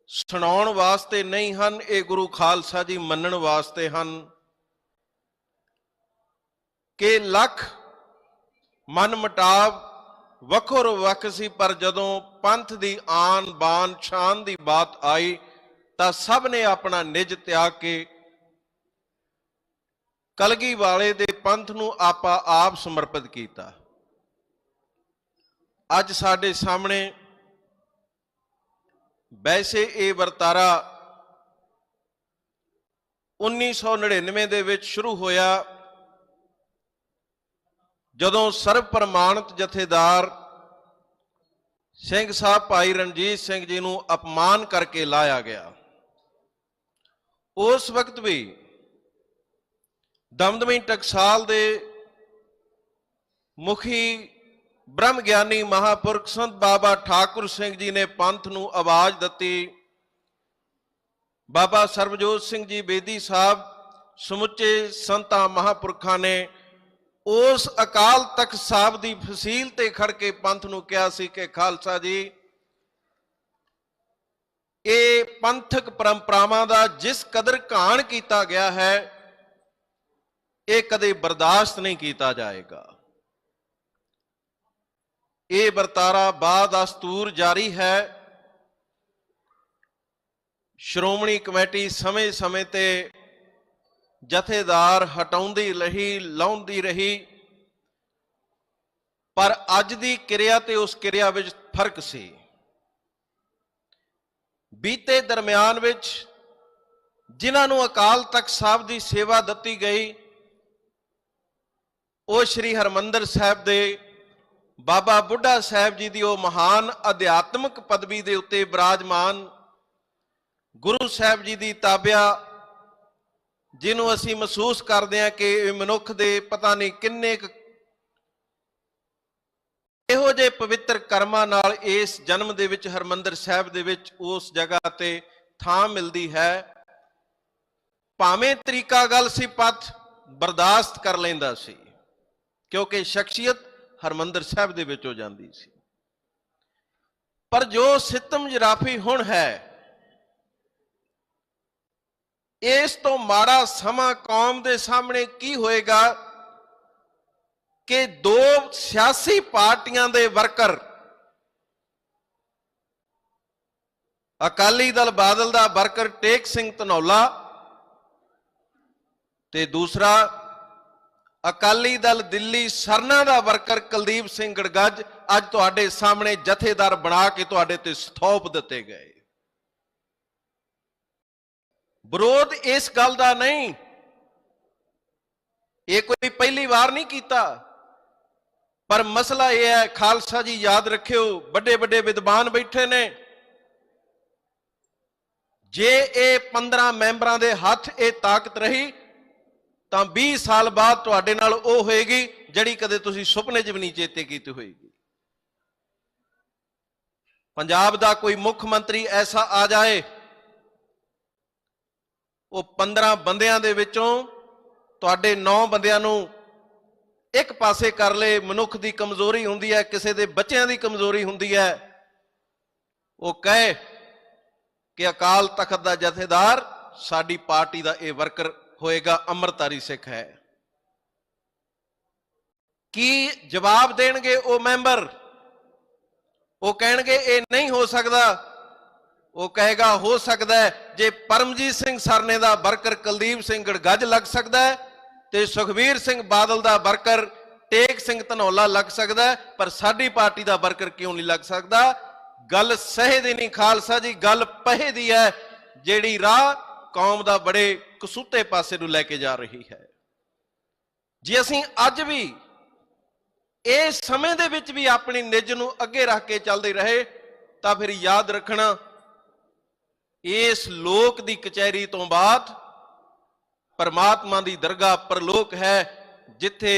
ਸੁਣਾਉਣ ਵਾਸਤੇ ਨਹੀਂ ਹਨ, ਇਹ ਗੁਰੂ ਖਾਲਸਾ ਜੀ ਮੰਨਣ ਵਾਸਤੇ ਹਨ ਕਿ ਲੱਖ ਮਨ ਮਟਾਵ ਵੱਖੋ ਵੱਖ ਸੀ, ਪਰ ਜਦੋਂ ਪੰਥ ਦੀ ਆਨ ਬਾਨ ਸ਼ਾਨ ਦੀ ਬਾਤ ਆਈ ਤਾਂ ਸਭ ਨੇ ਆਪਣਾ ਨਿਜ ਤਿਆਗ ਕੇ ਕਲਗੀ ਵਾਲੇ ਦੇ ਪੰਥ ਨੂੰ ਆਪ ਸਮਰਪਿਤ ਕੀਤਾ। ਅੱਜ ਸਾਡੇ ਸਾਹਮਣੇ ਵੈਸੇ ਇਹ ਵਰਤਾਰਾ 1999 ਦੇ ਵਿੱਚ ਸ਼ੁਰੂ ਹੋਇਆ, ਜਦੋਂ ਸਰਬ ਪ੍ਰਮਾਣਿਤ ਜਥੇਦਾਰ ਸਿੰਘ ਸਾਹਿਬ ਭਾਈ ਰਣਜੀਤ ਸਿੰਘ ਜੀ ਨੂੰ ਅਪਮਾਨ ਕਰਕੇ ਲਾਇਆ ਗਿਆ। ਉਸ ਵਕਤ ਵੀ ਦਮਦਮੀ ਟਕਸਾਲ ਦੇ ਮੁਖੀ ਬ੍ਰਹਮ ਗਿਆਨੀ ਮਹਾਪੁਰਖ ਸੰਤ ਬਾਬਾ ਠਾਕੁਰ ਸਿੰਘ ਜੀ ਨੇ ਪੰਥ ਨੂੰ ਆਵਾਜ਼ ਦਿੱਤੀ। ਬਾਬਾ ਸਰਬਜੋਤ ਸਿੰਘ ਜੀ ਬੇਦੀ ਸਾਹਿਬ, ਸਮੁੱਚੇ ਸੰਤਾਂ ਮਹਾਪੁਰਖਾਂ ਨੇ ਉਸ ਅਕਾਲ ਤਖਤ ਸਾਹਿਬ ਦੀ ਫਸੀਲ ਤੇ ਖੜ ਕੇ ਪੰਥ ਨੂੰ ਕਿਹਾ ਸੀ ਕਿ ਖਾਲਸਾ ਜੀ, ਇਹ ਪੰਥਕ ਪਰੰਪਰਾਵਾਂ ਦਾ ਜਿਸ ਕਦਰ ਘਾਣ ਕੀਤਾ ਗਿਆ ਹੈ, ਇਹ ਕਦੇ ਬਰਦਾਸ਼ਤ ਨਹੀਂ ਕੀਤਾ ਜਾਏਗਾ। ਇਹ ਵਰਤਾਰਾ ਬਾਦਸਤੂਰ ਜਾਰੀ ਹੈ। ਸ਼੍ਰੋਮਣੀ ਕਮੇਟੀ ਸਮੇਂ-ਸਮੇਂ ਤੇ ਜਥੇਦਾਰ ਹਟਾਉਂਦੀ ਰਹੀ, ਲਾਉਂਦੀ ਰਹੀ, ਪਰ ਅੱਜ ਦੀ ਕਿਰਿਆ ਤੇ ਉਸ ਕਿਰਿਆ ਵਿੱਚ ਫਰਕ ਸੀ। ਬੀਤੇ ਦਰਮਿਆਨ ਵਿੱਚ ਜਿਨ੍ਹਾਂ ਨੂੰ ਅਕਾਲ ਤਖਤ ਸਾਹਿਬ ਦੀ ਸੇਵਾ ਦਿੱਤੀ ਗਈ, ਉਹ ਸ੍ਰੀ ਹਰਿਮੰਦਰ ਸਾਹਿਬ ਦੇ ਬਾਬਾ ਬੁੱਢਾ ਸਾਹਿਬ ਜੀ ਦੀ ਉਹ ਮਹਾਨ ਅਧਿਆਤਮਕ ਪਦਵੀ ਦੇ ਉੱਤੇ ਬਿਰਾਜਮਾਨ ਗੁਰੂ ਸਾਹਿਬ ਜੀ ਦੀ ਤਾਬਿਆ, ਜਿਹਨੂੰ ਅਸੀਂ ਮਹਿਸੂਸ ਕਰਦੇ ਹਾਂ ਕਿ ਇਹ ਮਨੁੱਖ ਦੇ ਪਤਾ ਨਹੀਂ ਕਿੰਨੇ ਇਹੋ ਜਿਹੇ ਪਵਿੱਤਰ ਕਰਮਾਂ ਨਾਲ ਇਸ ਜਨਮ ਦੇ ਵਿੱਚ ਹਰਿਮੰਦਰ ਸਾਹਿਬ ਦੇ ਵਿੱਚ ਉਸ ਜਗ੍ਹਾ ਤੇ ਥਾਂ ਮਿਲਦੀ ਹੈ। ਭਾਵੇਂ ਤਰੀਕਾ ਗੱਲ ਸੀ, ਪੱਥ ਬਰਦਾਸ਼ਤ ਕਰ ਲੈਂਦਾ ਸੀ, ਕਿਉਂਕਿ ਸ਼ਖਸੀਅਤ ਹਰਿਮੰਦਰ ਸਾਹਿਬ ਦੇ ਵਿੱਚ ਹੋ ਜਾਂਦੀ ਸੀ। ਪਰ ਜੋ ਸਿਤਮ ਜਰਾਫੀ ਹੁਣ ਹੈ, ਇਸ ਤੋਂ ਮਾੜਾ ਸਮਾਂ ਕੌਮ ਦੇ ਸਾਹਮਣੇ ਕੀ ਹੋਏਗਾ ਕਿ ਦੋ ਸਿਆਸੀ ਪਾਰਟੀਆਂ ਦੇ ਵਰਕਰ, ਅਕਾਲੀ ਦਲ ਬਾਦਲ ਦਾ ਵਰਕਰ ਟੇਕ ਸਿੰਘ ਧਨੌਲਾ ਤੇ ਦੂਸਰਾ ਅਕਾਲੀ ਦਲ ਦਿੱਲੀ ਸਰਨਾ ਦਾ ਵਰਕਰ ਕੁਲਦੀਪ ਸਿੰਘ ਗੜਗੱਜ ਅੱਜ ਤੁਹਾਡੇ ਸਾਹਮਣੇ ਜਥੇਦਾਰ ਬਣਾ ਕੇ ਤੁਹਾਡੇ ਤੇ ਸਥੋਪ ਦਿੱਤੇ ਗਏ। ਵਿਰੋਧ ਇਸ ਗੱਲ ਦਾ ਨਹੀਂ, ਇਹ ਕੋਈ ਪਹਿਲੀ ਵਾਰ ਨਹੀਂ ਕੀਤਾ, ਪਰ ਮਸਲਾ ਇਹ ਹੈ, ਖਾਲਸਾ ਜੀ ਯਾਦ ਰੱਖਿਓ, ਵੱਡੇ ਵੱਡੇ ਵਿਦਵਾਨ ਬੈਠੇ ਨੇ, ਜੇ ਇਹ 15 ਮੈਂਬਰਾਂ ਦੇ ਹੱਥ ਇਹ ਤਾਕਤ ਰਹੀ ਤਾਂ 20 ਸਾਲ ਬਾਅਦ ਤੁਹਾਡੇ ਨਾਲ ਉਹ ਹੋਏਗੀ ਜਿਹੜੀ ਕਦੇ ਤੁਸੀਂ ਸੁਪਨੇ 'ਚ ਵੀ ਨਹੀਂ ਚੇਤੇ ਕੀਤੀ ਹੋਏਗੀ। ਪੰਜਾਬ ਦਾ ਕੋਈ ਮੁੱਖ ਮੰਤਰੀ ਐਸਾ ਆ ਜਾਏ, ਉਹ 15 ਬੰਦਿਆਂ ਦੇ ਵਿੱਚੋਂ ਤੁਹਾਡੇ 9 ਬੰਦਿਆਂ ਨੂੰ ਇੱਕ ਪਾਸੇ ਕਰ ਲਏ। ਮਨੁੱਖ ਦੀ ਕਮਜ਼ੋਰੀ ਹੁੰਦੀ ਹੈ, ਕਿਸੇ ਦੇ ਬੱਚਿਆਂ ਦੀ ਕਮਜ਼ੋਰੀ ਹੁੰਦੀ ਹੈ, ਉਹ ਕਹੇ ਕਿ ਅਕਾਲ ਤਖਤ ਦਾ ਜਥੇਦਾਰ ਸਾਡੀ ਪਾਰਟੀ ਦਾ ਇਹ ਵਰਕਰ ਹੋਏਗਾ, ਅੰਮ੍ਰਿਤਧਾਰੀ ਸਿੱਖ ਹੈ। ਕੀ ਜਵਾਬ ਦੇਣਗੇ ਉਹ ਮੈਂਬਰ? ਉਹ ਕਹਿਣਗੇ ਇਹ ਨਹੀਂ ਹੋ ਸਕਦਾ। ਉਹ ਕਹੇਗਾ ਹੋ ਸਕਦਾ ਹੈ, ਜੇ ਪਰਮਜੀਤ ਸਿੰਘ ਸਰਨੇ ਦਾ ਵਰਕਰ ਕੁਲਦੀਪ ਸਿੰਘ ਗੜਗੱਜ ਲੱਗ ਸਕਦਾ ਹੈ ਤੇ ਸੁਖਬੀਰ ਸਿੰਘ ਬਾਦਲ ਦਾ ਵਰਕਰ ਟੇਕ ਸਿੰਘ ਧਨੌਲਾ ਲੱਗ ਸਕਦਾ ਹੈ, ਪਰ ਸਾਡੀ ਪਾਰਟੀ ਦਾ ਵਰਕਰ ਕਿਉਂ ਨਹੀਂ ਲੱਗ ਸਕਦਾ? ਗੱਲ ਸਹੇ ਦੀ ਨਹੀਂ ਖਾਲਸਾ ਜੀ, ਗੱਲ ਪਹੇ ਦੀ ਹੈ, ਜਿਹੜੀ ਰਾਹ ਕੌਮ ਦਾ ਬੜੇ ਕਸੂਤੇ ਪਾਸੇ ਨੂੰ ਲੈ ਕੇ ਜਾ ਰਹੀ ਹੈ। ਜੇ ਅਸੀਂ ਅੱਜ ਵੀ ਇਸ ਸਮੇਂ ਦੇ ਵਿੱਚ ਵੀ ਆਪਣੀ ਨਿੱਜ ਨੂੰ ਅੱਗੇ ਰੱਖ ਕੇ ਚੱਲਦੇ ਰਹੇ ਤਾਂ ਫਿਰ ਯਾਦ ਰੱਖਣਾ, ਇਸ ਲੋਕ ਦੀ ਕਚਹਿਰੀ ਤੋਂ ਬਾਅਦ ਪਰਮਾਤਮਾ ਦੀ ਦਰਗਾਹ ਪਰਲੋਕ ਹੈ, ਜਿੱਥੇ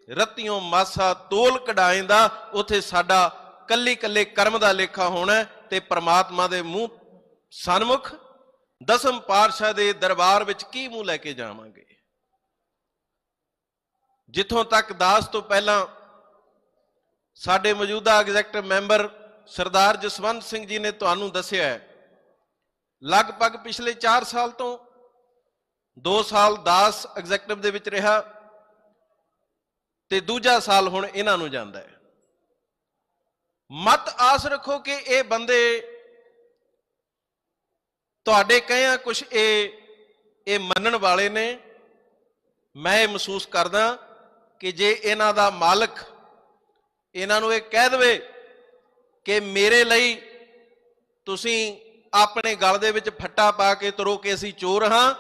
ਰਤੀਓਂ ਮਾਸਾ ਤੋਲ ਕਢਾਏਂਦਾ, ਉੱਥੇ ਸਾਡਾ ਕੱਲੀ ਕੱਲੇ ਕਰਮ ਦਾ ਲੇਖਾ ਹੋਣਾ ਤੇ ਪਰਮਾਤਮਾ ਦੇ ਮੂੰਹ ਸਨਮੁਖ ਦਸਮ ਪਾਤਸ਼ਾਹ ਦੇ ਦਰਬਾਰ ਵਿੱਚ ਕੀ ਮੂੰਹ ਲੈ ਕੇ ਜਾਵਾਂਗੇ। ਜਿੱਥੋਂ ਤੱਕ ਦਾਸ ਤੋਂ ਪਹਿਲਾਂ ਸਾਡੇ ਮੌਜੂਦਾ ਐਗਜ਼ੈਕਟਿਵ ਮੈਂਬਰ ਸਰਦਾਰ ਜਸਵੰਤ ਸਿੰਘ ਜੀ ਨੇ ਤੁਹਾਨੂੰ ਦੱਸਿਆ ਹੈ, ਲਗਭਗ ਪਿਛਲੇ 4 ਸਾਲ ਤੋਂ 2 ਸਾਲ ਦਾਸ ਐਗਜ਼ੈਕਟਿਵ ਦੇ ਵਿੱਚ ਰਿਹਾ ਤੇ ਦੂਜਾ ਸਾਲ ਹੁਣ ਇਹਨਾਂ ਨੂੰ ਜਾਂਦਾ ਹੈ। ਮਤ ਆਸ ਰੱਖੋ ਕਿ ਇਹ ਬੰਦੇ ਤੁਹਾਡੇ ਕਹਿਆ ਕੁਝ ਇਹ ਮੰਨਣ ਵਾਲੇ ਨੇ। ਮੈਂ ਇਹ ਮਹਿਸੂਸ ਕਰਦਾ ਕਿ ਜੇ ਇਹਨਾਂ ਦਾ ਮਾਲਕ ਇਹਨਾਂ ਨੂੰ ਇਹ ਕਹਿ ਦੇਵੇ ਕਿ ਮੇਰੇ ਲਈ ਤੁਸੀਂ ਆਪਣੇ ਗਲ ਦੇ ਵਿੱਚ ਫੱਟਾ ਪਾ ਕੇ ਤੁਰੋ ਕਿ ਅਸੀਂ ਚੋਰ ਹਾਂ,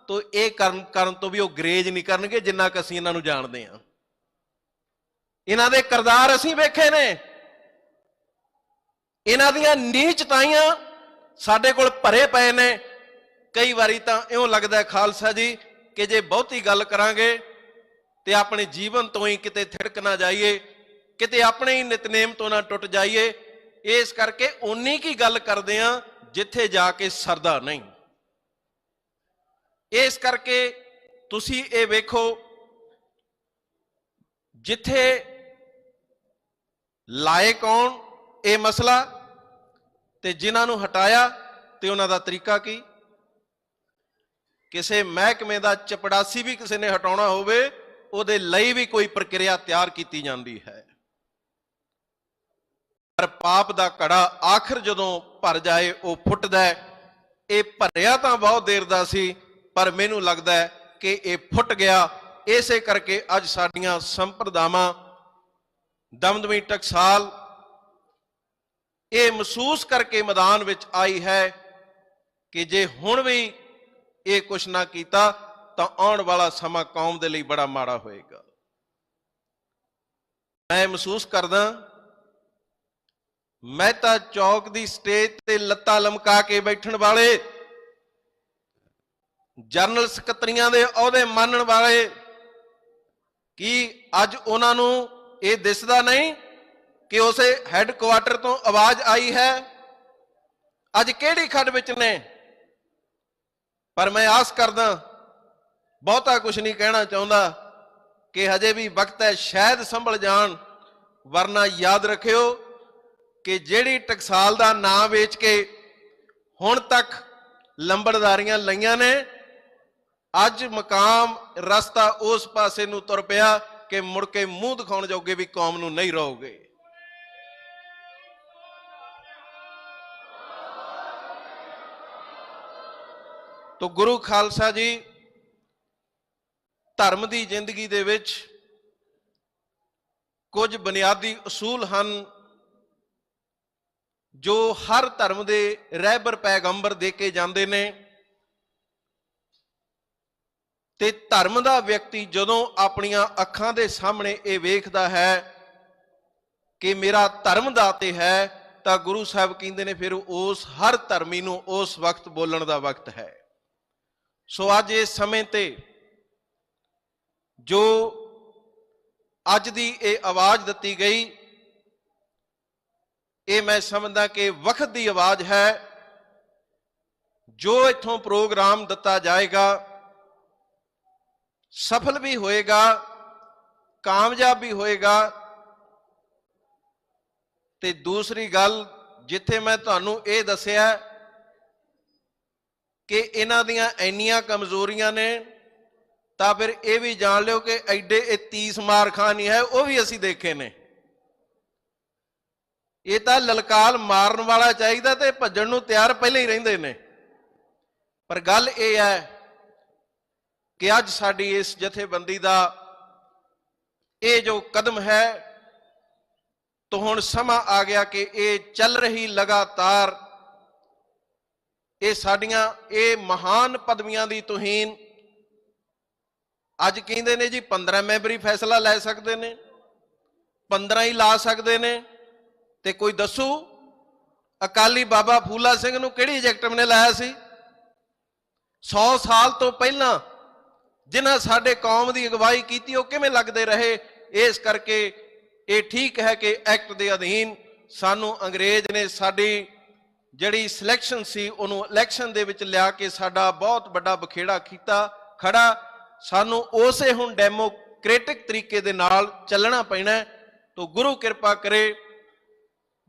ਤਾਂ ਇਹ ਕਰਨ ਤੋਂ ਵੀ ਉਹ ਗਰੇਜ ਨਹੀਂ ਕਰਨਗੇ, ਜਿੰਨਾ ਕਿ ਅਸੀਂ ਇਹਨਾਂ ਨੂੰ ਜਾਣਦੇ ਹਾਂ। ਇਹਨਾਂ ਦੇ ਕਿਰਦਾਰ ਅਸੀਂ ਵੇਖੇ ਨੇ, ਇਹਨਾਂ ਦੀਆਂ ਨੀਚਤਾਈਆਂ ਸਾਡੇ ਕੋਲ ਭਰੇ ਪਏ ਨੇ। ਕਈ ਵਾਰੀ ਤਾਂ ਇਉਂ ਲੱਗਦਾ ਖਾਲਸਾ ਜੀ ਕਿ ਜੇ ਬਹੁਤੀ ਗੱਲ ਕਰਾਂਗੇ ਤੇ ਆਪਣੇ ਜੀਵਨ ਤੋਂ ਹੀ ਕਿਤੇ ਥਿੜਕ ਨਾ ਜਾਈਏ, ਕਿਤੇ ਆਪਣੇ ਹੀ ਨਿਤਨੇਮ ਤੋਂ ਨਾ ਟੁੱਟ ਜਾਈਏ। ਇਸ ਕਰਕੇ ਉਨੀ ਕੀ ਗੱਲ ਕਰਦੇ ਆ ਜਿੱਥੇ ਜਾ ਕੇ ਸਰਦਾ ਨਹੀਂ। ਇਸ ਕਰਕੇ ਤੁਸੀਂ ਇਹ ਵੇਖੋ, ਜਿੱਥੇ ਲਾਏ ਕੌਣ ਇਹ ਮਸਲਾ ਤੇ ਜਿਨ੍ਹਾਂ ਨੂੰ ਹਟਾਇਆ ਤੇ ਉਹਨਾਂ ਦਾ ਤਰੀਕਾ ਕੀ। ਕਿਸੇ ਮਹਿਕਮੇ ਦਾ ਚਪੜਾਸੀ ਵੀ ਕਿਸੇ ਨੇ ਹਟਾਉਣਾ ਹੋਵੇ, ਉਹਦੇ ਲਈ ਵੀ ਕੋਈ ਪ੍ਰਕਿਰਿਆ ਤਿਆਰ ਕੀਤੀ ਜਾਂਦੀ ਹੈ, ਪਰ ਪਾਪ ਦਾ ਘੜਾ ਆਖਰ ਜਦੋਂ ਭਰ ਜਾਏ ਉਹ ਫੁੱਟਦਾ ਹੈ। ਇਹ ਭਰਿਆ ਤਾਂ ਬਹੁਤ ਦੇਰ ਦਾ ਸੀ, ਪਰ ਮੈਨੂੰ ਲੱਗਦਾ ਹੈ ਕਿ ਇਹ ਫੁੱਟ ਗਿਆ। ਇਸੇ ਕਰਕੇ ਅੱਜ ਸਾਡੀਆਂ ਸੰਪਰਦਾਵਾਂ ਦਮਦਮੀ ਟਕਸਾਲ ਇਹ ਮਹਿਸੂਸ ਕਰਕੇ ਮੈਦਾਨ ਵਿੱਚ ਆਈ ਹੈ ਕਿ ਜੇ ਹੁਣ ਵੀ ਇਹ ਕੁਛ ਨਾ ਕੀਤਾ ਤਾਂ ਆਉਣ ਵਾਲਾ ਸਮਾਂ ਕੌਮ ਦੇ ਲਈ ਬੜਾ ਮਾੜਾ ਹੋਏਗਾ। ਮੈਂ ਮਹਿਸੂਸ ਕਰਦਾ, ਮਹਿਤਾ ਚੌਕ ਦੀ ਸਟੇਜ ਤੇ ਲੱਤਾਂ ਲਮਕਾ ਕੇ ਬੈਠਣ ਵਾਲੇ, ਜਨਰਲ ਸਕੱਤਰੀਆਂ ਦੇ ਅਹੁਦੇ ਮੰਨਣ ਵਾਲੇ, ਕੀ ਅੱਜ ਉਹਨਾਂ ਨੂੰ ਇਹ ਦਿਸਦਾ ਨਹੀਂ ਕਿ ਉਸੇ ਹੈੱਡਕੁਆਟਰ ਤੋਂ ਆਵਾਜ਼ ਆਈ ਹੈ? ਅੱਜ ਕਿਹੜੀ ਖੱਡ ਵਿੱਚ ਨੇ? ਪਰ ਮੈਂ ਆਸ ਕਰਦਾ, ਬਹੁਤਾ ਕੁਝ ਨਹੀਂ ਕਹਿਣਾ ਚਾਹੁੰਦਾ ਕਿ ਹਜੇ ਵੀ ਵਕਤ ਹੈ, ਸ਼ਾਇਦ ਸੰਭਲ ਜਾਣ। ਵਰਨਾ ਯਾਦ ਰੱਖਿਓ ਕਿ ਜਿਹੜੀ ਟਕਸਾਲ ਦਾ ਨਾਂ ਵੇਚ ਕੇ ਹੁਣ ਤੱਕ ਲੰਬੜਦਾਰੀਆਂ ਲਈਆਂ ਨੇ, ਅੱਜ ਮਕਾਮ ਰਸਤਾ ਉਸ ਪਾਸੇ ਨੂੰ ਤੁਰ ਪਿਆ ਕਿ ਮੁੜ ਕੇ ਮੂੰਹ ਦਿਖਾਉਣ ਜੋਗੇ ਵੀ ਕੌਮ ਨੂੰ ਨਹੀਂ ਰਹੋਗੇ। तो गुरु खालसा जी ਧਰਮ ਦੀ ਜ਼ਿੰਦਗੀ ਦੇ ਵਿੱਚ ਕੁਝ ਬੁਨਿਆਦੀ ਅਸੂਲ ਹਨ ਜੋ ਹਰ ਧਰਮ ਦੇ ਰਹਿਬਰ ਪੈਗੰਬਰ ਦੇ ਕੇ ਜਾਂਦੇ ਨੇ, ਤੇ ਧਰਮ ਦਾ ਵਿਅਕਤੀ ਜਦੋਂ ਆਪਣੀਆਂ ਅੱਖਾਂ ਦੇ ਸਾਹਮਣੇ ਇਹ ਵੇਖਦਾ ਹੈ ਕਿ ਮੇਰਾ ਧਰਮ ਦਾਤੇ ਹੈ, ਤਾਂ ਗੁਰੂ ਸਾਹਿਬ ਕਹਿੰਦੇ ਨੇ ਫਿਰ ਉਸ ਹਰ ਧਰਮੀ ਨੂੰ ਉਸ ਵਕਤ ਬੋਲਣ ਦਾ ਵਕਤ ਹੈ। ਸੋ ਅੱਜ ਇਸ ਸਮੇਂ ਤੇ ਜੋ ਅੱਜ ਦੀ ਇਹ ਆਵਾਜ਼ ਦਿੱਤੀ ਗਈ, ਇਹ ਮੈਂ ਸਮਝਦਾ ਕਿ ਵਕਤ ਦੀ ਆਵਾਜ਼ ਹੈ। ਜੋ ਇੱਥੋਂ ਪ੍ਰੋਗਰਾਮ ਦਿੱਤਾ ਜਾਏਗਾ ਸਫਲ ਵੀ ਹੋਏਗਾ, ਕਾਮਯਾਬ ਵੀ ਹੋਏਗਾ। ਤੇ ਦੂਸਰੀ ਗੱਲ, ਜਿੱਥੇ ਮੈਂ ਤੁਹਾਨੂੰ ਇਹ ਦੱਸਿਆ ਕਿ ਇਹਨਾਂ ਦੀਆਂ ਇੰਨੀਆਂ ਕਮਜ਼ੋਰੀਆਂ ਨੇ, ਤਾਂ ਫਿਰ ਇਹ ਵੀ ਜਾਣ ਲਿਓ ਕਿ ਐਡੇ ਇਹ 30 ਮਾਰ ਖਾਂ ਨਹੀਂ ਹੈ, ਉਹ ਵੀ ਅਸੀਂ ਦੇਖੇ ਨੇ। ਇਹ ਤਾਂ ਲਲਕਾਰ ਮਾਰਨ ਵਾਲਾ ਚਾਹੀਦਾ ਤੇ ਭੱਜਣ ਨੂੰ ਤਿਆਰ ਪਹਿਲਾਂ ਹੀ ਰਹਿੰਦੇ ਨੇ। ਪਰ ਗੱਲ ਇਹ ਹੈ ਕਿ ਅੱਜ ਸਾਡੀ ਇਸ ਜਥੇਬੰਦੀ ਦਾ ਇਹ ਜੋ ਕਦਮ ਹੈ, ਤਾਂ ਹੁਣ ਸਮਾਂ ਆ ਗਿਆ ਕਿ ਇਹ ਚੱਲ ਰਹੀ ਲਗਾਤਾਰ ਇਹ ਸਾਡੀਆਂ ਇਹ ਮਹਾਨ ਪਦਵੀਆਂ ਦੀ ਤੋਹੀਨ, ਅੱਜ ਕਹਿੰਦੇ ਨੇ ਜੀ 15 ਮੈਂਬਰੀ ਫੈਸਲਾ ਲੈ ਸਕਦੇ ਨੇ, 15 ਹੀ ਲਾ ਸਕਦੇ ਨੇ, ਤੇ ਕੋਈ ਦੱਸੂ ਅਕਾਲੀ ਬਾਬਾ ਫੂਲਾ ਸਿੰਘ ਨੂੰ ਕਿਹੜੀ ਐਗਜ਼ੈਕਟਿਵ ਨੇ ਲਾਇਆ ਸੀ? 100 ਸਾਲ ਤੋਂ ਪਹਿਲਾਂ ਜਿਨ੍ਹਾਂ ਸਾਡੇ ਕੌਮ ਦੀ ਅਗਵਾਈ ਕੀਤੀ, ਉਹ ਕਿਵੇਂ ਲੱਗਦੇ ਰਹੇ? ਇਸ ਕਰਕੇ ਇਹ ਠੀਕ ਹੈ ਕਿ ਐਕਟ ਦੇ ਅਧੀਨ ਸਾਨੂੰ ਅੰਗਰੇਜ਼ ਨੇ ਸਾਡੀ ਜਿਹੜੀ ਸਿਲੈਕਸ਼ਨ ਸੀ ਉਹਨੂੰ ਇਲੈਕਸ਼ਨ ਦੇ ਵਿੱਚ ਲਿਆ ਕੇ ਸਾਡਾ ਬਹੁਤ ਵੱਡਾ ਬਖੇੜਾ ਕੀਤਾ ਖੜਾ। ਸਾਨੂੰ ਉਸੇ ਹੁਣ ਡੈਮੋਕ੍ਰੈਟਿਕ ਤਰੀਕੇ ਦੇ ਨਾਲ ਚੱਲਣਾ ਪੈਣਾ। ਤਾਂ ਗੁਰੂ ਕਿਰਪਾ ਕਰੇ,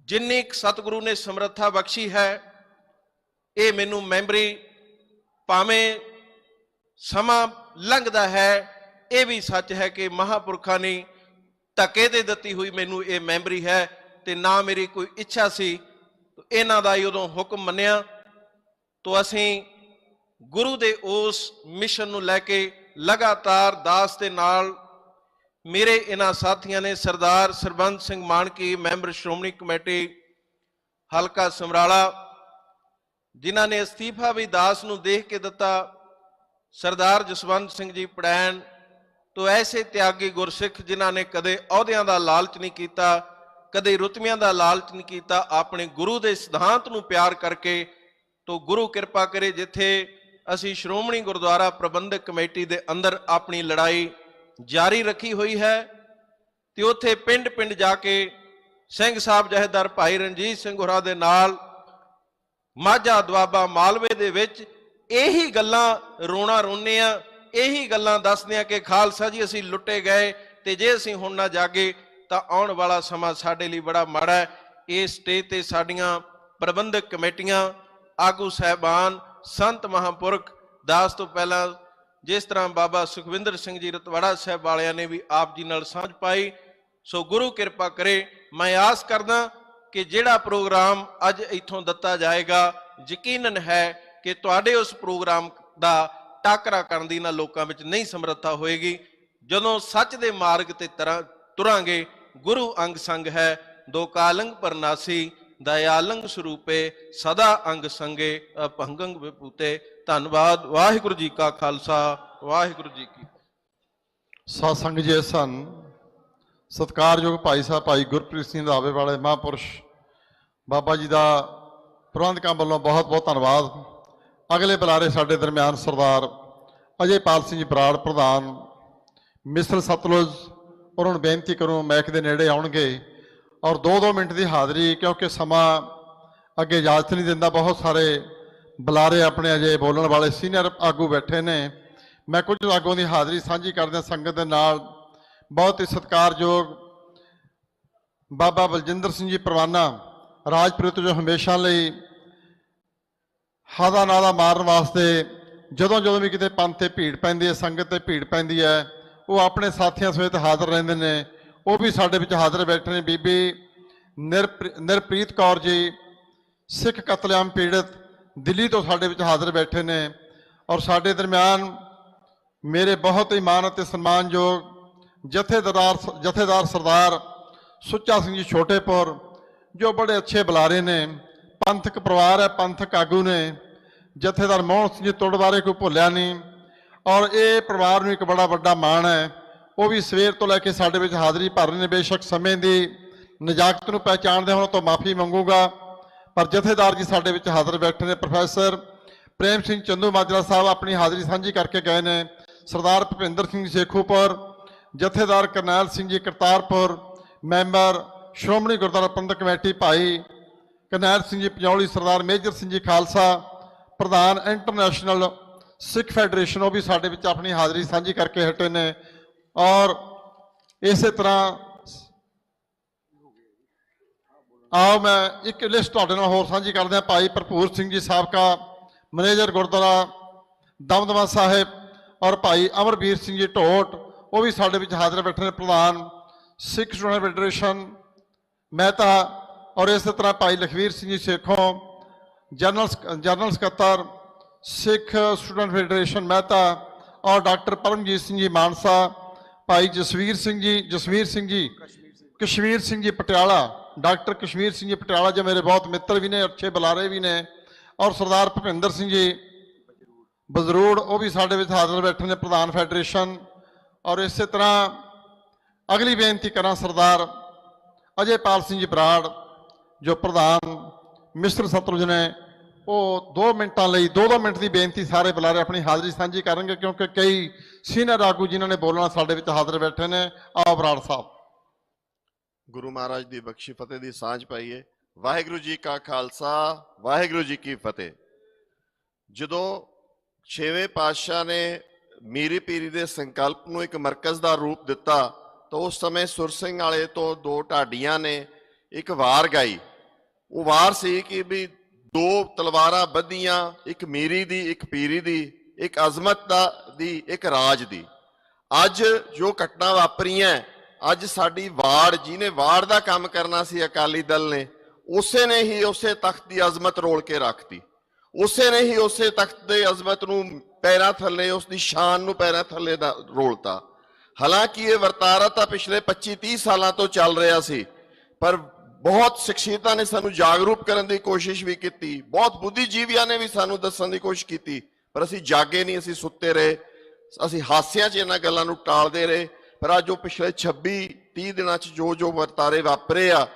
ਜਿੰਨੀ ਸਤਿਗੁਰੂ ਨੇ ਸਮਰੱਥਾ ਬਖਸ਼ੀ ਹੈ, ਇਹ ਮੈਨੂੰ ਮੈਂਬਰੀ ਭਾਵੇਂ ਸਮਾਂ ਲੰਘਦਾ ਹੈ, ਇਹ ਵੀ ਸੱਚ ਹੈ ਕਿ ਮਹਾਂਪੁਰਖਾਂ ਨੇ ਧੱਕੇ ਤੇ ਦਿੱਤੀ ਹੋਈ ਮੈਨੂੰ ਇਹ ਮੈਂਬਰੀ ਹੈ, ਤੇ ਨਾ ਮੇਰੀ ਕੋਈ ਇੱਛਾ ਸੀ। ਇਹਨਾਂ ਦਾ ਹੀ ਉਦੋਂ ਹੁਕਮ ਮੰਨਿਆ। ਤਾਂ ਅਸੀਂ ਗੁਰੂ ਦੇ ਉਸ ਮਿਸ਼ਨ ਨੂੰ ਲੈ ਕੇ ਲਗਾਤਾਰ ਦਾਸ ਦੇ ਨਾਲ ਮੇਰੇ ਇਹਨਾਂ ਸਾਥੀਆਂ ਨੇ ਸਰਦਾਰ ਸਰਬੰਸ ਸਿੰਘ ਮਾਨਕੀ, ਮੈਂਬਰ ਸ਼੍ਰੋਮਣੀ ਕਮੇਟੀ ਹਲਕਾ ਸਮਰਾਲਾ, ਜਿਨ੍ਹਾਂ ਨੇ ਅਸਤੀਫਾ ਵੀ ਦਾਸ ਨੂੰ ਦੇਖ ਕੇ ਦਿੱਤਾ, ਸਰਦਾਰ ਜਸਵੰਤ ਸਿੰਘ ਜੀ ਪੜੈਣ, ਤੋਂ ਐਸੇ ਤਿਆਗੀ ਗੁਰਸਿੱਖ ਜਿਨ੍ਹਾਂ ਨੇ ਕਦੇ ਅਹੁਦਿਆਂ ਦਾ ਲਾਲਚ ਨਹੀਂ ਕੀਤਾ, ਕਦੇ ਰੁਤਬਿਆਂ ਦਾ ਲਾਲਚ ਨਹੀਂ ਕੀਤਾ, ਆਪਣੇ ਗੁਰੂ ਦੇ ਸਿਧਾਂਤ ਨੂੰ ਪਿਆਰ ਕਰਕੇ। ਤੋਂ ਗੁਰੂ ਕਿਰਪਾ ਕਰੇ, ਜਿੱਥੇ ਅਸੀਂ ਸ਼੍ਰੋਮਣੀ ਗੁਰਦੁਆਰਾ ਪ੍ਰਬੰਧਕ ਕਮੇਟੀ ਦੇ ਅੰਦਰ ਆਪਣੀ ਲੜਾਈ ਜਾਰੀ ਰੱਖੀ ਹੋਈ ਹੈ, ਤੇ ਉੱਥੇ ਪਿੰਡ ਪਿੰਡ ਜਾ ਕੇ ਸਿੰਘ ਸਾਹਿਬ ਜਥੇਦਾਰ ਭਾਈ ਰਣਜੀਤ ਸਿੰਘ ਹੋਰਾਂ ਦੇ ਨਾਲ ਮਾਝਾ ਦੁਆਬਾ ਮਾਲਵੇ ਦੇ ਵਿੱਚ ਇਹੀ ਗੱਲਾਂ ਰੋਣਾ ਰੋਨੇ ਆ, ਇਹੀ ਗੱਲਾਂ ਦੱਸਦੇ ਆ ਕਿ ਖਾਲਸਾ ਜੀ ਅਸੀਂ ਲੁੱਟੇ ਗਏ, ਤੇ ਜੇ ਅਸੀਂ ਹੁਣ ਨਾ ਜਾਗੇ ਤਾਂ ਆਉਣ ਵਾਲਾ ਸਮਾਂ ਸਾਡੇ ਲਈ ਬੜਾ ਮਾੜਾ ਹੈ। ਇਸ ਸਟੇਜ ਤੇ ਸਾਡੀਆਂ ਪ੍ਰਬੰਧਕ ਕਮੇਟੀਆਂ, ਆਗੂ ਸਾਹਿਬਾਨ, ਸੰਤ ਮਹਾਂਪੁਰਖ, ਦਾਸ ਤੋਂ ਪਹਿਲਾਂ ਜਿਸ ਤਰ੍ਹਾਂ ਬਾਬਾ ਸੁਖਵਿੰਦਰ ਸਿੰਘ ਜੀ ਰਤਵਾੜਾ ਸਾਹਿਬ ਵਾਲਿਆਂ ਨੇ ਵੀ ਆਪ ਜੀ ਨਾਲ ਸਾਂਝ ਪਾਈ। ਸੋ ਗੁਰੂ ਕਿਰਪਾ ਕਰੇ, ਮੈਂ ਆਸ ਕਰਦਾ ਕਿ ਜਿਹੜਾ ਪ੍ਰੋਗਰਾਮ ਅੱਜ ਇੱਥੋਂ ਦਿੱਤਾ ਜਾਏਗਾ, ਯਕੀਨਨ ਹੈ ਕਿ ਤੁਹਾਡੇ ਉਸ ਪ੍ਰੋਗਰਾਮ ਦਾ ਟਾਕਰਾ ਕਰਨ ਦੀ ਨਾ ਲੋਕਾਂ ਵਿੱਚ ਨਹੀਂ ਸਮਰੱਥਾ ਹੋਏਗੀ। ਜਦੋਂ ਸੱਚ ਦੇ ਮਾਰਗ ਤੇ ਤੁਰਾਂਗੇ, ਗੁਰੂ ਅੰਗ ਸੰਗ ਹੈ, ਦੋ ਕਾਲੰਗ ਪਰਨਾਸੀ, ਦਇਆਲੰਗ ਸਰੂਪੇ, ਸਦਾ ਅੰਗ ਸੰਗੇ, ਅਭੰਗੰਗ ਵਿਭੂਤੇ। ਧੰਨਵਾਦ। ਵਾਹਿਗੁਰੂ ਜੀ ਕਾ ਖਾਲਸਾ, ਵਾਹਿਗੁਰੂ ਜੀ ਕੀ ਸਾਧ ਸੰਗਤ ਜੀ ਸਨ। ਸਤਿਕਾਰਯੋਗ ਭਾਈ ਸਾਹਿਬ ਭਾਈ ਗੁਰਪ੍ਰੀਤ ਸਿੰਘ ਰਾਵੇ ਵਾਲੇ ਮਹਾਂਪੁਰਸ਼ ਬਾਬਾ ਜੀ ਦਾ ਪ੍ਰਬੰਧਕਾਂ ਵੱਲੋਂ ਬਹੁਤ ਬਹੁਤ ਧੰਨਵਾਦ। ਅਗਲੇ ਬੁਲਾਰੇ ਸਾਡੇ ਦਰਮਿਆਨ ਸਰਦਾਰ ਅਜੇਪਾਲ ਸਿੰਘ ਜੀ ਬਰਾੜ ਪ੍ਰਧਾਨ ਮਿਸਲ ਸਤਲੁਜ, ਉਹਨਾਂ ਨੂੰ ਬੇਨਤੀ ਕਰੂੰ ਮੈਕ ਦੇ ਨੇੜੇ ਆਉਣਗੇ ਔਰ 2-2 ਮਿੰਟ ਦੀ ਹਾਜ਼ਰੀ, ਕਿਉਂਕਿ ਸਮਾਂ ਅੱਗੇ ਇਜਾਜ਼ਤ ਨਹੀਂ ਦਿੰਦਾ। ਬਹੁਤ ਸਾਰੇ ਬੁਲਾਰੇ ਆਪਣੇ ਅਜੇ ਬੋਲਣ ਵਾਲੇ ਸੀਨੀਅਰ ਆਗੂ ਬੈਠੇ ਨੇ। ਮੈਂ ਕੁਝ ਆਗੂਆਂ ਦੀ ਹਾਜ਼ਰੀ ਸਾਂਝੀ ਕਰਦਿਆਂ ਸੰਗਤ ਦੇ ਨਾਲ ਬਹੁਤ ਹੀ ਸਤਿਕਾਰਯੋਗ ਬਾਬਾ ਬਲਜਿੰਦਰ ਸਿੰਘ ਜੀ ਪਰਵਾਨਾ ਰਾਜਪੁਰ ਤੋਂ, ਜੋ ਹਮੇਸ਼ਾ ਲਈ ਹਾਦਾ ਨਾਦਾ ਮਾਰਨ ਵਾਸਤੇ ਜਦੋਂ ਵੀ ਕਿਤੇ ਪੰਥ ਤੇ ਭੀੜ ਪੈਂਦੀ ਹੈ, ਸੰਗਤ ਤੇ ਭੀੜ ਪੈਂਦੀ ਹੈ, ਉਹ ਆਪਣੇ ਸਾਥੀਆਂ ਸਮੇਤ ਹਾਜ਼ਰ ਰਹਿੰਦੇ ਨੇ। ਉਹ ਵੀ ਸਾਡੇ ਵਿੱਚ ਹਾਜ਼ਰ ਬੈਠੇ ਨੇ। ਬੀਬੀ ਨਿਰਪ੍ਰੀਤ ਕੌਰ ਜੀ, ਸਿੱਖ ਕਤਲੇਆਮ ਪੀੜਤ, ਦਿੱਲੀ ਤੋਂ ਸਾਡੇ ਵਿੱਚ ਹਾਜ਼ਰ ਬੈਠੇ ਨੇ। ਔਰ ਸਾਡੇ ਦਰਮਿਆਨ ਮੇਰੇ ਬਹੁਤ ਹੀ ਮਾਣ ਅਤੇ ਸਨਮਾਨਯੋਗ ਜਥੇਦਾਰ ਸਰਦਾਰ ਸੁੱਚਾ ਸਿੰਘ ਜੀ ਛੋਟੇਪੁਰ, ਜੋ ਬੜੇ ਅੱਛੇ ਬੁਲਾਰੇ ਨੇ, ਪੰਥਕ ਪਰਿਵਾਰ ਹੈ, ਪੰਥਕ ਆਗੂ ਨੇ। ਜਥੇਦਾਰ ਮੋਹਨ ਸਿੰਘ ਜੀ ਤੁੜ ਬਾਰੇ ਕੋਈ ਭੁੱਲਿਆ ਨਹੀਂ, ਔਰ ਇਹ ਪਰਿਵਾਰ ਨੂੰ ਇੱਕ ਬੜਾ ਵੱਡਾ ਮਾਣ ਹੈ। ਉਹ ਵੀ ਸਵੇਰ ਤੋਂ ਲੈ ਕੇ ਸਾਡੇ ਵਿੱਚ ਹਾਜ਼ਰੀ ਭਰ ਰਹੇ ਨੇ। ਬੇਸ਼ੱਕ ਸਮੇਂ ਦੀ ਨਜ਼ਾਕਤ ਨੂੰ ਪਹਿਚਾਣਦੇ ਹੋਣ ਤੋਂ ਮਾਫੀ ਮੰਗੂਗਾ, ਪਰ ਜਥੇਦਾਰ ਜੀ ਸਾਡੇ ਵਿੱਚ ਹਾਜ਼ਰ ਬੈਠੇ ਨੇ। ਪ੍ਰੋਫੈਸਰ ਪ੍ਰੇਮ ਸਿੰਘ ਚੰਦੂ ਮਾਜਰਾ ਸਾਹਿਬ ਆਪਣੀ ਹਾਜ਼ਰੀ ਸਾਂਝੀ ਕਰਕੇ ਗਏ ਨੇ। ਸਰਦਾਰ ਭੁਪਿੰਦਰ ਸਿੰਘ ਸ਼ੇਖੂਪੁਰ, ਜਥੇਦਾਰ ਕਰਨੈਲ ਸਿੰਘ ਜੀ ਕਰਤਾਰਪੁਰ, ਮੈਂਬਰ ਸ਼੍ਰੋਮਣੀ ਗੁਰਦੁਆਰਾ ਪ੍ਰਬੰਧਕ ਕਮੇਟੀ ਭਾਈ ਕਰਨੈਲ ਸਿੰਘ ਜੀ ਪੰਜੌਲੀ, ਸਰਦਾਰ ਮੇਜਰ ਸਿੰਘ ਜੀ ਖਾਲਸਾ, ਪ੍ਰਧਾਨ ਇੰਟਰਨੈਸ਼ਨਲ ਸਿੱਖ ਫੈਡਰੇਸ਼ਨ, ਉਹ ਵੀ ਸਾਡੇ ਵਿੱਚ ਆਪਣੀ ਹਾਜ਼ਰੀ ਸਾਂਝੀ ਕਰਕੇ ਹਟੇ ਨੇ। ਔਰ ਇਸੇ ਤਰ੍ਹਾਂ ਆਓ ਮੈਂ ਇੱਕ ਲਿਸਟ ਤੁਹਾਡੇ ਨਾਲ ਹੋਰ ਸਾਂਝੀ ਕਰਦੇ ਹਾਂ। ਭਾਈ ਭਰਪੂਰ ਸਿੰਘ ਜੀ ਸਾਬਕਾ ਮੈਨੇਜਰ ਗੁਰਦੁਆਰਾ ਦਮਦਮਾ ਸਾਹਿਬ, ਔਰ ਭਾਈ ਅਮਰਵੀਰ ਸਿੰਘ ਜੀ ਢੋਟ, ਉਹ ਵੀ ਸਾਡੇ ਵਿੱਚ ਹਾਜ਼ਰ ਬੈਠੇ ਨੇ। ਪ੍ਰਧਾਨ ਸਿੱਖ ਸਟੂਡੈਂਟ ਫੈਡਰੇਸ਼ਨ ਮਹਿਤਾ, ਔਰ ਇਸੇ ਤਰ੍ਹਾਂ ਭਾਈ ਲਖਵੀਰ ਸਿੰਘ ਜੀ ਸੇਖੋਂ, ਜਨਰਲ ਸਕੱਤਰ ਸਿੱਖ ਸਟੂਡੈਂਟ ਫੈਡਰੇਸ਼ਨ ਮਹਿਤਾ, ਔਰ ਡਾਕਟਰ ਪਰਮਜੀਤ ਸਿੰਘ ਜੀ ਮਾਨਸਾ, ਭਾਈ ਕਸ਼ਮੀਰ ਸਿੰਘ ਜੀ ਪਟਿਆਲਾ, ਡਾਕਟਰ ਕਸ਼ਮੀਰ ਸਿੰਘ ਜੀ ਪਟਿਆਲਾ, ਜੋ ਮੇਰੇ ਬਹੁਤ ਮਿੱਤਰ ਵੀ ਨੇ, ਅੱਛੇ ਬੁਲਾਰੇ ਵੀ ਨੇ, ਔਰ ਸਰਦਾਰ ਭੁਪਿੰਦਰ ਸਿੰਘ ਜੀ ਬਜ਼ਰੂੜ, ਉਹ ਵੀ ਸਾਡੇ ਵਿੱਚ ਹਾਜ਼ਰ ਬੈਠੇ ਨੇ, ਪ੍ਰਧਾਨ ਫੈਡਰੇਸ਼ਨ। ਔਰ ਇਸੇ ਤਰ੍ਹਾਂ ਅਗਲੀ ਬੇਨਤੀ ਕਰਾਂ ਸਰਦਾਰ ਅਜੇਪਾਲ ਸਿੰਘ ਜੀ ਬਰਾੜ, ਜੋ ਪ੍ਰਧਾਨ ਮਿਸਟਰ ਸਤਲੁਜ ਨੇ, ਉਹ 2 ਮਿੰਟਾਂ ਲਈ 2-2 ਮਿੰਟ ਦੀ ਬੇਨਤੀ ਸਾਰੇ ਬੁਲਾਰੇ ਆਪਣੀ ਹਾਜ਼ਰੀ ਸਾਂਝੀ ਕਰਨਗੇ, ਕਿਉਂਕਿ ਕਈ ਸੀਨੀਅਰ ਆਗੂ ਜਿਨ੍ਹਾਂ ਨੇ ਬੋਲਣਾ ਸਾਡੇ ਵਿੱਚ ਹਾਜ਼ਰ ਬੈਠੇ ਨੇ। ਆਓ ਬਰਾੜ ਸਾਹਿਬ। ਗੁਰੂ ਮਹਾਰਾਜ ਦੀ ਬਖਸ਼ੀ ਫਤਿਹ ਦੀ ਸਾਂਝ ਪਾਈਏ। ਵਾਹਿਗੁਰੂ ਜੀ ਕਾ ਖਾਲਸਾ, ਵਾਹਿਗੁਰੂ ਜੀ ਕੀ ਫਤਿਹ। ਜਦੋਂ 6ਵੇਂ ਪਾਤਸ਼ਾਹ ਨੇ ਮੀਰੀ ਪੀਰੀ ਦੇ ਸੰਕਲਪ ਨੂੰ ਇੱਕ ਮਰਕਜ਼ ਦਾ ਰੂਪ ਦਿੱਤਾ, ਤਾਂ ਉਸ ਸਮੇਂ ਸੁਰ ਸਿੰਘ ਵਾਲੇ ਤੋਂ 2 ਢਾਡੀਆਂ ਨੇ ਇੱਕ ਵਾਰ ਗਾਈ। ਉਹ ਵਾਰ ਸੀ ਕਿ ਵੀ 2 ਤਲਵਾਰਾਂ ਬੱਧੀਆਂ, ਇੱਕ ਮੀਰੀ ਦੀ, ਇੱਕ ਪੀਰੀ ਦੀ, ਇੱਕ ਅਜ਼ਮਤ ਦੀ, ਇੱਕ ਰਾਜ ਦੀ। ਅੱਜ ਜੋ ਘਟਨਾ ਵਾਪਰੀਆਂ, ਅੱਜ ਸਾਡੀ ਵਾਰਡ, ਜਿਹਨੇ ਵਾਰਡ ਦਾ ਕੰਮ ਕਰਨਾ ਸੀ ਅਕਾਲੀ ਦਲ ਨੇ, ਉਸੇ ਨੇ ਹੀ ਉਸੇ ਤਖਤ ਦੀ ਅਜ਼ਮਤ ਰੋਲ ਕੇ ਰੱਖਤੀ। ਉਸੇ ਨੇ ਹੀ ਉਸੇ ਤਖਤ ਦੇ ਅਜ਼ਮਤ ਨੂੰ ਪੈਰਾਂ ਥੱਲੇ, ਉਸ ਦੀ ਸ਼ਾਨ ਨੂੰ ਪੈਰਾਂ ਥੱਲੇ ਦਾ ਰੋਲਤਾ। ਹਾਲਾਂਕਿ ਇਹ ਵਰਤਾਰਾ ਤਾਂ ਪਿਛਲੇ 25-30 ਸਾਲਾਂ ਤੋਂ ਚੱਲ ਰਿਹਾ ਸੀ, ਪਰ ਬਹੁਤ ਸ਼ਖਸੀਅਤਾਂ ਨੇ ਸਾਨੂੰ ਜਾਗਰੂਕ ਕਰਨ ਦੀ ਕੋਸ਼ਿਸ਼ ਵੀ ਕੀਤੀ, ਬਹੁਤ ਬੁੱਧੀਜੀਵੀਆਂ ਨੇ ਵੀ ਸਾਨੂੰ ਦੱਸਣ ਦੀ ਕੋਸ਼ਿਸ਼ ਕੀਤੀ, ਪਰ ਅਸੀਂ ਜਾਗੇ ਨਹੀਂ, ਅਸੀਂ ਸੁੱਤੇ ਰਹੇ, ਅਸੀਂ ਹਾਸਿਆਂ 'ਚ ਇਹਨਾਂ ਗੱਲਾਂ ਨੂੰ ਟਾਲਦੇ ਰਹੇ। ਪਰ ਅੱਜ ਜੋ ਪਿਛਲੇ 26-30 ਦਿਨਾਂ 'ਚ ਜੋ ਵਰਤਾਰੇ ਵਾਪਰੇ ਆ,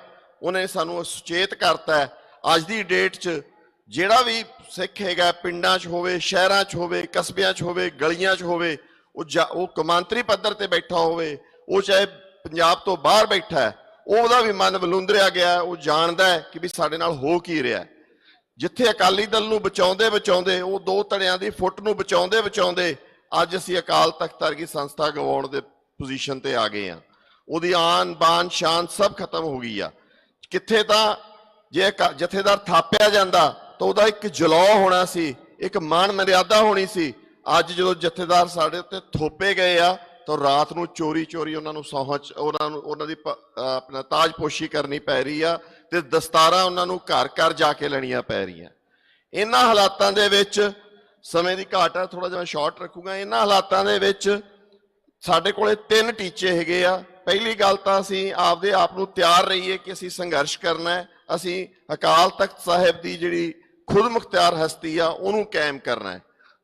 ਉਹਨੇ ਸਾਨੂੰ ਸੁਚੇਤ ਕਰਤਾ ਹੈ। ਅੱਜ ਦੀ ਡੇਟ 'ਚ ਜਿਹੜਾ ਵੀ ਸਿੱਖ ਹੈਗਾ, ਪਿੰਡਾਂ 'ਚ ਹੋਵੇ, ਸ਼ਹਿਰਾਂ 'ਚ ਹੋਵੇ, ਕਸਬਿਆਂ 'ਚ ਹੋਵੇ, ਗਲੀਆਂ 'ਚ ਹੋਵੇ, ਉਹ ਕੌਮਾਂਤਰੀ ਪੱਧਰ ਤੇ ਬੈਠਾ ਹੋਵੇ, ਉਹ ਚਾਹੇ ਪੰਜਾਬ ਤੋਂ ਬਾਹਰ ਬੈਠਾ ਹੈ, ਉਹਦਾ ਵੀ ਮਨ ਵਲੂੰਦਰਿਆ ਗਿਆ। ਉਹ ਜਾਣਦਾ ਹੈ ਕਿ ਵੀ ਸਾਡੇ ਨਾਲ ਹੋ ਕੀ ਰਿਹਾ। ਜਿੱਥੇ ਅਕਾਲੀ ਦਲ ਨੂੰ ਬਚਾਉਂਦੇ, ਉਹ 2 ਧੜਿਆਂ ਦੀ ਫੁੱਟ ਨੂੰ ਬਚਾਉਂਦੇ ਅੱਜ ਅਸੀਂ ਅਕਾਲ ਤਖਤ ਵਰਗੀ ਸੰਸਥਾ ਗਵਾਉਣ ਦੇ ਪੋਜੀਸ਼ਨ ਤੇ ਆ ਗਏ ਆ। ਉਹਦੀ ਆਨ ਬਾਨ ਸ਼ਾਨ ਸਭ ਖਤਮ ਹੋ ਗਈ ਆ। ਕਿੱਥੇ ਤਾਂ ਜੇ ਜਥੇਦਾਰ ਥਾਪਿਆ ਜਾਂਦਾ ਤਾਂ ਉਹਦਾ ਇੱਕ ਜਲਾਅ ਹੋਣਾ ਸੀ, ਇੱਕ ਮਾਣ ਮਰਿਆਦਾ ਹੋਣੀ ਸੀ। ਅੱਜ ਜਦੋਂ ਜਥੇਦਾਰ ਸਾਡੇ ਉੱਤੇ ਥੋਪੇ ਗਏ ਆ, ਤਾਂ ਰਾਤ ਨੂੰ ਚੋਰੀ ਉਹਨਾਂ ਨੂੰ ਉਹਨਾਂ ਦੀ ਆਪਣਾ ਤਾਜਪੋਸ਼ੀ ਕਰਨੀ ਪੈ ਰਹੀ ਆ, ਤੇ ਦਸਤਾਰਾਂ ਉਹਨਾਂ ਨੂੰ ਘਰ ਜਾ ਕੇ ਲੈਣੀਆਂ ਪੈ ਰਹੀਆਂ। ਇਹਨਾਂ ਹਾਲਾਤਾਂ ਦੇ ਵਿੱਚ, ਸਮੇਂ ਦੀ ਘਾਟ ਆ, ਥੋੜਾ ਜਿਹਾ ਸ਼ਾਰਟ ਰੱਖੂਗਾ। ਇਹਨਾਂ ਹਾਲਾਤਾਂ ਦੇ ਵਿੱਚ ਸਾਡੇ ਕੋਲੇ 3 ਟੀਚੇ ਹੈਗੇ ਆ। ਪਹਿਲੀ ਗੱਲ ਤਾਂ ਅਸੀਂ ਆਪਦੇ ਆਪ ਨੂੰ ਤਿਆਰ ਰਹੀਏ ਕਿ ਅਸੀਂ ਸੰਘਰਸ਼ ਕਰਨਾ ਹੈ। ਅਸੀਂ ਅਕਾਲ ਤਖਤ ਸਾਹਿਬ ਦੀ ਜਿਹੜੀ ਖੁਦ ਮੁਖਤਿਆਰ ਹਸਤੀ ਆ, ਉਹਨੂੰ ਕਾਇਮ ਕਰਨਾ ਹੈ।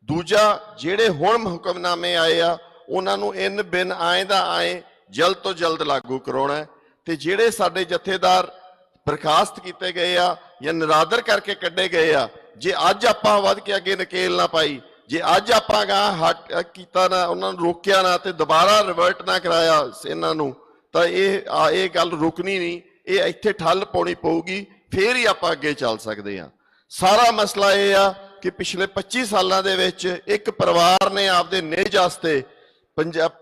ਦੂਜਾ, ਜਿਹੜੇ ਹੁਣ ਹੁਕਮਨਾਮੇ ਆਏ ਆ, ਉਹਨਾਂ ਨੂੰ ਇਨ ਬਿਨ ਆਏ ਦਾ ਆਏ ਜਲਦ ਤੋਂ ਜਲਦ ਲਾਗੂ ਕਰਾਉਣਾ ਹੈ। ਤੇ ਜਿਹੜੇ ਸਾਡੇ ਜਥੇਦਾਰ ਬਰਖਾਸਤ ਕੀਤੇ ਗਏ ਆ ਜਾਂ ਨਿਰਾਦਰ ਕਰਕੇ ਕੱਢੇ ਗਏ ਆ, ਜੇ ਅੱਜ ਆਪਾਂ ਵੱਧ ਕੇ ਅੱਗੇ ਨਕੇਲ ਨਾ ਪਾਈ, ਜੇ ਅੱਜ ਆਪਾਂ ਹਟ ਕੀਤਾ ਨਾ, ਉਹਨਾਂ ਨੂੰ ਰੋਕਿਆ ਨਾ, ਤੇ ਦੁਬਾਰਾ ਰਿਵਰਟ ਨਾ ਕਰਾਇਆ ਇਹਨਾਂ ਨੂੰ, ਤਾਂ ਇਹ ਗੱਲ ਰੁਕਣੀ ਨਹੀਂ। ਇਹ ਇੱਥੇ ਠੱਲ ਪਾਉਣੀ ਪਊਗੀ, ਫੇਰ ਹੀ ਆਪਾਂ ਅੱਗੇ ਚੱਲ ਸਕਦੇ ਹਾਂ। ਸਾਰਾ ਮਸਲਾ ਇਹ ਆ ਕਿ ਪਿਛਲੇ 25 ਸਾਲਾਂ ਦੇ ਵਿੱਚ ਇੱਕ ਪਰਿਵਾਰ ਨੇ ਆਪਦੇ ਨਿੱਜ ਵਾਸਤੇ,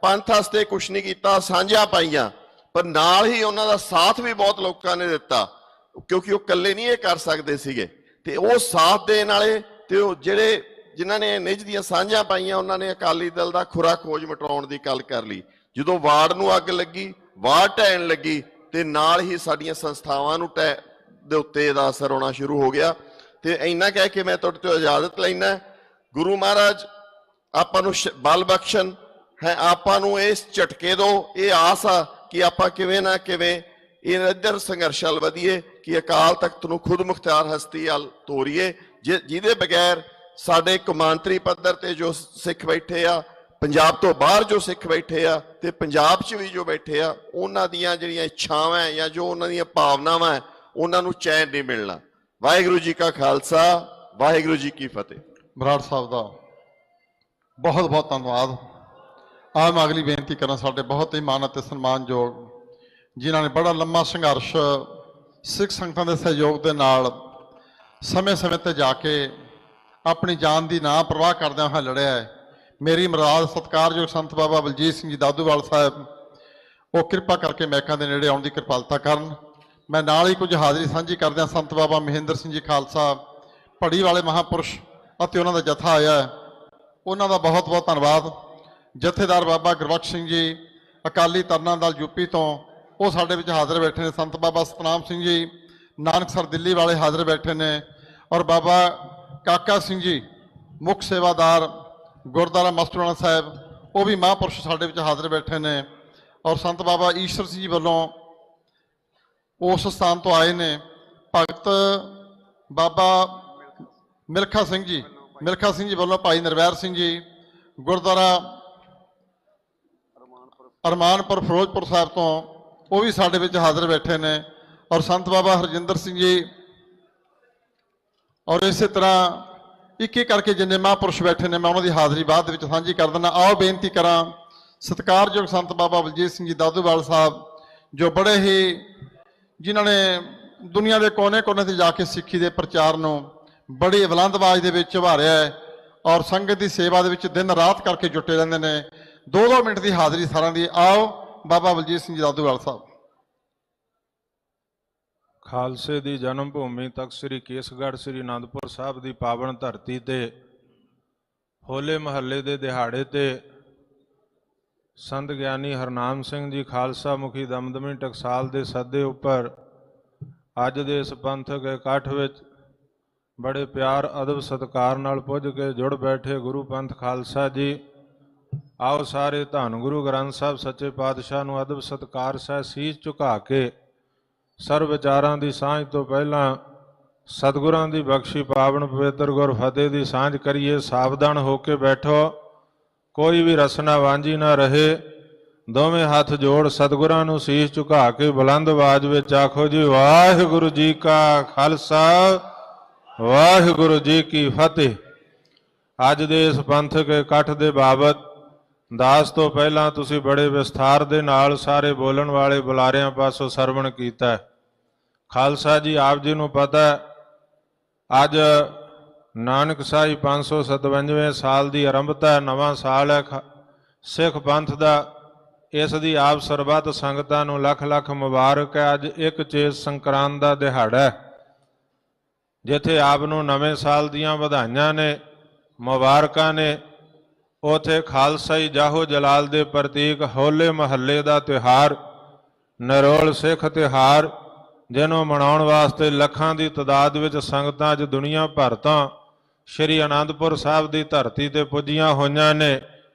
ਪੰਥ ਵਾਸਤੇ ਕੁਛ ਨਹੀਂ ਕੀਤਾ, ਸਾਂਝਾਂ ਪਾਈਆਂ, ਪਰ ਨਾਲ ਹੀ ਉਹਨਾਂ ਦਾ ਸਾਥ ਵੀ ਬਹੁਤ ਲੋਕਾਂ ਨੇ ਦਿੱਤਾ, ਕਿਉਂਕਿ ਉਹ ਇਕੱਲੇ ਨਹੀਂ ਇਹ ਕਰ ਸਕਦੇ ਸੀਗੇ। ਤੇ ਉਹ ਸਾਥ ਦੇਣ ਵਾਲੇ ਤੇ ਉਹ ਜਿਨ੍ਹਾਂ ਨੇ ਨਿੱਜ ਦੀਆਂ ਸਾਂਝਾਂ ਪਾਈਆਂ, ਉਹਨਾਂ ਨੇ ਅਕਾਲੀ ਦਲ ਦਾ ਖੁਰਾ ਖੋਜ ਮਿਟਾਉਣ ਦੀ ਗੱਲ ਕਰ ਲਈ। ਜਦੋਂ ਵਾਰਡ ਨੂੰ ਅੱਗ ਲੱਗੀ, ਵਾਰਡ ਢਹਿਣ ਲੱਗੀ, ਤੇ ਨਾਲ ਹੀ ਸਾਡੀਆਂ ਸੰਸਥਾਵਾਂ ਨੂੰ ਦੇ ਉੱਤੇ ਇਹਦਾ ਅਸਰ ਹੋਣਾ ਸ਼ੁਰੂ ਹੋ ਗਿਆ। ਤੇ ਇੰਨਾ ਕਹਿ ਕੇ ਮੈਂ ਤੁਹਾਡੇ ਤੋਂ ਇਜਾਜ਼ਤ ਲੈਣਾ। ਗੁਰੂ ਮਹਾਰਾਜ ਆਪਾਂ ਨੂੰ ਬਲ ਬਖਸ਼ਣ ਹੈ, ਆਪਾਂ ਨੂੰ ਇਸ ਝਟਕੇ ਤੋਂ ਇਹ ਆਸ ਆ ਕਿ ਆਪਾਂ ਕਿਵੇਂ ਨਾ ਕਿਵੇਂ ਇਹ ਇੱਧਰ ਸੰਘਰਸ਼ ਵੱਲ ਵਧੀਏ ਕਿ ਅਕਾਲ ਤਖਤ ਨੂੰ ਖੁਦ ਮੁਖਤਿਆਰ ਹਸਤੀ ਵੱਲ ਤੋਰੀਏ, ਜਿਹਦੇ ਬਗੈਰ ਸਾਡੇ ਕੌਮਾਂਤਰੀ ਪੱਧਰ ਤੇ ਜੋ ਸਿੱਖ ਬੈਠੇ ਆ, ਪੰਜਾਬ ਤੋਂ ਬਾਹਰ ਜੋ ਸਿੱਖ ਬੈਠੇ ਆ ਤੇ ਪੰਜਾਬ 'ਚ ਵੀ ਜੋ ਬੈਠੇ ਆ, ਉਹਨਾਂ ਦੀਆਂ ਜਿਹੜੀਆਂ ਇੱਛਾਵਾਂ ਜਾਂ ਜੋ ਉਹਨਾਂ ਦੀਆਂ ਭਾਵਨਾਵਾਂ ਹੈ, ਉਹਨਾਂ ਨੂੰ ਚੈਨ ਨਹੀਂ ਮਿਲਣਾ। ਵਾਹਿਗੁਰੂ ਜੀ ਕਾ ਖਾਲਸਾ, ਵਾਹਿਗੁਰੂ ਜੀ ਕੀ ਫਤਿਹ। ਬਰਾੜ ਸਾਹਿਬ ਦਾ ਬਹੁਤ ਬਹੁਤ ਧੰਨਵਾਦ। ਆਹ ਮੈਂ ਅਗਲੀ ਬੇਨਤੀ ਕਰਾਂ, ਸਾਡੇ ਬਹੁਤ ਹੀ ਮਾਣ ਅਤੇ ਸਨਮਾਨਯੋਗ ਜਿਨ੍ਹਾਂ ਨੇ ਬੜਾ ਲੰਮਾ ਸੰਘਰਸ਼ ਸਿੱਖ ਸੰਗਤਾਂ ਦੇ ਸਹਿਯੋਗ ਦੇ ਨਾਲ ਸਮੇਂ-ਸਮੇਂ ਤੇ ਜਾ ਕੇ ਆਪਣੀ ਜਾਨ ਦੀ ਨਾ ਪਰਵਾਹ ਕਰਦਿਆਂ ਹੋਇਆ ਲੜਿਆ ਹੈ। ਮੇਰੀ ਮਰਾਦ ਸਤਿਕਾਰਯੋਗ ਸੰਤ ਬਾਬਾ ਬਲਜੀਤ ਸਿੰਘ ਜੀ ਦਾਦੂਵਾਲ ਸਾਹਿਬ, ਉਹ ਕਿਰਪਾ ਕਰਕੇ ਮੈਕਾਂ ਦੇ ਨੇੜੇ ਆਉਣ ਦੀ ਕਿਰਪਾਲਤਾ ਕਰਨ। ਮੈਂ ਨਾਲ ਹੀ ਕੁਝ ਹਾਜ਼ਰੀ ਸਾਂਝੀ ਕਰਦਿਆਂ ਸੰਤ ਬਾਬਾ ਮਹਿੰਦਰ ਸਿੰਘ ਜੀ ਖਾਲਸਾ ਪੜੀ ਵਾਲੇ ਮਹਾਂਪੁਰਸ਼ ਅਤੇ ਉਹਨਾਂ ਦਾ ਜਥਾ ਆਇਆ ਹੈ, ਉਹਨਾਂ ਦਾ ਬਹੁਤ ਬਹੁਤ ਧੰਨਵਾਦ। ਜਥੇਦਾਰ ਬਾਬਾ ਗੁਰਬਖਸ਼ ਸਿੰਘ ਜੀ ਅਕਾਲੀ ਤਰਨਾ ਦਲ ਯੂਪੀ ਤੋਂ, ਉਹ ਸਾਡੇ ਵਿੱਚ ਹਾਜ਼ਰ ਬੈਠੇ ਨੇ। ਸੰਤ ਬਾਬਾ ਸਤਨਾਮ ਸਿੰਘ ਜੀ ਨਾਨਕਸਰ ਦਿੱਲੀ ਵਾਲੇ ਹਾਜ਼ਰ ਬੈਠੇ ਨੇ, ਔਰ ਬਾਬਾ ਕਾਕਾ ਸਿੰਘ ਜੀ ਮੁੱਖ ਸੇਵਾਦਾਰ ਗੁਰਦੁਆਰਾ ਮਸਤੂਆਣਾ ਸਾਹਿਬ, ਉਹ ਵੀ ਮਹਾਂਪੁਰਸ਼ ਸਾਡੇ ਵਿੱਚ ਹਾਜ਼ਰ ਬੈਠੇ ਨੇ। ਔਰ ਸੰਤ ਬਾਬਾ ਈਸ਼ਰ ਸਿੰਘ ਜੀ ਵੱਲੋਂ ਉਸ ਸਥਾਨ ਤੋਂ ਆਏ ਨੇ ਭਗਤ ਬਾਬਾ ਮਿਲਖਾ ਸਿੰਘ ਜੀ ਵੱਲੋਂ ਭਾਈ ਨਿਰਵੈਰ ਸਿੰਘ ਜੀ ਗੁਰਦੁਆਰਾ ਅਰਮਾਨਪੁਰ ਫਿਰੋਜ਼ਪੁਰ ਸਾਹਿਬ ਤੋਂ, ਉਹ ਵੀ ਸਾਡੇ ਵਿੱਚ ਹਾਜ਼ਰ ਬੈਠੇ ਨੇ। ਔਰ ਸੰਤ ਬਾਬਾ ਹਰਜਿੰਦਰ ਸਿੰਘ ਜੀ, ਔਰ ਇਸੇ ਤਰ੍ਹਾਂ ਇੱਕ ਇੱਕ ਕਰਕੇ ਜਿੰਨੇ ਮਹਾਂਪੁਰਸ਼ ਬੈਠੇ ਨੇ, ਮੈਂ ਉਹਨਾਂ ਦੀ ਹਾਜ਼ਰੀ ਬਾਅਦ ਵਿੱਚ ਸਾਂਝੀ ਕਰ ਦਿੰਦਾ। ਆਓ ਬੇਨਤੀ ਕਰਾਂ ਸਤਿਕਾਰਯੋਗ ਸੰਤ ਬਾਬਾ ਬਲਜੀਤ ਸਿੰਘ ਜੀ ਦਾਦੂਵਾਲ ਸਾਹਿਬ, ਜੋ ਬੜੇ ਹੀ ਜਿਨ੍ਹਾਂ ਨੇ ਦੁਨੀਆ ਦੇ ਕੋਨੇ-ਕੋਨੇ ਤੇ ਜਾ ਕੇ ਸਿੱਖੀ ਦੇ ਪ੍ਰਚਾਰ ਨੂੰ ਬੜੀ ਬੁਲੰਦ ਆਵਾਜ਼ ਦੇ ਵਿੱਚ ਉਭਾਰਿਆ ਹੈ, ਔਰ ਸੰਗਤ ਦੀ ਸੇਵਾ ਦੇ ਵਿੱਚ ਦਿਨ ਰਾਤ ਕਰਕੇ ਜੁਟੇ ਰਹਿੰਦੇ ਨੇ। 2-2 ਮਿੰਟ ਦੀ ਹਾਜ਼ਰੀ ਸਾਰਿਆਂ ਦੀ। ਆਓ ਬਾਬਾ ਬਲਜੀਤ ਸਿੰਘ ਜੀ ਦਾਦੂਵਾਲ ਸਾਹਿਬ। ਖਾਲਸੇ ਦੀ ਜਨਮ ਭੂਮੀ ਤਖਤ ਸ੍ਰੀ ਕੇਸਗੜ੍ਹ ਸ੍ਰੀ ਅਨੰਦਪੁਰ ਸਾਹਿਬ ਦੀ ਪਾਵਨ ਧਰਤੀ ਤੇ ਹੋਲੇ ਮਹੱਲੇ ਦੇ ਦਿਹਾੜੇ ਤੇ ਸੰਤ ਗਿਆਨੀ ਹਰਨਾਮ ਸਿੰਘ ਜੀ ਖਾਲਸਾ ਮੁਖੀ ਦਮਦਮੀ ਟਕਸਾਲ ਦੇ ਸੱਦੇ ਉੱਪਰ ਅੱਜ ਦੇ ਇਸ ਪੰਥਕ ਇਕੱਠ ਵਿੱਚ ਬੜੇ ਪਿਆਰ ਅਦਬ ਸਤਿਕਾਰ ਨਾਲ ਪੁੱਜ ਕੇ ਜੁੜ ਬੈਠੇ ਗੁਰੂ ਪੰਥ ਖਾਲਸਾ ਜੀ, ਆਓ ਸਾਰੇ ਧੰਨ ਗੁਰੂ ਗ੍ਰੰਥ ਸਾਹਿਬ ਸੱਚੇ ਪਾਤਸ਼ਾਹ ਨੂੰ ਅਦਬ ਸਤਿਕਾਰ ਸਹਿ ਸੀਸ ਝੁਕਾ ਕੇ ਸਰਬ ਵਿਚਾਰਾਂ ਦੀ ਸਾਂਝ ਤੋਂ ਪਹਿਲਾਂ ਸਤਿਗੁਰਾਂ ਦੀ ਬਖਸ਼ੀ ਪਾਵਨ ਪਵਿੱਤਰ ਗੁਰ ਫਤਿਹ ਦੀ ਸਾਂਝ ਕਰੀਏ। ਸਾਵਧਾਨ ਹੋ ਕੇ ਬੈਠੋ, ਕੋਈ ਵੀ ਰਸਨਾ ਵਾਂਝੀ ਨਾ ਰਹੇ। ਦੋਵੇਂ ਹੱਥ ਜੋੜ ਸਤਿਗੁਰਾਂ ਨੂੰ ਸੀਸ ਝੁਕਾ ਕੇ ਬੁਲੰਦ ਆਵਾਜ਼ ਵਿੱਚ ਆਖੋ ਜੀ, ਵਾਹਿਗੁਰੂ ਜੀ ਕਾ ਖਾਲਸਾ, ਵਾਹਿਗੁਰੂ ਜੀ ਕੀ ਫਤਿਹ। ਅੱਜ ਦੇ ਇਸ ਪੰਥਕ ਇਕੱਠ ਦੇ ਬਾਬਤ ਦਾਸ ਤੋਂ ਪਹਿਲਾਂ ਤੁਸੀਂ ਬੜੇ ਵਿਸਥਾਰ ਦੇ ਨਾਲ ਸਾਰੇ ਬੋਲਣ ਵਾਲੇ ਬੁਲਾਰਿਆਂ ਪਾਸੋਂ ਸਰਵਣ ਕੀਤਾ। ਖਾਲਸਾ ਜੀ ਆਪ ਜੀ ਨੂੰ ਪਤਾ ਅੱਜ ਨਾਨਕਸ਼ਾਹੀ 557ਵੇਂ ਸਾਲ ਦੀ ਆਰੰਭਤਾ, ਨਵਾਂ ਸਾਲ ਹੈ ਸਿੱਖ ਪੰਥ ਦਾ। ਇਸ ਦੀ ਆਪ ਸਰਬੱਤ ਸੰਗਤਾਂ ਨੂੰ ਲੱਖ ਲੱਖ ਮੁਬਾਰਕ ਹੈ। ਅੱਜ ਇੱਕ ਚੇਤ ਸੰਕਰਾਂਤ ਦਾ ਦਿਹਾੜਾ ਹੈ, ਜਿੱਥੇ ਆਪ ਨੂੰ ਨਵੇਂ ਸਾਲ ਦੀਆਂ ਵਧਾਈਆਂ ਨੇ, ਮੁਬਾਰਕਾਂ ਨੇ। ਉਥੇ ਖਾਲਸਾਈ ਜਾਹੋ ਜਲਾਲ ਦੇ ਪ੍ਰਤੀਕ ਹੋਲੇ ਮਹੱਲੇ ਦਾ ਤਿਉਹਾਰ, ਨਿਰੋਲ ਸਿੱਖ ਤਿਉਹਾਰ, ਜਿਹਨੂੰ ਮਨਾਉਣ ਵਾਸਤੇ ਲੱਖਾਂ ਦੀ ਤਾਦਾਦ ਵਿੱਚ ਸੰਗਤਾਂ ਅੱਜ ਦੁਨੀਆ ਭਰ ਤੋਂ ਸ਼੍ਰੀ ਅਨੰਦਪੁਰ ਸਾਹਿਬ ਦੀ ਧਰਤੀ ਤੇ ਪੁੱਜੀਆਂ ਹੋਈਆਂ ਨੇ।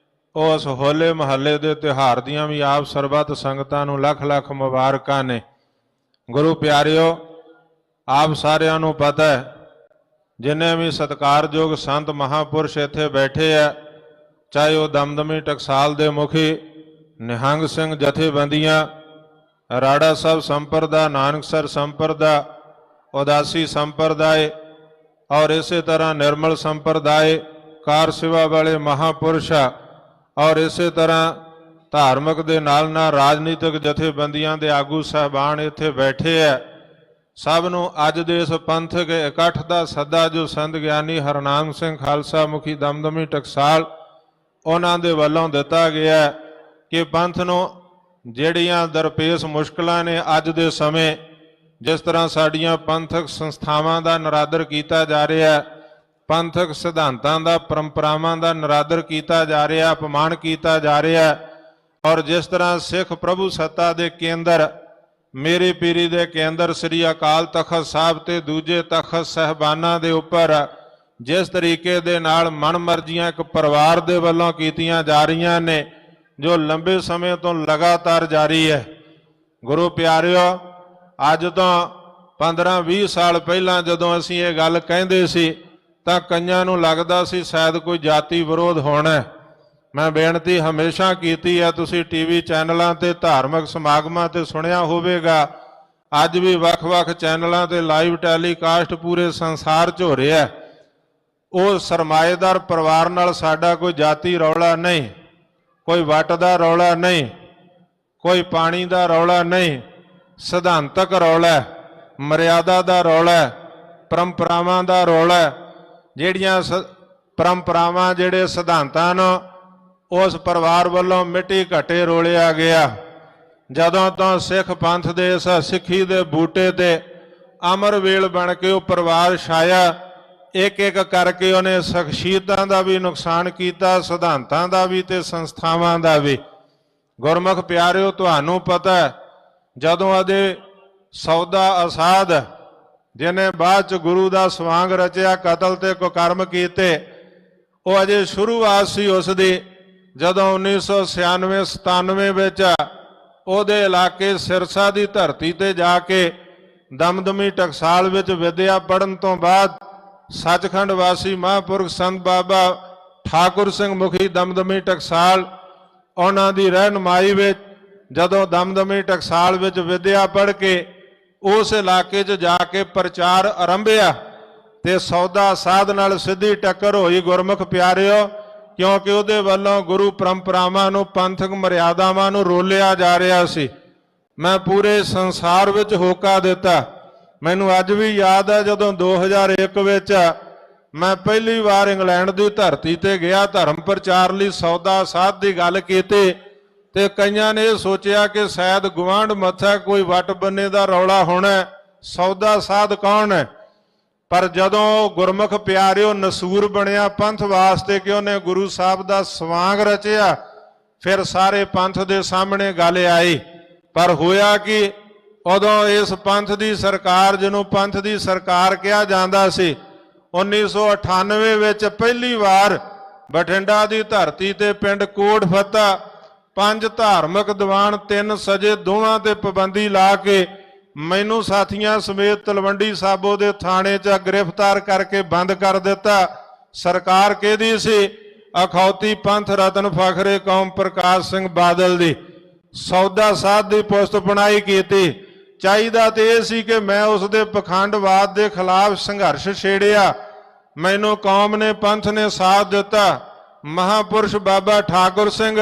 ਉਸ ਹੋਲੇ ਮਹੱਲੇ ਦੇ ਤਿਉਹਾਰ ਦੀਆਂ ਵੀ ਆਪ ਸਰਬੱਤ ਸੰਗਤਾਂ ਨੂੰ ਲੱਖ ਲੱਖ ਮੁਬਾਰਕਾਂ ਨੇ। ਗੁਰੂ ਪਿਆਰਿਓ, ਆਪ ਸਾਰਿਆਂ ਨੂੰ ਪਤਾ ਹੈ, ਜਿੰਨੇ ਵੀ ਸਤਿਕਾਰਯੋਗ ਸੰਤ ਮਹਾਂਪੁਰਸ਼ ਇੱਥੇ ਬੈਠੇ ਆ, ਚਾਹੇ ਉਹ ਦਮਦਮੀ ਟਕਸਾਲ ਦੇ ਮੁਖੀ ਨਿਹੰਗ ਸਿੰਘ ਜਥੇਬੰਦੀਆਂ, ਰਾੜਾ ਸਾਹਿਬ ਸੰਪਰਦਾ, ਨਾਨਕਸਰ ਸੰਪਰਦਾ, ਉਦਾਸੀ ਸੰਪਰਦਾਏ, ਔਰ ਇਸੇ ਤਰ੍ਹਾਂ ਨਿਰਮਲ ਸੰਪਰਦਾਏ, ਕਾਰ ਸੇਵਾ ਵਾਲੇ ਮਹਾਂਪੁਰਸ਼, ਔਰ ਇਸੇ ਤਰ੍ਹਾਂ ਧਾਰਮਿਕ ਦੇ ਨਾਲ ਨਾਲ ਰਾਜਨੀਤਿਕ ਜਥੇਬੰਦੀਆਂ ਦੇ ਆਗੂ ਸਾਹਿਬਾਨ ਇੱਥੇ ਬੈਠੇ ਆ। ਸਭ ਨੂੰ ਅੱਜ ਦੇ ਇਸ ਪੰਥਕ ਇਕੱਠ ਦਾ ਸੱਦਾ ਜੋ ਸੰਤ ਗਿਆਨੀ ਹਰਨਾਮ ਸਿੰਘ ਖਾਲਸਾ ਮੁਖੀ ਦਮਦਮੀ ਟਕਸਾਲ ਉਹਨਾਂ ਦੇ ਵੱਲੋਂ ਦਿੱਤਾ ਗਿਆ ਕਿ ਪੰਥ ਨੂੰ ਜਿਹੜੀਆਂ ਦਰਪੇਸ਼ ਮੁਸ਼ਕਲਾਂ ਨੇ ਅੱਜ ਦੇ ਸਮੇਂ, ਜਿਸ ਤਰ੍ਹਾਂ ਸਾਡੀਆਂ ਪੰਥਕ ਸੰਸਥਾਵਾਂ ਦਾ ਨਿਰਾਦਰ ਕੀਤਾ ਜਾ ਰਿਹਾ, ਪੰਥਕ ਸਿਧਾਂਤਾਂ ਦਾ, ਪਰੰਪਰਾਵਾਂ ਦਾ ਨਿਰਾਦਰ ਕੀਤਾ ਜਾ ਰਿਹਾ, ਅਪਮਾਨ ਕੀਤਾ ਜਾ ਰਿਹਾ, ਔਰ ਜਿਸ ਤਰ੍ਹਾਂ ਸਿੱਖ ਪ੍ਰਭੂ ਸੱਤਾ ਦੇ ਕੇਂਦਰ, ਮੇਰੇ ਪੀਰੀ ਦੇ ਕੇਂਦਰ ਸ੍ਰੀ ਅਕਾਲ ਤਖਤ ਸਾਹਿਬ ਤੇ ਦੂਜੇ ਤਖਤ ਸਹਿਬਾਨਾਂ ਦੇ ਉੱਪਰ ਜਿਸ ਤਰੀਕੇ ਦੇ ਨਾਲ ਮਨਮਰਜ਼ੀਆਂ ਇੱਕ ਪਰਿਵਾਰ ਦੇ ਵੱਲੋਂ ਕੀਤੀਆਂ ਜਾ ਰਹੀਆਂ ਨੇ, ਜੋ ਲੰਬੇ ਸਮੇਂ ਤੋਂ ਲਗਾਤਾਰ ਜਾਰੀ ਹੈ। ਗੁਰੂ ਪਿਆਰਿਓ, ਅੱਜ ਤੋਂ 15-20 ਸਾਲ ਪਹਿਲਾਂ ਜਦੋਂ ਅਸੀਂ ਇਹ ਗੱਲ ਕਹਿੰਦੇ ਸੀ ਤਾਂ ਕਈਆਂ ਨੂੰ ਲੱਗਦਾ ਸੀ ਸ਼ਾਇਦ ਕੋਈ ਜਾਤੀ ਵਿਰੋਧ ਹੋਣਾ। ਮੈਂ ਬੇਨਤੀ ਹਮੇਸ਼ਾ ਕੀਤੀ ਹੈ, ਤੁਸੀਂ ਟੀਵੀ ਚੈਨਲਾਂ ਤੇ ਧਾਰਮਿਕ ਸਮਾਗਮਾਂ ਤੇ ਸੁਣਿਆ ਹੋਵੇਗਾ, ਅੱਜ ਵੀ ਵੱਖ-ਵੱਖ ਚੈਨਲਾਂ ਤੇ ਲਾਈਵ ਟੈਲੀਕਾਸਟ ਪੂਰੇ ਸੰਸਾਰ 'ਚ ਹੋ ਰਿਹਾ। ਉਹ ਸਰਮਾਏਦਾਰ ਪਰਿਵਾਰ ਨਾਲ ਸਾਡਾ ਕੋਈ ਜਾਤੀ ਰੌਲਾ ਨਹੀਂ, ਕੋਈ ਵੱਟ ਦਾ ਰੌਲਾ ਨਹੀਂ, ਕੋਈ ਪਾਣੀ ਦਾ ਰੌਲਾ ਨਹੀਂ, ਸਿਧਾਂਤਕ ਰੌਲਾ, ਮਰਿਆਦਾ ਦਾ ਰੌਲਾ, ਪਰੰਪਰਾਵਾਂ ਦਾ ਰੌਲਾ। ਜਿਹੜੀਆਂ ਪਰੰਪਰਾਵਾਂ, ਜਿਹੜੇ ਸਿਧਾਂਤਾਂ ਨੂੰ ਉਸ ਪਰਿਵਾਰ ਵੱਲੋਂ ਮਿੱਟੀ ਘੱਟੇ ਰੋਲਿਆ ਗਿਆ। ਜਦੋਂ ਤੋਂ ਸਿੱਖ ਪੰਥ ਦੇ ਇਸ ਸਿੱਖੀ ਦੇ ਬੂਟੇ ਤੇ ਅਮਰਵੇਲ ਬਣ ਕੇ ਉਹ ਪਰਿਵਾਰ ਛਾਇਆ, ਇੱਕ ਇੱਕ ਕਰਕੇ ਉਹਨੇ ਸ਼ਖਸੀਅਤਾਂ ਦਾ ਵੀ ਨੁਕਸਾਨ ਕੀਤਾ, ਸਿਧਾਂਤਾਂ ਦਾ ਵੀ ਤੇ ਸੰਸਥਾਵਾਂ ਦਾ ਵੀ। ਗੁਰਮੁਖ ਪਿਆਰਿਓ, ਤੁਹਾਨੂੰ ਪਤਾ ਹੈ, ਜਦੋਂ ਉਹਦੇ ਸੌਦਾ ਅਸਾਦ, ਜਿਹਨੇ ਬਾਅਦ ਚ ਗੁਰੂ ਦਾ ਸਵਾਂਗ ਰਚਿਆ, ਕਤਲ ਤੇ ਕੁਕਰਮ ਕੀਤੇ, ਉਹ ਅਜੇ ਸ਼ੁਰੂਆਤ ਸੀ ਉਸ ਦੀ। ਜਦੋਂ 1996-97 ਵਿੱਚ ਉਹਦੇ ਇਲਾਕੇ ਸਿਰਸਾ ਦੀ ਧਰਤੀ ਤੇ ਜਾ ਕੇ ਦਮਦਮੀ ਟਕਸਾਲ ਵਿੱਚ ਵਿਦਿਆ ਪੜ੍ਹਨ ਤੋਂ ਬਾਅਦ ਸੱਚਖੰਡ ਵਾਸੀ ਮਹਾਂਪੁਰਖ ਸੰਤ ਬਾਬਾ ਠਾਕੁਰ ਸਿੰਘ ਮੁਖੀ ਦਮਦਮੀ ਟਕਸਾਲ, ਉਹਨਾਂ ਦੀ ਰਹਿਨੁਮਾਈ ਵਿੱਚ ਜਦੋਂ ਦਮਦਮੀ ਟਕਸਾਲ ਵਿੱਚ ਵਿਦਿਆ ਪੜ੍ਹ ਕੇ ਉਸ ਇਲਾਕੇ 'ਚ ਜਾ ਕੇ ਪ੍ਰਚਾਰ ਆਰੰਭਿਆ ਤੇ ਸੌਦਾ ਸਾਧ ਨਾਲ ਸਿੱਧੀ ਟੱਕਰ ਹੋਈ। ਗੁਰਮੁਖ ਪਿਆਰਿਓ, ਕਿਉਂਕਿ ਉਹਦੇ ਵੱਲੋਂ ਗੁਰੂ ਪਰੰਪਰਾਵਾਂ ਨੂੰ, ਪੰਥਕ ਮਰਿਆਦਾਵਾਂ ਨੂੰ ਰੋਲਿਆ ਜਾ ਰਿਹਾ ਸੀ। ਮੈਂ ਪੂਰੇ ਸੰਸਾਰ ਵਿੱਚ ਹੋਕਾ ਦਿੱਤਾ। ਮੈਨੂੰ ਅੱਜ ਵੀ ਯਾਦ ਹੈ, ਜਦੋਂ 2001 ਵਿੱਚ ਮੈਂ ਪਹਿਲੀ ਵਾਰ ਇੰਗਲੈਂਡ ਦੀ ਧਰਤੀ ਤੇ ਗਿਆ ਧਰਮ ਪ੍ਰਚਾਰ ਲਈ, ਸੌਦਾ ਸਾਧ ਦੀ ਗੱਲ ਕੀਤੀ ਤੇ ਕਈਆਂ ਨੇ ਇਹ ਸੋਚਿਆ ਕਿ ਸ਼ਾਇਦ ਗੁਆਂਢ ਮੱਥਾ ਕੋਈ ਵੱਟ ਬੰਨੇ ਦਾ ਰੌਲਾ ਹੋਣਾ, ਸੌਦਾ ਸਾਧ ਕੌਣ ਹੈ। ਪਰ ਜਦੋਂ ਗੁਰਮੁਖ ਪਿਆਰਿਓ ਨਸੂਰ ਬਣਿਆ ਪੰਥ ਵਾਸਤੇ ਕਿ ਉਹਨੇ ਗੁਰੂ ਸਾਹਿਬ ਦਾ ਸਵਾਂਗ ਰਚਿਆ, ਫਿਰ ਸਾਰੇ ਪੰਥ ਦੇ ਸਾਹਮਣੇ ਗੱਲ ਆਈ। ਪਰ ਹੋਇਆ ਕਿ ਉਦੋਂ ਇਸ ਪੰਥ ਦੀ ਸਰਕਾਰ, ਜਿਹਨੂੰ ਪੰਥ ਦੀ ਸਰਕਾਰ ਕਿਹਾ ਜਾਂਦਾ ਸੀ, 1998 ਵਿੱਚ ਪਹਿਲੀ ਵਾਰ ਬਠਿੰਡਾ ਦੀ ਧਰਤੀ ਤੇ ਪਿੰਡ ਕੋਟ ਫੱਤਾ 5 ਧਾਰਮਿਕ ਦੀਵਾਨ, 3 ਸਜੇ, ਦੋਵਾਂ ਤੇ ਪਾਬੰਦੀ ਲਾ ਕੇ ਮੈਨੂੰ ਸਾਥੀਆਂ ਸਮੇਤ ਤਲਵੰਡੀ ਸਾਬੋ ਦੇ ਥਾਣੇ 'ਚ ਗ੍ਰਿਫਤਾਰ ਕਰਕੇ ਬੰਦ ਕਰ ਦਿੱਤਾ। ਸਰਕਾਰ ਕਿਹਦੀ ਸੀ? ਅਖੌਤੀ ਪੰਥ ਰਤਨ ਫਖਰੇ ਕੌਮ ਪ੍ਰਕਾਸ਼ ਸਿੰਘ ਬਾਦਲ ਦੀ। ਸੌਦਾ ਸਾਧ ਦੀ ਪੁਸਤ ਬਣਾਈ ਕੀਤੀ। ਚਾਹੀਦਾ ਤੇ ਇਹ ਸੀ ਕਿ ਮੈਂ ਉਸ ਦੇ ਪਖੰਡਵਾਦ ਦੇ ਖਿਲਾਫ ਸੰਘਰਸ਼ ਛੇੜਿਆ। ਮੈਨੂੰ ਕੌਮ ਨੇ, ਪੰਥ ਨੇ ਸਾਥ ਦਿੱਤਾ। ਮਹਾਂਪੁਰਸ਼ ਬਾਬਾ ਠਾਕੁਰ ਸਿੰਘ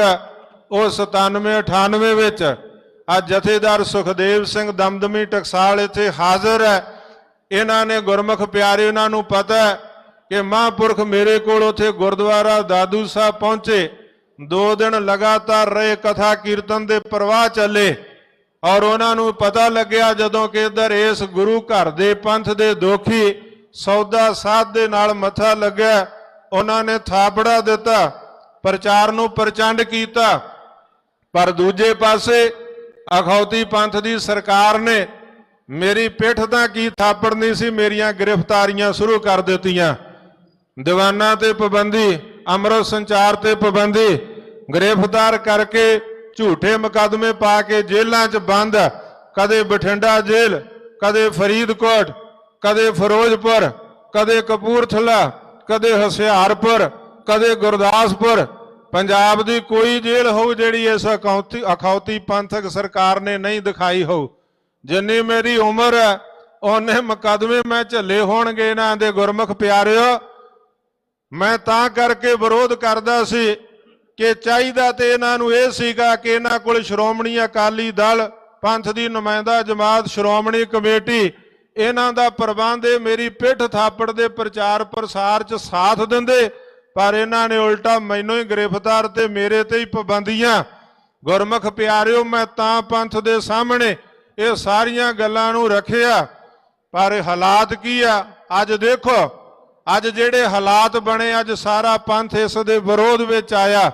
ਉਹ 97-98 ਵਿੱਚ, ਅੱਜ ਜਥੇਦਾਰ ਸੁਖਦੇਵ ਸਿੰਘ ਦਮਦਮੀ ਟਕਸਾਲ ਇੱਥੇ ਹਾਜ਼ਰ ਹੈ। ਇਹਨਾਂ ਨੇ ਗੁਰਮੁਖ ਪਿਆਰੇ, ਇਹਨਾਂ ਨੂੰ ਪਤਾ ਹੈ ਕਿ ਮਹਾਂਪੁਰਖ ਮੇਰੇ ਕੋਲ ਉੱਥੇ ਗੁਰਦੁਆਰਾ ਦਾਦੂ ਸਾਹਿਬ ਪਹੁੰਚੇ। 2 ਦਿਨ ਲਗਾਤਾਰ ਰਹੇ, ਕਥਾ ਕੀਰਤਨ ਦੇ ਪ੍ਰਵਾਹ ਚੱਲੇ ਔਰ ਉਹਨਾਂ ਨੂੰ ਪਤਾ ਲੱਗਿਆ ਜਦੋਂ ਕਿ ਇੱਧਰ ਇਸ ਗੁਰੂ ਘਰ ਦੇ ਪੰਥ ਦੇ ਦੋਖੀ ਸੌਦਾ ਸਾਧ ਦੇ ਨਾਲ ਮੱਥਾ ਲੱਗਿਆ, ਉਹਨਾਂ ਨੇ ਥਾਪੜਾ ਦਿੱਤਾ, ਪ੍ਰਚਾਰ ਨੂੰ ਪ੍ਰਚੰਡ ਕੀਤਾ। ਪਰ ਦੂਜੇ ਪਾਸੇ ਅਖੌਤੀ ਪੰਥ ਦੀ ਸਰਕਾਰ ਨੇ ਮੇਰੀ ਪਿੱਠ ਤਾਂ ਕੀ ਥਾਪੜਨੀ ਸੀ, ਮੇਰੀਆਂ ਗ੍ਰਿਫਤਾਰੀਆਂ ਸ਼ੁਰੂ ਕਰ ਦਿੱਤੀਆਂ। ਦੀਵਾਨਾਂ ਤੇ ਪਾਬੰਦੀ, ਅੰਮ੍ਰਿਤ ਸੰਚਾਰ ਤੇ ਪਾਬੰਦੀ, ਗ੍ਰਿਫਤਾਰ ਕਰਕੇ ਝੂਠੇ ਮੁਕੱਦਮੇ ਪਾ ਕੇ ਜੇਲ੍ਹਾਂ 'ਚ ਬੰਦ, ਕਦੇ ਬਠਿੰਡਾ ਜੇਲ੍ਹ, ਕਦੇ ਫਰੀਦਕੋਟ, ਕਦੇ ਫਿਰੋਜ਼ਪੁਰ, ਕਦੇ ਕਪੂਰਥਲਾ, ਕਦੇ ਹੁਸ਼ਿਆਰਪੁਰ, ਕਦੇ ਗੁਰਦਾਸਪੁਰ। ਪੰਜਾਬ ਦੀ ਕੋਈ ਜੇਲ੍ਹ ਹੋਊ ਜਿਹੜੀ ਇਸ ਅਖੌਤੀ ਪੰਥਕ ਸਰਕਾਰ ਨੇ ਨਹੀਂ ਦਿਖਾਈ ਹੋਊ। ਜਿੰਨੀ ਮੇਰੀ ਉਮਰ ਹੈ ਉਹਨੇ ਮੁਕੱਦਮੇ ਮੈਂ ਝੱਲੇ ਹੋਣਗੇ ਇਹਨਾਂ ਦੇ। ਗੁਰਮੁਖ ਪਿਆਰਿਓ, ਮੈਂ ਤਾਂ ਕਰਕੇ ਵਿਰੋਧ ਕਰਦਾ ਸੀ ਕਿ ਚਾਹੀਦਾ ਤੇ ਇਹਨਾਂ ਨੂੰ ਇਹ ਸੀਗਾ ਕਿ ਇਹਨਾਂ ਕੋਲ ਸ਼੍ਰੋਮਣੀ ਅਕਾਲੀ ਦਲ, ਪੰਥ ਦੀ ਨੁਮਾਇੰਦਾ ਜਮਾਤ, ਸ਼੍ਰੋਮਣੀ ਕਮੇਟੀ, ਇਹਨਾਂ ਦਾ ਪ੍ਰਬੰਧ ਮੇਰੀ ਪਿੱਠ ਥਾਪੜ ਦੇ ਪ੍ਰਚਾਰ ਪ੍ਰਸਾਰ 'ਚ ਸਾਥ ਦਿੰਦੇ। ਪਰ ਇਹਨਾਂ ਨੇ ਉਲਟਾ ਮੈਨੂੰ ਹੀ ਗ੍ਰਿਫਤਾਰ ਤੇ ਮੇਰੇ ਤੇ ਹੀ ਪਾਬੰਦੀਆਂ। ਗੁਰਮੁਖ ਪਿਆਰਿਓ, ਮੈਂ ਤਾਂ ਪੰਥ ਦੇ ਸਾਹਮਣੇ ਇਹ ਸਾਰੀਆਂ ਗੱਲਾਂ ਨੂੰ ਰੱਖਿਆ। ਪਰ ਹਾਲਾਤ ਕੀ ਆ ਅੱਜ ਦੇਖੋ, ਅੱਜ ਜਿਹੜੇ ਹਾਲਾਤ ਬਣੇ, ਅੱਜ ਸਾਰਾ ਪੰਥ ਇਸ ਦੇ ਵਿਰੋਧ ਵਿੱਚ ਆਇਆ।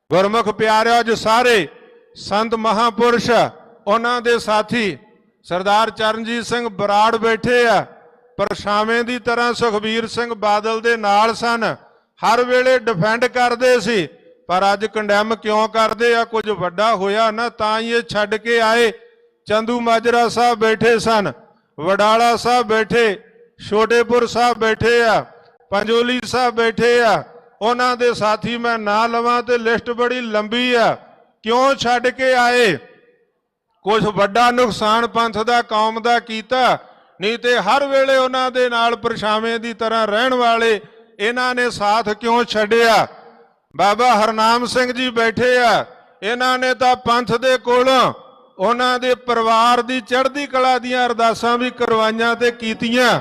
ਗੁਰਮੁਖ ਪਿਆਰਿਓ, ਅੱਜ ਸਾਰੇ ਸੰਤ ਮਹਾਂਪੁਰਸ਼, ਉਹਨਾਂ ਦੇ ਸਾਥੀ ਸਰਦਾਰ ਚਰਨਜੀਤ ਸਿੰਘ ਬਰਾੜ ਬੈਠੇ ਆ, ਪਰਛਾਵੇਂ ਦੀ ਤਰ੍ਹਾਂ ਸੁਖਬੀਰ ਸਿੰਘ ਬਾਦਲ ਦੇ ਨਾਲ ਸਨ, ਹਰ ਵੇਲੇ ਡਿਫੈਂਡ ਕਰਦੇ ਸੀ। ਪਰ ਅੱਜ ਕੰਡੈਮ ਕਿਉਂ ਕਰਦੇ ਆ? ਕੁਝ ਵੱਡਾ ਹੋਇਆ ਨਾ ਤਾਂ ਹੀ ਇਹ ਛੱਡ ਕੇ ਆਏ। ਚੰਦੂ ਮਾਜਰਾ ਸਾਹਿਬ ਬੈਠੇ ਸਨ, ਵਡਾਲਾ ਸਾਹਿਬ ਬੈਠੇ, ਛੋਟੇਪੁਰ ਸਾਹਿਬ ਬੈਠੇ ਆ, ਪੰਜੋਲੀ ਸਾਹਿਬ ਬੈਠੇ ਆ। ਉਹਨਾਂ ਦੇ ਸਾਥੀ ਮੈਂ ਨਾ ਲਵਾਂ ਤੇ ਲਿਸਟ ਬੜੀ ਲੰਬੀ ਆ। ਕਿਉਂ ਛੱਡ ਕੇ ਆਏ? ਕੁਝ ਵੱਡਾ ਨੁਕਸਾਨ ਪੰਥ ਦਾ, ਕੌਮ ਦਾ ਕੀਤਾ, ਨਹੀਂ ਤੇ ਹਰ ਵੇਲੇ ਉਹਨਾਂ ਦੇ ਨਾਲ ਪਰਛਾਵੇਂ ਦੀ ਤਰ੍ਹਾਂ ਰਹਿਣ ਵਾਲੇ ਇਹਨਾਂ ਨੇ ਸਾਥ ਕਿਉਂ ਛੱਡਿਆ? ਬਾਬਾ ਹਰਨਾਮ ਸਿੰਘ ਜੀ ਬੈਠੇ ਆ, ਇਹਨਾਂ ਨੇ ਤਾਂ ਪੰਥ ਦੇ ਕੋਲੋਂ ਉਹਨਾਂ ਦੇ ਪਰਿਵਾਰ ਦੀ ਚੜ੍ਹਦੀ ਕਲਾ ਦੀਆਂ ਅਰਦਾਸਾਂ ਵੀ ਕਰਵਾਈਆਂ ਤੇ ਕੀਤੀਆਂ।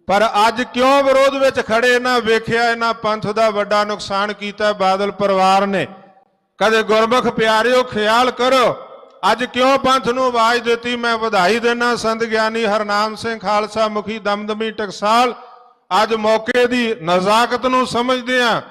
ਪਰ ਅੱਜ ਕਿਉਂ ਵਿਰੋਧ ਵਿੱਚ ਖੜੇ? ਇਹਨਾਂ ਵੇਖਿਆ ਇਹਨਾਂ ਪੰਥ ਦਾ ਵੱਡਾ ਨੁਕਸਾਨ ਕੀਤਾ ਬਾਦਲ ਪਰਿਵਾਰ ਨੇ। ਕਦੇ ਗੁਰਮੁਖ ਪਿਆਰਿਓ ਖਿਆਲ ਕਰੋ, ਅੱਜ ਕਿਉਂ ਪੰਥ ਨੂੰ ਆਵਾਜ਼ ਦਿੱਤੀ? ਮੈਂ ਵਧਾਈ ਦੇਣਾ ਸੰਤ ਗਿਆਨੀ ਹਰਨਾਮ ਸਿੰਘ ਖਾਲਸਾ ਮੁਖੀ ਦਮਦਮੀ ਟਕਸਾਲ। ਅੱਜ ਮੌਕੇ ਦੀ ਨਜ਼ਾਕਤ ਨੂੰ ਸਮਝਦੇ ਆ,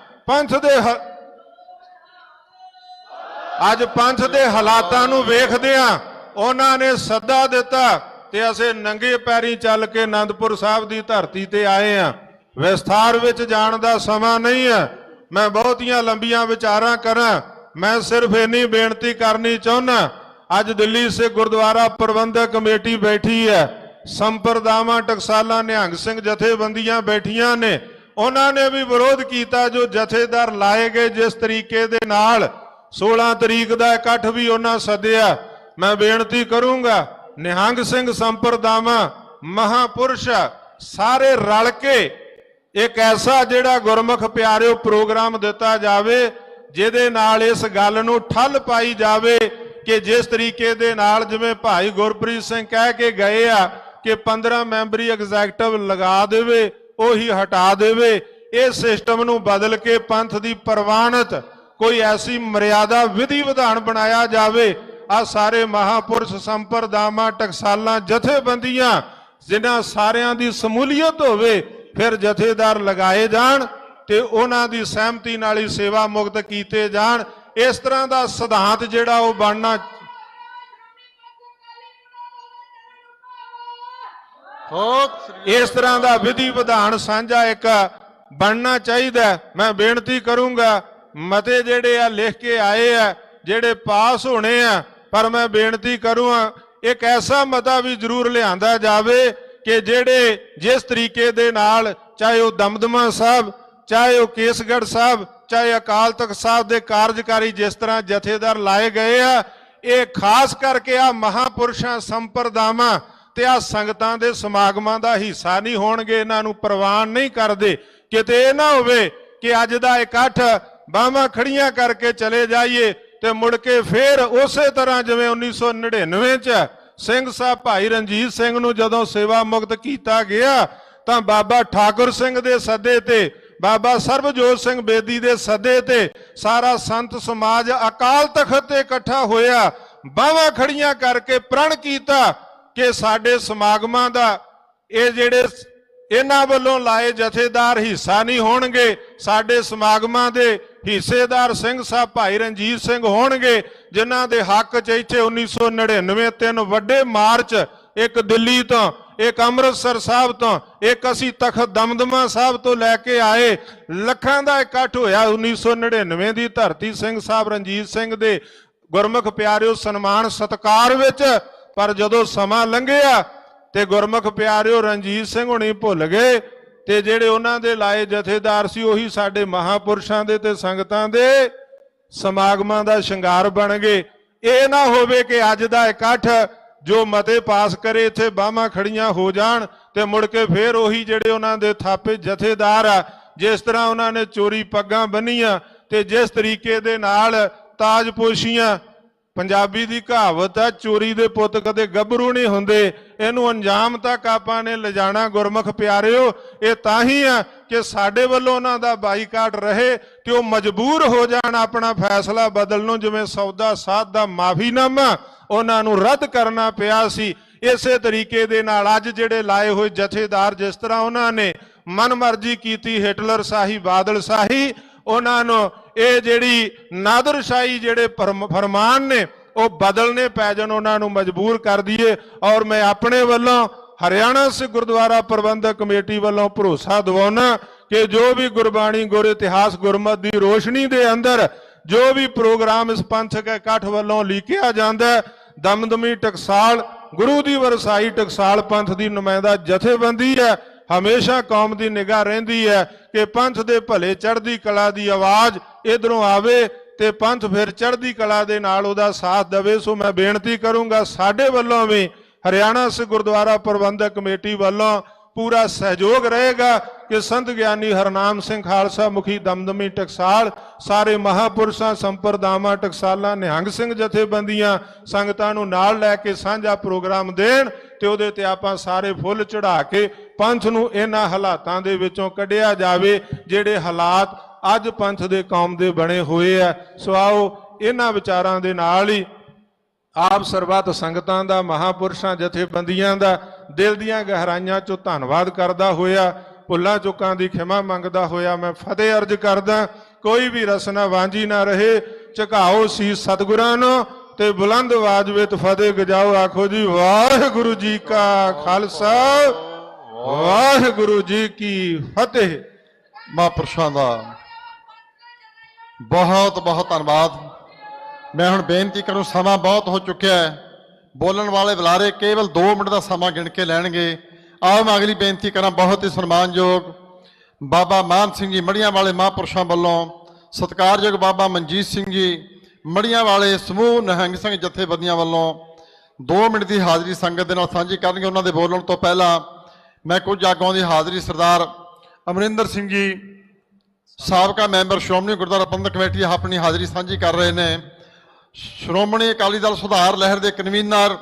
ਅੱਜ ਪੰਥ ਦੇ ਹਾਲਾਤਾਂ ਨੂੰ ਵੇਖਦੇ ਆ, ਉਹਨਾਂ ਨੇ ਸੱਦਾ ਦਿੱਤਾ ਤੇ ਅਸੀਂ ਨੰਗੇ ਪੈਰੀ ਚੱਲ ਕੇ ਆਨੰਦਪੁਰ ਸਾਹਿਬ ਦੀ ਧਰਤੀ ਤੇ ਆਏ ਆ। ਵਿਸਥਾਰ ਵਿੱਚ ਜਾਣ ਦਾ ਸਮਾਂ ਨਹੀਂ ਹੈ, ਮੈਂ ਬਹੁਤੀਆਂ ਲੰਬੀਆਂ ਵਿਚਾਰਾਂ ਕਰਾਂ। ਮੈਂ ਸਿਰਫ ਇੰਨੀ ਬੇਨਤੀ ਕਰਨੀ ਚਾਹੁੰਦਾ, ਅੱਜ ਦਿੱਲੀ ਸੇ ਗੁਰਦੁਆਰਾ ਪ੍ਰਬੰਧਕ ਕਮੇਟੀ ਬੈਠੀ ਹੈ, ਸੰਪਰਦਾਵਾਂ ਟਕਸਾਲਾਂ ਨਿਹੰਗ ਸਿੰਘ ਜਥੇਬੰਦੀਆਂ ਬੈਠੀਆਂ ਨੇ, ਉਹਨਾਂ ਨੇ ਵੀ ਵਿਰੋਧ ਕੀਤਾ। ਜੋ ਜਥੇਦਾਰ ਲਾਏ ਗਏ ਜਿਸ ਤਰੀਕੇ ਦੇ ਨਾਲ 16 ਤਰੀਕ ਦਾ ਇਕੱਠ ਵੀ ਉਹਨਾਂ ਸੱਦਿਆ, ਮੈਂ ਬੇਨਤੀ ਕਰੂੰਗਾ ਨਿਹੰਗ ਸਿੰਘ ਸੰਪਰਦਾਵਾਂ ਮਹਾਪੁਰਸ਼ ਸਾਰੇ ਰਲ ਕੇ ਇੱਕ ਐਸਾ ਜਿਹੜਾ ਗੁਰਮੁਖ ਪਿਆਰਿਓ ਪ੍ਰੋਗਰਾਮ ਦਿੱਤਾ ਜਾਵੇ ਜਿਹਦੇ ਨਾਲ ਇਸ ਗੱਲ ਨੂੰ ਠੱਲ ਪਾਈ ਜਾਵੇ ਕਿ ਜਿਸ ਤਰੀਕੇ ਦੇ ਨਾਲ ਜਿਵੇਂ ਭਾਈ ਗੁਰਪ੍ਰੀਤ ਸਿੰਘ ਕਹਿ ਕੇ ਗਏ ਆ ਕਿ 15 ਮੈਂਬਰੀ ਐਗਜ਼ੈਕਟਿਵ ਲਗਾ ਦੇਵੇ, ਉਹੀ ਹਟਾ ਦੇਵੇ। ਇਸ ਸਿਸਟਮ ਨੂੰ ਬਦਲ ਕੇ ਪੰਥ ਦੀ ਪ੍ਰਵਾਨਿਤ ਕੋਈ ਐਸੀ ਮਰਿਆਦਾ ਵਿਧੀ ਵਿਧਾਨ ਬਣਾਇਆ ਜਾਵੇ। ਆ ਸਾਰੇ ਮਹਾਪੁਰਸ਼ ਸੰਪਰਦਾਵਾਂ ਟਕਸਾਲਾਂ ਜਥੇਬੰਦੀਆਂ ਜਿਨ੍ਹਾਂ ਸਾਰਿਆਂ ਦੀ ਸਮੂਲੀਅਤ ਹੋਵੇ, ਫਿਰ ਜਥੇਦਾਰ ਲਗਾਏ ਜਾਣ ਤੇ ਉਹਨਾਂ ਦੀ ਸਹਿਮਤੀ ਨਾਲ ਹੀ ਸੇਵਾ ਮੁਕਤ ਕੀਤੇ ਜਾਣ। ਇਸ ਤਰ੍ਹਾਂ ਦਾ ਸਿਧਾਂਤ ਜਿਹੜਾ ਉਹ ਬਣਨਾ ਇਸ ਤਰ੍ਹਾਂ ਦਾ ਵਿਧੀ ਵਿਧਾਨ ਸਾਂਝਾ ਇੱਕ ਬਣਨਾ ਚਾਹੀਦਾ। ਮੈਂ ਬੇਨਤੀ ਕਰੂੰਗਾ ਮਤੇ ਜਿਹੜੇ ਆ ਲਿਖ ਕੇ ਆਏ ਆ, ਜਿਹੜੇ ਪਾਸ ਹੋਣੇ ਆ, ਪਰ ਮੈਂ ਬੇਨਤੀ ਕਰੂੰਗਾ ਇੱਕ ਐਸਾ ਮਤਾ ਵੀ ਜ਼ਰੂਰ ਲਿਆਂਦਾ ਜਾਵੇ ਕਿ ਜਿਹੜੇ ਜਿਸ ਤਰੀਕੇ ਦੇ ਨਾਲ ਚਾਹੇ ਉਹ ਦਮਦਮਾ ਸਾਹਿਬ, ਚਾਹੇ ਉਹ ਕੇਸਗੜ੍ਹ ਸਾਹਿਬ, ਚਾਹੇ ਅਕਾਲ ਤਖਤ ਸਾਹਿਬ ਦੇ ਕਾਰਜਕਾਰੀ ਜਿਸ ਤਰ੍ਹਾਂ ਜਥੇਦਾਰ ਲਾਏ ਗਏ ਆ, ਇਹ ਖਾਸ ਕਰਕੇ ਆ ਮਹਾਪੁਰਸ਼ਾਂ ਸੰਪਰਦਾਵਾਂ ਤੇ ਆ ਸੰਗਤਾਂ ਦੇ ਸਮਾਗਮਾਂ ਦਾ ਹਿੱਸਾ ਨਹੀਂ ਹੋਣਗੇ, ਇਹਨਾਂ ਨੂੰ ਪ੍ਰਵਾਨ ਨਹੀਂ ਕਰਦੇ। ਕਿਤੇ ਇਹ ਨਾ ਹੋਵੇ ਕਿ ਅੱਜ ਦਾ ਇਕੱਠ ਬਾਹਾਂ ਖੜੀਆਂ ਕਰਕੇ ਚਲੇ ਜਾਈਏ ਤੇ ਮੁੜ ਕੇ ਫੇਰ ਉਸੇ ਤਰ੍ਹਾਂ ਜਿਵੇਂ 1999 ਚ ਸਿੰਘ ਸਾਹਿਬ ਭਾਈ ਰਣਜੀਤ ਸਿੰਘ ਨੂੰ ਜਦੋਂ ਸੇਵਾ ਮੁਕਤ ਕੀਤਾ ਗਿਆ ਤਾਂ ਬਾਬਾ ਠਾਕੁਰ ਸਿੰਘ ਦੇ ਸੱਦੇ ਤੇ, ਬਾਬਾ ਸਰਬਜੋਤ ਸਿੰਘ ਬੇਦੀ ਦੇ ਸੱਦੇ ਤੇ ਸਾਰਾ ਸੰਤ ਸਮਾਜ ਅਕਾਲ ਤਖਤ ਤੇ ਇਕੱਠਾ ਹੋਇਆ, ਬਾਹਾਂ ਖੜੀਆਂ ਕਰਕੇ ਪ੍ਰਣ ਕੀਤਾ ਕਿ ਸਾਡੇ ਸਮਾਗਮਾਂ ਦਾ ਇਹ ਜਿਹੜੇ ਇਹਨਾਂ ਵੱਲੋਂ ਲਾਏ ਜਥੇਦਾਰ ਹਿੱਸਾ ਨਹੀਂ ਹੋਣਗੇ, ਸਾਡੇ ਸਮਾਗਮਾਂ ਦੇ ਹਿੱਸੇਦਾਰ ਸਿੰਘ ਸਾਹਿਬ ਭਾਈ ਰਣਜੀਤ ਸਿੰਘ ਹੋਣਗੇ, ਜਿਨ੍ਹਾਂ ਦੇ ਹੱਕ 'ਚ ਇੱਥੇ 1999 3 ਵੱਡੇ ਮਾਰਚ, ਇੱਕ ਦਿੱਲੀ ਤੋਂ, ਇੱਕ ਅੰਮ੍ਰਿਤਸਰ ਸਾਹਿਬ ਤੋਂ, ਇੱਕ ਅਸੀਂ ਤਖਤ ਦਮਦਮਾ ਸਾਹਿਬ ਤੋਂ ਲੈ ਕੇ ਆਏ, ਲੱਖਾਂ ਦਾ ਇਕੱਠ ਹੋਇਆ 1999 ਦੀ ਧਰਤੀ ਸਿੰਘ ਸਾਹਿਬ ਰਣਜੀਤ ਸਿੰਘ ਦੇ ਗੁਰਮੁਖ ਪਿਆਰਿਓ ਸਨਮਾਨ ਸਤਿਕਾਰ ਵਿੱਚ। ਪਰ ਜਦੋਂ ਸਮਾਂ ਲੰਘਿਆ ਤੇ ਗੁਰਮੁਖ ਪਿਆਰਿਓ ਰਣਜੀਤ ਸਿੰਘ ਹੁਣੀ ਭੁੱਲ ਗਏ ਤੇ ਜਿਹੜੇ ਉਹਨਾਂ ਦੇ ਲਾਏ ਜਥੇਦਾਰ ਸੀ ਉਹੀ ਸਾਡੇ ਮਹਾਪੁਰਸ਼ਾਂ ਦੇ ਤੇ ਸੰਗਤਾਂ ਦੇ ਸਮਾਗਮਾਂ ਦਾ ਸ਼ਿੰਗਾਰ ਬਣ ਗਏ। ਇਹ ਨਾ ਹੋਵੇ ਕਿ ਅੱਜ ਦਾ ਇਕੱਠ ਜੋ ਮਤੇ ਪਾਸ ਕਰੇ ਇੱਥੇ ਬਾਹਾਂ ਖੜੀਆਂ ਹੋ ਜਾਣ ਤੇ ਮੁੜ ਕੇ ਫੇਰ ਉਹੀ ਜਿਹੜੇ ਉਹਨਾਂ ਦੇ ਥਾਪੇ ਜਥੇਦਾਰ ਆ, ਜਿਸ ਤਰ੍ਹਾਂ ਉਹਨਾਂ ਨੇ ਚੋਰੀ ਪੱਗਾਂ ਬੰਨੀਆਂ ਤੇ ਜਿਸ ਤਰੀਕੇ ਦੇ ਨਾਲ ਤਾਜਪੋਸ਼ੀਆਂ, ਪੰਜਾਬੀ ਦੀ ਕਹਾਵਤ ਆ ਚੋਰੀ ਦੇ ਪੁੱਤ ਕਦੇ ਗੱਭਰੂ ਨਹੀਂ ਹੁੰਦੇ, ਇਹਨੂੰ ਅੰਜਾਮ ਤੱਕ ਆਪਾਂ ਨੇ ਲਿਜਾਣਾ ਗੁਰਮੁਖ ਪਿਆਰਿਓ। ਇਹ ਤਾਂ ਹੀ ਆ ਕਿ ਸਾਡੇ ਵੱਲੋਂ ਉਹਨਾਂ ਦਾ ਬਾਈਕਾਟ ਰਹੇ ਕਿ ਉਹ ਮਜਬੂਰ ਹੋ ਜਾਣ ਆਪਣਾ ਫੈਸਲਾ ਬਦਲਣ ਨੂੰ, ਜਿਵੇਂ ਸੌਦਾ ਸਾਧ ਦਾ ਮਾਫੀਨਾਮਾ ਉਹਨਾਂ ਨੂੰ ਰੱਦ ਕਰਨਾ ਪਿਆ ਸੀ। ਇਸੇ ਤਰੀਕੇ ਦੇ ਨਾਲ ਅੱਜ ਜਿਹੜੇ ਲਾਏ ਹੋਏ ਜਥੇਦਾਰ ਜਿਸ ਤਰ੍ਹਾਂ ਉਹਨਾਂ ਨੇ ਮਨਮਰਜ਼ੀ ਕੀਤੀ, ਹਿਟਲਰ ਸ਼ਾਹੀ, ਬਾਦਲ ਸ਼ਾਹੀ, ਉਹਨਾਂ ਨੂੰ ਇਹ ਜਿਹੜੀ ਨਾਦਰਸ਼ਾਹੀ ਜਿਹੜੇ ਫਰਮਾਨ ਨੇ ਉਹ ਬਦਲਨੇ ਪੈ ਜਾਣ, ਉਹਨਾਂ ਨੂੰ ਮਜਬੂਰ ਕਰ ਦਈਏ। ਔਰ ਮੈਂ ਆਪਣੇ ਵੱਲੋਂ हरियाणा सिख गुरुद्वारा प्रबंधक कमेटी वालों भरोसा दिवाउना कि जो भी गुरबाणी गुर इतिहास गुरमत की रोशनी के अंदर जो भी प्रोग्राम इस पंथक इकट्ठ वालों लिखिया जाता है, दमदमी टकसाल गुरु की वरसाई टकसाल पंथ की नुमाइंदा जथेबंदी है, हमेशा कौम की निगाह रहिंदी है कि पंथ के भले चढ़दी कला की आवाज़ इधरों आवे ते पंथ फिर चढ़दी कला दे नाल उहदा साथ देवे। सो मैं बेनती करूँगा साडे वल्लों भी हरियाणा सिख गुरुद्वारा प्रबंधक कमेटी वालों पूरा सहयोग रहेगा कि संत ज्ञानी हरनाम सिंह खालसा मुखी दमदमी टकसाल सारे महापुरुषों संप्रदावां टकसालां निहंग सिंह जथेबंदियां संगतां नूं नाल लैके साझा प्रोग्राम देण ते उहदे ते आपां सारे फुੱਲ चढ़ा के पंथ नूं इन्हां हालातां दे विचों कढिया जावे जिहड़े हालात अज पंथ दे कौम दे बने हुए है। सो आओ इन्हां विचारां दे नाल ही आप सरबत संगतां दा महापुरुषां जथेबंदियां दा दिल दीआं गहराइयां चों धन्नवाद करदा होया भुल्लां चुकां दी खिमा मंगदा होया मैं फतेह अर्ज करदा। कोई भी रसना वांझी ना रहे, झुकाओ सीस सतगुरां नूं ते बुलंद आवाज विच फतेह गजाओ। आखो जी वाहिगुरू जी का खालसा वाहिगुरू जी की फतेह। महापुरुषों का बहुत बहुत धन्यवाद। मैं हुण बेनती करूँ, समा बहुत हो चुका है, बोलन वाले बुलारे केवल 2 मिनट का समा गिण के लैणगे। आओ मैं अगली बेनती करा, बहुत ही सन्मानयोग बाबा मान सिंह जी मड़ियां वाले महापुरुषों वालों, सत्कारयोग बाबा मनजीत सिंह जी मड़ियां वाले समूह निहंग सिंह जथेबंदियां वालों 2 मिनट की हाज़री संगत दे नाल सांझी करनगे। उन्होंने बोलण तो पहला मैं कुछ आगों की हाज़री सरदार अमरिंदर सिंह जी साबका मैंबर श्रोमणी गुरुद्वारा प्रबंधक कमेटी अपनी हाज़री सांझी कर रहे हैं। श्रोमणी अकाली दल सुधार लहर के कन्वीनर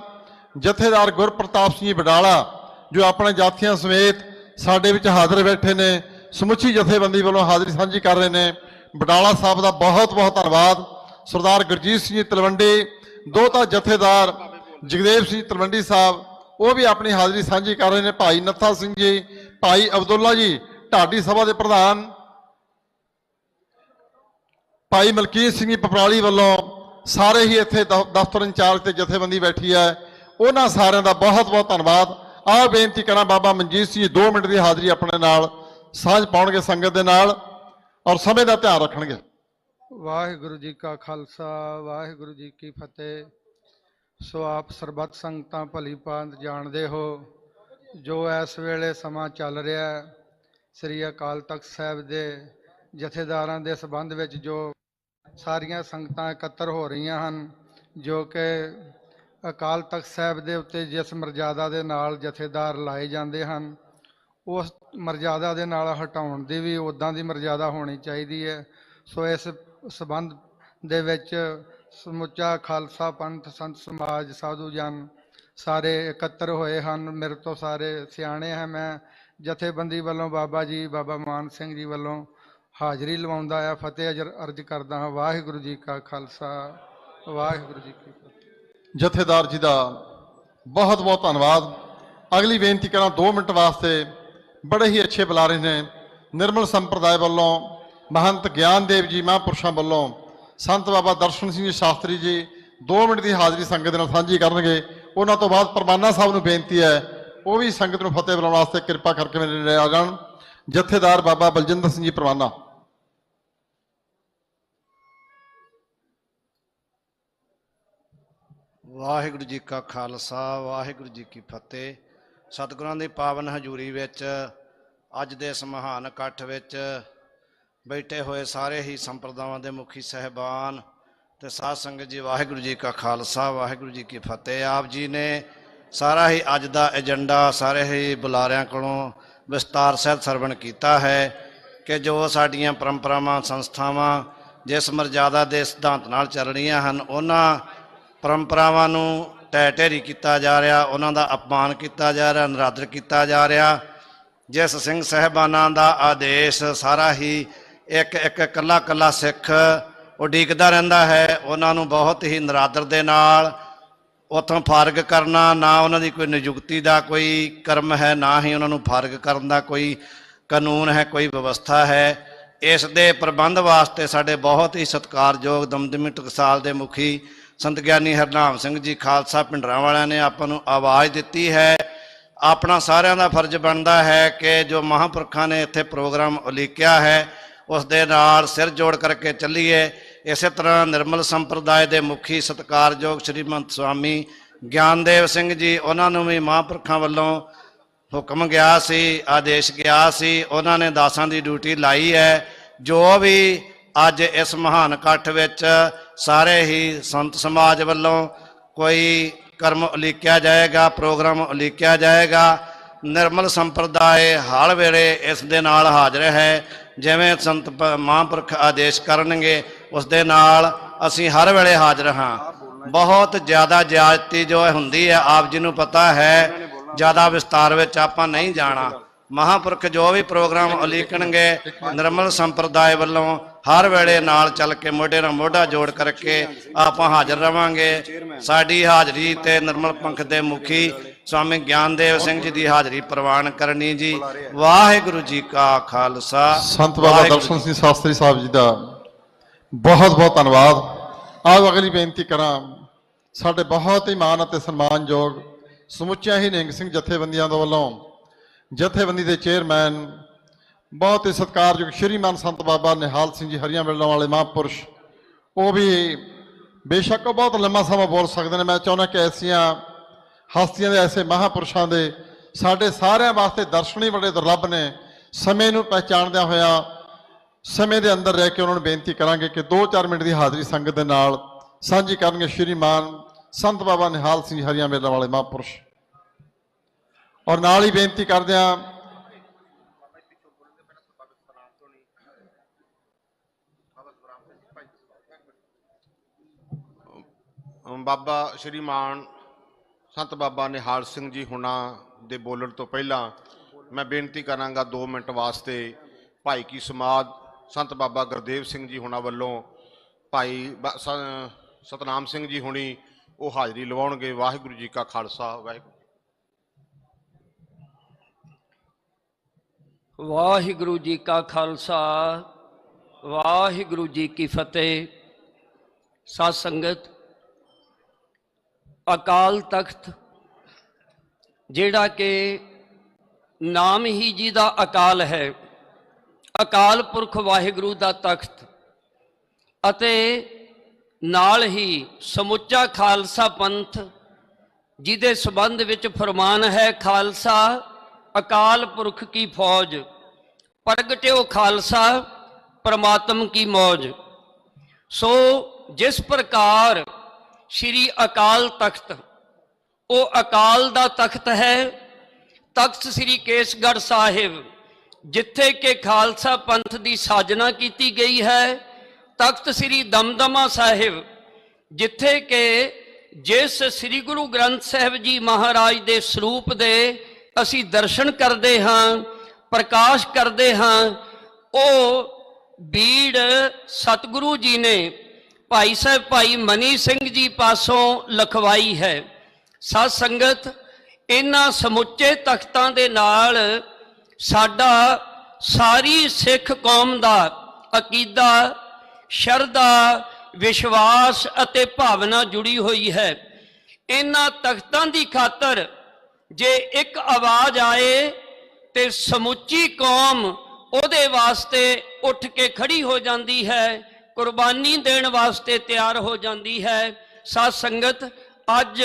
जथेदार गुरप्रताप सिंह बडाला जो अपने जातियों समेत साडे विच हाजिर बैठे ने, समुची जथेबंदी वालों हाज़री सांझी कर रहे हैं। बडाला साहब का बहुत बहुत धन्यवाद। सरदार गुरजीत सिंह तलवंडी, दोता जथेदार जगदेव सिंह तलवंडी साहब वो भी अपनी हाज़री सांझी कर रहे हैं। भाई नत्था सिंह जी, भाई अब्दुल्ला जी ढाडी सभा के प्रधान, भाई मलकीत सिंह जी पपराली वालों सारे ही इत्थे दफ्तर इंचार्ज ते जथेबंदी बैठी है, उन्होंने सारे का बहुत बहुत धन्यवाद। आ बेनती करा बाबा मनजीत सिंह 2 मिनट की हाज़री अपने नाल साझ पाउणगे संगत दे नाल और समय का ध्यान रखणगे। वाहिगुरू जी का खालसा वाहिगुरू जी की फतेह। सो आप सरबत संगतां भली भांत जाणदे हो जो इस वेले समा चल रहा है, श्री अकाल तख्त साहिब दे जथेदारां दे संबंध विच जो सारियां संगतां एकत्र हो रही हैं, जो कि अकाल तख्त साहिब दे उत्ते जिस मर्यादा दे नाल जथेदार लाए जाते हैं उस मर्यादा दे नाल हटाउण दी भी उदां दी मर्यादा होनी चाहिए है। सो इस संबंध दे विच समुचा खालसा पंथ संत समाज साधु जन सारे एकत्र होए हैं। मेरे तो सारे सियाणे हैं। मैं जथेबंदी वालों बाबा जी बाबा मान सिंह जी वालों हाज़री लवाउंदा है, फतेह अर्ज करदा हाँ। वाहिगुरू जी का खालसा वाहिगुरू जी की फतेह। जथेदार जी का बहुत बहुत धन्यवाद। अगली बेनती करा 2 मिनट वास्ते बड़े ही अच्छे बुला रहे हैं निर्मल संप्रदाय वालों महंत ज्ञानदेव जी महापुरुषों वालों संत बाबा दर्शन सिंह जी शास्त्री जी 2 मिनट की हाज़री संगत नाल सांझी करनगे। उन्होंने तो बाद परमाना साहब नूं बेनती है वो भी संगत नूं फतेह बुलाउण वास्ते किरपा करके मेरे नेड़े आ जाण। जथेदार बाबा बलजिंदर सिंह जी परवाना। वाहिगुरू जी का खालसा वाहिगुरू जी की फतेह। सतगुरां दी पावन हजूरी विच अज दे इस महान इकट्ठ विच बैठे हुए सारे ही संप्रदावां दे मुखी साहिबान ते साध संगत जी, वाहिगुरू जी का खालसा वाहिगुरू जी की फतेह। आप जी ने सारा ही अज दा एजेंडा सारे ही बुलारियां कोलों विस्तार सहित सरवण किया है कि जो साडियां परंपरावां संस्थावां जिस मर्यादा के सिद्धांत नाल चल रहीआं हन उन्हां परंपरावां नूं ढह ढेरी किया जा रहा, उन्हां दा अपमान किया जा रहा, निरादर किया जा रहा। जिस सिंह साहिबानां दा आदेश सारा ही एक एक कला कला सिख उडीकदा रहिंदा है, उन्हां नूं बहुत ही निरादर दे नाल उत्थों फारग करना, ना उन्हां दी कोई नियुक्ति का कोई कर्म है, ना ही उन्हां नूं फारग करन दा कोई कानून है, कोई व्यवस्था है। इस दे प्रबंध वास्ते साडे बहुत ही सत्कारयोग दमदमी टकसाल दे मुखी संत ज्ञानी हरनाम सिंह जी खालसा पिंडरां वालियां ने आपां नूं आवाज़ दित्ती है। ਆਪਣਾ ਸਾਰਿਆਂ ਦਾ ਫਰਜ਼ ਬਣਦਾ ਹੈ ਕਿ ਜੋ ਮਹਾਂਪੁਰਖਾਂ ਨੇ ਇੱਥੇ ਪ੍ਰੋਗਰਾਮ ਉਲੀਕਿਆ ਹੈ ਉਸ ਦੇ ਨਾਲ ਸਿਰ ਜੋੜ ਕਰਕੇ ਚੱਲੀਏ। ਇਸੇ ਤਰ੍ਹਾਂ ਨਿਰਮਲ ਸੰਪਰਦਾਇ ਦੇ ਮੁਖੀ ਸਤਿਕਾਰਯੋਗ ਸ਼੍ਰੀਮੰਤ ਸਵਾਮੀ ਗਿਆਨਦੇਵ ਸਿੰਘ ਜੀ, ਉਹਨਾਂ ਨੂੰ ਵੀ ਮਹਾਂਪੁਰਖਾਂ ਵੱਲੋਂ ਹੁਕਮ ਗਿਆ ਸੀ, ਆਦੇਸ਼ ਗਿਆ ਸੀ, ਉਹਨਾਂ ਨੇ ਦਾਸਾਂ ਦੀ ਡਿਊਟੀ ਲਾਈ ਹੈ। ਜੋ ਵੀ ਅੱਜ ਇਸ ਮਹਾਨ ਇਕੱਠ ਵਿੱਚ ਸਾਰੇ ਹੀ ਸੰਤ ਸਮਾਜ ਵੱਲੋਂ ਕੋਈ ਕਰਮ ਉਲੀਕਿਆ ਜਾਏਗਾ, ਪ੍ਰੋਗਰਾਮ ਉਲੀਕਿਆ ਜਾਏਗਾ, ਨਿਰਮਲ ਸੰਪਰਦਾਇ ਹਰ ਵੇਲੇ ਇਸ ਦੇ ਨਾਲ ਹਾਜ਼ਰ ਹੈ। ਜਿਵੇਂ ਸੰਤ ਮਹਾਂਪੁਰਖ ਆਦੇਸ਼ ਕਰਨਗੇ ਉਸ ਦੇ ਨਾਲ ਅਸੀਂ ਹਰ ਵੇਲੇ ਹਾਜ਼ਰ ਹਾਂ। ਬਹੁਤ ਜ਼ਿਆਦਾ ਜ਼ਿਆਦਤੀ ਜੋ ਹੁੰਦੀ ਹੈ ਆਪ ਜੀ ਨੂੰ ਪਤਾ ਹੈ, ਜ਼ਿਆਦਾ ਵਿਸਤਾਰ ਵਿੱਚ ਆਪਾਂ ਨਹੀਂ ਜਾਣਾ। ਮਹਾਂਪੁਰਖ ਜੋ ਵੀ ਪ੍ਰੋਗਰਾਮ ਉਲੀਕਣਗੇ ਨਿਰਮਲ ਸੰਪਰਦਾਇ ਵੱਲੋਂ ਹਰ ਵੇਲੇ ਨਾਲ ਚੱਲ ਕੇ ਮੋਢੇ ਨਾਲ ਮੋਢਾ ਜੋੜ ਕਰਕੇ ਆਪਾਂ ਹਾਜ਼ਰ ਰਵਾਂਗੇ। ਸਾਡੀ ਹਾਜ਼ਰੀ ਤੇ ਨਿਰਮਲ ਪੰਥ ਦੇ ਮੁਖੀ ਸਵਾਮੀ ਗਿਆਨਦੇਵ ਸਿੰਘ ਜੀ ਦੀ ਹਾਜ਼ਰੀ ਪ੍ਰਵਾਨ ਕਰਨੀ ਜੀ। ਵਾਹਿਗੁਰੂ ਜੀ ਕਾ ਖਾਲਸਾ। ਸੰਤ ਬਾਬਾ ਦਰਸ਼ਨ ਸਿੰਘ ਸ਼ਾਸਤਰੀ ਸਾਹਿਬ ਜੀ ਦਾ ਬਹੁਤ ਬਹੁਤ ਧੰਨਵਾਦ। ਆਓ ਅਗਲੀ ਬੇਨਤੀ ਕਰਾਂ। ਸਾਡੇ ਬਹੁਤ ਹੀ ਮਾਣ ਅਤੇ ਸਨਮਾਨਯੋਗ ਸਮੁੱਚਿਆਂ ਹੀ ਨਿਹੰਗ ਸਿੰਘ ਜਥੇਬੰਦੀਆਂ ਦੇ ਵੱਲੋਂ ਜਥੇਬੰਦੀ ਦੇ ਚੇਅਰਮੈਨ ਬਹੁਤ ਹੀ ਸਤਿਕਾਰਯੋਗ ਸ਼੍ਰੀਮਾਨ ਸੰਤ ਬਾਬਾ ਨਿਹਾਲ ਸਿੰਘ ਜੀ ਹਰੀਆਂ ਵੇਲਾਂ ਵਾਲੇ ਮਹਾਂਪੁਰਸ਼, ਉਹ ਵੀ ਬੇਸ਼ੱਕ ਉਹ ਬਹੁਤ ਲੰਮਾ ਸਮਾਂ ਬੋਲ ਸਕਦੇ ਨੇ। ਮੈਂ ਚਾਹੁੰਦਾ ਕਿ ਐਸੀਆਂ ਹਸਤੀਆਂ ਦੇ, ਐਸੇ ਮਹਾਂਪੁਰਸ਼ਾਂ ਦੇ ਸਾਡੇ ਸਾਰਿਆਂ ਵਾਸਤੇ ਦਰਸ਼ਨ ਹੀ ਬੜੇ ਦੁਰਲੱਭ ਨੇ। ਸਮੇਂ ਨੂੰ ਪਹਿਚਾਣਦਿਆਂ ਹੋਇਆ ਸਮੇਂ ਦੇ ਅੰਦਰ ਰਹਿ ਕੇ ਉਹਨਾਂ ਨੂੰ ਬੇਨਤੀ ਕਰਾਂਗੇ ਕਿ 2-4 ਮਿੰਟ ਦੀ ਹਾਜ਼ਰੀ ਸੰਗਤ ਦੇ ਨਾਲ ਸਾਂਝੀ ਕਰਨਗੇ ਸ਼੍ਰੀਮਾਨ ਸੰਤ ਬਾਬਾ ਨਿਹਾਲ ਸਿੰਘ ਹਰੀਆਂ ਵੇਲਾਂ ਵਾਲੇ ਮਹਾਂਪੁਰਸ਼। ਔਰ ਨਾਲ ਹੀ ਬੇਨਤੀ ਕਰਦਿਆਂ ਬਾਬਾ ਸ਼੍ਰੀਮਾਨ ਸੰਤ ਬਾਬਾ ਨਿਹਾਲ ਸਿੰਘ ਜੀ ਹੁਣਾਂ ਦੇ ਬੋਲਣ ਤੋਂ ਪਹਿਲਾਂ ਮੈਂ ਬੇਨਤੀ ਕਰਾਂਗਾ 2 ਮਿੰਟ ਵਾਸਤੇ ਭਾਈ ਕੀ ਸਮਾਦ ਸੰਤ ਬਾਬਾ ਗੁਰਦੇਵ ਸਿੰਘ ਜੀ ਹੁਣਾਂ ਵੱਲੋਂ ਭਾਈ ਸਤਨਾਮ ਸਿੰਘ ਜੀ ਹੁਣੀ ਉਹ ਹਾਜ਼ਰੀ ਲਵਾਉਣਗੇ। ਵਾਹਿਗੁਰੂ ਜੀ ਕਾ ਖਾਲਸਾ, ਵਾਹਿਗੁਰੂ ਜੀ ਕਾ ਖਾਲਸਾ, ਵਾਹਿਗੁਰੂ ਜੀ ਕੀ ਫਤਿਹ। ਸਾਧ ਸੰਗਤ, ਅਕਾਲ ਤਖਤ ਜਿਹੜਾ ਕਿ ਨਾਮ ਹੀ ਜੀ ਦਾ ਅਕਾਲ ਹੈ, ਅਕਾਲ ਪੁਰਖ ਵਾਹਿਗੁਰੂ ਦਾ ਤਖਤ, ਅਤੇ ਨਾਲ ਹੀ ਸਮੁੱਚਾ ਖਾਲਸਾ ਪੰਥ ਜਿਹਦੇ ਸੰਬੰਧ ਵਿੱਚ ਫਰਮਾਨ ਹੈ ਖਾਲਸਾ ਅਕਾਲ ਪੁਰਖ ਕੀ ਫੌਜ, ਪ੍ਰਗਟਿਓ ਖਾਲਸਾ परमात्म की मौज। सो जिस प्रकार श्री अकाल तख्त वो अकाल दा तख्त है, तख्त श्री केसगढ़ साहिब जिथे के खालसा पंथ की साजना की गई है, तख्त श्री दमदमा साहिब जिथे के जिस श्री गुरु ग्रंथ साहिब जी महाराज के स्वरूप दे असी दर्शन करते हाँ, प्रकाश करते हाँ, वो बीड़ सतगुरु जी ने भाई साहब भाई मनी सिंह जी पासों लिखवाई है। साध संगत, इन्हां समुचे तख्तां दे नाल साडा सारी सिख कौम दा अकीदा, शरदा, विश्वास अते भावना जुड़ी हुई है। इन्हां तख्तां दी खातर जे एक आवाज आए ते समुची कौम ओदे वास्ते उठ के खड़ी हो जाती है, कुर्बानी देने वास्ते तैयार हो जाती है। साध संगत, अज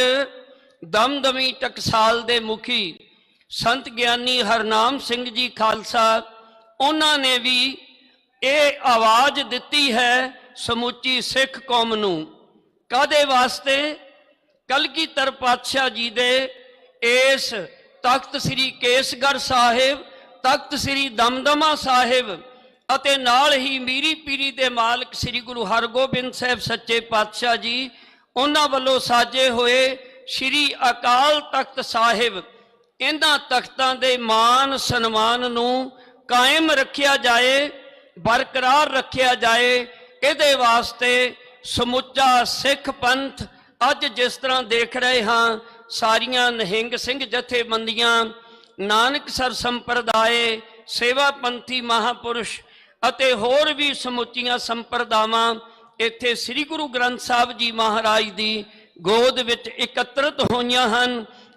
दमदमी टकसाल दे मुखी संत ज्ञानी हरनाम सिंह जी खालसा उन्होंने भी ये आवाज दिती है समूची सिख कौम नूं। कादे वास्ते? कलगीधर पातशाह जी दे इस तख्त श्री केसगढ़ साहिब, तख्त श्री दमदमा साहिब अते नाल ही मीरी पीरी दे मालक श्री गुरु हरगोबिंद साहिब सच्चे पातशाह जी उन्हां वल्लों साजे होए श्री अकाल तख्त साहिब, इन्हां तख्तां दे मान सन्मान नूं कायम रखिया जाए, बरकरार रखिया जाए। इहदे वास्ते समुचा सिख पंथ अज जिस तरह देख रहे हाँ, सारियां निहंग सिंह जथेबंदियां, नानकसर संप्रदाय, सेवा पंथी महापुरुष अते होर भी समुचियां संप्रदावां इत्थे श्री गुरु ग्रंथ साहिब जी महाराज दी गोद विच एकत्रित होईयां हन।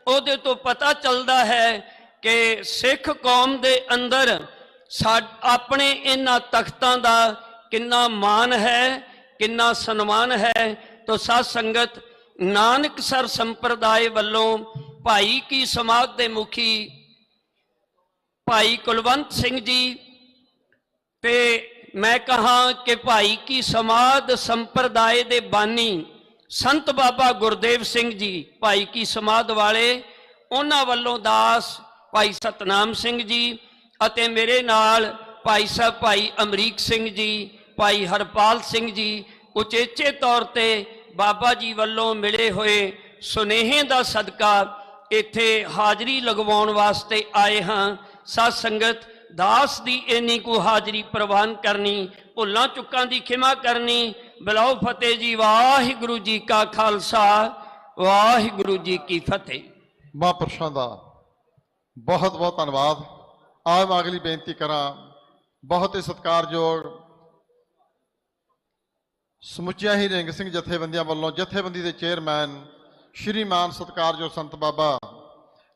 ਉਹਦੇ ਤੋਂ ਪਤਾ ਚੱਲਦਾ ਹੈ ਕਿ ਸਿੱਖ ਕੌਮ ਦੇ ਅੰਦਰ ਆਪਣੇ ਇਹਨਾਂ ਤਖਤਾਂ ਦਾ ਕਿੰਨਾ ਮਾਣ ਹੈ, ਕਿੰਨਾ ਸਨਮਾਨ ਹੈ। ਤੋ ਸਾਧ ਸੰਗਤ, ਨਾਨਕਸਰ ਸੰਪਰਦਾਇ ਵੱਲੋਂ ਭਾਈ ਕੀ ਸਮਾਜ ਦੇ ਮੁਖੀ ਭਾਈ ਕੁਲਵੰਤ ਸਿੰਘ ਜੀ ਤੇ ਮੈਂ ਕਹਾਂ ਕਿ ਭਾਈ ਕੀ ਸਮਾਜ ਸੰਪਰਦਾਇ ਦੇ ਬਾਨੀ ਸੰਤ ਬਾਬਾ ਗੁਰਦੇਵ ਸਿੰਘ ਜੀ ਭਾਈ ਕੀ ਸਮਾਜ ਵਾਲੇ, ਉਹਨਾਂ ਵੱਲੋਂ ਦਾਸ ਭਾਈ ਸਤਨਾਮ ਸਿੰਘ ਜੀ ਅਤੇ ਮੇਰੇ ਨਾਲ ਭਾਈ ਸਾਹਿਬ ਭਾਈ ਅਮਰੀਕ ਸਿੰਘ ਜੀ, ਭਾਈ ਹਰਪਾਲ ਸਿੰਘ ਜੀ ਉਚੇਚੇ ਤੌਰ ਤੇ ਬਾਬਾ ਜੀ ਵੱਲੋਂ ਮਿਲੇ ਹੋਏ ਸੁਨੇਹੇ ਦਾ ਸਦਕਾ ਇੱਥੇ ਹਾਜ਼ਰੀ ਲਗਵਾਉਣ ਵਾਸਤੇ ਆਏ ਹਾਂ। ਸਾਧ ਸੰਗਤ, ਦਾਸ ਦੀ ਇੰਨੀ ਕੁ ਹਾਜ਼ਰੀ ਪ੍ਰਵਾਨ ਕਰਨੀ, ਭੁੱਲਾਂ ਚੁੱਕਾਂ ਦੀ ਖਿਮਾ ਕਰਨੀ। ਬੁਲਾਓ ਫਤਿਹ ਜੀ। ਵਾਹਿਗੁਰੂ ਜੀ ਕਾ ਖਾਲਸਾ, ਵਾਹਿਗੁਰੂ ਜੀ ਕੀ ਫਤਿਹ। ਮਹਾਂਪੁਰਸ਼ਾਂ ਦਾ ਬਹੁਤ ਬਹੁਤ ਧੰਨਵਾਦ। ਆਓ ਮੈਂ ਅਗਲੀ ਬੇਨਤੀ ਕਰਾਂ। ਬਹੁਤ ਹੀ ਸਤਿਕਾਰਯੋਗ ਸਮੁੱਚੀਆਂ ਹੀ ਨਿਹੰਗ ਸਿੰਘ ਜਥੇਬੰਦੀਆਂ ਵੱਲੋਂ ਜਥੇਬੰਦੀ ਦੇ ਚੇਅਰਮੈਨ ਸ਼੍ਰੀਮਾਨ ਸਤਿਕਾਰਯੋਗ ਸੰਤ ਬਾਬਾ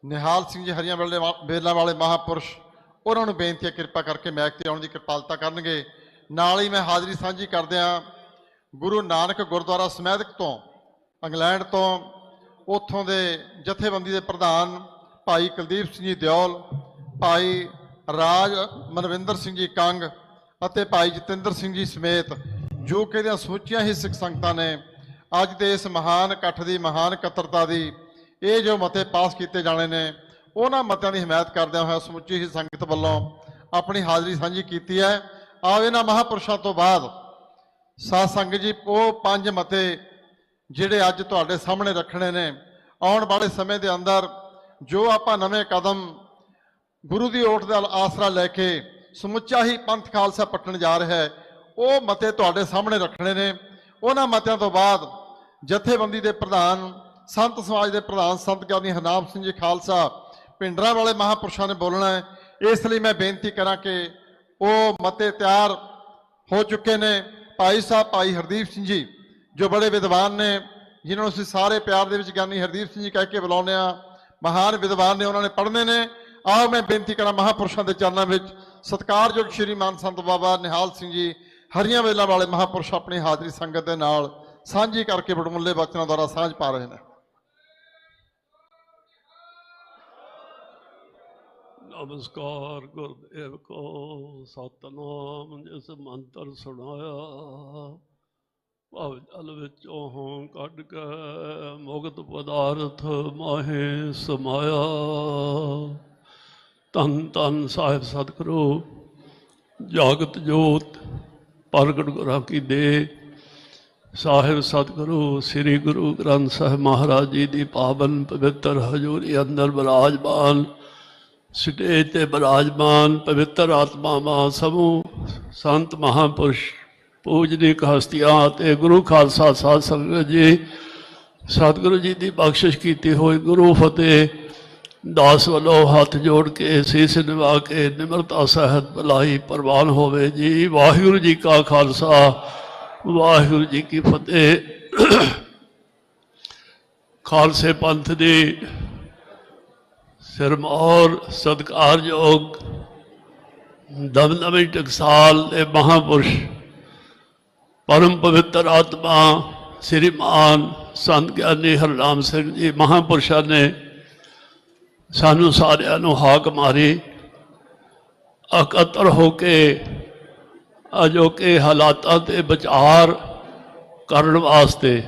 ਨਿਹਾਲ ਸਿੰਘ ਜੀ ਹਰੀਆਂ ਵੇਲਾਂ ਵਾਲੇ ਮਹਾਂਪੁਰਸ਼, ਉਹਨਾਂ ਨੂੰ ਬੇਨਤੀ ਹੈ ਕਿਰਪਾ ਕਰਕੇ ਮੈਕ ਤੇ ਆਉਣ ਦੀ ਕਿਰਪਾਲਤਾ ਕਰਨਗੇ। ਨਾਲ ਹੀ ਮੈਂ ਹਾਜ਼ਰੀ ਸਾਂਝੀ ਕਰਦਿਆਂ ਗੁਰੂ ਨਾਨਕ ਗੁਰਦੁਆਰਾ ਸਮੈਦਕ ਤੋਂ ਇੰਗਲੈਂਡ ਤੋਂ, ਉੱਥੋਂ ਦੇ ਜਥੇਬੰਦੀ ਦੇ ਪ੍ਰਧਾਨ ਭਾਈ ਕੁਲਦੀਪ ਸਿੰਘ ਜੀ ਦਿਓਲ, ਭਾਈ ਰਾਜ ਮਨਵਿੰਦਰ ਸਿੰਘ ਜੀ ਕੰਗ ਅਤੇ ਭਾਈ ਜਤਿੰਦਰ ਸਿੰਘ ਜੀ ਸਮੇਤ ਜੋ ਕਿ ਦੀਆਂ ਸਮੁੱਚੀਆਂ ਹੀ ਸਿੱਖ ਸੰਗਤਾਂ ਨੇ ਅੱਜ ਦੇ ਇਸ ਮਹਾਨ ਇਕੱਠ ਦੀ, ਮਹਾਨ ਇਕੱਤਰਤਾ ਦੀ ਇਹ ਜੋ ਮਤੇ ਪਾਸ ਕੀਤੇ ਜਾਣੇ ਨੇ, ਉਹਨਾਂ ਮਤਿਆਂ ਦੀ ਹਮਾਇਤ ਕਰਦਿਆਂ ਹੋਇਆ ਸਮੁੱਚੀ ਹੀ ਸੰਗਤ ਵੱਲੋਂ ਆਪਣੀ ਹਾਜ਼ਰੀ ਸਾਂਝੀ ਕੀਤੀ ਹੈ। ਆਓ ਇਹਨਾਂ ਮਹਾਂਪੁਰਸ਼ਾਂ ਤੋਂ ਬਾਅਦ ਸਾਧ ਸੰਗਤ ਜੀ ਉਹ 5 ਮਤੇ ਜਿਹੜੇ ਅੱਜ ਤੁਹਾਡੇ ਸਾਹਮਣੇ ਰੱਖਣੇ ਨੇ, ਆਉਣ ਵਾਲੇ ਸਮੇਂ ਦੇ ਅੰਦਰ ਜੋ ਆਪਾਂ ਨਵੇਂ ਕਦਮ ਗੁਰੂ ਦੀ ਓਟ ਦਾ ਆਸਰਾ ਲੈ ਕੇ ਸਮੁੱਚਾ ਹੀ ਪੰਥ ਖਾਲਸਾ ਪੱਟਣ ਜਾ ਰਿਹਾ ਹੈ, ਉਹ ਮਤੇ ਤੁਹਾਡੇ ਸਾਹਮਣੇ ਰੱਖਣੇ ਨੇ। ਉਹਨਾਂ ਮਤਿਆਂ ਤੋਂ ਬਾਅਦ ਜਥੇਬੰਦੀ ਦੇ ਪ੍ਰਧਾਨ, ਸੰਤ ਸਮਾਜ ਦੇ ਪ੍ਰਧਾਨ ਸੰਤ ਗਿਆਨੀ ਹਰਨਾਮ ਸਿੰਘ ਜੀ ਖਾਲਸਾ ਪਿੰਡਰਾਂ ਵਾਲੇ ਮਹਾਂਪੁਰਸ਼ਾਂ ਨੇ ਬੋਲਣਾ ਹੈ। ਇਸ ਲਈ ਮੈਂ ਬੇਨਤੀ ਕਰਾਂ ਕਿ ਉਹ ਮਤੇ ਤਿਆਰ ਹੋ ਚੁੱਕੇ ਨੇ। ਭਾਈ ਸਾਹਿਬ ਭਾਈ ਹਰਦੀਪ ਸਿੰਘ ਜੀ ਜੋ ਬੜੇ ਵਿਦਵਾਨ ਨੇ, ਜਿਨ੍ਹਾਂ ਨੂੰ ਅਸੀਂ ਸਾਰੇ ਪਿਆਰ ਦੇ ਵਿੱਚ ਗਿਆਨੀ ਹਰਦੀਪ ਸਿੰਘ ਜੀ ਕਹਿ ਕੇ ਬੁਲਾਉਂਦੇ ਹਾਂ, ਮਹਾਨ ਵਿਦਵਾਨ ਨੇ, ਉਹਨਾਂ ਨੇ ਪੜ੍ਹਨੇ ਨੇ। ਆਓ ਮੈਂ ਬੇਨਤੀ ਕਰਾਂ ਮਹਾਂਪੁਰਸ਼ਾਂ ਦੇ ਚਰਨਾਂ ਵਿੱਚ ਸਤਿਕਾਰਯੋਗ ਸ਼੍ਰੀਮਾਨ ਸੰਤ ਬਾਬਾ ਨਿਹਾਲ ਸਿੰਘ ਜੀ ਹਰੀਆਂ ਵੇਲਾਂ ਵਾਲੇ ਮਹਾਂਪੁਰਸ਼ ਆਪਣੀ ਹਾਜ਼ਰੀ ਸੰਗਤ ਦੇ ਨਾਲ ਸਾਂਝੀ ਕਰਕੇ ਵਡਮੁੱਲੇ ਬਚਨਾਂ ਦੁਆਰਾ ਸਾਂਝ ਪਾ ਰਹੇ ਨੇ। ਨਮਸਕਾਰ। ਗੁਰਦੇਵ ਕੋ ਸਤਨਾਮ ਜਿਸ ਮੰਤਰ ਸੁਣਾਇਆ, ਭਵ ਜਲ ਵਿੱਚੋਂ ਹੋਂ ਕੱਢ ਕੇ ਮੁਕਤ ਪਦਾਰਥ ਮਾਹੇ ਸਮਾਇਆ। ਧੰਨ ਧੰਨ ਸਾਹਿਬ ਸਤਿਗੁਰੂ ਜਾਗਤ ਜੋਤ ਪ੍ਰਗਟ ਗੁਰਾਂ ਕੀ ਦੇ ਸਾਹਿਬ ਸਤਿਗੁਰੂ ਸ੍ਰੀ ਗੁਰੂ ਗ੍ਰੰਥ ਸਾਹਿਬ ਮਹਾਰਾਜ ਜੀ ਦੀ ਪਾਵਨ ਪਵਿੱਤਰ ਹਜ਼ੂਰੀ ਅੰਦਰ ਬਿਰਾਜਮਾਨ, ਸਟੇਜ ਤੇ ਬਿਰਾਜਮਾਨ ਪਵਿੱਤਰ ਆਤਮਾਵਾਂ, ਸਮੂਹ ਸੰਤ ਮਹਾਂਪੁਰਸ਼, ਪੂਜਨੀਕ ਹਸਤੀਆਂ ਅਤੇ ਗੁਰੂ ਖਾਲਸਾ ਸਾਧ ਸੰਗਤ ਜੀ, ਸਤਿਗੁਰੂ ਜੀ ਦੀ ਬਖਸ਼ਿਸ਼ ਕੀਤੀ ਹੋਈ ਗੁਰੂ ਫਤਿਹ ਦਾਸ ਵੱਲੋਂ ਹੱਥ ਜੋੜ ਕੇ ਸੀਸ ਨਿਵਾ ਕੇ ਨਿਮਰਤਾ ਸਹਿਤ ਭਲਾਈ ਪ੍ਰਵਾਨ ਹੋਵੇ ਜੀ। ਵਾਹਿਗੁਰੂ ਜੀ ਕਾ ਖਾਲਸਾ, ਵਾਹਿਗੁਰੂ ਜੀ ਕੀ ਫਤਿਹ। ਖਾਲਸੇ ਪੰਥ ਦੀ ਸਿਰਮੌਰ ਸਤਿਕਾਰਯੋਗ ਦਮਦਮੀ ਟਕਸਾਲ ਦੇ ਮਹਾਂਪੁਰਸ਼ ਪਰਮ ਪਵਿੱਤਰ ਆਤਮਾ ਸ੍ਰੀਮਾਨ ਸੰਤ ਗਿਆਨੀ ਹਰਨਾਮ ਸਿੰਘ ਜੀ ਮਹਾਂਪੁਰਸ਼ਾਂ ਨੇ ਸਾਨੂੰ ਸਾਰਿਆਂ ਨੂੰ ਹਾਕ ਮਾਰੀ ਇਕੱਤਰ ਹੋ ਕੇ ਅਜੋਕੇ ਹਾਲਾਤਾਂ ਤੇ ਵਿਚਾਰ ਕਰਨ ਵਾਸਤੇ,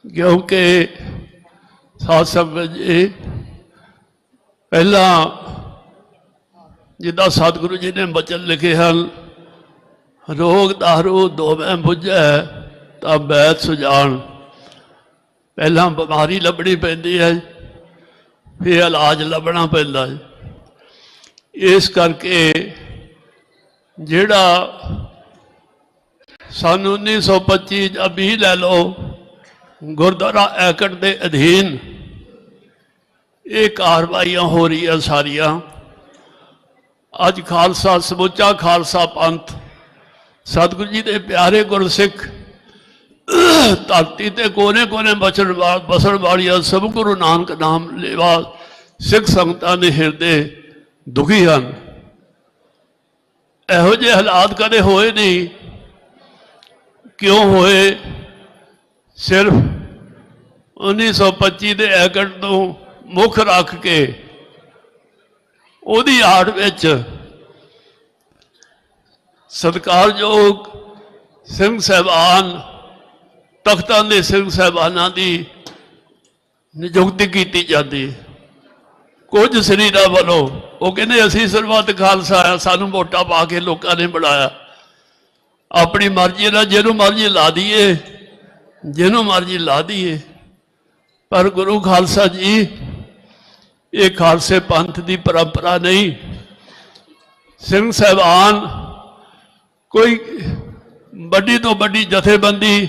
ਕਿਉਂਕਿ ਸਾਧ ਸੰਗਤ ਜੀ ਪਹਿਲਾਂ ਜਿੱਦਾਂ ਸਤਿਗੁਰੂ ਜੀ ਨੇ ਬਚਨ ਲਿਖੇ ਹਨ, ਰੋਗ ਦਾਰੂ ਦੋਵੇਂ ਬੁੱਝੈ ਤਾਂ ਬੈਦ ਸੁਜਾਨ। ਪਹਿਲਾਂ ਬਿਮਾਰੀ ਲੱਭਣੀ ਪੈਂਦੀ ਹੈ, ਫਿਰ ਇਲਾਜ ਲੱਭਣਾ ਪੈਂਦਾ ਹੈ। ਇਸ ਕਰਕੇ ਜਿਹੜਾ ਸਨ 1925 ਜਾਂ 20 ਲੈ ਲਓ, ਗੁਰਦੁਆਰਾ ਐਕਟ ਦੇ ਅਧੀਨ ਇਹ ਕਾਰਵਾਈਆਂ ਹੋ ਰਹੀਆਂ ਸਾਰੀਆਂ। ਅੱਜ ਖਾਲਸਾ, ਸਮੁੱਚਾ ਖਾਲਸਾ ਪੰਥ, ਸਤਿਗੁਰੂ ਜੀ ਦੇ ਪਿਆਰੇ ਗੁਰਸਿੱਖ ਧਰਤੀ ਤੇ ਕੋਨੇ ਕੋਨੇ ਬਸਣ ਵਾਲੀਆਂ ਸਭ ਗੁਰੂ ਨਾਨਕ ਨਾਮ ਲੇਵਾ ਸਿੱਖ ਸੰਗਤਾਂ ਦੇ ਹਿਰਦੇ ਦੁਖੀ ਹਨ। ਇਹੋ ਜਿਹੇ ਹਾਲਾਤ ਕਦੇ ਹੋਏ ਨਹੀਂ। ਕਿਉਂ ਹੋਏ? ਸਿਰਫ 1925 ਦੇ ਐਕਟ ਨੂੰ ਮੁੱਖ ਰੱਖ ਕੇ ਉਹਦੀ ਆੜ ਵਿੱਚ ਸਤਿਕਾਰਯੋਗ ਸਿੰਘ ਸਾਹਿਬਾਨ, ਤਖਤਾਂ ਦੇ ਸਿੰਘ ਸਾਹਿਬਾਨਾਂ ਦੀ ਨਿਯੁਕਤੀ ਕੀਤੀ ਜਾਂਦੀ। ਕੁਝ ਸਰੀਰਾਂ ਵੱਲੋਂ ਉਹ ਕਹਿੰਦੇ ਅਸੀਂ ਸਰਬੱਤ ਖਾਲਸਾ ਆ, ਸਾਨੂੰ ਵੋਟਾਂ ਪਾ ਕੇ ਲੋਕਾਂ ਨੇ ਬਣਾਇਆ। ਆਪਣੀ ਮਰਜ਼ੀ ਨਾਲ ਜਿਹਨੂੰ ਮਰਜ਼ੀ ਲਾ ਦਈਏ, ਜਿਹਨੂੰ ਮਰਜ਼ੀ ਲਾ ਦਈਏ। ਪਰ ਗੁਰੂ ਖਾਲਸਾ ਜੀ, ਇਹ ਖਾਲਸੇ ਪੰਥ ਦੀ ਪਰੰਪਰਾ ਨਹੀਂ। ਸਿੰਘ ਸਾਹਿਬਾਨ ਕੋਈ ਵੱਡੀ ਤੋਂ ਵੱਡੀ ਜਥੇਬੰਦੀ,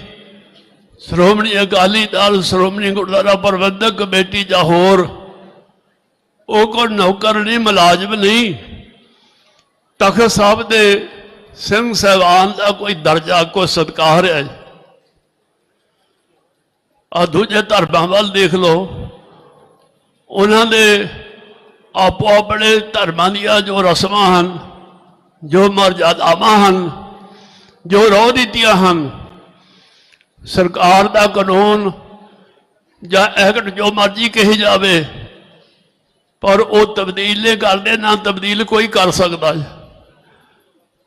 ਸ਼੍ਰੋਮਣੀ ਅਕਾਲੀ ਦਲ, ਸ਼੍ਰੋਮਣੀ ਗੁਰਦੁਆਰਾ ਪ੍ਰਬੰਧਕ ਕਮੇਟੀ ਜਾਂ ਹੋਰ, ਉਹ ਕੋਈ ਨੌਕਰ ਨਹੀਂ, ਮੁਲਾਜ਼ਮ ਨਹੀਂ। ਤਖਤ ਸਾਹਿਬ ਦੇ ਸਿੰਘ ਸਾਹਿਬਾਨ ਦਾ ਕੋਈ ਦਰਜਾ, ਕੋਈ ਸਤਿਕਾਰ ਹੈ। ਆ ਦੂਜੇ ਧਰਮਾਂ ਵੱਲ ਦੇਖ ਲਓ, ਉਹਨਾਂ ਦੇ ਆਪੋ ਆਪਣੇ ਧਰਮਾਂ ਦੀਆਂ ਜੋ ਰਸਮਾਂ ਹਨ, ਜੋ ਮਰਜ਼ਾਦਾਵਾਂ ਹਨ, ਜੋ ਰੋਹ ਨੀਤੀਆਂ ਹਨ, ਸਰਕਾਰ ਦਾ ਕਾਨੂੰਨ ਜਾਂ ਐਕਟ ਜੋ ਮਰਜ਼ੀ ਕਹੀ ਜਾਵੇ, ਪਰ ਉਹ ਤਬਦੀਲ ਨਹੀਂ ਕਰਦੇ, ਨਾ ਤਬਦੀਲ ਕੋਈ ਕਰ ਸਕਦਾ।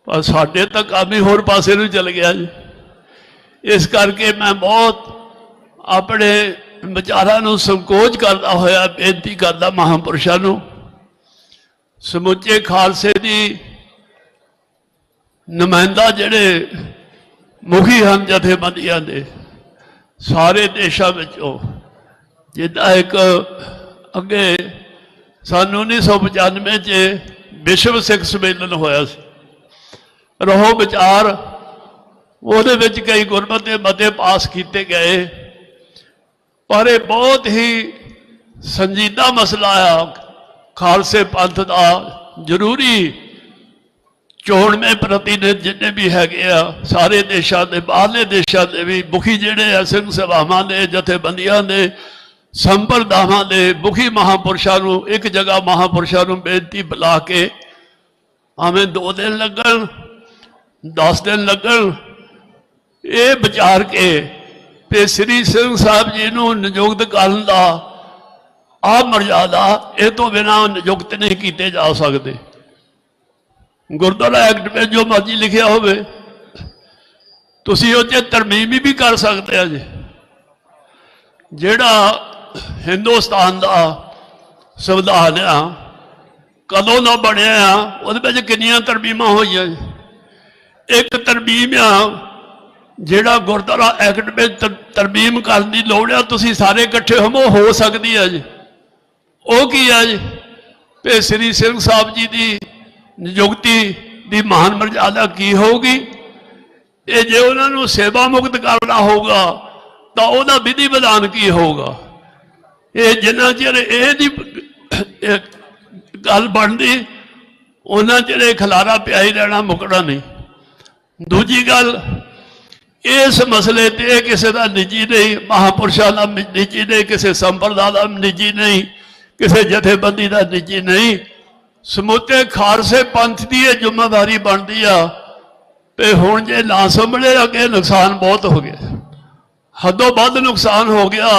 ਪਰ ਸਾਡੇ ਤਾਂ ਕੰਮ ਹੀ ਹੋਰ ਪਾਸੇ ਨੂੰ ਚਲ ਗਿਆ ਜੀ। ਇਸ ਕਰਕੇ ਮੈਂ ਬਹੁਤ ਆਪਣੇ ਵਿਚਾਰਾਂ ਨੂੰ ਸੰਕੋਚ ਕਰਦਾ ਹੋਇਆ ਬੇਨਤੀ ਕਰਦਾ ਮਹਾਂਪੁਰਸ਼ਾਂ ਨੂੰ, ਸਮੁੱਚੇ ਖਾਲਸੇ ਦੀ ਨੁਮਾਇੰਦਾ ਜਿਹੜੇ ਮੁਖੀ ਹਨ ਜਥੇਬੰਦੀਆਂ ਦੇ ਸਾਰੇ ਦੇਸ਼ਾਂ ਵਿੱਚੋਂ, ਜਿੱਦਾਂ ਇੱਕ ਅੱਗੇ ਸਾਨੂੰ 1995 'ਚ ਵਿਸ਼ਵ ਸਿੱਖ ਸੰਮੇਲਨ ਹੋਇਆ ਸੀ, ਰਹੋ ਵਿਚਾਰ, ਉਹਦੇ ਵਿੱਚ ਕਈ ਗੁਰਮਤਿ ਮਤੇ ਪਾਸ ਕੀਤੇ ਗਏ। ਪਰ ਇਹ ਬਹੁਤ ਹੀ ਸੰਜੀਦਾ ਮਸਲਾ ਆ ਖਾਲਸੇ ਪੰਥ ਦਾ। ਜ਼ਰੂਰੀ ਚੋਣਵੇਂ ਪ੍ਰਤੀਨਿਧ ਜਿੰਨੇ ਵੀ ਹੈਗੇ ਆ ਸਾਰੇ ਦੇਸ਼ਾਂ ਦੇ, ਬਾਹਰਲੇ ਦੇਸ਼ਾਂ ਦੇ ਵੀ ਮੁਖੀ ਜਿਹੜੇ ਆ ਸਿੰਘ ਸਭਾਵਾਂ ਦੇ, ਜਥੇਬੰਦੀਆਂ ਦੇ, ਸੰਪਰਦਾਵਾਂ ਦੇ ਮੁਖੀ ਮਹਾਂਪੁਰਸ਼ਾਂ ਨੂੰ ਇੱਕ ਜਗ੍ਹਾ ਮਹਾਂਪੁਰਸ਼ਾਂ ਨੂੰ ਬੇਨਤੀ ਬੁਲਾ ਕੇ, ਭਾਵੇਂ 2 ਦਿਨ ਲੱਗਣ 10 ਦਿਨ ਲੱਗਣ, ਇਹ ਵਿਚਾਰ ਕੇ ਤੇ ਸ੍ਰੀ ਸਿੰਘ ਸਾਹਿਬ ਜੀ ਨੂੰ ਨਿਯੁਕਤ ਕਰਨ ਦਾ ਆਹ ਮਰਜ਼ਾਦਾ, ਇਹ ਤੋਂ ਬਿਨਾਂ ਨਿਯੁਕਤ ਨਹੀਂ ਕੀਤੇ ਜਾ ਸਕਦੇ। ਗੁਰਦੁਆਰਾ ਐਕਟ ਵਿੱਚ ਜੋ ਮਰਜ਼ੀ ਲਿਖਿਆ ਹੋਵੇ, ਤੁਸੀਂ ਉਹ 'ਚ ਤਰਮੀਮ ਵੀ ਕਰ ਸਕਦੇ ਆ ਜੀ। ਜਿਹੜਾ ਹਿੰਦੁਸਤਾਨ ਦਾ ਸੰਵਿਧਾਨ ਆ, ਕਦੋਂ ਦਾ ਬਣਿਆ ਆ, ਉਹਦੇ ਵਿੱਚ ਕਿੰਨੀਆਂ ਤਰਮੀਮਾਂ ਹੋਈਆਂ। ਇੱਕ ਤਰਮੀਮ ਆ ਜਿਹੜਾ ਗੁਰਦੁਆਰਾ ਐਕਟ ਵਿੱਚ ਤਰਮੀਮ ਕਰਨ ਦੀ ਲੋੜ ਆ, ਤੁਸੀਂ ਸਾਰੇ ਇਕੱਠੇ ਹੋ ਸਕਦੀ ਹੈ ਜੀ। ਉਹ ਕੀ ਆ ਜੀ? ਤੇ ਸ੍ਰੀ ਸਿੰਘ ਸਾਹਿਬ ਜੀ ਦੀ ਨਿਯੁਕਤੀ ਦੀ ਮਹਾਨ ਮਰਜ਼ਾਦਾ ਕੀ ਹੋਊਗੀ? ਇਹ ਜੇ ਉਹਨਾਂ ਨੂੰ ਸੇਵਾ ਮੁਕਤ ਕਰਨਾ ਹੋਊਗਾ ਤਾਂ ਉਹਦਾ ਵਿਧੀ ਵਿਧਾਨ ਕੀ ਹੋਊਗਾ? ਇਹ ਜਿੰਨਾ ਚਿਰ ਇਹਦੀ ਗੱਲ ਬਣਦੀ, ਉਹਨਾਂ ਚਿਰ ਇਹ ਖਲਾਰਾ ਪਿਆ ਹੀ ਰਹਿਣਾ, ਮੁਕਣਾ ਨਹੀਂ। ਦੂਜੀ ਗੱਲ, ਇਸ ਮਸਲੇ ਤੇ ਕਿਸੇ ਦਾ ਨਿੱਜੀ ਨਹੀਂ, ਮਹਾਂਪੁਰਸ਼ਾਂ ਦਾ ਨਿੱਜੀ ਨਹੀਂ, ਕਿਸੇ ਸੰਪਰਦਾ ਦਾ ਨਿੱਜੀ ਨਹੀਂ, ਕਿਸੇ ਜਥੇਬੰਦੀ ਦਾ ਨਿੱਜੀ ਨਹੀਂ, ਸਮੁੱਚੇ ਖਾਲਸੇ ਪੰਥ ਦੀ ਇਹ ਜ਼ਿੰਮੇਵਾਰੀ ਬਣਦੀ ਆ। ਤੇ ਹੁਣ ਜੇ ਨਾ ਸੰਭਲੇ, ਅੱਗੇ ਨੁਕਸਾਨ ਬਹੁਤ ਹੋ ਗਿਆ, ਹੱਦੋਂ ਵੱਧ ਨੁਕਸਾਨ ਹੋ ਗਿਆ।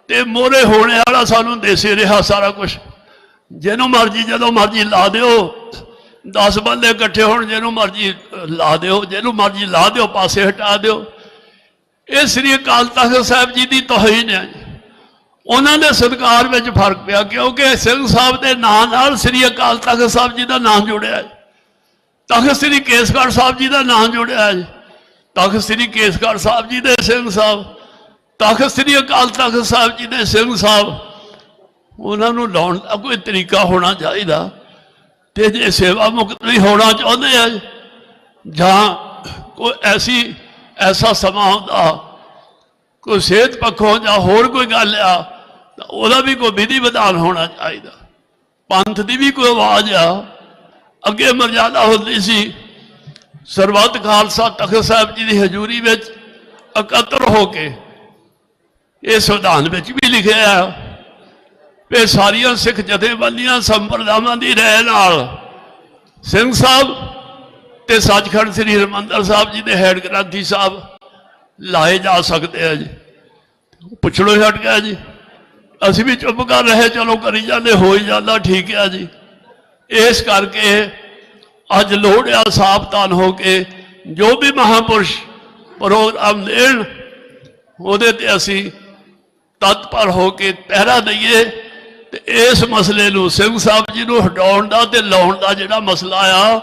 ਤੇ ਮੋਹਰੇ ਹੋਣੇ ਵਾਲਾ ਸਾਨੂੰ ਦੇਸੇ ਰਿਹਾ ਸਾਰਾ ਕੁਝ। ਜਿਹਨੂੰ ਮਰਜ਼ੀ ਜਦੋਂ ਮਰਜ਼ੀ ਲਾ ਦਿਓ, 10 ਬੰਦੇ ਇਕੱਠੇ ਹੋਣ, ਜਿਹਨੂੰ ਮਰਜ਼ੀ ਲਾ ਦਿਓ, ਜਿਹਨੂੰ ਮਰਜ਼ੀ ਲਾ ਦਿਓ, ਪਾਸੇ ਹਟਾ ਦਿਓ। ਇਹ ਸ੍ਰੀ ਅਕਾਲ ਤਖਤ ਸਾਹਿਬ ਜੀ ਦੀ ਤੋਹੀਨ ਹੈ। ਉਹਨਾਂ ਦੇ ਸਤਿਕਾਰ ਵਿੱਚ ਫਰਕ ਪਿਆ, ਕਿਉਂਕਿ ਸਿੰਘ ਸਾਹਿਬ ਦੇ ਨਾਂ ਨਾਲ ਸ੍ਰੀ ਅਕਾਲ ਤਖਤ ਸਾਹਿਬ ਜੀ ਦਾ ਨਾਮ ਜੁੜਿਆ ਹੈ। ਤਖਤ ਸ੍ਰੀ ਕੇਸਗੜ੍ਹ ਸਾਹਿਬ ਜੀ ਦਾ ਨਾਮ ਜੁੜਿਆ ਹੈ। ਤਖਤ ਸ੍ਰੀ ਕੇਸਗੜ੍ਹ ਸਾਹਿਬ ਜੀ ਦੇ ਸਿੰਘ ਸਾਹਿਬ, ਤਖਤ ਸ੍ਰੀ ਅਕਾਲ ਤਖਤ ਸਾਹਿਬ ਜੀ ਦੇ ਸਿੰਘ ਸਾਹਿਬ, ਉਹਨਾਂ ਨੂੰ ਲਾਉਣ ਦਾ ਕੋਈ ਤਰੀਕਾ ਹੋਣਾ ਚਾਹੀਦਾ। ਤੇ ਜੇ ਸੇਵਾ ਮੁਕਤ ਵੀ ਹੋਣਾ ਚਾਹੁੰਦੇ ਆ, ਜਾਂ ਕੋਈ ਐਸਾ ਸਮਾਂ ਹੁੰਦਾ, ਕੋਈ ਸਿਹਤ ਪੱਖੋਂ ਜਾਂ ਹੋਰ ਕੋਈ ਗੱਲ ਆ, ਤਾਂ ਉਹਦਾ ਵੀ ਕੋਈ ਵਿਧੀ ਵਿਧਾਨ ਹੋਣਾ ਚਾਹੀਦਾ। ਪੰਥ ਦੀ ਵੀ ਕੋਈ ਆਵਾਜ਼ ਆ। ਅੱਗੇ ਮਰਜ਼ਾਦਾ ਹੁੰਦੀ ਸੀ ਸਰਬੱਤ ਖਾਲਸਾ ਤਖਤ ਸਾਹਿਬ ਜੀ ਦੀ ਹਜ਼ੂਰੀ ਵਿੱਚ ਇਕੱਤਰ ਹੋ ਕੇ, ਇਹ ਸੰਵਿਧਾਨ ਵਿੱਚ ਵੀ ਲਿਖਿਆ ਆ ਕਿ ਸਾਰੀਆਂ ਸਿੱਖ ਜਥੇਬੰਦੀਆਂ ਸੰਪਰਦਾਵਾਂ ਦੀ ਰਾਏ ਨਾਲ ਸਿੰਘ ਸਾਹਿਬ ਤੇ ਸੱਚਖੰਡ ਸ੍ਰੀ ਹਰਿਮੰਦਰ ਸਾਹਿਬ ਜੀ ਦੇ ਹੈਡ ਗ੍ਰੰਥੀ ਸਾਹਿਬ ਲਾਏ ਜਾ ਸਕਦੇ ਆ ਜੀ। ਪੁੱਛਣੋਂ ਹਟ ਗਿਆ ਜੀ, ਅਸੀਂ ਵੀ ਚੁੱਪ ਕਰ ਰਹੇ, ਚਲੋ ਕਰੀ ਜਾਂਦੇ, ਹੋ ਹੀ ਜਾਂਦਾ, ਠੀਕ ਆ ਜੀ। ਇਸ ਕਰਕੇ ਅੱਜ ਲੋੜ ਆ ਸਾਵਧਾਨ ਹੋ ਕੇ ਜੋ ਵੀ ਮਹਾਂਪੁਰਸ਼ ਪ੍ਰੋਗਰਾਮ ਦੇਣ ਉਹਦੇ ਤੇ ਅਸੀਂ ਤਤਪਰ ਹੋ ਕੇ ਪਹਿਰਾ ਦਈਏ ਤੇ ਇਸ ਮਸਲੇ ਨੂੰ ਸਿੰਘ ਸਾਹਿਬ ਜੀ ਨੂੰ ਹਟਾਉਣ ਦਾ ਤੇ ਲਾਉਣ ਦਾ ਜਿਹੜਾ ਮਸਲਾ ਆ,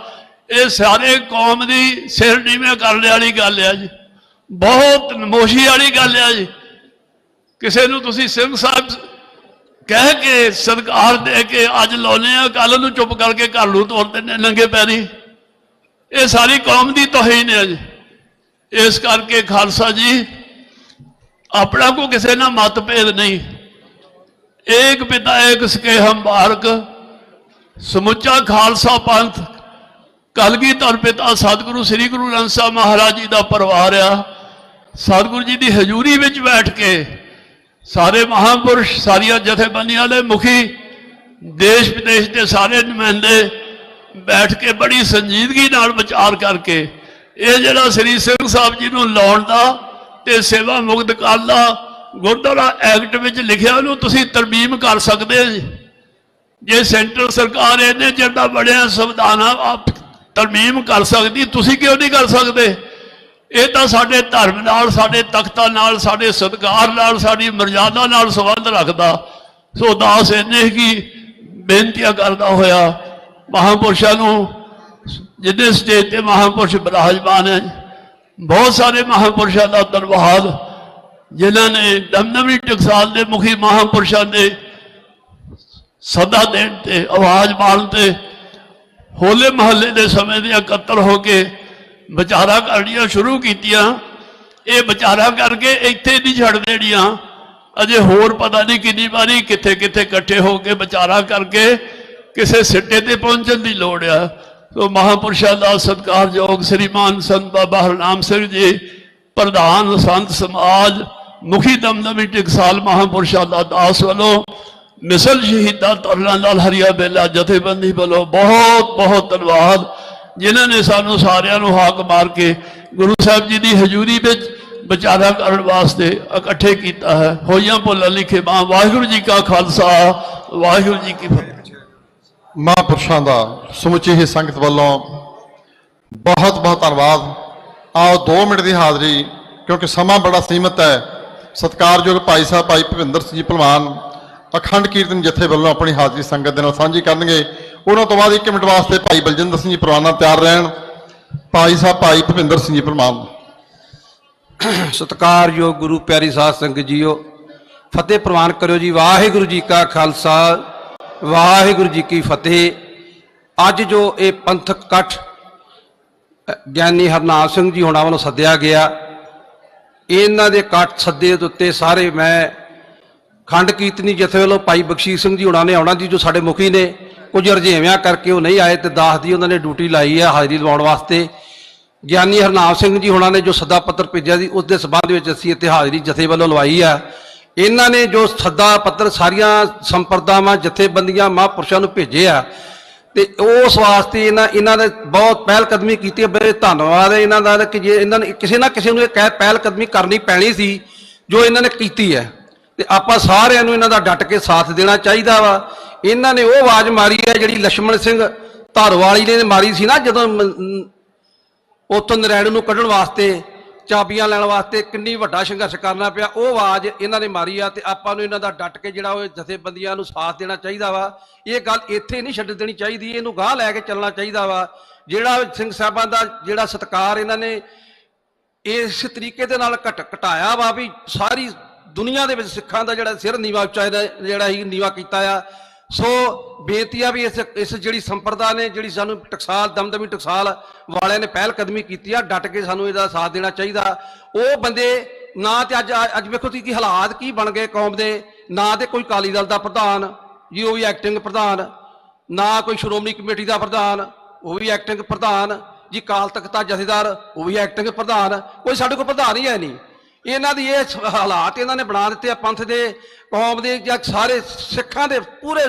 ਇਹ ਸਾਰੇ ਕੌਮ ਦੀ ਸਿਰ ਨੀਵੇਂ ਕਰਨ ਵਾਲੀ ਗੱਲ ਆ ਜੀ, ਬਹੁਤ ਨਮੋਸ਼ੀ ਵਾਲੀ ਗੱਲ ਆ ਜੀ। ਕਿਸੇ ਨੂੰ ਤੁਸੀਂ ਸਿੰਘ ਸਾਹਿਬ ਕਹਿ ਕੇ ਸਤਿਕਾਰ ਦੇ ਕੇ ਅੱਜ ਲਾਉਨੇ ਆ, ਕੱਲ ਨੂੰ ਚੁੱਪ ਕਰਕੇ ਘਰ ਨੂੰ ਤੋਰ ਦਿੰਦੇ ਨੰਗੇ ਪੈਰੀ, ਇਹ ਸਾਰੀ ਕੌਮ ਦੀ ਤੋਹੀਨ ਹੈ ਜੀ। ਇਸ ਕਰਕੇ ਖਾਲਸਾ ਜੀ ਆਪਣਾ ਕੋ ਕਿਸੇ ਨਾਲ ਮਤਭੇਦ ਨਹੀਂ, ਏਕ ਪਿਤਾ ਏਕ ਸਕੇ ਹਮ ਬਾਰਕ, ਸਮੁੱਚਾ ਖਾਲਸਾ ਪੰਥ ਕਲਗੀਧਰ ਪਿਤਾ ਸਤਿਗੁਰੂ ਸ੍ਰੀ ਗੁਰੂ ਗ੍ਰੰਥ ਸਾਹਿਬ ਮਹਾਰਾਜ ਜੀ ਦਾ ਪਰਿਵਾਰ ਆ। ਸਤਿਗੁਰੂ ਜੀ ਦੀ ਹਜ਼ੂਰੀ ਵਿੱਚ ਬੈਠ ਕੇ ਸਾਰੇ ਮਹਾਂਪੁਰਸ਼, ਸਾਰੀਆਂ ਜਥੇਬੰਦੀਆਂ ਦੇ ਮੁਖੀ, ਦੇਸ਼ ਵਿਦੇਸ਼ ਦੇ ਸਾਰੇ ਨੁਮਾਇੰਦੇ ਬੈਠ ਕੇ ਬੜੀ ਸੰਜੀਦਗੀ ਨਾਲ ਵਿਚਾਰ ਕਰਕੇ ਇਹ ਜਿਹੜਾ ਸ੍ਰੀ ਸਿੰਘ ਸਾਹਿਬ ਜੀ ਨੂੰ ਲਾਉਣ ਦਾ ਤੇ ਸੇਵਾ ਮੁਕਤ ਕਰਨ ਦਾ ਗੁਰਦੁਆਰਾ ਐਕਟ ਵਿੱਚ ਲਿਖਿਆ, ਉਹਨੂੰ ਤੁਸੀਂ ਤਰਮੀਮ ਕਰ ਸਕਦੇ ਹੋ ਜੀ। ਜੇ ਸੈਂਟਰ ਸਰਕਾਰ ਇਹਨੇ ਜਿਹੜਾ ਬੜਿਆ ਸੰਵਿਧਾਨ ਆਪ ਤਰਮੀਮ ਕਰ ਸਕਦੀ, ਤੁਸੀਂ ਕਿਉਂ ਨਹੀਂ ਕਰ ਸਕਦੇ? ਇਹ ਤਾਂ ਸਾਡੇ ਧਰਮ ਨਾਲ, ਸਾਡੇ ਤਖਤਾਂ ਨਾਲ, ਸਾਡੇ ਸਤਿਕਾਰ ਨਾਲ, ਸਾਡੀ ਮਰਜ਼ਾਦਾ ਨਾਲ ਸੰਬੰਧ ਰੱਖਦਾ। ਸੋ ਦਾਸ ਇਹਨੇ ਕੀ ਬੇਨਤੀਆਂ ਕਰਦਾ ਹੋਇਆ ਮਹਾਂਪੁਰਸ਼ਾਂ ਨੂੰ, ਜਿੰਨੇ ਸਟੇਜ ਤੇ ਮਹਾਂਪੁਰਸ਼ ਬਿਰਾਜਮਾਨ ਹੈ, ਬਹੁਤ ਸਾਰੇ ਮਹਾਂਪੁਰਸ਼ਾਂ ਦਾ ਧੰਨਵਾਦ ਜਿਨ੍ਹਾਂ ਨੇ ਦਮਦਮੀ ਟਕਸਾਲ ਦੇ ਮੁਖੀ ਮਹਾਂਪੁਰਸ਼ਾਂ ਦੇ ਸਦਾ ਦੇਣ ਤੇ, ਆਵਾਜ਼ ਮਾਰਨ ਤੇ, ਹੋਲੇ ਮਹੱਲੇ ਦੇ ਸਮੇਂ ਦੇ ਇਕੱਤਰ ਹੋ ਕੇ ਵਿਚਾਰਾ ਕਰਨੀਆਂ ਸ਼ੁਰੂ ਕੀਤੀਆਂ। ਇਹ ਵਿਚਾਰਾ ਕਰਕੇ ਇੱਥੇ ਨਹੀਂ ਛੱਡ ਦੇਣੀਆਂ, ਅਜੇ ਹੋਰ ਪਤਾ ਨਹੀਂ ਕਿੰਨੀ ਵਾਰੀ ਕਿੱਥੇ ਕਿੱਥੇ ਇਕੱਠੇ ਹੋ ਕੇ ਵਿਚਾਰਾ ਕਰਕੇ ਕਿਸੇ ਸਿੱਟੇ ਤੇ ਪਹੁੰਚਣ ਦੀ ਲੋੜ ਆ। ਸੋ ਮਹਾਂਪੁਰਸ਼ਾਂ ਦਾ ਸਤਿਕਾਰਯੋਗ ਸ੍ਰੀਮਾਨ ਸੰਤ ਬਾਬਾ ਹਰਨਾਮ ਸਿੰਘ ਜੀ, ਪ੍ਰਧਾਨ ਸੰਤ ਸਮਾਜ, ਮੁਖੀ ਦਮਦਮੀ ਟਕਸਾਲ ਮਹਾਂਪੁਰਸ਼ਾਂ ਦਾ ਦਾਸ ਵੱਲੋਂ ਮਿਸਲ ਸ਼ਹੀਦਾਂ ਤਰਲਾਂ ਨਾਲ ਹਰੀਆ ਬੇਲਾ ਜਥੇਬੰਦੀ ਵੱਲੋਂ ਬਹੁਤ ਬਹੁਤ ਧੰਨਵਾਦ, ਜਿਨ੍ਹਾਂ ਨੇ ਸਾਨੂੰ ਸਾਰਿਆਂ ਨੂੰ ਹਾਕ ਮਾਰ ਕੇ ਗੁਰੂ ਸਾਹਿਬ ਜੀ ਦੀ ਹਜ਼ੂਰੀ ਵਿੱਚ ਵਿਚਾਰਾ ਕਰਨ ਵਾਸਤੇ ਇਕੱਠੇ ਕੀਤਾ ਹੈ। ਹੋਈਆਂ ਭੁੱਲਾਂ ਲਿਖੇ ਮਾਂ। ਵਾਹਿਗੁਰੂ ਜੀ ਕਾ ਖਾਲਸਾ, ਵਾਹਿਗੁਰੂ ਜੀ ਕੀ ਫਤਿਹ। ਮਹਾਂਪੁਰਸ਼ਾਂ ਦਾ ਸਮੁੱਚੀ ਹੀ ਸੰਗਤ ਵੱਲੋਂ ਬਹੁਤ ਬਹੁਤ ਧੰਨਵਾਦ। ਆਓ 2 ਮਿੰਟ ਦੀ ਹਾਜ਼ਰੀ, ਕਿਉਂਕਿ ਸਮਾਂ ਬੜਾ ਸੀਮਤ ਹੈ। ਸਤਿਕਾਰਯੋਗ ਭਾਈ ਸਾਹਿਬ ਭਾਈ ਭੁਪਿੰਦਰ ਸਿੰਘ ਜੀ ਭਲਵਾਨ ਅਖੰਡ ਕੀਰਤਨ ਜਥੇ ਵੱਲੋਂ ਆਪਣੀ ਹਾਜ਼ਰੀ ਸੰਗਤ ਦੇ ਨਾਲ ਸਾਂਝੀ ਕਰਨਗੇ। ਉਹਨਾਂ ਤੋਂ ਬਾਅਦ 1 ਮਿੰਟ ਵਾਸਤੇ ਭਾਈ ਬਲਜਿੰਦਰ ਸਿੰਘ ਜੀ ਪਰਵਾਨਾ ਤਿਆਰ ਰਹਿਣ। ਭਾਈ ਸਾਹਿਬ ਭਾਈ ਭੁਪਿੰਦਰ ਸਿੰਘ ਜੀ ਭਲਵਾਨ। ਸਤਿਕਾਰਯੋਗ ਗੁਰੂ ਪਿਆਰੀ ਸਾਧ ਸੰਗਤ ਜੀਓ, ਫਤਿਹ ਪ੍ਰਵਾਨ ਕਰਿਓ ਜੀ। ਵਾਹਿਗੁਰੂ ਜੀ ਕਾ ਖਾਲਸਾ, ਵਾਹਿਗੁਰੂ ਜੀ ਕੀ ਫਤਿਹ। ਅੱਜ ਜੋ ਇਹ ਪੰਥਕ ਇਕੱਠ ਗਿਆਨੀ ਹਰਨਾਮ ਸਿੰਘ ਜੀ ਹੋਣਾ ਵੱਲੋਂ ਸੱਦਿਆ ਗਿਆ, ਇਹਨਾਂ ਦੇ ਇਕੱਠ ਸੱਦੇ ਦੇ ਉੱਤੇ ਸਾਰੇ ਮੈਂ ਖੰਡ ਕੀਰਤਨੀ ਜਥੇ ਵੱਲੋਂ ਭਾਈ ਬਖਸ਼ੀਸ਼ ਸਿੰਘ ਜੀ ਹੋਣਾ ਨੇ ਆਉਣਾ ਜੀ, ਜੋ ਸਾਡੇ ਮੁਖੀ ਨੇ। ਕੁਝ ਰੁਝੇਵਿਆਂ ਕਰਕੇ ਉਹ ਨਹੀਂ ਆਏ ਤੇ 10 ਦੀ ਉਹਨਾਂ ਨੇ ਡਿਊਟੀ ਲਾਈ ਹੈ ਹਾਜ਼ਰੀ ਲਵਾਉਣ ਵਾਸਤੇ। ਗਿਆਨੀ ਹਰਨਾਮ ਸਿੰਘ ਜੀ ਹੋਣਾ ਨੇ ਜੋ ਸੱਦਾ ਪੱਤਰ ਭੇਜਿਆ ਸੀ, ਉਸ ਦੇ ਸਬੰਧ ਵਿੱਚ ਅਸੀਂ ਇੱਥੇ ਹਾਜ਼ਰੀ ਜਥੇ ਵੱਲੋਂ ਲਵਾਈ ਆ। ਇਹਨਾਂ ਨੇ ਜੋ ਸੱਦਾ ਪੱਤਰ ਸਾਰੀਆਂ ਸੰਪਰਦਾਵਾਂ ਜਥੇਬੰਦੀਆਂ ਮਹਾਂਪੁਰਸ਼ਾਂ ਨੂੰ ਭੇਜੇ ਆ ਤੇ ਉਸ ਵਾਸਤੇ ਇਹਨਾਂ ਨੇ ਬਹੁਤ ਪਹਿਲ ਕਦਮੀ ਕੀਤੀ ਹੈ। ਬੜੇ ਧੰਨਵਾਦ ਹੈ ਇਹਨਾਂ ਦਾ ਕਿ ਜੇ ਇਹਨਾਂ ਨੇ ਕਿਸੇ ਨਾ ਕਿਸੇ ਨੂੰ ਇਹ ਪਹਿਲ ਕਦਮੀ ਕਰਨੀ ਪੈਣੀ ਸੀ ਜੋ ਇਹਨਾਂ ਨੇ ਕੀਤੀ ਹੈ, ਤੇ ਆਪਾਂ ਸਾਰਿਆਂ ਨੂੰ ਇਹਨਾਂ ਦਾ ਡਟ ਕੇ ਸਾਥ ਦੇਣਾ ਚਾਹੀਦਾ ਵਾ। ਇਹਨਾਂ ਨੇ ਉਹ ਆਵਾਜ਼ ਮਾਰੀ ਹੈ ਜਿਹੜੀ ਲక్ష్మణ ਸਿੰਘ ਧਾਰਵਾਲੀ ਨੇ ਮਾਰੀ ਸੀ ਨਾ, ਜਦੋਂ ਉੱਥੋਂ ਨਰੈਣ ਨੂੰ ਕੱਢਣ ਵਾਸਤੇ, ਚਾਬੀਆਂ ਲੈਣ ਵਾਸਤੇ ਕਿੰਨੀ ਵੱਡਾ ਸੰਘਰਸ਼ ਕਰਨਾ ਪਿਆ। ਉਹ ਆਵਾਜ਼ ਇਹਨਾਂ ਨੇ ਮਾਰੀ ਆ ਤੇ ਆਪਾਂ ਨੂੰ ਇਹਨਾਂ ਦਾ ਡਟ ਕੇ ਜਿਹੜਾ ਉਹ ਜਥੇਬੰਦੀਆਂ ਨੂੰ ਸਾਥ ਦੇਣਾ ਚਾਹੀਦਾ ਵਾ। ਇਹ ਗੱਲ ਇੱਥੇ ਨਹੀਂ ਛੱਡ ਦੇਣੀ ਚਾਹੀਦੀ, ਇਹਨੂੰ ਗਾਂਹ ਲੈ ਕੇ ਚੱਲਣਾ ਚਾਹੀਦਾ ਵਾ। ਜਿਹੜਾ ਸਿੰਘ ਸਾਹਿਬਾਂ ਦਾ ਜਿਹੜਾ ਸਤਿਕਾਰ ਇਹਨਾਂ ਨੇ ਇਸ ਤਰੀਕੇ ਦੇ ਨਾਲ ਘਟਾਇਆ ਵਾ ਵੀ ਸਾਰੀ ਦੁਨੀਆ ਦੇ ਵਿੱਚ ਸਿੱਖਾਂ ਦਾ ਜਿਹੜਾ ਸਿਰ ਨੀਵਾ ਉੱਚਾ ਜਿਹੜਾ ਹੀ ਨੀਵਾ ਕੀਤਾ ਆ। ਸੋ ਬੇਨਤੀ ਆ ਵੀ ਇਸ ਜਿਹੜੀ ਸੰਪਰਦਾ ਨੇ, ਜਿਹੜੀ ਸਾਨੂੰ ਟਕਸਾਲ ਦਮਦਮੀ ਟਕਸਾਲ ਵਾਲਿਆਂ ਨੇ ਪਹਿਲ ਕਦਮੀ ਕੀਤੀ ਆ, ਡਟ ਕੇ ਸਾਨੂੰ ਇਹਦਾ ਸਾਥ ਦੇਣਾ ਚਾਹੀਦਾ। ਉਹ ਬੰਦੇ ਨਾ ਤੇ ਅੱਜ ਵੇਖੋ ਤੁਸੀਂ ਕੀ ਹਾਲਾਤ ਕੀ ਬਣ ਗਏ ਕੌਮ ਦੇ, ਨਾ ਤੇ ਕੋਈ ਅਕਾਲੀ ਦਲ ਦਾ ਪ੍ਰਧਾਨ ਜੀ ਉਹ ਵੀ ਐਕਟਿੰਗ ਪ੍ਰਧਾਨ, ਨਾ ਕੋਈ ਸ਼੍ਰੋਮਣੀ ਕਮੇਟੀ ਦਾ ਪ੍ਰਧਾਨ ਉਹ ਵੀ ਐਕਟਿੰਗ ਪ੍ਰਧਾਨ ਜੀ, ਅਕਾਲ ਤਖਤ ਦਾ ਜਥੇਦਾਰ ਉਹ ਵੀ ਐਕਟਿੰਗ ਪ੍ਰਧਾਨ, ਕੋਈ ਸਾਡੇ ਕੋਲ ਪ੍ਰਧਾਨ ਹੀ ਹੈ ਨਹੀਂ। ਇਹਨਾਂ ਦੀ ਇਹ ਹਾਲਾਤ ਇਹਨਾਂ ਨੇ ਬਣਾ ਦਿੱਤੇ ਆ ਪੰਥ ਦੇ, ਕੌਮ ਦੇ, ਜਾਂ ਸਾਰੇ ਸਿੱਖਾਂ ਦੇ, ਪੂਰੇ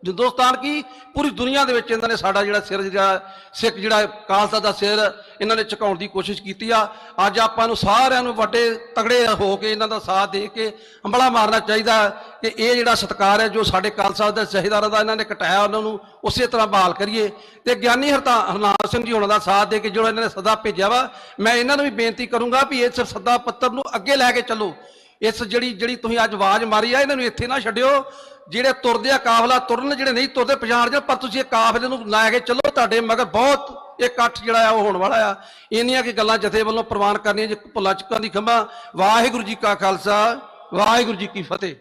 ਹਿੰਦੁਸਤਾਨ ਕੀ ਪੂਰੀ ਦੁਨੀਆ ਦੇ ਵਿੱਚ ਇਹਨਾਂ ਨੇ ਸਾਡਾ ਜਿਹੜਾ ਸਿਰ, ਜਿਹੜਾ ਸਿੱਖ, ਜਿਹੜਾ ਖਾਲਸਾ ਦਾ ਸਿਰ ਇਹਨਾਂ ਨੇ ਝੁਕਾਉਣ ਦੀ ਕੋਸ਼ਿਸ਼ ਕੀਤੀ ਆ। ਅੱਜ ਆਪਾਂ ਨੂੰ ਸਾਰਿਆਂ ਨੂੰ ਵੱਡੇ ਤਗੜੇ ਹੋ ਕੇ ਇਹਨਾਂ ਦਾ ਸਾਥ ਦੇ ਕੇ ਹੰਬਲਾ ਮਾਰਨਾ ਚਾਹੀਦਾ ਕਿ ਇਹ ਜਿਹੜਾ ਸਤਿਕਾਰ ਹੈ ਜੋ ਸਾਡੇ ਖਾਲਸਾ ਦੇ ਜਥੇਦਾਰਾਂ ਦਾ ਇਹਨਾਂ ਨੇ ਘਟਾਇਆ, ਉਹਨਾਂ ਨੂੰ ਉਸੇ ਤਰ੍ਹਾਂ ਬਹਾਲ ਕਰੀਏ। ਤੇ ਗਿਆਨੀ ਹਰਨਾਮ ਸਿੰਘ ਜੀ ਹੋਣਾ ਦਾ ਸਾਥ ਦੇ ਕੇ ਜਿਹੜਾ ਇਹਨਾਂ ਨੇ ਸੱਦਾ ਭੇਜਿਆ ਵਾ, ਮੈਂ ਇਹਨਾਂ ਨੂੰ ਵੀ ਬੇਨਤੀ ਕਰੂੰਗਾ ਵੀ ਇਸ ਸੱਦਾ ਪੱਤਰ ਨੂੰ ਅੱਗੇ ਲੈ ਕੇ ਚੱਲੋ। ਇਸ ਜਿਹੜੀ ਤੁਸੀਂ ਅੱਜ ਆਵਾਜ਼ ਮਾਰੀ ਆ, ਇਹਨਾਂ ਨੂੰ ਇੱਥੇ ਨਾ ਛੱਡਿਓ। ਜਿਹੜੇ ਤੁਰਦੇ ਆ ਕਾਫਲਾ ਤੁਰਨ, ਜਿਹੜੇ ਨਹੀਂ ਤੁਰਦੇ ਪਛਾਣ ਜਾਣ, ਪਰ ਤੁਸੀਂ ਇਹ ਕਾਫਲੇ ਨੂੰ ਲੈ ਕੇ ਚੱਲੋ। ਤੁਹਾਡੇ ਮਗਰ ਬਹੁਤ ਇਹ ਇਕੱਠ ਜਿਹੜਾ ਆ ਉਹ ਹੋਣ ਵਾਲਾ ਆ। ਇੰਨੀਆਂ ਕਿ ਗੱਲਾਂ ਜਥੇ ਵੱਲੋਂ ਪ੍ਰਵਾਨ ਕਰਨੀਆਂ, ਜੇ ਭੁੱਲਾਂ ਚੁੱਕਾਂ ਦੀ ਖੰਭਾ। ਵਾਹਿਗੁਰੂ ਜੀ ਕਾ ਖਾਲਸਾ, ਵਾਹਿਗੁਰੂ ਜੀ ਕੀ ਫਤਿਹ।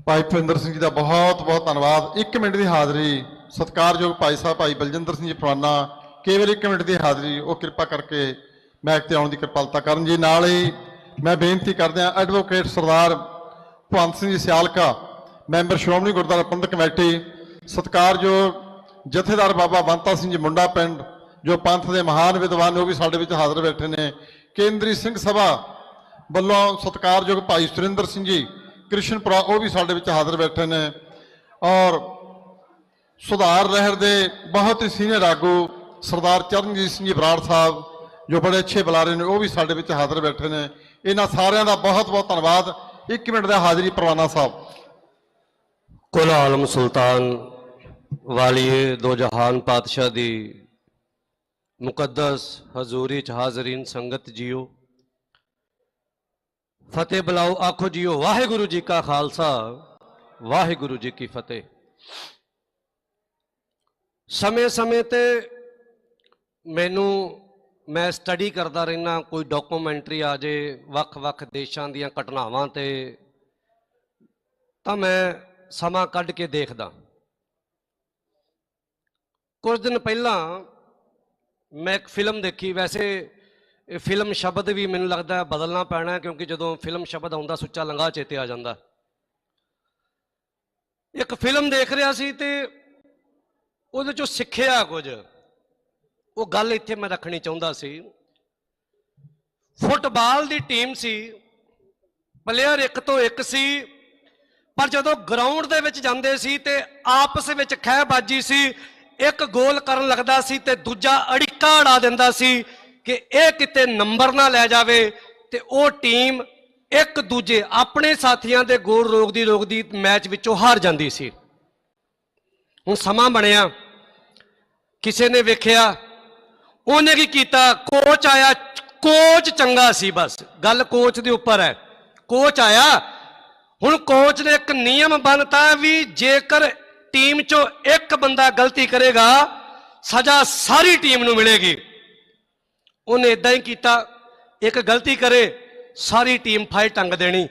ਭਾਈ ਭੁਪਿੰਦਰ ਸਿੰਘ ਜੀ ਦਾ ਬਹੁਤ ਬਹੁਤ ਧੰਨਵਾਦ। 1 ਮਿੰਟ ਦੀ ਹਾਜ਼ਰੀ ਸਤਿਕਾਰਯੋਗ ਭਾਈ ਸਾਹਿਬ ਭਾਈ ਬਲਜਿੰਦਰ ਸਿੰਘ ਜੀ ਫਰਾਨਾ, ਕੇਵਲ 1 ਮਿੰਟ ਦੀ ਹਾਜ਼ਰੀ ਉਹ ਕਿਰਪਾ ਕਰਕੇ ਮੈਕ ਤੇ ਆਉਣ ਦੀ ਕਿਰਪਾਲਤਾ ਕਰਨ ਜੀ। ਨਾਲ ਹੀ ਮੈਂ ਬੇਨਤੀ ਕਰਦਿਆਂ advocate Sardar Bhagwant Singh ji Sialka, member Shiromani Gurdwara Parbandhak committee, ਸਤਿਕਾਰਯੋਗ ਜਥੇਦਾਰ ਬਾਬਾ ਬੰਤਾ ਸਿੰਘ ਜੀ ਮੁੰਡਾ ਪਿੰਡ, ਜੋ ਪੰਥ ਦੇ ਮਹਾਨ ਵਿਦਵਾਨ ਨੇ, ਉਹ ਵੀ ਸਾਡੇ ਵਿੱਚ ਹਾਜ਼ਰ ਬੈਠੇ ਨੇ। ਕੇਂਦਰੀ ਸਿੰਘ ਸਭਾ ਵੱਲੋਂ ਸਤਿਕਾਰਯੋਗ ਭਾਈ ਸੁਰਿੰਦਰ ਸਿੰਘ ਜੀ ਕ੍ਰਿਸ਼ਨਪੁਰਾ, ਉਹ ਵੀ ਸਾਡੇ ਵਿੱਚ ਹਾਜ਼ਰ ਬੈਠੇ ਨੇ। ਔਰ ਸੁਧਾਰ ਲਹਿਰ ਦੇ ਬਹੁਤ ਹੀ ਸੀਨੀਅਰ ਆਗੂ ਸਰਦਾਰ ਚਰਨਜੀਤ ਸਿੰਘ ਜੀ ਬਰਾੜ ਸਾਹਿਬ, ਜੋ ਬੜੇ ਅੱਛੇ ਬੁਲਾਰੇ ਨੇ, ਉਹ ਵੀ ਸਾਡੇ ਵਿੱਚ ਹਾਜ਼ਰ ਬੈਠੇ ਨੇ। ਇਹਨਾਂ ਸਾਰਿਆਂ ਦਾ ਬਹੁਤ ਬਹੁਤ ਧੰਨਵਾਦ। 1 ਮਿੰਟ ਦਾ ਹਾਜ਼ਰੀ ਪ੍ਰਵਾਨਾ ਸਾਹਿਬ। कुल आलम सुल्तान वालिए दो जहान पातशाह दी मुकद्दस हजूरी च हाजरीन संगत जियो, फतेह बुलाओ आखो जियो। वाहिगुरु जी का खालसा, वाहिगुरु जी की फतेह। समय समय ते मैनू मैं स्टडी करता रहना, कोई डॉक्यूमेंट्री आ जाए वख-वख देशां दियां घटनावां ते, तां मैं ਸਮਾਂ ਕੱਢ ਕੇ ਦੇਖਦਾ। ਕੁਝ ਦਿਨ ਪਹਿਲਾਂ ਮੈਂ ਇੱਕ ਫਿਲਮ ਦੇਖੀ। ਵੈਸੇ ਇਹ ਫਿਲਮ ਸ਼ਬਦ ਵੀ ਮੈਨੂੰ ਲੱਗਦਾ ਬਦਲਣਾ ਪੈਣਾ, ਕਿਉਂਕਿ ਜਦੋਂ ਫਿਲਮ ਸ਼ਬਦ ਆਉਂਦਾ ਸੁੱਚਾ ਲੰਗਾ ਚੇਤੇ ਆ ਜਾਂਦਾ। ਇੱਕ ਫਿਲਮ ਦੇਖ ਰਿਹਾ ਸੀ ਤੇ ਉਹਦੇ ਚੋਂ ਸਿੱਖਿਆ ਕੁਝ, ਉਹ ਗੱਲ ਇੱਥੇ ਮੈਂ ਰੱਖਣੀ ਚਾਹੁੰਦਾ ਸੀ। ਫੁੱਟਬਾਲ ਦੀ ਟੀਮ ਸੀ, ਪਲੇਅਰ 1 ਤੋਂ 1 ਸੀ, ਪਰ ਜਦੋਂ ਗਰਾਊਂਡ ਦੇ ਵਿੱਚ ਜਾਂਦੇ ਸੀ ਤੇ ਆਪਸ ਵਿੱਚ ਖਹਿਬਾਜੀ ਸੀ। ਇੱਕ ਗੋਲ ਕਰਨ ਲੱਗਦਾ ਸੀ ਤੇ ਦੂਜਾ ਅੜਿੱਕਾ ਅੜਾ ਦਿੰਦਾ ਸੀ ਕਿ ਇਹ ਕਿਤੇ ਨੰਬਰ ਨਾ ਲੈ ਜਾਵੇ, ਤੇ ਉਹ ਟੀਮ ਇੱਕ ਦੂਜੇ ਆਪਣੇ ਸਾਥੀਆਂ ਦੇ ਗੋਲ ਰੋਕਦੀ ਮੈਚ ਵਿੱਚੋਂ ਹਾਰ ਜਾਂਦੀ ਸੀ। ਹੁਣ ਸਮਾਂ ਬਣਿਆ, ਕਿਸੇ ਨੇ ਵੇਖਿਆ, ਉਹਨੇ ਕੀ ਕੀਤਾ, ਕੋਚ ਆਇਆ। ਕੋਚ ਚੰਗਾ ਸੀ, ਬਸ ਗੱਲ ਕੋਚ ਦੇ ਉੱਪਰ ਹੈ। ਕੋਚ ਆਇਆ, ਹੁਣ ਕੋਚ ਨੇ ਇੱਕ ਨਿਯਮ ਬਣਤਾ ਵੀ ਜੇਕਰ ਟੀਮ ਚੋਂ ਇੱਕ ਬੰਦਾ ਗਲਤੀ ਕਰੇਗਾ, ਸਜ਼ਾ ਸਾਰੀ ਟੀਮ ਨੂੰ ਮਿਲੇਗੀ। ਉਹਨੇ ਇਦਾਂ ਹੀ ਕੀਤਾ, ਇੱਕ ਗਲਤੀ ਕਰੇ ਸਾਰੀ ਟੀਮ ਫਾਇਰ ਟੰਗ ਦੇਣੀ,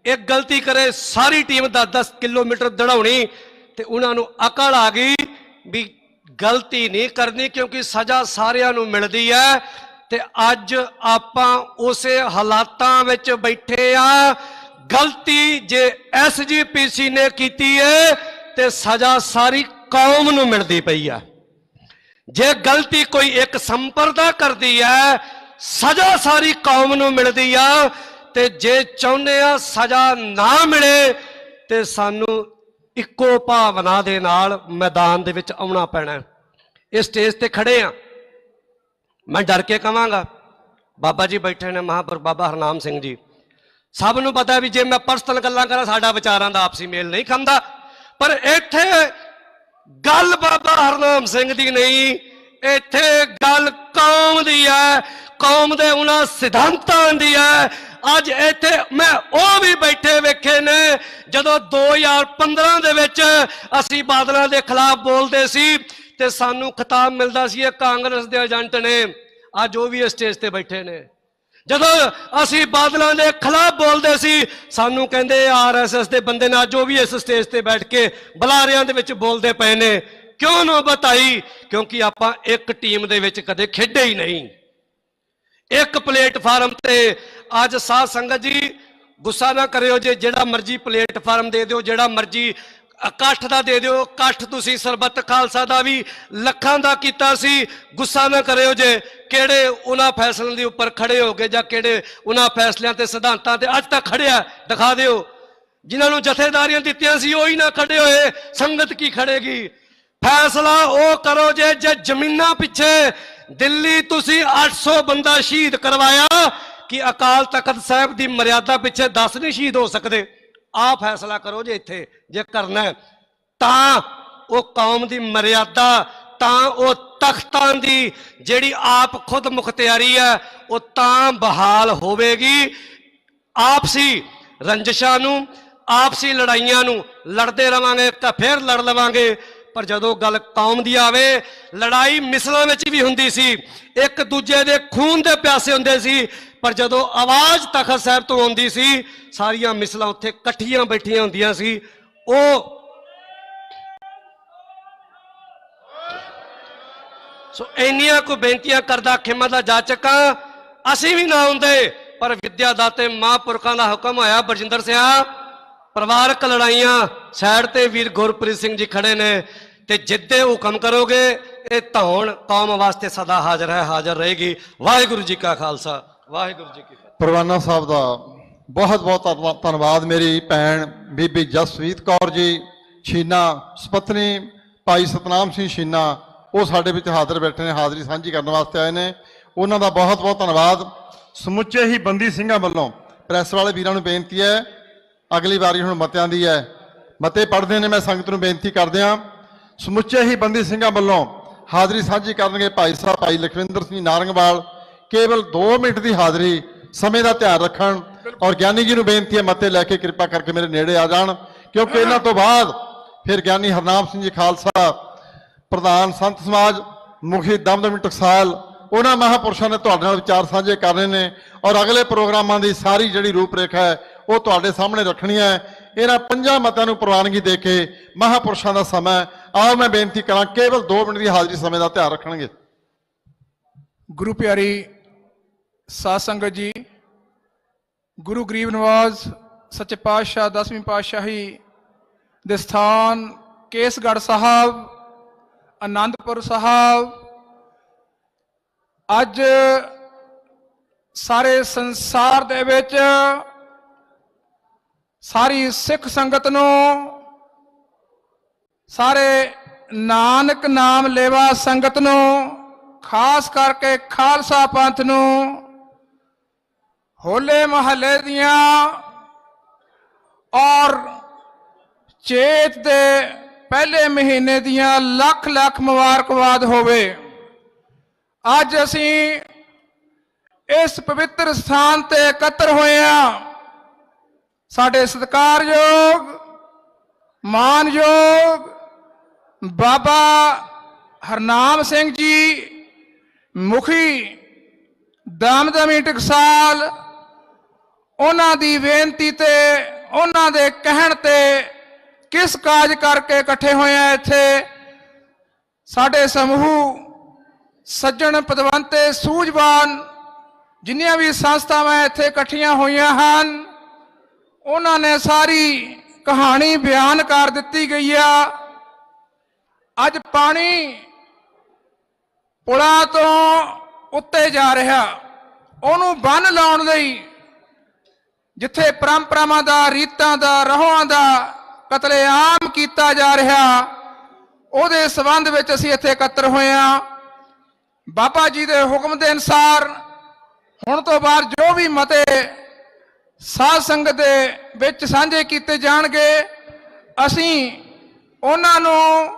ਇੱਕ ਗਲਤੀ ਕਰੇ ਸਾਰੀ ਟੀਮ 10-10 ਕਿਲੋਮੀਟਰ ਦੌੜਾਉਣੀ। ਤੇ ਉਹਨਾਂ ਨੂੰ ਅਕਲ ਆ ਗਈ ਵੀ ਗਲਤੀ ਨਹੀਂ ਕਰਨੀ, ਕਿਉਂਕਿ ਸਜ਼ਾ ਸਾਰਿਆਂ ਨੂੰ ਮਿਲਦੀ ਹੈ। ਤੇ ਅੱਜ ਆਪਾਂ ਉਸੇ ਹਾਲਾਤਾਂ ਵਿੱਚ ਬੈਠੇ ਆ। ਗਲਤੀ ਜੇ SGPC ਨੇ ਕੀਤੀ ਹੈ ਤੇ ਸਜ਼ਾ ਸਾਰੀ ਕੌਮ ਨੂੰ ਮਿਲਦੀ ਪਈ ਆ। ਜੇ ਗਲਤੀ ਕੋਈ ਇੱਕ ਸੰਪਰਦਾ ਕਰਦੀ ਹੈ, ਸਜ਼ਾ ਸਾਰੀ ਕੌਮ ਨੂੰ ਮਿਲਦੀ ਆ। ਤੇ ਜੇ ਚਾਹੁੰਦੇ ਆ ਸਜ਼ਾ ਨਾ ਮਿਲੇ ਤੇ ਸਾਨੂੰ ਇੱਕੋ ਭਾਵਨਾ ਦੇ ਨਾਲ ਮੈਦਾਨ ਦੇ ਵਿੱਚ ਆਉਣਾ ਪੈਣਾ। ਇਸ ਸਟੇਜ ਤੇ ਖੜੇ ਆ, ਮੈਂ ਡਰ ਕੇ ਕਹਾਂਗਾ, ਬਾਬਾ ਜੀ ਬੈਠੇ ਨੇ, ਮਹਾਂਪੁਰਖ ਬਾਬਾ ਹਰਨਾਮ ਸਿੰਘ ਜੀ, ਸਭ ਨੂੰ ਪਤਾ ਵੀ ਜੇ ਮੈਂ ਪਰਸਨਲ ਗੱਲਾਂ ਕਰਾਂ ਸਾਡਾ ਵਿਚਾਰਾਂ ਦਾ ਆਪਸੀ ਮੇਲ ਨਹੀਂ ਖਾਂਦਾ। ਪਰ ਇੱਥੇ ਗੱਲ ਬਾਬਾ ਹਰਨਾਮ ਸਿੰਘ ਦੀ ਨਹੀਂ, ਇੱਥੇ ਗੱਲ ਕੌਮ ਦੀ ਹੈ, ਕੌਮ ਦੇ ਉਹਨਾਂ ਸਿਧਾਂਤਾਂ ਦੀ ਹੈ। ਅੱਜ ਇੱਥੇ ਮੈਂ ਉਹ ਵੀ ਬੈਠੇ ਵੇਖੇ ਨੇ ਜਦੋਂ 2015 ਦੇ ਵਿੱਚ ਅਸੀਂ ਬਾਦਲਾਂ ਦੇ ਖਿਲਾਫ ਬੋਲਦੇ ਸੀ ਤੇ ਸਾਨੂੰ ਖਿਤਾਬ ਮਿਲਦਾ ਸੀ ਇਹ ਕਾਂਗਰਸ ਦੇ ਏਜੰਟ ਨੇ। ਅੱਜ ਉਹ ਵੀ ਸਟੇਜ ਤੇ ਬੈਠੇ ਨੇ। ਜਦੋਂ ਅਸੀਂ ਬਾਦਲਾਂ ਦੇ ਖਿਲਾਫ ਬੋਲਦੇ ਸੀ ਸਾਨੂੰ ਕਹਿੰਦੇ RSS ਦੇ ਬੰਦੇ ਨੇ। ਅੱਜ ਉਹ ਵੀ ਇਸ ਸਟੇਜ ਤੇ ਬੈਠ ਕੇ ਬੁਲਾਰਿਆਂ ਦੇ ਵਿੱਚ ਬੋਲਦੇ ਪਏ ਨੇ। ਕਿਉਂ ਨੌਬਤ ਆਈ? ਕਿਉਂਕਿ ਆਪਾਂ ਇੱਕ ਟੀਮ ਦੇ ਵਿੱਚ ਕਦੇ ਖੇਡੇ ਹੀ ਨਹੀਂ। ਇੱਕ ਪਲੇਟਫਾਰਮ ਤੇ ਅੱਜ ਸਾਧ ਸੰਗਤ ਜੀ ਗੁੱਸਾ ਨਾ ਕਰਿਓ, ਜੇ ਜਿਹੜਾ ਮਰਜ਼ੀ ਪਲੇਟਫਾਰਮ ਦੇ ਦਿਓ, ਜਿਹੜਾ ਮਰਜ਼ੀ ਇਕੱਠ ਦਾ ਦੇ ਦਿਓ। ਇਕੱਠ ਤੁਸੀਂ ਸਰਬੱਤ ਖਾਲਸਾ ਦਾ ਵੀ ਲੱਖਾਂ ਦਾ ਕੀਤਾ ਸੀ। ਗੁੱਸਾ ਨਾ ਕਰਿਓ ਜੇ ਕਿਹੜੇ ਉਹਨਾਂ ਫੈਸਲਿਆਂ ਦੇ ਉੱਪਰ ਖੜੇ ਹੋ ਗਏ ਜਾਂ ਕਿਹੜੇ ਉਹਨਾਂ ਫੈਸਲਿਆਂ ਤੇ ਸਿਧਾਂਤਾਂ ਤੇ ਅੱਜ ਤੱਕ ਖੜਿਆ, ਦਿਖਾ ਦਿਓ। ਜਿਨ੍ਹਾਂ ਨੂੰ ਜਥੇਦਾਰੀਆਂ ਦਿੱਤੀਆਂ ਸੀ ਉਹ ਹੀ ਨਾ ਖੜੇ ਹੋਏ, ਸੰਗਤ ਕੀ ਖੜੇਗੀ? ਫੈਸਲਾ ਉਹ ਕਰੋ ਜੇ ਜ਼ਮੀਨਾਂ ਪਿੱਛੇ ਦਿੱਲੀ ਤੁਸੀਂ 800 ਬੰਦਾ ਸ਼ਹੀਦ ਕਰਵਾਇਆ ਕਿ ਅਕਾਲ ਤਖਤ ਸਾਹਿਬ ਦੀ ਮਰਿਆਦਾ ਪਿੱਛੇ 10 ਨਹੀਂ ਸ਼ਹੀਦ ਹੋ ਸਕਦੇ। ਆਹ ਫੈਸਲਾ ਕਰੋ ਜੇ ਇੱਥੇ ਜੇ ਕਰਨਾ ਹੈ ਤਾਂ ਉਹ ਕੌਮ ਦੀ ਮਰਿਆਦਾ, ਤਾਂ ਉਹ ਤਖਤਾਂ ਦੀ ਜਿਹੜੀ ਆਪ ਖੁਦ ਮੁਖਤਿਆਰੀ ਹੈ ਉਹ ਤਾਂ ਬਹਾਲ ਹੋਵੇਗੀ। ਆਪਸੀ ਰੰਜਿਸ਼ਾਂ ਨੂੰ, ਆਪਸੀ ਲੜਾਈਆਂ ਨੂੰ ਲੜਦੇ ਰਵਾਂਗੇ ਤਾਂ ਫਿਰ ਲੜ ਲਵਾਂਗੇ, ਪਰ ਜਦੋਂ ਗੱਲ ਕੌਮ ਦੀ ਆਵੇ, ਲੜਾਈ ਮਿਸਲਾਂ ਵਿੱਚ ਵੀ ਹੁੰਦੀ ਸੀ, ਇੱਕ ਦੂਜੇ ਦੇ ਖੂਨ ਦੇ ਪਿਆਸੇ ਹੁੰਦੇ ਸੀ, ਪਰ ਜਦੋਂ ਆਵਾਜ਼ ਤਖਤ ਸਾਹਿਬ ਤੋਂ ਆਉਂਦੀ ਸੀ ਸਾਰੀਆਂ ਮਿਸਲਾਂ ਉੱਥੇ ਇਕੱਠੀਆਂ ਬੈਠੀਆਂ ਹੁੰਦੀਆਂ ਸੀ। ਉਹ ਸੋ ਇੰਨੀਆਂ ਕੋ ਬੇਨਤੀਆਂ ਕਰਦਾ ਖਿਮਾ ਦਾ ਜਾਚਕਾਂ ਅਸੀਂ ਵੀ ਨਾ ਹੁੰਦੇ, ਪਰ ਵਿਦਿਆ ਦਾਤੇ ਮਹਾਂਪੁਰਖਾਂ ਦਾ ਹੁਕਮ ਹੋਇਆ। ਬਰਜਿੰਦਰ ਸਿੰਘ ਪਰਿਵਾਰਕ ਲੜਾਈਆਂ ਸਾਈਡ ਤੇ ਵੀਰ ਗੁਰਪ੍ਰੀਤ ਸਿੰਘ ਜੀ ਖੜੇ ਨੇ, ਤੇ ਜਿੱਦੇ ਹੁਕਮ ਕਰੋਗੇ ਇਹ ਧੌਣ ਕੌਮ ਵਾਸਤੇ ਸਦਾ ਹਾਜ਼ਰ ਹੈ, ਹਾਜ਼ਰ ਰਹੇਗੀ। ਵਾਹਿਗੁਰੂ ਜੀ ਕਾ ਖਾਲਸਾ, ਵਾਹਿਗੁਰੂ ਜੀ ਕੀ ਫਤਿਹ। ਪ੍ਰਵਾਨਾ ਸਾਹਿਬ ਦਾ ਬਹੁਤ ਬਹੁਤ ਧੰਨਵਾਦ। ਮੇਰੀ ਭੈਣ ਬੀਬੀ ਜਸਵੀਤ ਕੌਰ ਜੀ ਛੀਨਾ, ਸੁਪਤਨੀ ਭਾਈ ਸਤਨਾਮ ਸਿੰਘ ਛੀਨਾ, ਉਹ ਸਾਡੇ ਵਿੱਚ ਹਾਜ਼ਰ ਬੈਠੇ ਨੇ, ਹਾਜ਼ਰੀ ਸਾਂਝੀ ਕਰਨ ਵਾਸਤੇ ਆਏ ਨੇ। ਉਹਨਾਂ ਦਾ ਬਹੁਤ ਬਹੁਤ ਧੰਨਵਾਦ। ਸਮੁੱਚੇ ਹੀ ਬੰਦੀ ਸਿੰਘਾਂ ਵੱਲੋਂ ਪ੍ਰੈਸ ਵਾਲੇ ਵੀਰਾਂ ਨੂੰ ਬੇਨਤੀ ਹੈ, ਅਗਲੀ ਵਾਰੀ ਹੁਣ ਮਤਿਆਂ ਦੀ ਹੈ, ਮਤੇ ਪੜ੍ਹਦੇ ਨੇ, ਮੈਂ ਸੰਗਤ ਨੂੰ ਬੇਨਤੀ ਕਰਦਿਆਂ ਸਮੁੱਚੇ ਹੀ ਬੰਦੀ ਸਿੰਘਾਂ ਵੱਲੋਂ ਹਾਜ਼ਰੀ ਸਾਂਝੀ ਕਰਨਗੇ ਭਾਈ ਸਾਹਿਬ ਭਾਈ ਲਖਵਿੰਦਰ ਸਿੰਘ ਨਾਰੰਗਵਾਲ। ਕੇਵਲ 2 ਮਿੰਟ ਦੀ ਹਾਜ਼ਰੀ, ਸਮੇਂ ਦਾ ਧਿਆਨ ਰੱਖਣ। ਔਰ ਗਿਆਨੀ ਜੀ ਨੂੰ ਬੇਨਤੀ ਹੈ ਮਤੇ ਲੈ ਕੇ ਕਿਰਪਾ ਕਰਕੇ ਮੇਰੇ ਨੇੜੇ ਆ ਜਾਣ, ਕਿਉਂਕਿ ਇਹਨਾਂ ਤੋਂ ਬਾਅਦ ਫਿਰ ਗਿਆਨੀ ਹਰਨਾਮ ਸਿੰਘ ਜੀ ਖਾਲਸਾ, ਪ੍ਰਧਾਨ ਸੰਤ ਸਮਾਜ, ਮੁਖੀ ਦਮਦਮੀ ਟਕਸਾਲ, ਉਹਨਾਂ ਮਹਾਂਪੁਰਸ਼ਾਂ ਨੇ ਤੁਹਾਡੇ ਨਾਲ ਵਿਚਾਰ ਸਾਂਝੇ ਕਰਨੇ ਨੇ ਔਰ ਅਗਲੇ ਪ੍ਰੋਗਰਾਮਾਂ ਦੀ ਸਾਰੀ ਜਿਹੜੀ ਰੂਪਰੇਖਾ ਹੈ ਉਹ ਤੁਹਾਡੇ ਸਾਹਮਣੇ ਰੱਖਣੀ ਹੈ। ਇਹਨਾਂ 5 ਮਤਾਂ ਨੂੰ ਪ੍ਰਵਾਨਗੀ ਦੇ ਕੇ ਮਹਾਂਪੁਰਸ਼ਾਂ ਦਾ ਸਮਾਂ, ਆਓ ਮੈਂ ਬੇਨਤੀ ਕਰਾਂ ਕੇਵਲ 2 ਮਿੰਟ ਦੀ ਹਾਜ਼ਰੀ, ਸਮੇਂ ਦਾ ਧਿਆਨ ਰੱਖਣਗੇ। ਗੁਰੂ ਪਿਆਰੀ ਸਾਧ ਸੰਗਤ ਜੀ, ਗੁਰੂ ਗਰੀਬ ਨਵਾਜ਼ ਸੱਚੇ ਪਾਤਸ਼ਾਹ 10ਵੀਂ ਪਾਤਸ਼ਾਹੀ ਦੇ ਸਥਾਨ ਕੇਸਗੜ੍ਹ ਸਾਹਿਬ, ਆਨੰਦਪੁਰ ਸਾਹਿਬ, ਅੱਜ ਸਾਰੇ ਸੰਸਾਰ ਦੇ ਵਿੱਚ ਸਾਰੀ ਸਿੱਖ ਸੰਗਤ ਨੂੰ, ਸਾਰੇ ਨਾਨਕ ਨਾਮ ਲੇਵਾ ਸੰਗਤ ਨੂੰ, ਖਾਸ ਕਰਕੇ ਖਾਲਸਾ ਪੰਥ ਨੂੰ ਹੋਲੇ ਮਹੱਲੇ ਦੀਆਂ ਔਰ ਚੇਤ ਦੇ ਪਹਿਲੇ ਮਹੀਨੇ ਦੀਆਂ ਲੱਖ ਲੱਖ ਮੁਬਾਰਕਬਾਦ ਹੋਵੇ। ਅੱਜ ਅਸੀਂ ਇਸ ਪਵਿੱਤਰ ਸਥਾਨ ਤੇ ਇਕੱਤਰ ਹੋਏ ਹਾਂ। ਸਾਡੇ ਸਤਿਕਾਰਯੋਗ ਮਾਨਯੋਗ ਬਾਬਾ ਹਰਨਾਮ ਸਿੰਘ ਜੀ ਮੁਖੀ ਦਮਦਮੀ ਟਕਸਾਲ, ਉਹਨਾਂ ਦੀ ਬੇਨਤੀ ਤੇ ਉਹਨਾਂ ਦੇ ਕਹਿਣ ਤੇ ਕਿਸ ਕਾਜ ਕਰਕੇ ਇਕੱਠੇ ਹੋਏ ਆ ਇੱਥੇ। ਸਾਡੇ ਸਮੂਹ ਸੱਜਣ ਪਦਵੰਤੇ ਸੂਝਵਾਨ ਜਿੰਨੀਆਂ ਵੀ ਸੰਸਥਾਵਾਂ ਇੱਥੇ ਇਕੱਠੀਆਂ ਹੋਈਆਂ ਹਨ, ਉਹਨਾਂ ਨੇ ਸਾਰੀ ਕਹਾਣੀ ਬਿਆਨ ਕਰ ਦਿੱਤੀ ਗਈ ਆ। ਅੱਜ ਪਾਣੀ ਪੁਲਾਂ ਤੋਂ ਉੱਤੇ ਜਾ ਰਿਹਾ, ਉਹਨੂੰ ਬੰਨ੍ਹ ਲਾਉਣ ਲਈ ਜਿੱਥੇ ਪਰੰਪਰਾਵਾਂ ਦਾ, ਰੀਤਾਂ ਦਾ, ਰਹੁਆਂ ਦਾ ਕਤਲੇਆਮ ਕੀਤਾ ਜਾ ਰਿਹਾ, ਉਹਦੇ ਸੰਬੰਧ ਵਿੱਚ ਅਸੀਂ ਇੱਥੇ ਇਕੱਤਰ ਹੋਏ ਹਾਂ। ਬਾਬਾ ਜੀ ਦੇ ਹੁਕਮ ਦੇ ਅਨੁਸਾਰ ਹੁਣ ਤੋਂ ਬਾਅਦ ਜੋ ਵੀ ਮਤੇ ਸਾਧ ਸੰਗਤ ਦੇ ਵਿੱਚ ਸਾਂਝੇ ਕੀਤੇ ਜਾਣਗੇ, ਅਸੀਂ ਉਹਨਾਂ ਨੂੰ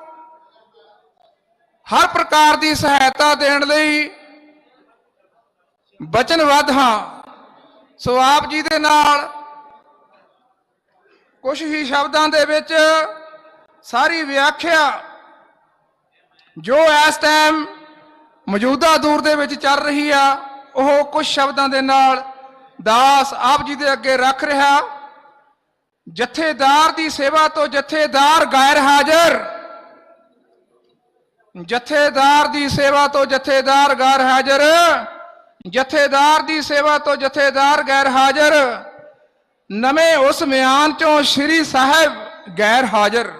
ਹਰ ਪ੍ਰਕਾਰ ਦੀ ਸਹਾਇਤਾ ਦੇਣ ਲਈ ਵਚਨਬੱਧ ਹਾਂ। ਸੋ ਆਪ ਜੀ ਦੇ ਨਾਲ ਕੁਝ ਹੀ ਸ਼ਬਦਾਂ ਦੇ ਵਿੱਚ ਸਾਰੀ ਵਿਆਖਿਆ ਜੋ ਇਸ ਟਾਈਮ ਮੌਜੂਦਾ ਦੌਰ ਦੇ ਵਿੱਚ ਚੱਲ ਰਹੀ ਆ, ਉਹ ਕੁਝ ਸ਼ਬਦਾਂ ਦੇ ਨਾਲ ਦਾਸ ਆਪ ਜੀ ਦੇ ਅੱਗੇ ਰੱਖ ਰਿਹਾ। ਜਥੇਦਾਰ ਦੀ ਸੇਵਾ ਤੋਂ ਜਥੇਦਾਰ ਗੈਰ ਹਾਜ਼ਰ, ਜਥੇਦਾਰ ਦੀ ਸੇਵਾ ਤੋਂ ਜਥੇਦਾਰ ਗੈਰ ਹਾਜ਼ਰ, ਜਥੇਦਾਰ ਦੀ ਸੇਵਾ ਤੋਂ ਜਥੇਦਾਰ ਗੈਰ ਹਾਜ਼ਰ, ਨਵੇਂ ਉਸ ਮਿਆਨ ਚੋਂ ਸ਼੍ਰੀ ਸਾਹਿਬ ਗੈਰ ਹਾਜ਼ਰ।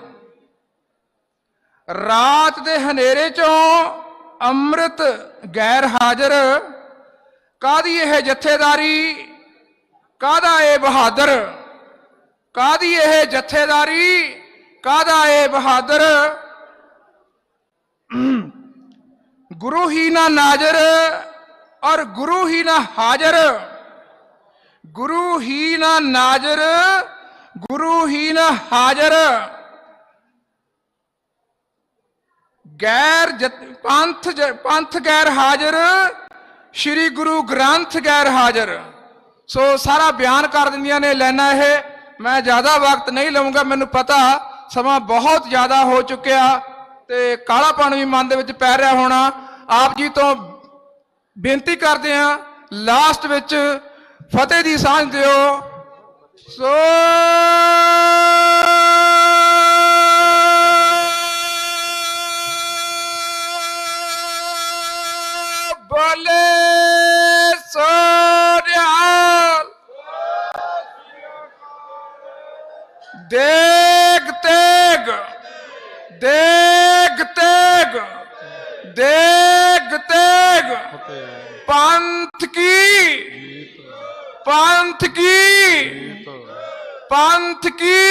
ਰਾਤ ਦੇ ਹਨੇਰੇ ਚੋਂ ਅੰਮ੍ਰਿਤ ਗੈਰ ਹਾਜ਼ਰ, ਕਾਹਦੀ ਇਹ ਜਥੇਦਾਰੀ, ਕਾਹਦਾ ਇਹ ਬਹਾਦਰ, ਕਾਹਦੀ ਇਹ ਜਥੇਦਾਰੀ, ਕਾਹਦਾ ਇਹ ਬਹਾਦਰ। गुरु ही ना नाजर और गुरु ही ना हाजर, गुरु ही ना नाजर, गुरु ही ना हाजर। पंथ गैर हाजर, श्री गुरु ग्रंथ गैर हाजर। सो सारा बयान कर दिंदियां ने लैना है, मैं ज्यादा वक्त नहीं लऊंगा, मैनू पता समा बहुत ज्यादा हो चुकिया ते कालापन भी मन दे विच पै रहा होना। आप जी तो बेनती करते हैं लास्ट विच फतेह दी सांझ दिओ। सो बोले सो निहाल, देग तेग, देग तेग, देग तेग, पंथ की, पंथ की, पंथ की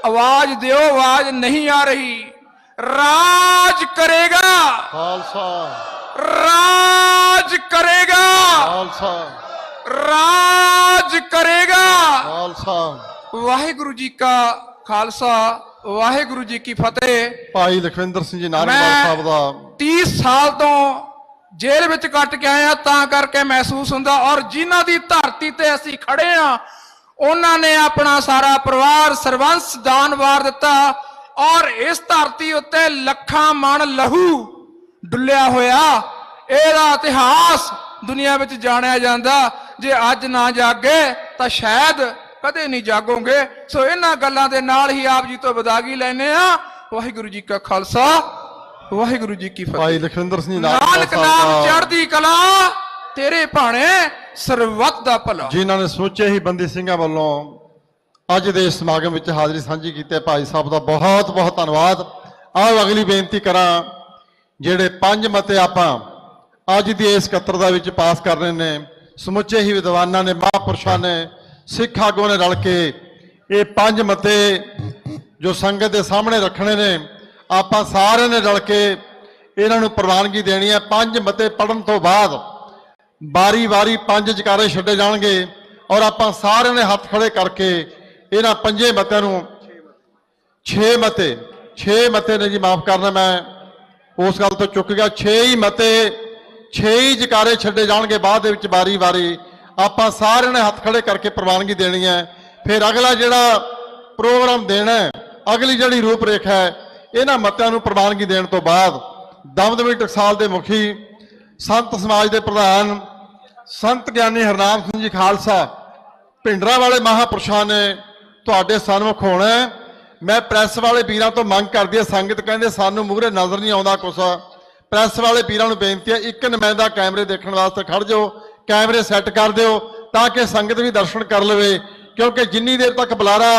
आवाज दो, आवाज नहीं आ रही। राज करेगा खालसा, राज करेगा खालसा, राज करेगा खालसा। वाहिगुरु जी का खालसा, वाहिगुरु जी की फतेह। भाई लखविंदर सिंह जी नारंगवाल साहब दा 30 साल तो जेल विच कट के आए तां करके महसूस हुंदा, और जिन्हां दी धरती ते असीं खड़े आ उन्हां ने अपना सारा परिवार सरबंस दान वार दिता, और इस धरती उत्ते लखां मण लहू डुलिया होया। इहदा इतिहास दुनिया विच जाणिया जांदा, जे अज ना जागे तां शायद कदे नहीं जागोगे। सो इन्हां गल्लां दे नाल ही आप जी तो विदागी लैने आ। वाहिगुरु जी का खालसा, वाहिगुरु जी की फतेह। भाई लखविंदर सिंह नानक नाम चढ़दी कला, तेरे भाणे ਸਰਬੱਤ ਦਾ ਭਲਾ। ਜਿਨ੍ਹਾਂ ਨੇ ਸੋਚੇ ਹੀ ਬੰਦੀ ਸਿੰਘਾਂ ਵੱਲੋਂ ਅੱਜ ਦੇ ਇਸ ਸਮਾਗਮ ਵਿੱਚ ਹਾਜ਼ਰੀ ਸਾਂਝੀ ਕੀਤੀ ਹੈ, ਭਾਈ ਸਾਹਿਬ ਦਾ ਬਹੁਤ ਬਹੁਤ ਧੰਨਵਾਦ। ਆਓ ਅਗਲੀ ਬੇਨਤੀ ਕਰਾਂ, ਜਿਹੜੇ 5 ਮਤੇ ਆਪਾਂ ਅੱਜ ਦੀ ਇਸ ਇਕੱਤਰਤਾ ਵਿੱਚ ਪਾਸ ਕਰ ਰਹੇ ਨੇ, ਸਮੁੱਚੇ ਹੀ ਵਿਦਵਾਨਾਂ ਨੇ, ਮਹਾਂਪੁਰਸ਼ਾਂ ਨੇ, ਸਿੱਖ ਆਗੂਆਂ ਨੇ ਰਲ ਕੇ ਇਹ 5 ਮਤੇ ਜੋ ਸੰਗਤ ਦੇ ਸਾਹਮਣੇ ਰੱਖਣੇ ਨੇ, ਆਪਾਂ ਸਾਰਿਆਂ ਨੇ ਰਲ ਕੇ ਇਹਨਾਂ ਨੂੰ ਪ੍ਰਵਾਨਗੀ ਦੇਣੀ ਹੈ। 5 ਮਤੇ ਪੜਨ ਤੋਂ ਬਾਅਦ ਵਾਰੀ ਵਾਰੀ 5 ਜਕਾਰੇ ਛੱਡੇ ਜਾਣਗੇ, ਔਰ ਆਪਾਂ ਸਾਰਿਆਂ ਨੇ ਹੱਥ ਖੜੇ ਕਰਕੇ ਇਹਨਾਂ 5 ਮਤਿਆਂ ਨੂੰ 6 ਮਤੇ ਨੇ ਜੀ, ਮਾਫ ਕਰਨਾ ਮੈਂ ਉਸ ਗੱਲ ਤੋਂ ਚੁੱਕ ਗਿਆ। 6 ਹੀ ਮਤੇ, 6 ਹੀ ਜਕਾਰੇ ਛੱਡੇ ਜਾਣਗੇ। ਬਾਅਦ ਦੇ ਵਿੱਚ ਵਾਰੀ ਵਾਰੀ ਆਪਾਂ ਸਾਰਿਆਂ ਨੇ ਹੱਥ ਖੜੇ ਕਰਕੇ ਪ੍ਰਵਾਨਗੀ ਦੇਣੀ ਹੈ। ਫਿਰ ਅਗਲਾ ਜਿਹੜਾ ਪ੍ਰੋਗਰਾਮ ਦੇਣਾ ਹੈ, ਅਗਲੀ ਜਿਹੜੀ ਰੂਪ ਰੇਖਾ ਹੈ, ਇਹਨਾਂ ਮਤਿਆਂ ਨੂੰ ਪ੍ਰਵਾਨਗੀ ਦੇਣ ਤੋਂ ਬਾਅਦ ਦਮਦਮੀ ਟਕਸਾਲ ਦੇ ਮੁਖੀ, ਸੰਤ ਸਮਾਜ ਦੇ ਪ੍ਰਧਾਨ ਸੰਤ ਗਿਆਨੀ ਹਰਨਾਮ ਸਿੰਘ ਜੀ ਖਾਲਸਾ, ਭਿੰਡਰਾਂ ਵਾਲੇ ਮਹਾਂਪੁਰਸ਼ਾਂ ਨੇ ਤੁਹਾਡੇ ਸਨਮੁਖ ਹੋਣਾ। ਮੈਂ ਪ੍ਰੈਸ ਵਾਲੇ ਵੀਰਾਂ ਤੋਂ ਮੰਗ ਕਰਦੀ ਹੈ, ਸੰਗਤ ਕਹਿੰਦੇ ਸਾਨੂੰ ਮੂਹਰੇ ਨਜ਼ਰ ਨਹੀਂ ਆਉਂਦਾ ਕੁਛ। ਪ੍ਰੈਸ ਵਾਲੇ ਵੀਰਾਂ ਨੂੰ ਬੇਨਤੀ ਹੈ, ਇੱਕ ਨੁਮਾਇੰਦਾ ਕੈਮਰੇ ਦੇਖਣ ਵਾਸਤੇ ਖੜ ਜਾਓ, ਕੈਮਰੇ ਸੈੱਟ ਕਰ ਦਿਓ ਤਾਂ ਕਿ ਸੰਗਤ ਵੀ ਦਰਸ਼ਨ ਕਰ ਲਵੇ, ਕਿਉਂਕਿ ਜਿੰਨੀ ਦੇਰ ਤੱਕ ਬੁਲਾਰਾ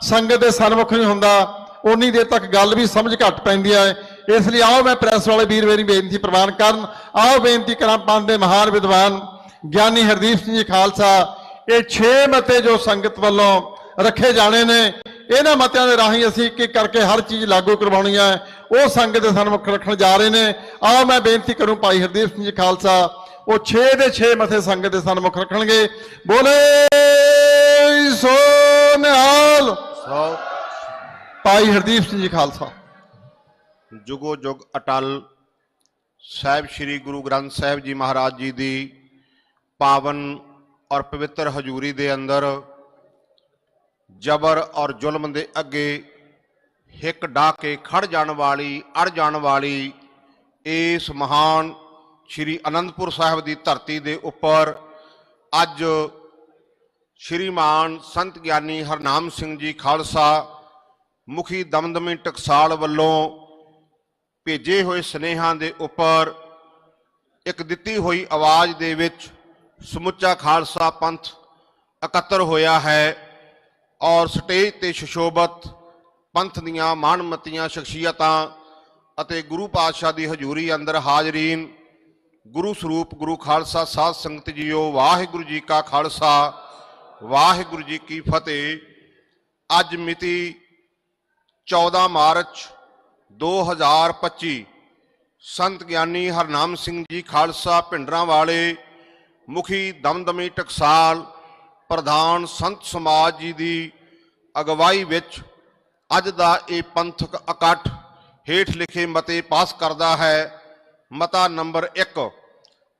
ਸੰਗਤ ਦੇ ਸਨਮੁਖ ਨਹੀਂ ਹੁੰਦਾ ਉਨੀ ਦੇਰ ਤੱਕ ਗੱਲ ਵੀ ਸਮਝ ਘੱਟ ਪੈਂਦੀ ਹੈ। ਇਸ ਲਈ ਆਓ ਮੈਂ ਪ੍ਰੈਸ ਵਾਲੇ ਵੀਰ ਮੇਰੀ ਬੇਨਤੀ ਪ੍ਰਵਾਨ ਕਰਨ। ਆਓ ਬੇਨਤੀ ਕਰਾਂ ਪੰਥ ਦੇ ਮਹਾਨ ਵਿਦਵਾਨ ਗਿਆਨੀ ਹਰਦੀਪ ਸਿੰਘ ਜੀ ਖਾਲਸਾ, ਇਹ 6 ਮਤੇ ਜੋ ਸੰਗਤ ਵੱਲੋਂ ਰੱਖੇ ਜਾਣੇ ਨੇ, ਇਹਨਾਂ ਮਤਿਆਂ ਦੇ ਰਾਹੀਂ ਅਸੀਂ ਇੱਕ ਇੱਕ ਕਰਕੇ ਹਰ ਚੀਜ਼ ਲਾਗੂ ਕਰਵਾਉਣੀ ਹੈ, ਉਹ ਸੰਗਤ ਦੇ ਸਨਮੁਖ ਰੱਖਣ ਜਾ ਰਹੇ ਨੇ। ਆਓ ਮੈਂ ਬੇਨਤੀ ਕਰੂੰ ਭਾਈ ਹਰਦੀਪ ਸਿੰਘ ਜੀ ਖਾਲਸਾ, ਉਹ 6 ਦੇ 6 ਮਤੇ ਸੰਗਤ ਦੇ ਸਨਮੁਖ ਰੱਖਣਗੇ। ਬੋਲੇ ਸੋ ਨਿਹਾਲ। ਭਾਈ ਹਰਦੀਪ ਸਿੰਘ ਜੀ ਖਾਲਸਾ। ਜੁਗੋ ਜੁਗ ਅਟਲ ਸਾਹਿਬ ਸ੍ਰੀ ਗੁਰੂ ਗ੍ਰੰਥ ਸਾਹਿਬ ਜੀ ਮਹਾਰਾਜ ਜੀ ਦੀ ਪਾਵਨ ਔਰ ਪਵਿੱਤਰ ਹਜ਼ੂਰੀ ਦੇ ਅੰਦਰ ਜਬਰ ਔਰ ਜ਼ੁਲਮ ਦੇ ਅੱਗੇ ਹਿੱਕ ਢਾ ਕੇ ਖੜ ਜਾਣ ਵਾਲੀ, ਅੜ ਜਾਣ ਵਾਲੀ ਇਸ ਮਹਾਨ ਸ਼੍ਰੀ ਅਨੰਦਪੁਰ ਸਾਹਿਬ ਦੀ ਧਰਤੀ ਦੇ ਉੱਪਰ ਅੱਜ ਸ਼੍ਰੀਮਾਨ ਸੰਤ ਗਿਆਨੀ ਹਰਨਾਮ ਸਿੰਘ ਜੀ ਖਾਲਸਾ ਮੁਖੀ ਦਮਦਮੀ ਟਕਸਾਲ ਵੱਲੋਂ ਭੇਜੇ ਹੋਏ ਸੁਨੇਹਾਂ ਦੇ ਉੱਪਰ ਇੱਕ ਦਿੱਤੀ ਹੋਈ ਆਵਾਜ਼ ਦੇ ਵਿੱਚ ਸਮੁੱਚਾ ਖਾਲਸਾ ਪੰਥ ਇਕੱਤਰ ਹੋਇਆ ਹੈ, ਔਰ ਸਟੇਜ ਤੇ ਸ਼ਸ਼ੋਭਤ ਪੰਥ ਦੀਆਂ ਮਾਣਮੱਤੀਆਂ ਸ਼ਖਸੀਅਤਾਂ ਅਤੇ ਗੁਰੂ ਪਾਤਸ਼ਾਹ ਦੀ ਹਜ਼ੂਰੀ ਅੰਦਰ ਹਾਜ਼ਰੀਨ, ਗੁਰੂ ਸਰੂਪ ਗੁਰੂ ਖਾਲਸਾ ਸਾਧ ਸੰਗਤ ਜੀਓ, ਵਾਹਿਗੁਰੂ ਜੀ ਕਾ ਖਾਲਸਾ ਵਾਹਿਗੁਰੂ ਜੀ ਕੀ ਫਤਿਹ। ਅੱਜ ਮਿਤੀ 14 ਮਾਰਚ 2025 ਸੰਤ ਗਿਆਨੀ ਹਰਨਾਮ ਸਿੰਘ ਜੀ ਖਾਲਸਾ ਭਿੰਡਰਾਂ ਵਾਲੇ, ਮੁਖੀ ਦਮਦਮੀ ਟਕਸਾਲ, ਪ੍ਰਧਾਨ ਸੰਤ ਸਮਾਜ ਜੀ ਦੀ ਅਗਵਾਈ ਵਿੱਚ ਅੱਜ ਦਾ ਇਹ ਪੰਥਕ ਇਕੱਠ ਹੇਠ ਲਿਖੇ ਮਤੇ ਪਾਸ ਕਰਦਾ ਹੈ। ਮਤਾ ਨੰਬਰ 1,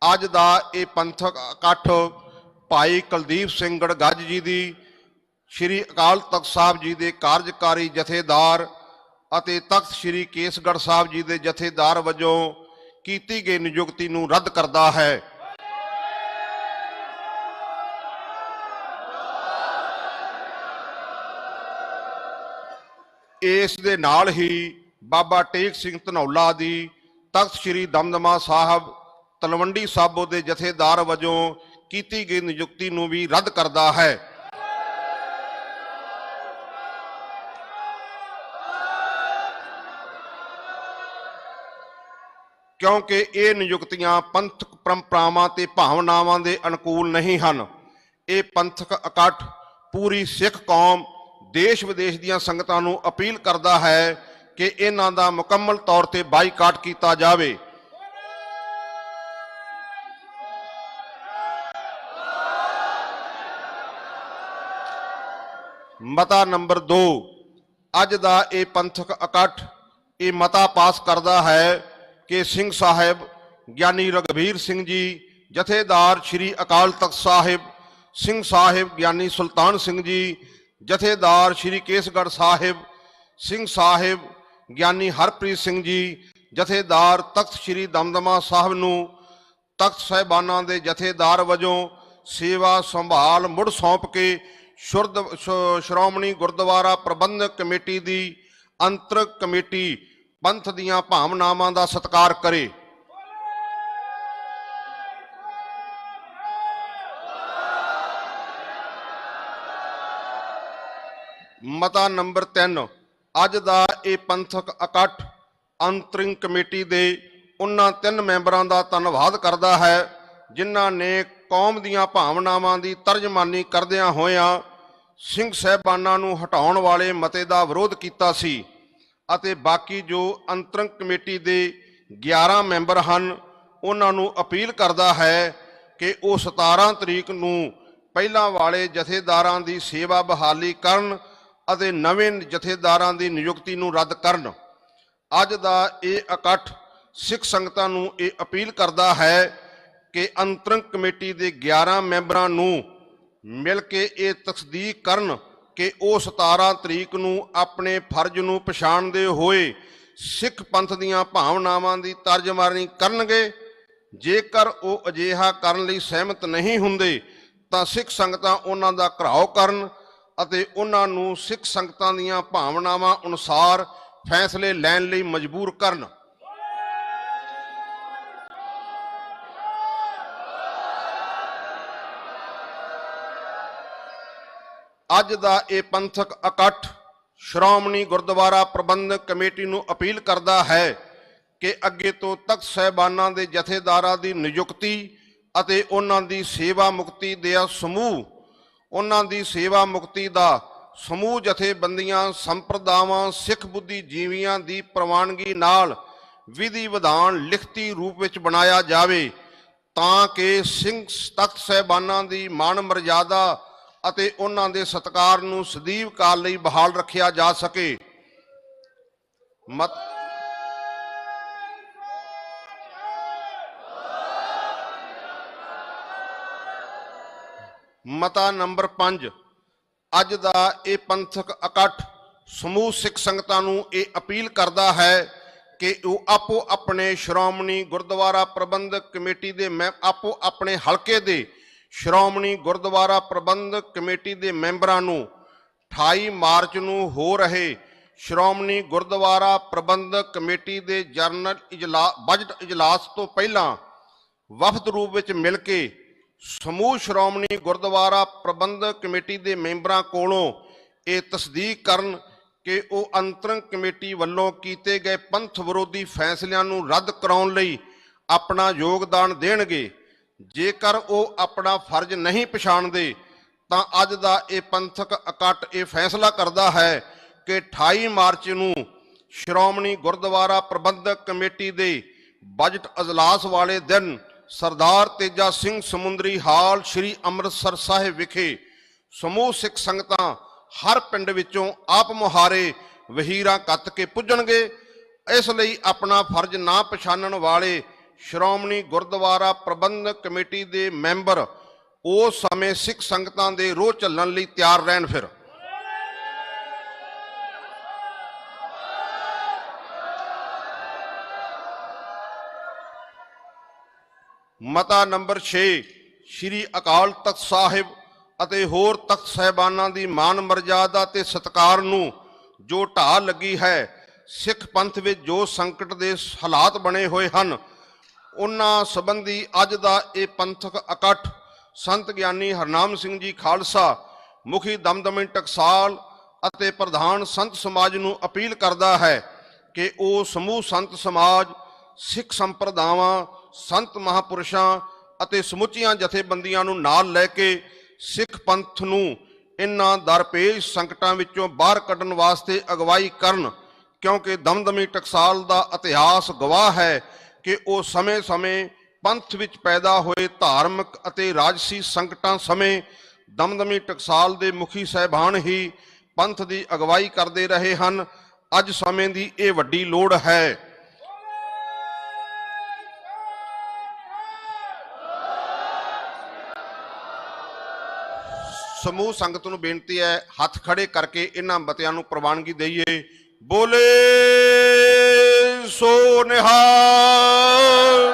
ਅੱਜ ਦਾ ਇਹ ਪੰਥਕ ਇਕੱਠ ਭਾਈ ਕੁਲਦੀਪ ਸਿੰਘ ਗੜਗੱਜ ਜੀ ਦੀ ਸ਼੍ਰੀ ਅਕਾਲ ਤਖਤ ਸਾਹਿਬ ਜੀ ਦੇ ਕਾਰਜਕਾਰੀ ਜਥੇਦਾਰ ਅਤੇ ਤਖਤ ਸ਼੍ਰੀ ਕੇਸਗੜ੍ਹ ਸਾਹਿਬ ਜੀ ਦੇ ਜਥੇਦਾਰ ਵਜੋਂ ਕੀਤੀ ਗਈ ਨਿਯੁਕਤੀ ਨੂੰ ਰੱਦ ਕਰਦਾ ਹੈ। ਇਸ ਦੇ ਨਾਲ ਹੀ ਬਾਬਾ ਟੇਕ ਸਿੰਘ ਧਨੌਲਾ ਦੀ ਤਖਤ ਸ਼੍ਰੀ ਦਮਦਮਾ ਸਾਹਿਬ ਤਲਵੰਡੀ ਸਾਬੋ ਦੇ ਜਥੇਦਾਰ ਵਜੋਂ ਕੀਤੀ ਗਈ ਨਿਯੁਕਤੀ ਨੂੰ ਵੀ ਰੱਦ ਕਰਦਾ ਹੈ। ਕਿਉਂਕਿ ਇਹ ਨਿਯੁਕਤੀਆਂ ਪੰਥਕ ਪਰੰਪਰਾਵਾਂ ਤੇ ਭਾਵਨਾਵਾਂ ਦੇ ਅਨੁਕੂਲ ਨਹੀਂ ਹਨ। ਇਹ ਪੰਥਕ ਇਕੱਠ ਪੂਰੀ ਸਿੱਖ ਕੌਮ, ਦੇਸ਼ ਵਿਦੇਸ਼ ਦੀਆਂ ਸੰਗਤਾਂ ਨੂੰ ਅਪੀਲ ਕਰਦਾ ਹੈ ਕਿ ਇਹਨਾਂ ਦਾ ਮੁਕੰਮਲ ਤੌਰ ਤੇ ਬਾਈਕਾਟ ਕੀਤਾ ਜਾਵੇ। ਮਤਾ ਨੰਬਰ 2, ਅੱਜ ਦਾ ਇਹ ਪੰਥਕ ਇਕੱਠ ਇਹ ਮਤਾ ਪਾਸ ਕਰਦਾ ਹੈ ਕਿ ਸਿੰਘ ਸਾਹਿਬ ਗਿਆਨੀ ਰਘਬੀਰ ਸਿੰਘ ਜੀ ਜਥੇਦਾਰ ਸ਼੍ਰੀ ਅਕਾਲ ਤਖਤ ਸਾਹਿਬ, ਸਿੰਘ ਸਾਹਿਬ ਗਿਆਨੀ ਸੁਲਤਾਨ ਸਿੰਘ ਜੀ ਜਥੇਦਾਰ ਸ਼੍ਰੀ ਕੇਸਗੜ੍ਹ ਸਾਹਿਬ, ਸਿੰਘ ਸਾਹਿਬ ਗਿਆਨੀ ਹਰਪ੍ਰੀਤ ਸਿੰਘ ਜੀ ਜਥੇਦਾਰ ਤਖਤ ਸ਼੍ਰੀ ਦਮਦਮਾ ਸਾਹਿਬ ਨੂੰ ਤਖਤ ਸਾਹਿਬਾਨਾਂ ਦੇ ਜਥੇਦਾਰ ਵਜੋਂ ਸੇਵਾ ਸੰਭਾਲ ਮੁੜ ਸੌਂਪ ਕੇ ਸ਼੍ਰੋਮਣੀ ਗੁਰਦੁਆਰਾ ਪ੍ਰਬੰਧਕ ਕਮੇਟੀ ਦੀ ਅੰਤਰਕ ਕਮੇਟੀ ਪੰਥ ਦੀਆਂ ਭਾਵਨਾਵਾਂ ਦਾ ਸਤਿਕਾਰ ਕਰੇ। ਮਤਾ ਨੰਬਰ 3, ਅੱਜ ਦਾ ਇਹ ਪੰਥਕ ਇਕੱਠ ਅੰਤਰਿੰਗ ਕਮੇਟੀ ਦੇ ਉਹਨਾਂ 3 ਮੈਂਬਰਾਂ ਦਾ ਧੰਨਵਾਦ ਕਰਦਾ ਹੈ ਜਿਨ੍ਹਾਂ ਨੇ ਕੌਮ ਦੀਆਂ ਭਾਵਨਾਵਾਂ ਦੀ ਤਰਜਮਾਨੀ ਕਰਦਿਆਂ ਹੋਇਆਂ ਸਿੰਘ ਸਾਹਿਬਾਨਾਂ ਨੂੰ ਹਟਾਉਣ ਵਾਲੇ ਮਤੇ ਦਾ ਵਿਰੋਧ ਕੀਤਾ ਸੀ ਅਤੇ ਬਾਕੀ ਜੋ ਅੰਤਰਿੰਗ ਕਮੇਟੀ ਦੇ 11 ਮੈਂਬਰ ਹਨ ਉਹਨਾਂ ਨੂੰ ਅਪੀਲ ਕਰਦਾ ਹੈ ਕਿ ਉਹ 17 ਤਰੀਕ ਨੂੰ ਪਹਿਲਾਂ ਵਾਲੇ ਜਥੇਦਾਰਾਂ ਦੀ ਸੇਵਾ ਬਹਾਲੀ ਕਰਨ ਅਤੇ ਨਵੇਂ ਜਥੇਦਾਰਾਂ ਦੀ ਨਿਯੁਕਤੀ ਨੂੰ ਰੱਦ ਕਰਨ। ਅੱਜ ਦਾ ਇਹ ਇਕੱਠ ਸਿੱਖ ਸੰਗਤਾਂ ਨੂੰ ਇਹ ਅਪੀਲ ਕਰਦਾ ਹੈ ਕਿ ਅੰਤਰਿੰਗ ਕਮੇਟੀ ਦੇ 11 ਮੈਂਬਰਾਂ ਨੂੰ ਮਿਲ ਕੇ ਇਹ ਤਸਦੀਕ ਕਰਨ ਕਿ ਉਹ 17 ਤਰੀਕ ਨੂੰ ਆਪਣੇ ਫਰਜ਼ ਨੂੰ ਪਛਾਣਦੇ ਹੋਏ ਸਿੱਖ ਪੰਥ ਦੀਆਂ ਭਾਵਨਾਵਾਂ ਦੀ ਤਰਜਮਾਨੀ ਕਰਨਗੇ। ਜੇਕਰ ਉਹ ਅਜਿਹਾ ਕਰਨ ਲਈ ਸਹਿਮਤ ਨਹੀਂ ਹੁੰਦੇ ਤਾਂ ਸਿੱਖ ਸੰਗਤਾਂ ਉਹਨਾਂ ਦਾ ਘਿਰਾਓ ਕਰਨ ਅਤੇ ਉਹਨਾਂ ਨੂੰ ਸਿੱਖ ਸੰਗਤਾਂ ਦੀਆਂ ਭਾਵਨਾਵਾਂ ਅਨੁਸਾਰ ਫੈਸਲੇ ਲੈਣ ਲਈ ਮਜਬੂਰ ਕਰਨ। ਅੱਜ ਦਾ ਇਹ ਪੰਥਕ ਇਕੱਠ ਸ਼੍ਰੋਮਣੀ ਗੁਰਦੁਆਰਾ ਪ੍ਰਬੰਧਕ ਕਮੇਟੀ ਨੂੰ ਅਪੀਲ ਕਰਦਾ ਹੈ ਕਿ ਅੱਗੇ ਤੋਂ ਤਖਤ ਸਾਹਿਬਾਨਾਂ ਦੇ ਜਥੇਦਾਰਾਂ ਦੀ ਨਿਯੁਕਤੀ ਅਤੇ ਉਹਨਾਂ ਦੀ ਸੇਵਾ ਮੁਕਤੀ ਦੇ ਸਮੂਹ, ਉਹਨਾਂ ਦੀ ਸੇਵਾ ਮੁਕਤੀ ਦਾ ਸਮੂਹ ਜਥੇਬੰਦੀਆਂ, ਸੰਪਰਦਾਵਾਂ, ਸਿੱਖ ਬੁੱਧੀਜੀਵੀਆਂ ਦੀ ਪ੍ਰਵਾਨਗੀ ਨਾਲ ਵਿਧੀ ਵਿਧਾਨ ਲਿਖਤੀ ਰੂਪ ਵਿੱਚ ਬਣਾਇਆ ਜਾਵੇ ਤਾਂ ਕਿ ਸਿੰਘ ਤਖਤ ਸਾਹਿਬਾਨਾਂ ਦੀ ਮਾਣ ਮਰਜ਼ਾਦਾ ਅਤੇ ਉਹਨਾਂ ਦੇ ਸਤਿਕਾਰ ਨੂੰ ਸਦੀਵ ਕਾਲ ਲਈ ਬਹਾਲ ਰੱਖਿਆ ਜਾ ਸਕੇ। ਮਤਾ ਨੰਬਰ 5, ਅੱਜ ਦਾ ਇਹ ਪੰਥਕ ਇਕੱਠ ਸਮੂਹ ਸਿੱਖ ਸੰਗਤਾਂ ਨੂੰ ਇਹ ਅਪੀਲ ਕਰਦਾ ਹੈ ਕਿ ਉਹ ਆਪੋ ਆਪਣੇ ਸ਼੍ਰੋਮਣੀ ਗੁਰਦੁਆਰਾ ਪ੍ਰਬੰਧਕ ਕਮੇਟੀ ਦੇ ਆਪੋ ਆਪਣੇ ਹਲਕੇ ਦੇ ਸ਼੍ਰੋਮਣੀ ਗੁਰਦੁਆਰਾ ਪ੍ਰਬੰਧਕ ਕਮੇਟੀ ਦੇ ਮੈਂਬਰਾਂ ਨੂੰ 28 ਮਾਰਚ ਨੂੰ ਹੋ ਰਹੇ ਸ਼੍ਰੋਮਣੀ ਗੁਰਦੁਆਰਾ ਪ੍ਰਬੰਧਕ ਕਮੇਟੀ ਦੇ ਜਨਰਲ ਬਜਟ ਇਜਲਾਸ ਤੋਂ ਪਹਿਲਾਂ ਵਫਦ ਰੂਪ ਵਿੱਚ ਮਿਲ ਕੇ ਸਮੂਹ ਸ਼੍ਰੋਮਣੀ ਗੁਰਦੁਆਰਾ ਪ੍ਰਬੰਧਕ ਕਮੇਟੀ ਦੇ ਮੈਂਬਰਾਂ ਕੋਲੋਂ ਇਹ ਤਸਦੀਕ ਕਰਨ ਕਿ ਉਹ ਅੰਤਰੰਗ ਕਮੇਟੀ ਵੱਲੋਂ ਕੀਤੇ ਗਏ ਪੰਥ ਵਿਰੋਧੀ ਫੈਸਲਿਆਂ ਨੂੰ ਰੱਦ ਕਰਾਉਣ ਲਈ ਆਪਣਾ ਯੋਗਦਾਨ ਦੇਣਗੇ। ਜੇਕਰ ਉਹ ਆਪਣਾ ਫਰਜ਼ ਨਹੀਂ ਪਛਾਣਦੇ ਤਾਂ ਅੱਜ ਦਾ ਇਹ ਪੰਥਕ ਇਕੱਠ ਇਹ ਫੈਸਲਾ ਕਰਦਾ ਹੈ ਕਿ 28 ਮਾਰਚ ਨੂੰ ਸ਼੍ਰੋਮਣੀ ਗੁਰਦੁਆਰਾ ਪ੍ਰਬੰਧਕ ਕਮੇਟੀ ਦੇ ਬਜਟ ਅਜਲਾਸ ਵਾਲੇ ਦਿਨ ਸਰਦਾਰ ਤੇਜਾ ਸਿੰਘ ਸਮੁੰਦਰੀ ਹਾਲ ਸ੍ਰੀ ਅੰਮ੍ਰਿਤਸਰ ਸਾਹਿਬ ਵਿਖੇ ਸਮੂਹ ਸਿੱਖ ਸੰਗਤਾਂ ਹਰ ਪਿੰਡ ਵਿੱਚੋਂ ਆਪ ਮੁਹਾਰੇ ਵਹੀਰਾਂ ਕੱਤ ਕੇ ਪੁੱਜਣਗੇ। ਇਸ ਲਈ ਆਪਣਾ ਫਰਜ਼ ਨਾ ਪਛਾਣਨ ਵਾਲੇ ਸ਼੍ਰੋਮਣੀ ਗੁਰਦੁਆਰਾ ਪ੍ਰਬੰਧਕ ਕਮੇਟੀ ਦੇ ਮੈਂਬਰ ਉਸ ਸਮੇਂ ਸਿੱਖ ਸੰਗਤਾਂ ਦੇ ਰੋਹ ਚੱਲਣ ਲਈ ਤਿਆਰ ਰਹਿਣ। ਫਿਰ ਮਤਾ ਨੰਬਰ 6 ਸ਼੍ਰੀ ਅਕਾਲ ਤਖਤ ਸਾਹਿਬ ਅਤੇ ਹੋਰ ਤਖਤ ਸਾਹਿਬਾਨਾਂ ਦੀ ਮਾਨ ਮਰਜ਼ਾਦਾ ਤੇ ਸਤਿਕਾਰ ਨੂੰ ਜੋ ਢਾਹ ਲੱਗੀ ਹੈ, ਸਿੱਖ ਪੰਥ ਵਿੱਚ ਜੋ ਸੰਕਟ ਦੇ ਹਾਲਾਤ ਬਣੇ ਹੋਏ ਹਨ, ਉਹਨਾਂ ਸੰਬੰਧੀ ਅੱਜ ਦਾ ਇਹ ਪੰਥਕ ਇਕੱਠ ਸੰਤ ਗਿਆਨੀ ਹਰਨਾਮ ਸਿੰਘ ਜੀ ਖਾਲਸਾ, ਮੁਖੀ ਦਮਦਮੀ ਟਕਸਾਲ ਅਤੇ ਪ੍ਰਧਾਨ ਸੰਤ ਸਮਾਜ ਨੂੰ ਅਪੀਲ ਕਰਦਾ ਹੈ ਕਿ ਉਹ ਸਮੂਹ ਸੰਤ ਸਮਾਜ, ਸਿੱਖ ਸੰਪਰਦਾਵਾਂ, ਸੰਤ ਮਹਾਂਪੁਰਸ਼ਾਂ ਅਤੇ ਸਮੁੱਚੀਆਂ ਜਥੇਬੰਦੀਆਂ ਨੂੰ ਨਾਲ ਲੈ ਕੇ ਸਿੱਖ ਪੰਥ ਨੂੰ ਇਨ੍ਹਾਂ ਦਰਪੇਸ਼ ਸੰਕਟਾਂ ਵਿੱਚੋਂ ਬਾਹਰ ਕੱਢਣ ਵਾਸਤੇ ਅਗਵਾਈ ਕਰਨ, ਕਿਉਂਕਿ ਦਮਦਮੀ ਟਕਸਾਲ ਦਾ ਇਤਿਹਾਸ ਗਵਾਹ ਹੈ ਕਿ ਉਹ ਸਮੇਂ-ਸਮੇਂ ਪੰਥ ਵਿੱਚ ਪੈਦਾ ਹੋਏ ਧਾਰਮਿਕ ਅਤੇ ਰਾਜਸੀ ਸੰਕਟਾਂ ਸਮੇਂ ਦਮਦਮੀ ਟਕਸਾਲ ਦੇ ਮੁਖੀ ਸਾਹਿਬਾਨ ਹੀ ਪੰਥ ਦੀ ਅਗਵਾਈ ਕਰਦੇ ਰਹੇ ਹਨ। ਅੱਜ ਸਮੇਂ ਦੀ ਇਹ ਵੱਡੀ ਲੋੜ ਹੈ। ਸਮੂਹ ਸੰਗਤ ਨੂੰ ਬੇਨਤੀ ਹੈ, ਹੱਥ ਖੜੇ ਕਰਕੇ ਇਹਨਾਂ ਮਤਿਆਂ ਨੂੰ ਪ੍ਰਵਾਨਗੀ ਦਈਏ। ਬੋਲੇ ਸੋ ਨਿਹਾਲ,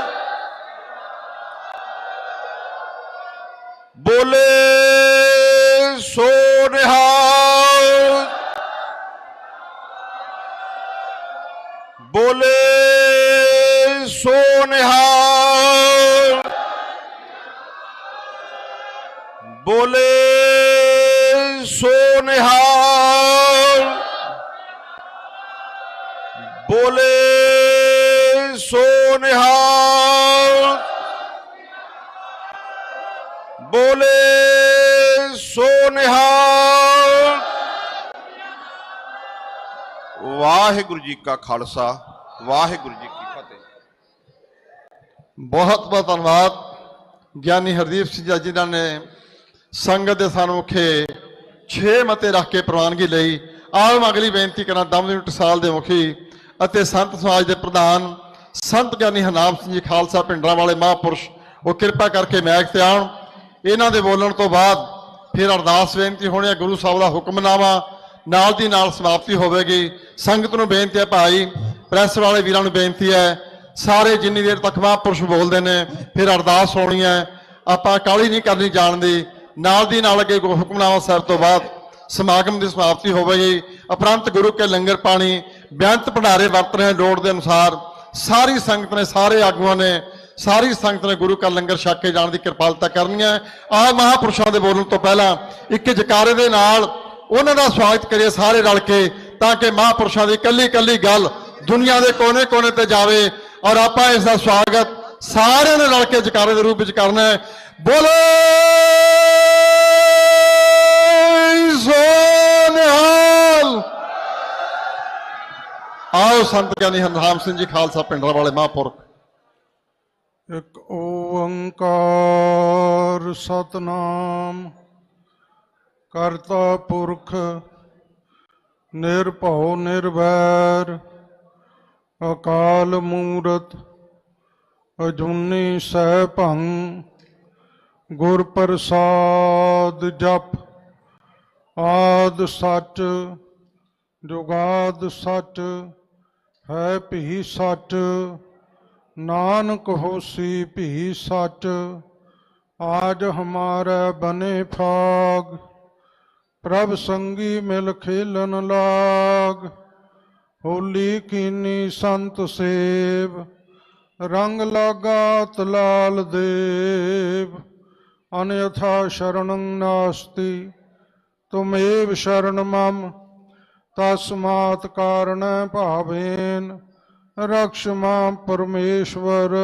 ਬੋਲੇ ਸੋ ਨਿਹਾਲ, ਬੋਲੇ ਸੋ ਨਿਹਾਲ, ਬੋਲੇ ਸੋ ਨਿਹਾਲ, ਬੋਲੇ ਸੋ ਨਿਹਾਲ, ਬੋਲੇ ਸੋ ਨਿਹਾਲ। ਵਾਹਿਗੁਰੂ ਜੀ ਕਾ ਖਾਲਸਾ, ਵਾਹਿਗੁਰੂ ਜੀ ਕੀ ਫਤਿਹ। ਬਹੁਤ ਬਹੁਤ ਧੰਨਵਾਦ ਗਿਆਨੀ ਹਰਦੀਪ ਸਿੰਘ ਜੀ ਜਿਨ੍ਹਾਂ ਨੇ ਸੰਗਤ ਦੇ ਸਾਹਮਣੇ 6 ਮਤੇ ਰੱਖ ਕੇ ਪ੍ਰਵਾਨਗੀ ਲਈ। ਆਮ ਅਗਲੀ ਬੇਨਤੀ ਕਰਾਂ ਦਮਦਮੀ ਟਕਸਾਲ ਦੇ ਮੁਖੀ ਅਤੇ ਸੰਤ ਸਮਾਜ ਦੇ ਪ੍ਰਧਾਨ ਸੰਤ ਗਿਆਨੀ ਹਰਨਾਮ ਸਿੰਘ ਜੀ ਖਾਲਸਾ ਪਿੰਡਰਾਂ ਵਾਲੇ ਮਹਾਂਪੁਰਸ਼ ਉਹ ਕਿਰਪਾ ਕਰਕੇ ਮੈਕ ਤੇ ਆਉਣ। ਇਹਨਾਂ ਦੇ ਬੋਲਣ ਤੋਂ ਬਾਅਦ ਫਿਰ ਅਰਦਾਸ ਬੇਨਤੀ ਹੋਣੀ ਹੈ, ਗੁਰੂ ਸਾਹਿਬ ਦਾ ਹੁਕਮਨਾਮਾ ਨਾਲ ਦੀ ਨਾਲ ਸਮਾਪਤੀ ਹੋਵੇਗੀ। ਸੰਗਤ ਨੂੰ ਬੇਨਤੀ ਹੈ, ਭਾਈ ਪ੍ਰੈਸ ਵਾਲੇ ਵੀਰਾਂ ਨੂੰ ਬੇਨਤੀ ਹੈ, ਸਾਰੇ ਜਿੰਨੀ ਦੇਰ ਤੱਕ ਮਹਾਂਪੁਰਸ਼ ਬੋਲਦੇ ਨੇ ਫਿਰ ਅਰਦਾਸ ਹੋਣੀ ਹੈ, ਆਪਾਂ ਕਾਹਲੀ ਨਹੀਂ ਕਰਨੀ ਜਾਣ ਦੀ। ਨਾਲ ਦੀ ਨਾਲ ਅੱਗੇ ਹੁਕਮਨਾਮਾ ਸਾਹਿਬ ਤੋਂ ਬਾਅਦ ਸਮਾਗਮ ਦੀ ਸਮਾਪਤੀ ਹੋਵੇਗੀ। ਉਪਰੰਤ ਗੁਰੂ ਕੇ ਲੰਗਰ ਪਾਣੀ ਬੇਅੰਤ ਭੰਡਾਰੇ ਵਰਤ ਰਹੇ ਲੋੜ ਦੇ ਅਨੁਸਾਰ ਸਾਰੀ ਸੰਗਤ ਨੇ, ਸਾਰੇ ਆਗੂਆਂ ਨੇ, ਸਾਰੀ ਸੰਗਤ ਨੇ ਗੁਰੂ ਕਾ ਲੰਗਰ ਛਕ ਕੇ ਜਾਣ ਦੀ ਕਿਰਪਾਲਤਾ ਕਰਨੀ ਹੈ। ਆਹ ਮਹਾਂਪੁਰਸ਼ਾਂ ਦੇ ਬੋਲਣ ਤੋਂ ਪਹਿਲਾਂ ਇੱਕ ਜਕਾਰੇ ਦੇ ਨਾਲ ਉਹਨਾਂ ਦਾ ਸਵਾਗਤ ਕਰੀਏ ਸਾਰੇ ਰਲ ਕੇ, ਤਾਂ ਕਿ ਮਹਾਂਪੁਰਸ਼ਾਂ ਦੀ ਇਕੱਲੀ ਇਕੱਲੀ ਗੱਲ ਦੁਨੀਆ ਦੇ ਕੋਨੇ-ਕੋਨੇ ਤੇ ਜਾਵੇ। ਔਰ ਆਪਾਂ ਇਸ ਦਾ ਸਵਾਗਤ ਸਾਰਿਆਂ ਨੇ ਰਲ ਕੇ ਜਕਾਰੇ ਦੇ ਰੂਪ ਵਿੱਚ ਕਰਨਾ ਹੈ। ਬੋਲੇ ਸੋ ਨਿਹਾਲ। ਆਓ ਸੰਤ ਗਿਆਨੀ ਹਰਨਾਮ ਸਿੰਘ ਜੀ ਖਾਲਸਾ ਪਿੰਡਰਾਂ ਵਾਲੇ ਮਹਾਂਪੁਰਖ। ਇੱਕ ਓੰਕਾਰ ਸਤਨਾਮ ਕਰਤਾ ਪੁਰਖ ਨਿਰਭਉ ਨਿਰਵੈਰ ਅਕਾਲ ਮੂਰਤ ਅਜੂਨੀ ਸੈਭੰ ਗੁਰ ਪ੍ਰਸਾਦ ਜਪ ਆਦ ਸੱਚ ਜੁਗਾਦ ਸੱਚ ਹੈ ਭੀ ਸੱਚ ਨਾਨਕ ਹੋਸੀ ਭੀ ਸੱਚ आज हमारे बने फाग प्रभ संगी मिल खेलन लाग होली कीनी संत सेव रंग लागा तलाल देव अन्यथा शरणं नास्ति तुमेव शरण मम ਤਸਮਾਤ ਕਾਰਣ ਭਾਵੇਨ ਰਕਸ਼ ਮਾਂ ਪਰਮੇਸ਼ਵਰ।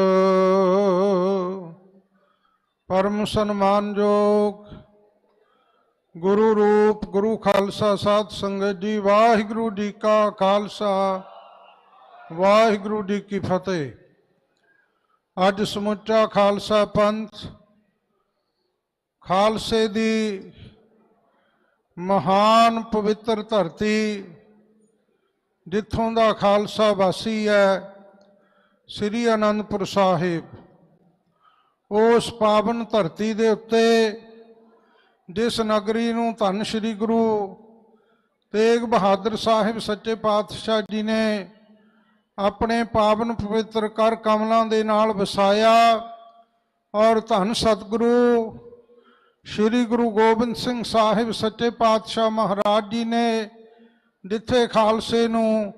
ਪਰਮ ਸਨਮਾਨਯੋਗ ਗੁਰੂ ਰੂਪ ਗੁਰੂ ਖਾਲਸਾ ਸਾਧ ਸੰਗਤ ਜੀ, ਵਾਹਿਗੁਰੂ ਜੀ ਕਾ ਖਾਲਸਾ ਵਾਹਿਗੁਰੂ ਜੀ ਕੀ ਫਤਿਹ। ਅੱਜ ਸਮੁੱਚਾ ਖਾਲਸਾ ਪੰਥ ਖਾਲਸੇ ਦੀ ਮਹਾਨ ਪਵਿੱਤਰ ਧਰਤੀ, ਜਿੱਥੋਂ ਦਾ ਖਾਲਸਾ ਵਾਸੀ ਹੈ, ਸ੍ਰੀ ਅਨੰਦਪੁਰ ਸਾਹਿਬ, ਉਸ ਪਾਵਨ ਧਰਤੀ ਦੇ ਉੱਤੇ ਜਿਸ ਨਗਰੀ ਨੂੰ ਧੰਨ ਸ੍ਰੀ ਗੁਰੂ ਤੇਗ ਬਹਾਦਰ ਸਾਹਿਬ ਸੱਚੇ ਪਾਤਸ਼ਾਹ ਜੀ ਨੇ ਆਪਣੇ ਪਾਵਨ ਪਵਿੱਤਰ ਕਰ ਕਮਲਾਂ ਦੇ ਨਾਲ ਵਸਾਇਆ, ਔਰ ਧੰਨ ਸਤਿਗੁਰੂ ਸ੍ਰੀ ਗੁਰੂ ਗੋਬਿੰਦ ਸਿੰਘ ਸਾਹਿਬ ਸੱਚੇ ਪਾਤਸ਼ਾਹ ਮਹਾਰਾਜ ਜੀ ਨੇ ਜਿੱਥੇ ਖਾਲਸੇ ਨੂੰ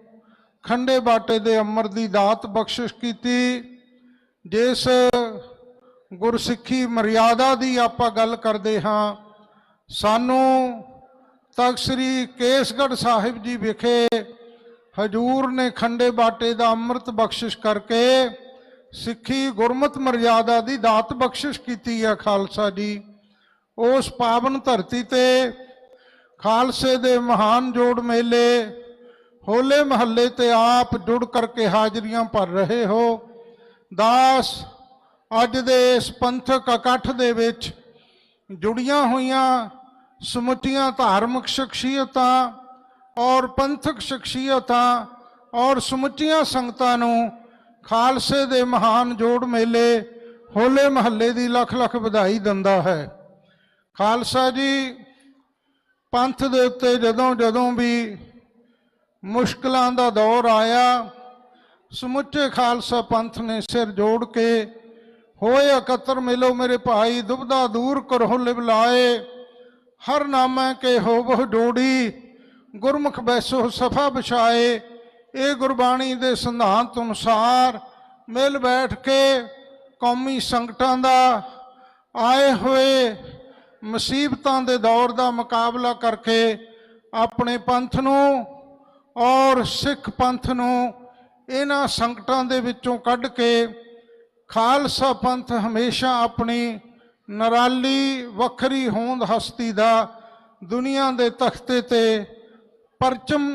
ਖੰਡੇ ਬਾਟੇ ਦੇ ਅੰਮ੍ਰਿਤ ਦੀ ਦਾਤ ਬਖਸ਼ਿਸ਼ ਕੀਤੀ, ਜਿਸ ਗੁਰਸਿੱਖੀ ਮਰਿਆਦਾ ਦੀ ਆਪਾਂ ਗੱਲ ਕਰਦੇ ਹਾਂ, ਸਾਨੂੰ ਤਖਤ ਸ੍ਰੀ ਕੇਸਗੜ੍ਹ ਸਾਹਿਬ ਜੀ ਵਿਖੇ ਹਜੂਰ ਨੇ ਖੰਡੇ ਬਾਟੇ ਦਾ ਅੰਮ੍ਰਿਤ ਬਖਸ਼ਿਸ਼ ਕਰਕੇ ਸਿੱਖੀ ਗੁਰਮਤ ਮਰਿਆਦਾ ਦੀ ਦਾਤ ਬਖਸ਼ਿਸ਼ ਕੀਤੀ ਹੈ ਖਾਲਸਾ ਜੀ। ਉਸ ਪਾਵਨ ਧਰਤੀ ਤੇ ਖਾਲਸੇ ਦੇ ਮਹਾਨ ਜੋੜ ਮੇਲੇ ਹੋਲੇ ਮਹੱਲੇ ਤੇ ਆਪ ਜੁੜ ਕਰਕੇ ਹਾਜ਼ਰੀਆਂ ਭਰ ਰਹੇ ਹੋ। ਦਾਸ ਅੱਜ ਦੇ ਇਸ ਪੰਥਕ ਇਕੱਠ ਦੇ ਵਿੱਚ ਜੁੜੀਆਂ ਹੋਈਆਂ ਸਮੁੱਚੀਆਂ ਧਾਰਮਿਕ ਸ਼ਖਸੀਅਤਾਂ ਔਰ ਪੰਥਕ ਸ਼ਖਸੀਅਤਾਂ ਔਰ ਸਮੁੱਚੀਆਂ ਸੰਗਤਾਂ ਨੂੰ ਖਾਲਸੇ ਦੇ ਮਹਾਨ ਜੋੜ ਮੇਲੇ ਹੋਲੇ ਮਹੱਲੇ ਦੀ ਲੱਖ ਲੱਖ ਵਧਾਈ ਦਿੰਦਾ ਹੈ। ਖਾਲਸਾ ਜੀ ਪੰਥ ਦੇ ਉੱਤੇ ਜਦੋਂ ਵੀ ਮੁਸ਼ਕਲਾਂ ਦਾ ਦੌਰ ਆਇਆ, ਸਮੁੱਚੇ ਖਾਲਸਾ ਪੰਥ ਨੇ ਸਿਰ ਜੋੜ ਕੇ ਹੋਏ ਇਕੱਤਰ ਮਿਲੋ ਮੇਰੇ ਭਾਈ, ਦੁਬਦਾ ਦੂਰ ਕਰੋ ਲਿਵਲਾਏ, ਹਰ ਨਾਮੈ ਕੇ ਹੋਵਹੁ ਜੋੜੀ, ਗੁਰਮੁਖ ਬੈਸੋ ਸਫਾ ਵਿਛਾਏ। ਇਹ ਗੁਰਬਾਣੀ ਦੇ ਸਿਧਾਂਤ ਅਨੁਸਾਰ ਮਿਲ ਬੈਠ ਕੇ ਕੌਮੀ ਸੰਕਟਾਂ ਦਾ, ਆਏ ਹੋਏ ਮੁਸੀਬਤਾਂ ਦੇ ਦੌਰ ਦਾ ਮੁਕਾਬਲਾ ਕਰਕੇ ਆਪਣੇ ਪੰਥ ਨੂੰ ਔਰ ਸਿੱਖ ਪੰਥ ਨੂੰ ਇਹਨਾਂ ਸੰਕਟਾਂ ਦੇ ਵਿੱਚੋਂ ਕੱਢ ਕੇ ਖਾਲਸਾ ਪੰਥ ਹਮੇਸ਼ਾ ਆਪਣੀ ਨਿਰਾਲੀ ਵੱਖਰੀ ਹੋਂਦ ਹਸਤੀ ਦਾ ਦੁਨੀਆ ਦੇ ਤਖਤੇ ਤੇ ਪਰਚਮ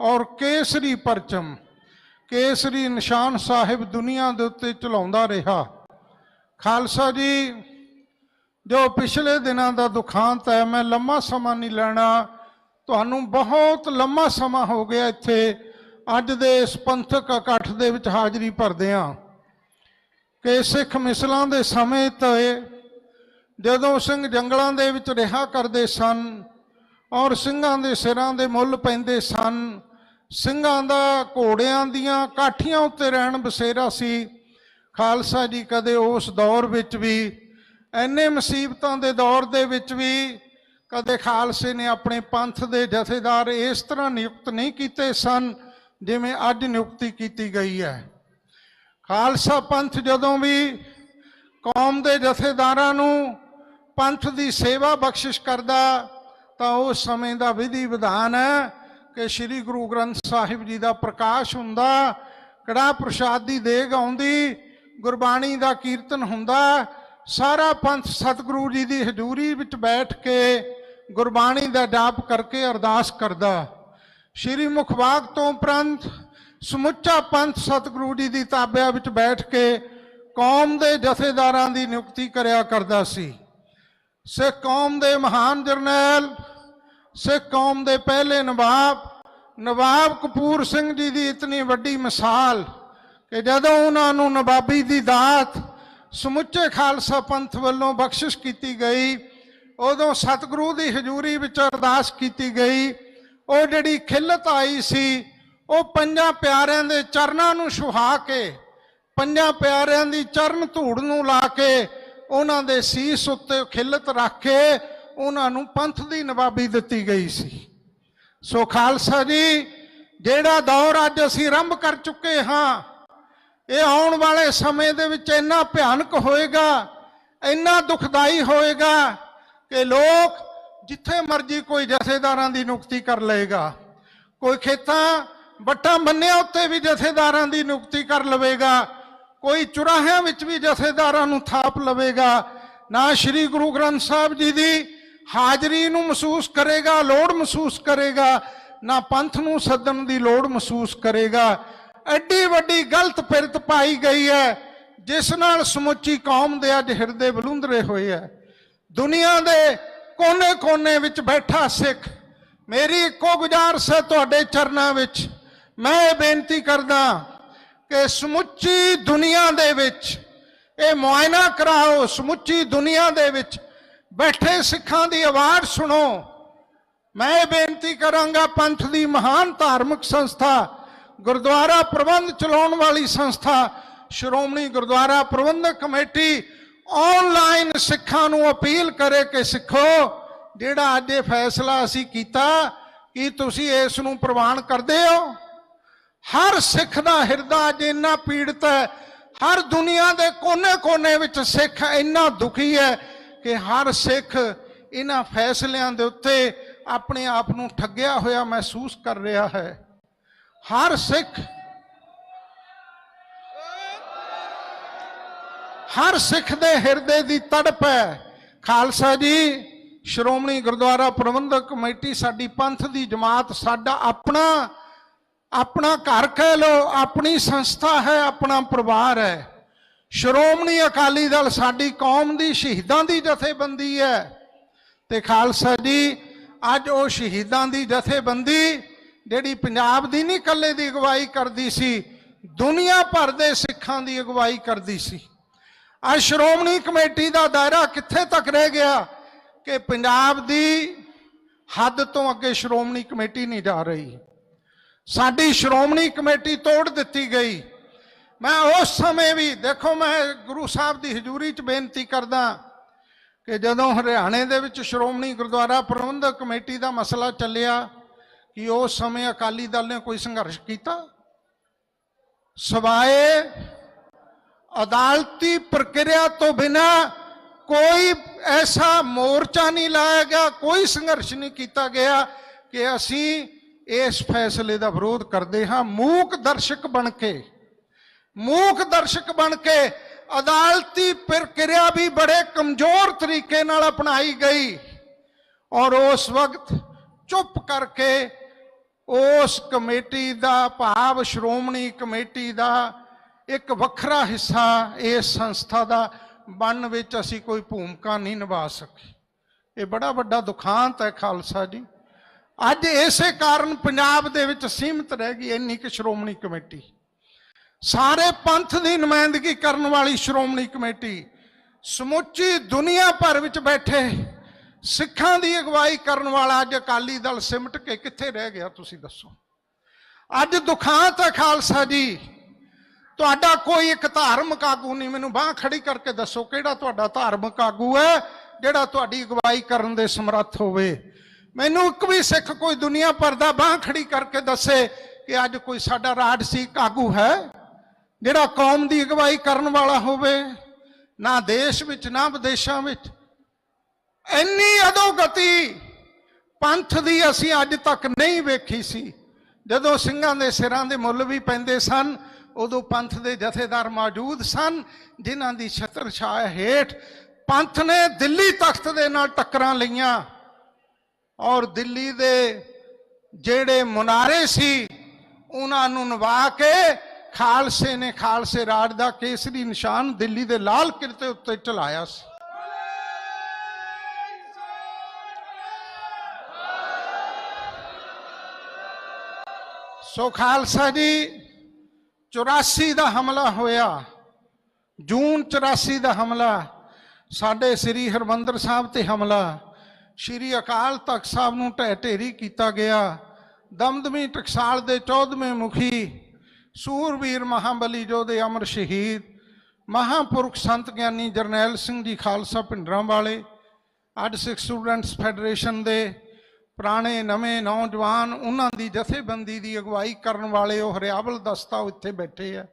ਔਰ ਕੇਸਰੀ ਪਰਚਮ, ਕੇਸਰੀ ਨਿਸ਼ਾਨ ਸਾਹਿਬ ਦੁਨੀਆ ਦੇ ਉੱਤੇ ਚਲਾਉਂਦਾ ਰਿਹਾ। ਖਾਲਸਾ ਜੀ ਜੋ ਪਿਛਲੇ ਦਿਨਾਂ ਦਾ ਦੁਖਾਂਤ ਹੈ, ਮੈਂ ਲੰਮਾ ਸਮਾਂ ਨਹੀਂ ਲੈਣਾ, ਤੁਹਾਨੂੰ ਬਹੁਤ ਲੰਮਾ ਸਮਾਂ ਹੋ ਗਿਆ ਇੱਥੇ ਅੱਜ ਦੇ ਇਸ ਪੰਥਕ ਇਕੱਠ ਦੇ ਵਿੱਚ ਹਾਜ਼ਰੀ ਭਰਦਿਆਂ, ਕਿ ਸਿੱਖ ਮਿਸਲਾਂ ਦੇ ਸਮੇਂ ਤੇ ਜਦੋਂ ਸਿੰਘ ਜੰਗਲਾਂ ਦੇ ਵਿੱਚ ਰਿਹਾ ਕਰਦੇ ਸਨ ਔਰ ਸਿੰਘਾਂ ਦੇ ਸਿਰਾਂ ਦੇ ਮੁੱਲ ਪੈਂਦੇ ਸਨ, ਸਿੰਘਾਂ ਦਾ ਘੋੜਿਆਂ ਦੀਆਂ ਕਾਠੀਆਂ ਉੱਤੇ ਰਹਿਣ ਬਸੇਰਾ ਸੀ। ਖਾਲਸਾ ਜੀ ਕਦੇ ਉਸ ਦੌਰ ਵਿੱਚ ਵੀ, ਇੰਨੇ ਮੁਸੀਬਤਾਂ ਦੇ ਦੌਰ ਦੇ ਵਿੱਚ ਵੀ ਕਦੇ ਖਾਲਸੇ ਨੇ ਆਪਣੇ ਪੰਥ ਦੇ ਜਥੇਦਾਰ ਇਸ ਤਰ੍ਹਾਂ ਨਿਯੁਕਤ ਨਹੀਂ ਕੀਤੇ ਸਨ ਜਿਵੇਂ ਅੱਜ ਨਿਯੁਕਤੀ ਕੀਤੀ ਗਈ ਹੈ। ਖਾਲਸਾ ਪੰਥ ਜਦੋਂ ਵੀ ਕੌਮ ਦੇ ਜਥੇਦਾਰਾਂ ਨੂੰ ਪੰਥ ਦੀ ਸੇਵਾ ਬਖਸ਼ਿਸ਼ ਕਰਦਾ ਤਾਂ ਉਸ ਸਮੇਂ ਦਾ ਵਿਧੀ ਵਿਧਾਨ ਹੈ ਕਿ ਸ੍ਰੀ ਗੁਰੂ ਗ੍ਰੰਥ ਸਾਹਿਬ ਜੀ ਦਾ ਪ੍ਰਕਾਸ਼ ਹੁੰਦਾ, ਕੜਾਹ ਪ੍ਰਸ਼ਾਦ ਦੀ ਦੇਗ ਆਉਂਦੀ, ਗੁਰਬਾਣੀ ਦਾ ਕੀਰਤਨ ਹੁੰਦਾ, ਸਾਰਾ ਪੰਥ ਸਤਿਗੁਰੂ ਜੀ ਦੀ ਹਜ਼ੂਰੀ ਵਿੱਚ ਬੈਠ ਕੇ ਗੁਰਬਾਣੀ ਦਾ ਜਾਪ ਕਰਕੇ ਅਰਦਾਸ ਕਰਦਾ। ਸ਼੍ਰੀ ਮੁਖਵਾਕ ਤੋਂ ਉਪਰੰਤ ਸਮੁੱਚਾ ਪੰਥ ਸਤਿਗੁਰੂ ਜੀ ਦੀ ਤਾਬਿਆ ਵਿੱਚ ਬੈਠ ਕੇ ਕੌਮ ਦੇ ਜਥੇਦਾਰਾਂ ਦੀ ਨਿਯੁਕਤੀ ਕਰਿਆ ਕਰਦਾ ਸੀ। ਸਿੱਖ ਕੌਮ ਦੇ ਮਹਾਨ ਜਰਨੈਲ, ਸਿੱਖ ਕੌਮ ਦੇ ਪਹਿਲੇ ਨਵਾਬ ਕਪੂਰ ਸਿੰਘ ਜੀ ਦੀ ਇਤਨੀ ਵੱਡੀ ਮਿਸਾਲ ਕਿ ਜਦੋਂ ਉਹਨਾਂ ਨੂੰ ਨਵਾਬੀ ਦੀ ਦਾਤ ਸਮੁੱਚੇ ਖਾਲਸਾ ਪੰਥ ਵੱਲੋਂ ਬਖਸ਼ਿਸ਼ ਕੀਤੀ ਗਈ, ਉਦੋਂ ਸਤਿਗੁਰੂ ਦੀ ਹਜ਼ੂਰੀ ਵਿੱਚ ਅਰਦਾਸ ਕੀਤੀ ਗਈ। ਉਹ ਜਿਹੜੀ ਖਿਲਤ ਆਈ ਸੀ, ਉਹ ਪੰਜਾਂ ਪਿਆਰਿਆਂ ਦੇ ਚਰਨਾਂ ਨੂੰ ਛੁਹਾ ਕੇ, ਪੰਜਾਂ ਪਿਆਰਿਆਂ ਦੀ ਚਰਨ ਧੂੜ ਨੂੰ ਲਾ ਕੇ, ਉਹਨਾਂ ਦੇ ਸੀਸ ਉੱਤੇ ਖਿਲਤ ਰੱਖ ਕੇ ਉਹਨਾਂ ਨੂੰ ਪੰਥ ਦੀ ਨਵਾਬੀ ਦਿੱਤੀ ਗਈ ਸੀ। ਸੋ ਖਾਲਸਾ ਜੀ ਜਿਹੜਾ ਦੌਰ ਅੱਜ ਅਸੀਂ ਆਰੰਭ ਕਰ ਚੁੱਕੇ ਹਾਂ, ਇਹ ਆਉਣ ਵਾਲੇ ਸਮੇਂ ਦੇ ਵਿੱਚ ਇੰਨਾ ਭਿਆਨਕ ਹੋਏਗਾ, ਇੰਨਾ ਦੁਖਦਾਈ ਹੋਏਗਾ ਕਿ ਲੋਕ ਜਿੱਥੇ ਮਰਜ਼ੀ ਕੋਈ ਜਥੇਦਾਰਾਂ ਦੀ ਨਿਯੁਕਤੀ ਕਰ ਲਏਗਾ, ਕੋਈ ਖੇਤਾਂ ਵੱਟਾਂ ਬੰਨਿਆਂ ਉੱਤੇ ਵੀ ਜਥੇਦਾਰਾਂ ਦੀ ਨਿਯੁਕਤੀ ਕਰ ਲਵੇਗਾ, ਕੋਈ ਚੁਰਾਹਿਆਂ ਵਿੱਚ ਵੀ ਜਥੇਦਾਰਾਂ ਨੂੰ ਥਾਪ ਲਵੇਗਾ। ਨਾ ਸ੍ਰੀ ਗੁਰੂ ਗ੍ਰੰਥ ਸਾਹਿਬ ਜੀ ਦੀ ਹਾਜ਼ਰੀ ਨੂੰ ਮਹਿਸੂਸ ਕਰੇਗਾ, ਲੋੜ ਮਹਿਸੂਸ ਕਰੇਗਾ, ਨਾ ਪੰਥ ਨੂੰ ਸੱਦਣ ਦੀ ਲੋੜ ਮਹਿਸੂਸ ਕਰੇਗਾ। ਐਡੀ ਵੱਡੀ ਗਲਤ ਫਿਰਤ ਪਾਈ ਗਈ ਹੈ ਜਿਸ ਨਾਲ ਸਮੁੱਚੀ ਕੌਮ ਦੇ ਅੱਜ ਹਿਰਦੇ ਬਲੁੰਦਰੇ ਹੋਏ ਹੈ। ਦੁਨੀਆ ਦੇ ਕੋਨੇ-ਕੋਨੇ ਵਿੱਚ ਬੈਠਾ ਸਿੱਖ, ਮੇਰੀ ਇੱਕੋ ਗੁਜ਼ਾਰਿਸ਼ ਹੈ ਤੁਹਾਡੇ ਚਰਨਾਂ ਵਿੱਚ, ਮੈਂ ਇਹ ਬੇਨਤੀ ਕਰਦਾ ਕਿ ਸਮੁੱਚੀ ਦੁਨੀਆ ਦੇ ਵਿੱਚ ਇਹ ਮੁਆਇਨਾ ਕਰਾਓ, ਸਮੁੱਚੀ ਦੁਨੀਆ ਦੇ ਵਿੱਚ ਬੈਠੇ ਸਿੱਖਾਂ ਦੀ ਆਵਾਜ਼ ਸੁਣੋ। ਮੈਂ ਇਹ ਬੇਨਤੀ ਕਰਾਂਗਾ, ਪੰਥ ਦੀ ਮਹਾਨ ਧਾਰਮਿਕ ਸੰਸਥਾ, ਗੁਰਦੁਆਰਾ ਪ੍ਰਬੰਧ ਚਲਾਉਣ ਵਾਲੀ ਸੰਸਥਾ ਸ਼੍ਰੋਮਣੀ ਗੁਰਦੁਆਰਾ ਪ੍ਰਬੰਧਕ ਕਮੇਟੀ ਆਨਲਾਈਨ ਸਿੱਖਾਂ ਨੂੰ ਅਪੀਲ ਕਰੇ ਕਿ ਸਿੱਖੋ, ਜਿਹੜਾ ਅੱਜ ਇਹ ਫੈਸਲਾ ਅਸੀਂ ਕੀਤਾ, ਕੀ ਤੁਸੀਂ ਇਸ ਨੂੰ ਪ੍ਰਵਾਨ ਕਰਦੇ ਹੋ? ਹਰ ਸਿੱਖ ਦਾ ਹਿਰਦਾ ਅੱਜ ਇੰਨਾ ਪੀੜਤ ਹੈ, ਹਰ ਦੁਨੀਆ ਦੇ ਕੋਨੇ-ਕੋਨੇ ਵਿੱਚ ਸਿੱਖ ਇੰਨਾ ਦੁਖੀ ਹੈ ਕਿ ਹਰ ਸਿੱਖ ਇਹਨਾਂ ਫੈਸਲਿਆਂ ਦੇ ਉੱਤੇ ਆਪਣੇ ਆਪ ਨੂੰ ਠੱਗਿਆ ਹੋਇਆ ਮਹਿਸੂਸ ਕਰ ਰਿਹਾ ਹੈ। ਹਰ ਸਿੱਖ ਦੇ ਹਿਰਦੇ ਦੀ ਤੜਪ ਹੈ। ਖਾਲਸਾ ਜੀ, ਸ਼੍ਰੋਮਣੀ ਗੁਰਦੁਆਰਾ ਪ੍ਰਬੰਧਕ ਕਮੇਟੀ ਸਾਡੀ ਪੰਥ ਦੀ ਜਮਾਤ, ਸਾਡਾ ਆਪਣਾ ਘਰ ਕਹਿ ਲੋ, ਆਪਣੀ ਸੰਸਥਾ ਹੈ, ਆਪਣਾ ਪਰਿਵਾਰ ਹੈ। ਸ਼੍ਰੋਮਣੀ ਅਕਾਲੀ ਦਲ ਸਾਡੀ ਕੌਮ ਦੀ ਸ਼ਹੀਦਾਂ ਦੀ ਜਥੇਬੰਦੀ ਹੈ ਤੇ ਖਾਲਸਾ ਜੀ, ਅੱਜ ਉਹ ਸ਼ਹੀਦਾਂ ਦੀ ਜਥੇਬੰਦੀ ਜਿਹੜੀ ਪੰਜਾਬ ਦੀ ਨਹੀਂ ਇਕੱਲੇ ਦੀ ਅਗਵਾਈ ਕਰਦੀ ਸੀ, ਦੁਨੀਆ ਭਰ ਦੇ ਸਿੱਖਾਂ ਦੀ ਅਗਵਾਈ ਕਰਦੀ ਸੀ। ਅੱਜ ਸ਼੍ਰੋਮਣੀ ਕਮੇਟੀ ਦਾ ਦਾਇਰਾ ਕਿੱਥੇ ਤੱਕ ਰਹਿ ਗਿਆ ਕਿ ਪੰਜਾਬ ਦੀ ਹੱਦ ਤੋਂ ਅੱਗੇ ਸ਼੍ਰੋਮਣੀ ਕਮੇਟੀ ਨਹੀਂ ਜਾ ਰਹੀ। ਸਾਡੀ ਸ਼੍ਰੋਮਣੀ ਕਮੇਟੀ ਤੋੜ ਦਿੱਤੀ ਗਈ। ਮੈਂ ਉਸ ਸਮੇਂ ਵੀ ਦੇਖੋ, ਮੈਂ ਗੁਰੂ ਸਾਹਿਬ ਦੀ ਹਜ਼ੂਰੀ 'ਚ ਬੇਨਤੀ ਕਰਦਾ ਕਿ ਜਦੋਂ ਹਰਿਆਣੇ ਦੇ ਵਿੱਚ ਸ਼੍ਰੋਮਣੀ ਗੁਰਦੁਆਰਾ ਪ੍ਰਬੰਧਕ ਕਮੇਟੀ ਦਾ ਮਸਲਾ ਚੱਲਿਆ, ਕਿ ਉਸ ਸਮੇਂ ਅਕਾਲੀ ਦਲ ਨੇ ਕੋਈ ਸੰਘਰਸ਼ ਕੀਤਾ? ਸਵਾਏ ਅਦਾਲਤੀ ਪ੍ਰਕਿਰਿਆ ਤੋਂ ਬਿਨਾ ਕੋਈ ਐਸਾ ਮੋਰਚਾ ਨਹੀਂ ਲਾਇਆ ਗਿਆ, ਕੋਈ ਸੰਘਰਸ਼ ਨਹੀਂ ਕੀਤਾ ਗਿਆ ਕਿ ਅਸੀਂ ਇਸ ਫੈਸਲੇ ਦਾ ਵਿਰੋਧ ਕਰਦੇ ਹਾਂ। ਮੂਕ ਦਰਸ਼ਕ ਬਣ ਕੇ ਅਦਾਲਤੀ ਪ੍ਰਕਿਰਿਆ ਵੀ ਬੜੇ ਕਮਜ਼ੋਰ ਤਰੀਕੇ ਨਾਲ ਅਪਣਾਈ ਗਈ ਔਰ ਉਸ ਵਕਤ ਚੁੱਪ ਕਰਕੇ ਉਸ ਕਮੇਟੀ ਦਾ, ਭਾਵ ਸ਼੍ਰੋਮਣੀ ਕਮੇਟੀ ਦਾ ਇੱਕ ਵੱਖਰਾ ਹਿੱਸਾ ਇਸ ਸੰਸਥਾ ਦਾ ਬਣਨ ਵਿੱਚ ਅਸੀਂ ਕੋਈ ਭੂਮਿਕਾ ਨਹੀਂ ਨਿਭਾ ਸਕੇ। ਇਹ ਬੜਾ ਵੱਡਾ ਦੁਖਾਂਤ ਹੈ ਖਾਲਸਾ ਜੀ। ਅੱਜ ਇਸੇ ਕਾਰਨ ਪੰਜਾਬ ਦੇ ਵਿੱਚ ਸੀਮਿਤ ਰਹਿ ਗਈ ਇੰਨੀ ਕਿ ਸ਼੍ਰੋਮਣੀ ਕਮੇਟੀ, ਸਾਰੇ ਪੰਥ ਦੀ ਨੁਮਾਇੰਦਗੀ ਕਰਨ ਵਾਲੀ ਸ਼੍ਰੋਮਣੀ ਕਮੇਟੀ, ਸਮੁੱਚੀ ਦੁਨੀਆ ਭਰ ਵਿੱਚ ਬੈਠੇ ਸਿੱਖਾਂ ਦੀ ਅਗਵਾਈ ਕਰਨ ਵਾਲਾ ਅੱਜ ਅਕਾਲੀ ਦਲ ਸਿਮਟ ਕੇ ਕਿੱਥੇ ਰਹਿ ਗਿਆ? ਤੁਸੀਂ ਦੱਸੋ। ਅੱਜ ਦੁਖਾਂਤ ਹੈ ਖਾਲਸਾ ਜੀ। ਤੁਹਾਡਾ ਕੋਈ ਇੱਕ ਧਾਰਮਿਕ ਆਗੂ ਨਹੀਂ, ਮੈਨੂੰ ਬਾਂਹ ਖੜੀ ਕਰਕੇ ਦੱਸੋ ਕਿਹੜਾ ਤੁਹਾਡਾ ਧਾਰਮਿਕ ਆਗੂ ਹੈ ਜਿਹੜਾ ਤੁਹਾਡੀ ਅਗਵਾਈ ਕਰਨ ਦੇ ਸਮਰੱਥ ਹੋਵੇ। ਮੈਨੂੰ ਇੱਕ ਵੀ ਸਿੱਖ ਕੋਈ ਦੁਨੀਆ ਭਰ ਦਾ ਬਾਂਹ ਖੜੀ ਕਰਕੇ ਦੱਸੇ ਕਿ ਅੱਜ ਕੋਈ ਸਾਡਾ ਰਾਜਸੀਕ ਆਗੂ ਹੈ ਜਿਹੜਾ ਕੌਮ ਦੀ ਅਗਵਾਈ ਕਰਨ ਵਾਲਾ ਹੋਵੇ। ਨਾ ਦੇਸ਼ ਵਿੱਚ ਨਾ ਵਿਦੇਸ਼ਾਂ ਵਿੱਚ ਇੰਨੀ ਅਧੋਗਤੀ ਪੰਥ ਦੀ ਅਸੀਂ ਅੱਜ ਤੱਕ ਨਹੀਂ ਵੇਖੀ ਸੀ। ਜਦੋਂ ਸਿੰਘਾਂ ਦੇ ਸਿਰਾਂ ਦੇ ਮੁੱਲ ਵੀ ਪੈਂਦੇ ਸਨ, ਉਦੋਂ ਪੰਥ ਦੇ ਜਥੇਦਾਰ ਮੌਜੂਦ ਸਨ ਜਿਨ੍ਹਾਂ ਦੀ ਛਤਰ ਛਾਇਆ ਹੇਠ ਪੰਥ ਨੇ ਦਿੱਲੀ ਤਖਤ ਦੇ ਨਾਲ ਟੱਕਰਾਂ ਲਈਆਂ ਔਰ ਦਿੱਲੀ ਦੇ ਜਿਹੜੇ ਮੁਨਾਰੇ ਸੀ ਉਹਨਾਂ ਨੂੰ ਨਵਾ ਕੇ ਖਾਲਸੇ ਨੇ ਖਾਲਸੇ ਰਾਜ ਦਾ ਕੇਸਰੀ ਨਿਸ਼ਾਨ ਦਿੱਲੀ ਦੇ ਲਾਲ ਕਿਲੇ ਉੱਤੇ ਚਲਾਇਆ ਸੀ। ਸੋ ਖਾਲਸਾ ਜੀ, 84 ਦਾ ਹਮਲਾ ਹੋਇਆ, ਜੂਨ 84 ਦਾ ਹਮਲਾ, ਸਾਡੇ ਸ੍ਰੀ ਹਰਿਮੰਦਰ ਸਾਹਿਬ ਤੇ ਹਮਲਾ, ਸ੍ਰੀ ਅਕਾਲ ਤਖਤ ਸਾਹਿਬ ਨੂੰ ਢਹਿ ਢੇਰੀ ਕੀਤਾ ਗਿਆ। ਦਮਦਮੀ ਟਕਸਾਲ ਦੇ 14ਵੇਂ ਮੁਖੀ ਸੂਰਵੀਰ ਮਹਾਬਲੀ ਯੋਧੇ ਅਮਰ ਸ਼ਹੀਦ ਮਹਾਂਪੁਰਖ ਸੰਤ ਗਿਆਨੀ ਜਰਨੈਲ ਸਿੰਘ ਜੀ ਖਾਲਸਾ ਭਿੰਡਰਾਂ ਵਾਲੇ, ਅੱਜ ਸਿੱਖ ਸਟੂਡੈਂਟਸ ਫੈਡਰੇਸ਼ਨ ਦੇ ਪੁਰਾਣੇ ਨਵੇਂ ਨੌਜਵਾਨ, ਉਹਨਾਂ ਦੀ ਜਥੇਬੰਦੀ ਦੀ ਅਗਵਾਈ ਕਰਨ ਵਾਲੇ ਉਹ ਹਰਿਆਵਲ ਦਸਤਾ ਇੱਥੇ ਬੈਠੇ ਆ।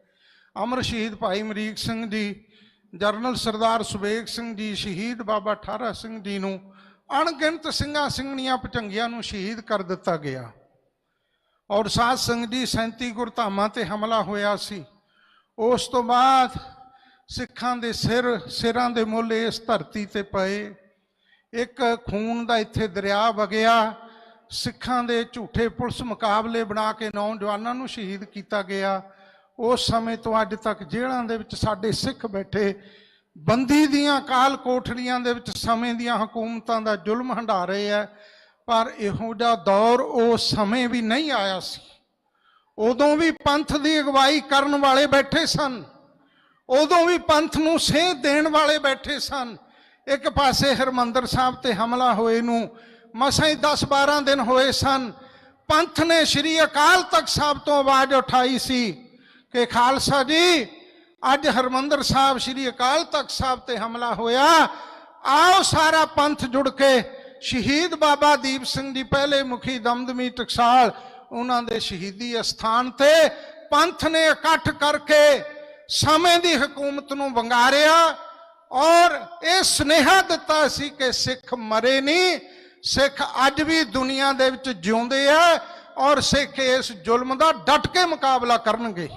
ਅਮਰ ਸ਼ਹੀਦ ਭਾਈ ਅਮਰੀਕ ਸਿੰਘ ਜੀ, ਜਰਨਲ ਸਰਦਾਰ ਸੁਬੇਗ ਸਿੰਘ ਜੀ, ਸ਼ਹੀਦ ਬਾਬਾ ਠਾਰਾ ਸਿੰਘ ਜੀ ਨੂੰ, ਅਣਗਿਣਤ ਸਿੰਘਾਂ ਸਿੰਘਣੀਆਂ ਭੁਜੰਗੀਆਂ ਨੂੰ ਸ਼ਹੀਦ ਕਰ ਦਿੱਤਾ ਗਿਆ। ਔਰ ਸਾਧ ਸੰਗਤ ਜੀ 37 ਗੁਰਧਾਮਾਂ ਤੇ ਹਮਲਾ ਹੋਇਆ ਸੀ। ਉਸ ਤੋਂ ਬਾਅਦ ਸਿੱਖਾਂ ਦੇ ਸਿਰਾਂ ਦੇ ਮੁੱਲ ਇਸ ਧਰਤੀ ਤੇ ਪਏ। ਇੱਕ ਖੂਨ ਦਾ ਇੱਥੇ ਦਰਿਆ ਵਗਿਆ। ਸਿੱਖਾਂ ਦੇ ਝੂਠੇ ਪੁਲਿਸ ਮੁਕਾਬਲੇ ਬਣਾ ਕੇ ਨੌਜਵਾਨਾਂ ਨੂੰ ਸ਼ਹੀਦ ਕੀਤਾ ਗਿਆ। ਉਸ ਸਮੇਂ ਤੋਂ ਅੱਜ ਤੱਕ ਜੇਲ੍ਹਾਂ ਦੇ ਵਿੱਚ ਸਾਡੇ ਸਿੱਖ ਬੈਠੇ ਬੰਦੀ ਦੀਆਂ ਕਾਲ ਕੋਠੜੀਆਂ ਦੇ ਵਿੱਚ ਸਮੇਂ ਦੀਆਂ ਹਕੂਮਤਾਂ ਦਾ ਜ਼ੁਲਮ ਹੰਢਾ ਰਹੇ ਹੈ। ਪਰ ਇਹੋ ਜਿਹਾ ਦੌਰ ਉਸ ਸਮੇਂ ਵੀ ਨਹੀਂ ਆਇਆ ਸੀ। ਉਦੋਂ ਵੀ ਪੰਥ ਦੀ ਅਗਵਾਈ ਕਰਨ ਵਾਲੇ ਬੈਠੇ ਸਨ, ਉਦੋਂ ਵੀ ਪੰਥ ਨੂੰ ਸੇਧ ਦੇਣ ਵਾਲੇ ਬੈਠੇ ਸਨ। ਇੱਕ ਪਾਸੇ ਹਰਿਮੰਦਰ ਸਾਹਿਬ ਤੇ ਹਮਲਾ ਹੋਏ ਨੂੰ ਮਸਾਂ ਹੀ 10-12 ਦਿਨ ਹੋਏ ਸਨ। ਪੰਥ ਨੇ ਸ਼੍ਰੀ ਅਕਾਲ ਤਖਤ ਸਾਹਿਬ ਤੋਂ ਆਵਾਜ਼ ਉਠਾਈ ਸੀ ਕਿ ਖਾਲਸਾ ਜੀ ਅੱਜ ਹਰਿਮੰਦਰ ਸਾਹਿਬ ਸ਼੍ਰੀ ਅਕਾਲ ਤਖਤ ਸਾਹਿਬ ਤੇ ਹਮਲਾ ਹੋਇਆ, ਆਓ ਸਾਰਾ ਪੰਥ ਜੁੜ ਕੇ ਸ਼ਹੀਦ ਬਾਬਾ ਦੀਪ ਸਿੰਘ ਜੀ ਪਹਿਲੇ ਮੁਖੀ ਦਮਦਮੀ ਟਕਸਾਲ ਉਹਨਾਂ ਦੇ ਸ਼ਹੀਦੀ ਅਸਥਾਨ ਤੇ ਪੰਥ ਨੇ ਇਕੱਠ ਕਰਕੇ ਸਮੇਂ ਦੀ ਹਕੂਮਤ ਨੂੰ ਵੰਗਾਰਿਆ ਔਰ ਇਹ ਸੁਨੇਹਾ ਦਿੱਤਾ ਸੀ ਕਿ ਸਿੱਖ ਮਰੇ ਨਹੀਂ, ਸਿੱਖ ਅੱਜ ਵੀ ਦੁਨੀਆ ਦੇ ਵਿੱਚ ਜਿਉਂਦੇ ਆ ਔਰ ਸਿੱਖ ਇਸ ਜ਼ੁਲਮ ਦਾ ਡਟ ਕੇ ਮੁਕਾਬਲਾ ਕਰਨਗੇ।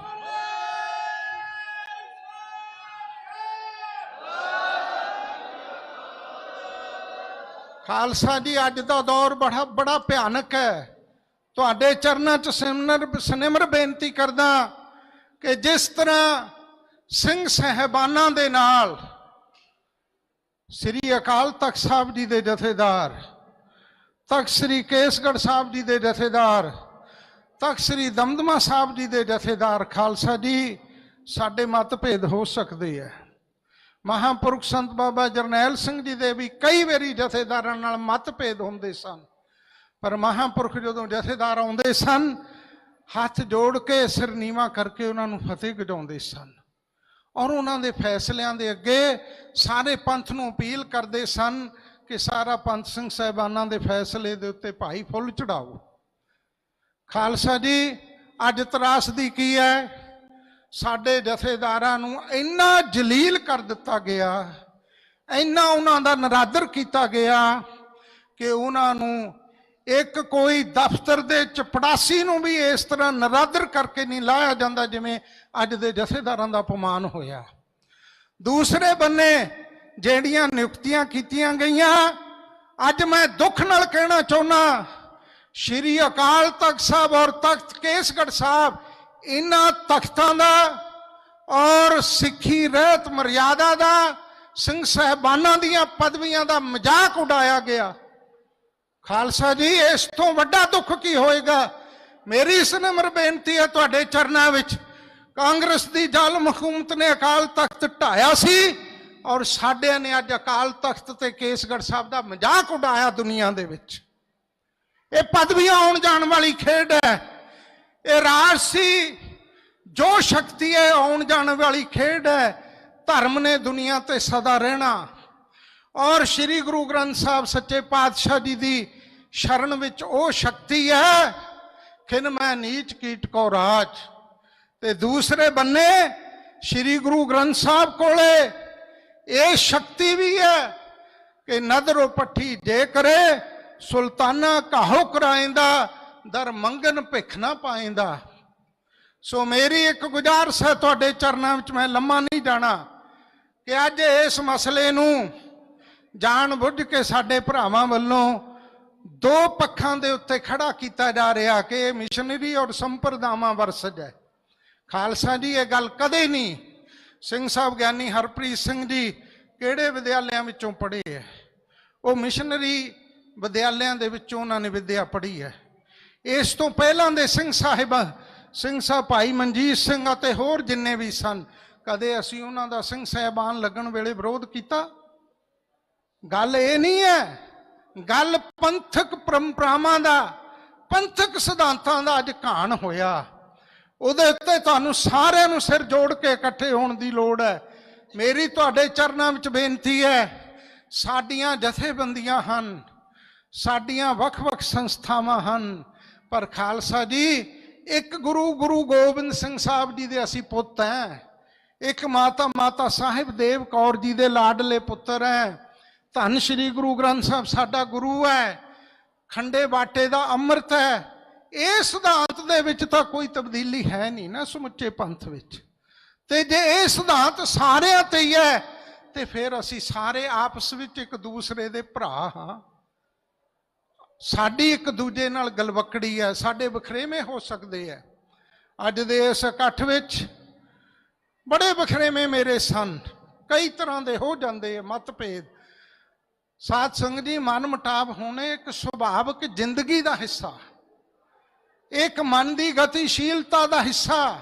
ਖਾਲਸਾ ਜੀ ਅੱਜ ਦਾ ਦੌਰ ਬੜਾ ਭਿਆਨਕ ਹੈ। ਤੁਹਾਡੇ ਚਰਨਾਂ 'ਚ ਸਿਮਰ ਬੇਨਤੀ ਕਰਦਾ ਕਿ ਜਿਸ ਤਰ੍ਹਾਂ ਸਿੰਘ ਸਾਹਿਬਾਨਾਂ ਦੇ ਨਾਲ ਸ੍ਰੀ ਅਕਾਲ ਤਖਤ ਸਾਹਿਬ ਜੀ ਦੇ ਜਥੇਦਾਰ, ਤਖਤ ਸ੍ਰੀ ਕੇਸਗੜ੍ਹ ਸਾਹਿਬ ਜੀ ਦੇ ਜਥੇਦਾਰ, ਤਖਤ ਸ੍ਰੀ ਦਮਦਮਾ ਸਾਹਿਬ ਜੀ ਦੇ ਜਥੇਦਾਰ, ਖਾਲਸਾ ਜੀ ਸਾਡੇ ਮਤਭੇਦ ਹੋ ਸਕਦੇ ਹੈ। ਮਹਾਂਪੁਰਖ ਸੰਤ ਬਾਬਾ ਜਰਨੈਲ ਸਿੰਘ ਜੀ ਦੇ ਵੀ ਕਈ ਵਾਰੀ ਜਥੇਦਾਰਾਂ ਨਾਲ ਮਤਭੇਦ ਹੁੰਦੇ ਸਨ, ਪਰ ਮਹਾਂਪੁਰਖ ਜਦੋਂ ਜਥੇਦਾਰ ਆਉਂਦੇ ਸਨ ਹੱਥ ਜੋੜ ਕੇ ਸਿਰ ਨੀਵਾਂ ਕਰਕੇ ਉਹਨਾਂ ਨੂੰ ਫਤਿਹ ਗਜਾਉਂਦੇ ਸਨ ਔਰ ਉਹਨਾਂ ਦੇ ਫੈਸਲਿਆਂ ਦੇ ਅੱਗੇ ਸਾਰੇ ਪੰਥ ਨੂੰ ਅਪੀਲ ਕਰਦੇ ਸਨ ਕਿ ਸਾਰਾ ਪੰਥ ਸਿੰਘ ਸਾਹਿਬਾਨਾਂ ਦੇ ਫੈਸਲੇ ਦੇ ਉੱਤੇ ਭਾਈ ਫੁੱਲ ਚੜਾਓ। ਖਾਲਸਾ ਜੀ ਅੱਜ ਤਰਾਸਦੀ ਕੀ ਹੈ, ਸਾਡੇ ਜਥੇਦਾਰਾਂ ਨੂੰ ਇੰਨਾ ਜਲੀਲ ਕਰ ਦਿੱਤਾ ਗਿਆ, ਇੰਨਾ ਉਹਨਾਂ ਦਾ ਨਰਾਦਰ ਕੀਤਾ ਗਿਆ ਕਿ ਉਹਨਾਂ ਨੂੰ ਇੱਕ ਕੋਈ ਦਫ਼ਤਰ ਦੇ ਚਪੜਾਸੀ ਨੂੰ ਵੀ ਇਸ ਤਰ੍ਹਾਂ ਨਰਾਦਰ ਕਰਕੇ ਨਹੀਂ ਲਾਇਆ ਜਾਂਦਾ ਜਿਵੇਂ ਅੱਜ ਦੇ ਜਥੇਦਾਰਾਂ ਦਾ ਅਪਮਾਨ ਹੋਇਆ। ਦੂਸਰੇ ਬੰਨੇ ਜਿਹੜੀਆਂ ਨਿਯੁਕਤੀਆਂ ਕੀਤੀਆਂ ਗਈਆਂ, ਅੱਜ ਮੈਂ ਦੁੱਖ ਨਾਲ ਕਹਿਣਾ ਚਾਹੁੰਦਾ ਸ਼੍ਰੀ ਅਕਾਲ ਤਖਤ ਸਾਹਿਬ ਔਰ ਤਖਤ ਕੇਸਗੜ੍ਹ ਸਾਹਿਬ, ਇਹਨਾਂ ਤਖਤਾਂ ਦਾ ਔਰ ਸਿੱਖੀ ਰਹਿਤ ਮਰਿਆਦਾ ਦਾ, ਸਿੰਘ ਸਾਹਿਬਾਨਾਂ ਦੀਆਂ ਪਦਵੀਆਂ ਦਾ ਮਜ਼ਾਕ ਉਡਾਇਆ ਗਿਆ। ਖਾਲਸਾ ਜੀ ਇਸ ਤੋਂ ਵੱਡਾ ਦੁੱਖ ਕੀ ਹੋਏਗਾ। ਮੇਰੀ ਸਿਮਰ ਬੇਨਤੀ ਹੈ ਤੁਹਾਡੇ ਚਰਨਾਂ ਵਿੱਚ, ਕਾਂਗਰਸ ਦੀ ਜ਼ਾਲਮ ਹਕੂਮਤ ਨੇ ਅਕਾਲ ਤਖਤ ਢਾਇਆ ਸੀ ਔਰ ਸਾਡਿਆਂ ਨੇ ਅੱਜ ਅਕਾਲ ਤਖਤ ਤੇ ਕੇਸਗੜ੍ਹ ਸਾਹਿਬ ਦਾ ਮਜ਼ਾਕ ਉਡਾਇਆ ਦੁਨੀਆ ਦੇ ਵਿੱਚ। ਇਹ ਪਦਵੀਆਂ ਆਉਣ ਜਾਣ ਵਾਲੀ ਖੇਡ ਹੈ, ਇਹ ਰਾਜਸੀ ਜੋ ਸ਼ਕਤੀ ਹੈ ਆਉਣ ਜਾਣ ਵਾਲੀ ਖੇਡ ਹੈ। ਧਰਮ ਨੇ ਦੁਨੀਆ ਤੇ ਸਦਾ ਰਹਿਣਾ ਔਰ ਸ੍ਰੀ ਗੁਰੂ ਗ੍ਰੰਥ ਸਾਹਿਬ ਸੱਚੇ ਪਾਤਸ਼ਾਹ ਜੀ ਦੀ ਸ਼ਰਨ ਵਿੱਚ ਉਹ ਸ਼ਕਤੀ ਹੈ ਖਿਨ ਮੈਂ ਨੀਚ ਕੀਟ ਕੋ ਰਾਜ। ਤੇ ਦੂਸਰੇ ਬੰਨੇ ਸ੍ਰੀ ਗੁਰੂ ਗ੍ਰੰਥ ਸਾਹਿਬ ਕੋਲੇ ਇਹ ਸ਼ਕਤੀ ਵੀ ਹੈ ਕਿ ਨਦਰੋ ਪੱਠੀ ਜੇ ਕਰੇ ਸੁਲਤਾਨਾ ਕਾਹੋ ਕਰਾਇੰਦਾ, ਦਰ ਮੰਗਨ ਭਿੱਖ ਨਾ ਪਾਇੰਦਾ। ਸੋ ਮੇਰੀ ਇੱਕ ਗੁਜ਼ਾਰਿਸ਼ ਹੈ ਤੁਹਾਡੇ ਚਰਨਾਂ ਵਿੱਚ, ਮੈਂ ਲੰਮਾ ਨਹੀਂ ਜਾਣਾ, ਕਿ ਅੱਜ ਇਸ ਮਸਲੇ ਨੂੰ ਜਾਣ ਬੁੱਝ ਕੇ ਸਾਡੇ ਭਰਾਵਾਂ ਵੱਲੋਂ ਦੋ ਪੱਖਾਂ ਦੇ ਉੱਤੇ ਖੜਾ ਕੀਤਾ ਜਾ ਰਿਹਾ ਕਿ ਇਹ ਮਿਸ਼ਨਰੀ ਔਰ ਸੰਪਰਦਾਵਾਂ ਵਰਸਜ ਹੈ। ਖਾਲਸਾ ਜੀ ਇਹ ਗੱਲ ਕਦੇ ਨਹੀਂ। ਸਿੰਘ ਸਾਹਿਬ ਗਿਆਨੀ ਹਰਪ੍ਰੀਤ ਸਿੰਘ ਜੀ ਕਿਹੜੇ ਵਿਦਿਆਲਿਆਂ ਵਿੱਚੋਂ ਪੜ੍ਹੇ ਹੈ? ਉਹ ਮਿਸ਼ਨਰੀ ਵਿਦਿਆਲਿਆਂ ਦੇ ਵਿੱਚੋਂ ਉਹਨਾਂ ਨੇ ਵਿੱਦਿਆ ਪੜ੍ਹੀ ਹੈ। ਇਸ ਤੋਂ ਪਹਿਲਾਂ ਦੇ ਸਿੰਘ ਸਾਹਿਬ ਭਾਈ ਮਨਜੀਤ ਸਿੰਘ ਅਤੇ ਹੋਰ ਜਿੰਨੇ ਵੀ ਸਨ, ਕਦੇ ਅਸੀਂ ਉਹਨਾਂ ਦਾ ਸਿੰਘ ਸਾਹਿਬਾਨ ਲੱਗਣ ਵੇਲੇ ਵਿਰੋਧ ਕੀਤਾ? ਗੱਲ ਇਹ ਨਹੀਂ ਹੈ, ਗੱਲ ਪੰਥਕ ਪਰੰਪਰਾਵਾਂ ਦਾ, ਪੰਥਕ ਸਿਧਾਂਤਾਂ ਦਾ ਅੱਜ ਘਾਣ ਹੋਇਆ। ਉਹਦੇ ਉੱਤੇ ਤੁਹਾਨੂੰ ਸਾਰਿਆਂ ਨੂੰ ਸਿਰ ਜੋੜ ਕੇ ਇਕੱਠੇ ਹੋਣ ਦੀ ਲੋੜ ਹੈ। ਮੇਰੀ ਤੁਹਾਡੇ ਚਰਨਾਂ ਵਿੱਚ ਬੇਨਤੀ ਹੈ, ਸਾਡੀਆਂ ਜਥੇਬੰਦੀਆਂ ਹਨ, ਸਾਡੀਆਂ ਵੱਖ-ਵੱਖ ਸੰਸਥਾਵਾਂ ਹਨ, ਪਰ ਖਾਲਸਾ ਜੀ ਇੱਕ ਗੁਰੂ ਗੋਬਿੰਦ ਸਿੰਘ ਸਾਹਿਬ ਜੀ ਦੇ ਅਸੀਂ ਪੁੱਤ ਹੈ, ਇੱਕ ਮਾਤਾ ਸਾਹਿਬ ਦੇਵ ਕੌਰ ਜੀ ਦੇ ਲਾਡਲੇ ਪੁੱਤਰ ਹੈ। ਧੰਨ ਸ਼੍ਰੀ ਗੁਰੂ ਗ੍ਰੰਥ ਸਾਹਿਬ ਸਾਡਾ ਗੁਰੂ ਹੈ, ਖੰਡੇ ਬਾਟੇ ਦਾ ਅੰਮ੍ਰਿਤ ਹੈ। ਇਹ ਸਿਧਾਂਤ ਦੇ ਵਿੱਚ ਤਾਂ ਕੋਈ ਤਬਦੀਲੀ ਹੈ ਨਹੀਂ ਨਾ ਸਮੁੱਚੇ ਪੰਥ ਵਿੱਚ। ਤੇ ਜੇ ਇਹ ਸਿਧਾਂਤ ਸਾਰਿਆਂ ਤੇ ਹੀ ਹੈ ਤੇ ਫਿਰ ਅਸੀਂ ਸਾਰੇ ਆਪਸ ਵਿੱਚ ਇੱਕ ਦੂਸਰੇ ਦੇ ਭਰਾ ਹਾਂ। ਸਾਡੀ ਇੱਕ ਦੂਜੇ ਨਾਲ ਗਲਵਕੜੀ ਹੈ, ਸਾਡੇ ਵਖਰੇਵੇਂ ਹੋ ਸਕਦੇ ਹੈ। ਅੱਜ ਦੇ ਇਸ ਇਕੱਠ ਵਿੱਚ ਬੜੇ ਵਖਰੇਵੇਂ ਮੇਰੇ ਸਨ, ਕਈ ਤਰ੍ਹਾਂ ਦੇ ਹੋ ਜਾਂਦੇ ਆ ਮਤਭੇਦ। ਸਾਧ ਸੰਗਤ ਜੀ, ਮਨ ਮੁਟਾਵ ਹੋਣੇ ਇੱਕ ਸੁਭਾਵਿਕ ਜ਼ਿੰਦਗੀ ਦਾ ਹਿੱਸਾ, ਇੱਕ ਮਨ ਦੀ ਗਤੀਸ਼ੀਲਤਾ ਦਾ ਹਿੱਸਾ।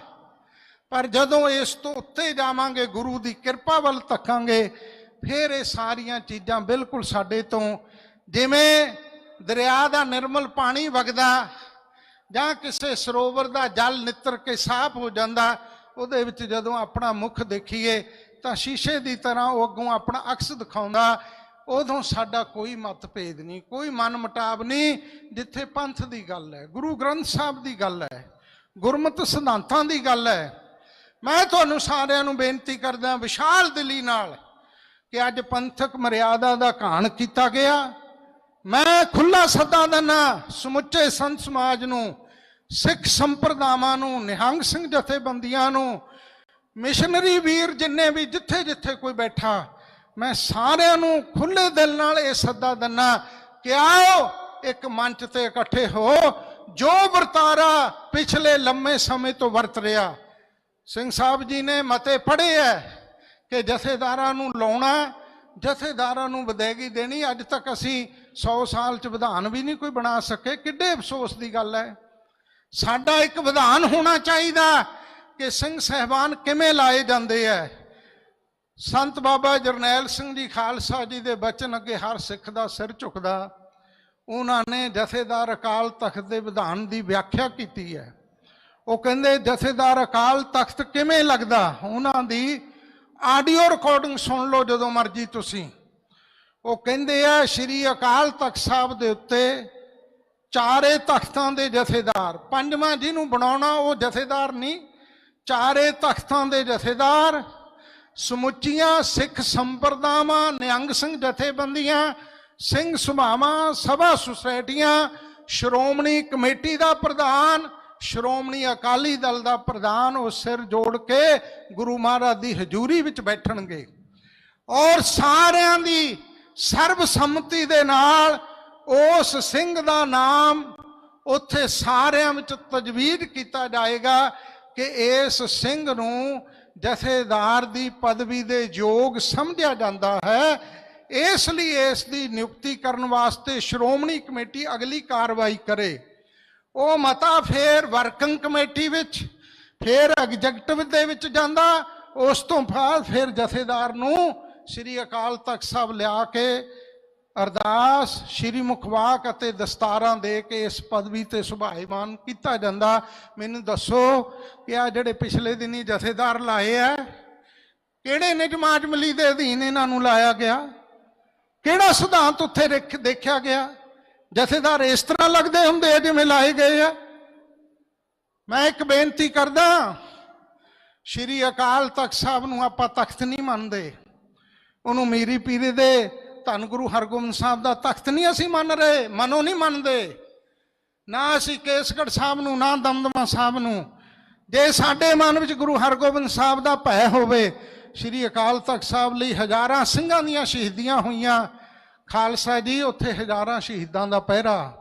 ਪਰ ਜਦੋਂ ਇਸ ਤੋਂ ਉੱਤੇ ਜਾਵਾਂਗੇ, ਗੁਰੂ ਦੀ ਕਿਰਪਾ ਵੱਲ ਤੱਕਾਂਗੇ, ਫਿਰ ਇਹ ਸਾਰੀਆਂ ਚੀਜ਼ਾਂ ਬਿਲਕੁਲ ਸਾਡੇ ਤੋਂ, ਜਿਵੇਂ ਦਰਿਆ ਦਾ ਨਿਰਮਲ ਪਾਣੀ ਵਗਦਾ ਜਾਂ ਕਿਸੇ ਸਰੋਵਰ ਦਾ ਜਲ ਨਿੱਤਰ ਕੇ ਸਾਫ਼ ਹੋ ਜਾਂਦਾ, ਉਹਦੇ ਵਿੱਚ ਜਦੋਂ ਆਪਣਾ ਮੁਖ ਦੇਖੀਏ ਤਾਂ ਸ਼ੀਸ਼ੇ ਦੀ ਤਰ੍ਹਾਂ ਉਹ ਅੱਗੋਂ ਆਪਣਾ ਅਕਸ ਦਿਖਾਉਂਦਾ। ਉਦੋਂ ਸਾਡਾ ਕੋਈ ਮਤਭੇਦ ਨਹੀਂ, ਕੋਈ ਮਨ ਮੁਟਾਵ ਨਹੀਂ। ਜਿੱਥੇ ਪੰਥ ਦੀ ਗੱਲ ਹੈ, ਗੁਰੂ ਗ੍ਰੰਥ ਸਾਹਿਬ ਦੀ ਗੱਲ ਹੈ, ਗੁਰਮਤਿ ਸਿਧਾਂਤਾਂ ਦੀ ਗੱਲ ਹੈ, ਮੈਂ ਤੁਹਾਨੂੰ ਸਾਰਿਆਂ ਨੂੰ ਬੇਨਤੀ ਕਰਦਾ ਵਿਸ਼ਾਲ ਦਿਲੀ ਨਾਲ ਕਿ ਅੱਜ ਪੰਥਕ ਮਰਿਆਦਾ ਦਾ ਘਾਣ ਕੀਤਾ ਗਿਆ। ਮੈਂ ਖੁੱਲਾ ਸੱਦਾ ਦਿੰਦਾ ਸਮੁੱਚੇ ਸੰਤ ਸਮਾਜ ਨੂੰ, ਸਿੱਖ ਸੰਪਰਦਾਵਾਂ ਨੂੰ, ਨਿਹੰਗ ਸਿੰਘ ਜਥੇਬੰਦੀਆਂ ਨੂੰ, ਮਿਸ਼ਨਰੀ ਵੀਰ ਜਿੰਨੇ ਵੀ ਜਿੱਥੇ ਜਿੱਥੇ ਕੋਈ ਬੈਠਾ, ਮੈਂ ਸਾਰਿਆਂ ਨੂੰ ਖੁੱਲੇ ਦਿਲ ਨਾਲ ਇਹ ਸੱਦਾ ਦਿੰਦਾ ਕਿ ਆਓ ਇੱਕ ਮੰਚ ਤੇ ਇਕੱਠੇ ਹੋ। ਜੋ ਵਰਤਾਰਾ ਪਿਛਲੇ ਲੰਮੇ ਸਮੇਂ ਤੋਂ ਵਰਤ ਰਿਹਾ, ਸਿੰਘ ਸਾਹਿਬ ਜੀ ਨੇ ਮਤੇ ਪੜ੍ਹੇ ਹੈ ਕਿ ਜਥੇਦਾਰਾਂ ਨੂੰ ਲਾਉਣਾ, ਜਥੇਦਾਰਾਂ ਨੂੰ ਵਿਦਾਇਗੀ ਦੇਣੀ। ਅੱਜ ਤੱਕ ਅਸੀਂ 100 ਸਾਲ 'ਚ ਵਿਧਾਨ ਵੀ ਨਹੀਂ ਕੋਈ ਬਣਾ ਸਕੇ। ਕਿੱਡੇ ਅਫਸੋਸ ਦੀ ਗੱਲ ਹੈ। ਸਾਡਾ ਇੱਕ ਵਿਧਾਨ ਹੋਣਾ ਚਾਹੀਦਾ ਕਿ ਸਿੰਘ ਸਾਹਿਬਾਨ ਕਿਵੇਂ ਲਾਏ ਜਾਂਦੇ ਹੈ। ਸੰਤ ਬਾਬਾ ਜਰਨੈਲ ਸਿੰਘ ਜੀ ਖਾਲਸਾ ਜੀ ਦੇ ਬਚਨ ਅੱਗੇ ਹਰ ਸਿੱਖ ਦਾ ਸਿਰ ਝੁਕਦਾ। ਉਹਨਾਂ ਨੇ ਜਥੇਦਾਰ ਅਕਾਲ ਤਖਤ ਦੇ ਵਿਧਾਨ ਦੀ ਵਿਆਖਿਆ ਕੀਤੀ ਹੈ। ਉਹ ਕਹਿੰਦੇ ਜਥੇਦਾਰ ਅਕਾਲ ਤਖਤ ਕਿਵੇਂ ਲੱਗਦਾ। ਉਹਨਾਂ ਦੀ ਆਡੀਓ ਰਿਕਾਰਡਿੰਗ ਸੁਣ ਲਓ ਜਦੋਂ ਮਰਜ਼ੀ ਤੁਸੀਂ। ਉਹ ਕਹਿੰਦੇ ਆ ਸ਼੍ਰੀ ਅਕਾਲ ਤਖਤ ਸਾਹਿਬ ਦੇ ਉੱਤੇ ਚਾਰੇ ਤਖਤਾਂ ਦੇ ਜਥੇਦਾਰ, ਪੰਜਵਾਂ ਜਿਹਨੂੰ ਬਣਾਉਣਾ ਉਹ ਜਥੇਦਾਰ ਨਹੀਂ, ਚਾਰੇ ਤਖਤਾਂ ਦੇ ਜਥੇਦਾਰ, ਸਮੁੱਚੀਆਂ ਸਿੱਖ ਸੰਪਰਦਾਵਾਂ, ਨਿਹੰਗ ਸਿੰਘ ਜਥੇਬੰਦੀਆਂ, ਸਿੰਘ ਸਭਾਵਾਂ, ਸਭਾ ਸੁਸਾਇਟੀਆਂ, ਸ਼੍ਰੋਮਣੀ ਕਮੇਟੀ ਦਾ ਪ੍ਰਧਾਨ, ਸ਼੍ਰੋਮਣੀ ਅਕਾਲੀ ਦਲ ਦਾ ਪ੍ਰਧਾਨ, ਉਹ ਸਿਰ ਜੋੜ ਕੇ ਗੁਰੂ ਮਹਾਰਾਜ ਦੀ ਹਜ਼ੂਰੀ ਵਿੱਚ ਬੈਠਣਗੇ ਔਰ ਸਾਰਿਆਂ ਦੀ ਸਰਬਸੰਮਤੀ ਦੇ ਨਾਲ ਉਸ ਸਿੰਘ ਦਾ ਨਾਮ ਉੱਥੇ ਸਾਰਿਆਂ ਵਿੱਚ ਤਜਵੀਜ਼ ਕੀਤਾ ਜਾਏਗਾ ਕਿ ਇਸ ਸਿੰਘ ਨੂੰ ਜਥੇਦਾਰ ਦੀ ਪਦਵੀ ਦੇ ਯੋਗ ਸਮਝਿਆ ਜਾਂਦਾ ਹੈ। ਇਸ ਲਈ ਇਸ ਦੀ ਨਿਯੁਕਤੀ ਕਰਨ ਵਾਸਤੇ ਸ਼੍ਰੋਮਣੀ ਕਮੇਟੀ ਅਗਲੀ ਕਾਰਵਾਈ ਕਰੇ। ਉਹ ਮਤਾ ਫਿਰ ਵਰਕਿੰਗ ਕਮੇਟੀ ਵਿੱਚ, ਫਿਰ ਐਗਜ਼ੈਕਟਿਵ ਦੇ ਵਿੱਚ ਜਾਂਦਾ। ਉਸ ਤੋਂ ਬਾਅਦ ਫਿਰ ਜਥੇਦਾਰ ਨੂੰ ਸ੍ਰੀ ਅਕਾਲ ਤਖਤ ਸਾਹਿਬ ਲਿਆ ਕੇ ਅਰਦਾਸ, ਸ਼੍ਰੀ ਮੁਖਵਾਕ ਅਤੇ ਦਸਤਾਰਾਂ ਦੇ ਕੇ ਇਸ ਪਦਵੀ ਤੇ ਸੁਭਾਈਮਾਨ ਕੀਤਾ ਜਾਂਦਾ। ਮੈਨੂੰ ਦੱਸੋ ਕਿ ਆ ਜਿਹੜੇ ਪਿਛਲੇ ਦਿਨੀ ਜਥੇਦਾਰ ਲਾਏ ਆ, ਕਿਹੜੇ ਨਿਯਮਾਂ ਅਮਲੀ ਦੇ ਅਧੀਨ ਇਹਨਾਂ ਨੂੰ ਲਾਇਆ ਗਿਆ? ਕਿਹੜਾ ਸਿਧਾਂਤ ਉੱਥੇ ਦੇਖਿਆ ਗਿਆ? ਜਥੇਦਾਰ ਇਸ ਤਰ੍ਹਾਂ ਲੱਗਦੇ ਹੁੰਦੇ ਆ ਜਿਵੇਂ ਲਾਏ ਗਏ ਆ। ਮੈਂ ਇੱਕ ਬੇਨਤੀ ਕਰਦਾ, ਸ਼੍ਰੀ ਅਕਾਲ ਤਖਤ ਸਾਹਿਬ ਨੂੰ ਆਪਾਂ ਤਖਤ ਨਹੀਂ ਮੰਨਦੇ, ਉਹਨੂੰ ਮੀਰੀ ਪੀਰੀ ਦੇ ਧੰਨ ਗੁਰੂ ਹਰਗੋਬਿੰਦ ਸਾਹਿਬ ਦਾ ਤਖਤ ਨਹੀਂ ਅਸੀਂ ਮੰਨ ਰਹੇ, ਮਨੋਂ ਨਹੀਂ ਮੰਨਦੇ। ਨਾ ਅਸੀਂ ਕੇਸਗੜ੍ਹ ਸਾਹਿਬ ਨੂੰ, ਨਾ ਦਮਦਮਾ ਸਾਹਿਬ ਨੂੰ। ਜੇ ਸਾਡੇ ਮਨ ਵਿੱਚ ਗੁਰੂ ਹਰਗੋਬਿੰਦ ਸਾਹਿਬ ਦਾ ਭੈ ਹੋਵੇ, ਸ਼੍ਰੀ ਅਕਾਲ ਤਖਤ ਸਾਹਿਬ ਲਈ ਹਜ਼ਾਰਾਂ ਸਿੰਘਾਂ ਦੀਆਂ ਸ਼ਹੀਦੀਆਂ ਹੋਈਆਂ। ਖਾਲਸਾ ਜੀ, ਉੱਥੇ ਹਜ਼ਾਰਾਂ ਸ਼ਹੀਦਾਂ ਦਾ ਪਹਿਰਾ,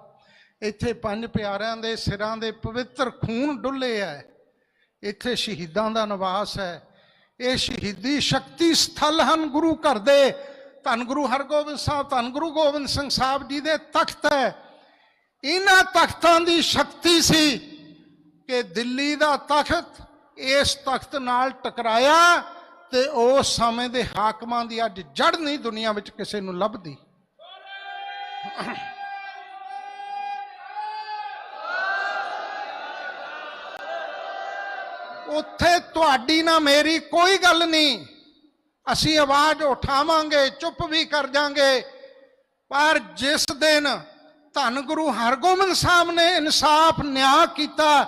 ਇੱਥੇ ਪੰਜ ਪਿਆਰਿਆਂ ਦੇ ਸਿਰਾਂ ਦੇ ਪਵਿੱਤਰ ਖੂਨ ਡੁੱਲੇ ਹੈ, ਇੱਥੇ ਸ਼ਹੀਦਾਂ ਦਾ ਨਿਵਾਸ ਹੈ। ਇਹ ਸ਼ਹੀਦੀ ਸ਼ਕਤੀ ਸਥਲ ਹਨ ਗੁਰੂ ਘਰ ਦੇ। ਧੰਨ ਗੁਰੂ ਹਰਗੋਬਿੰਦ ਸਾਹਿਬ, ਧੰਨ ਗੁਰੂ ਗੋਬਿੰਦ ਸਿੰਘ ਸਾਹਿਬ ਜੀ ਦੇ ਤਖਤ ਹੈ। ਇਹਨਾਂ ਤਖਤਾਂ ਦੀ ਸ਼ਕਤੀ ਸੀ ਕਿ ਦਿੱਲੀ ਦਾ ਤਖਤ ਇਸ ਤਖਤ ਨਾਲ ਟਕਰਾਇਆ ਤੇ ਉਸ ਸਮੇਂ ਦੇ ਹਾਕਮਾਂ ਦੀ ਅੱਜ ਜੜ ਨਹੀਂ ਦੁਨੀਆ ਵਿੱਚ ਕਿਸੇ ਨੂੰ ਲੱਭਦੀ। ਉੱਥੇ ਤੁਹਾਡੀ ਨਾ ਮੇਰੀ ਕੋਈ ਗੱਲ ਨਹੀਂ, ਅਸੀਂ ਆਵਾਜ਼ ਉਠਾਵਾਂਗੇ, ਚੁੱਪ ਵੀ ਕਰ ਜਾਾਂਗੇ। ਪਰ ਜਿਸ ਦਿਨ ਧੰਨ ਗੁਰੂ ਹਰਗੋਬਿੰਦ ਸਾਹਿਬ ਨੇ ਇਨਸਾਫ ਨਿਆਂ ਕੀਤਾ,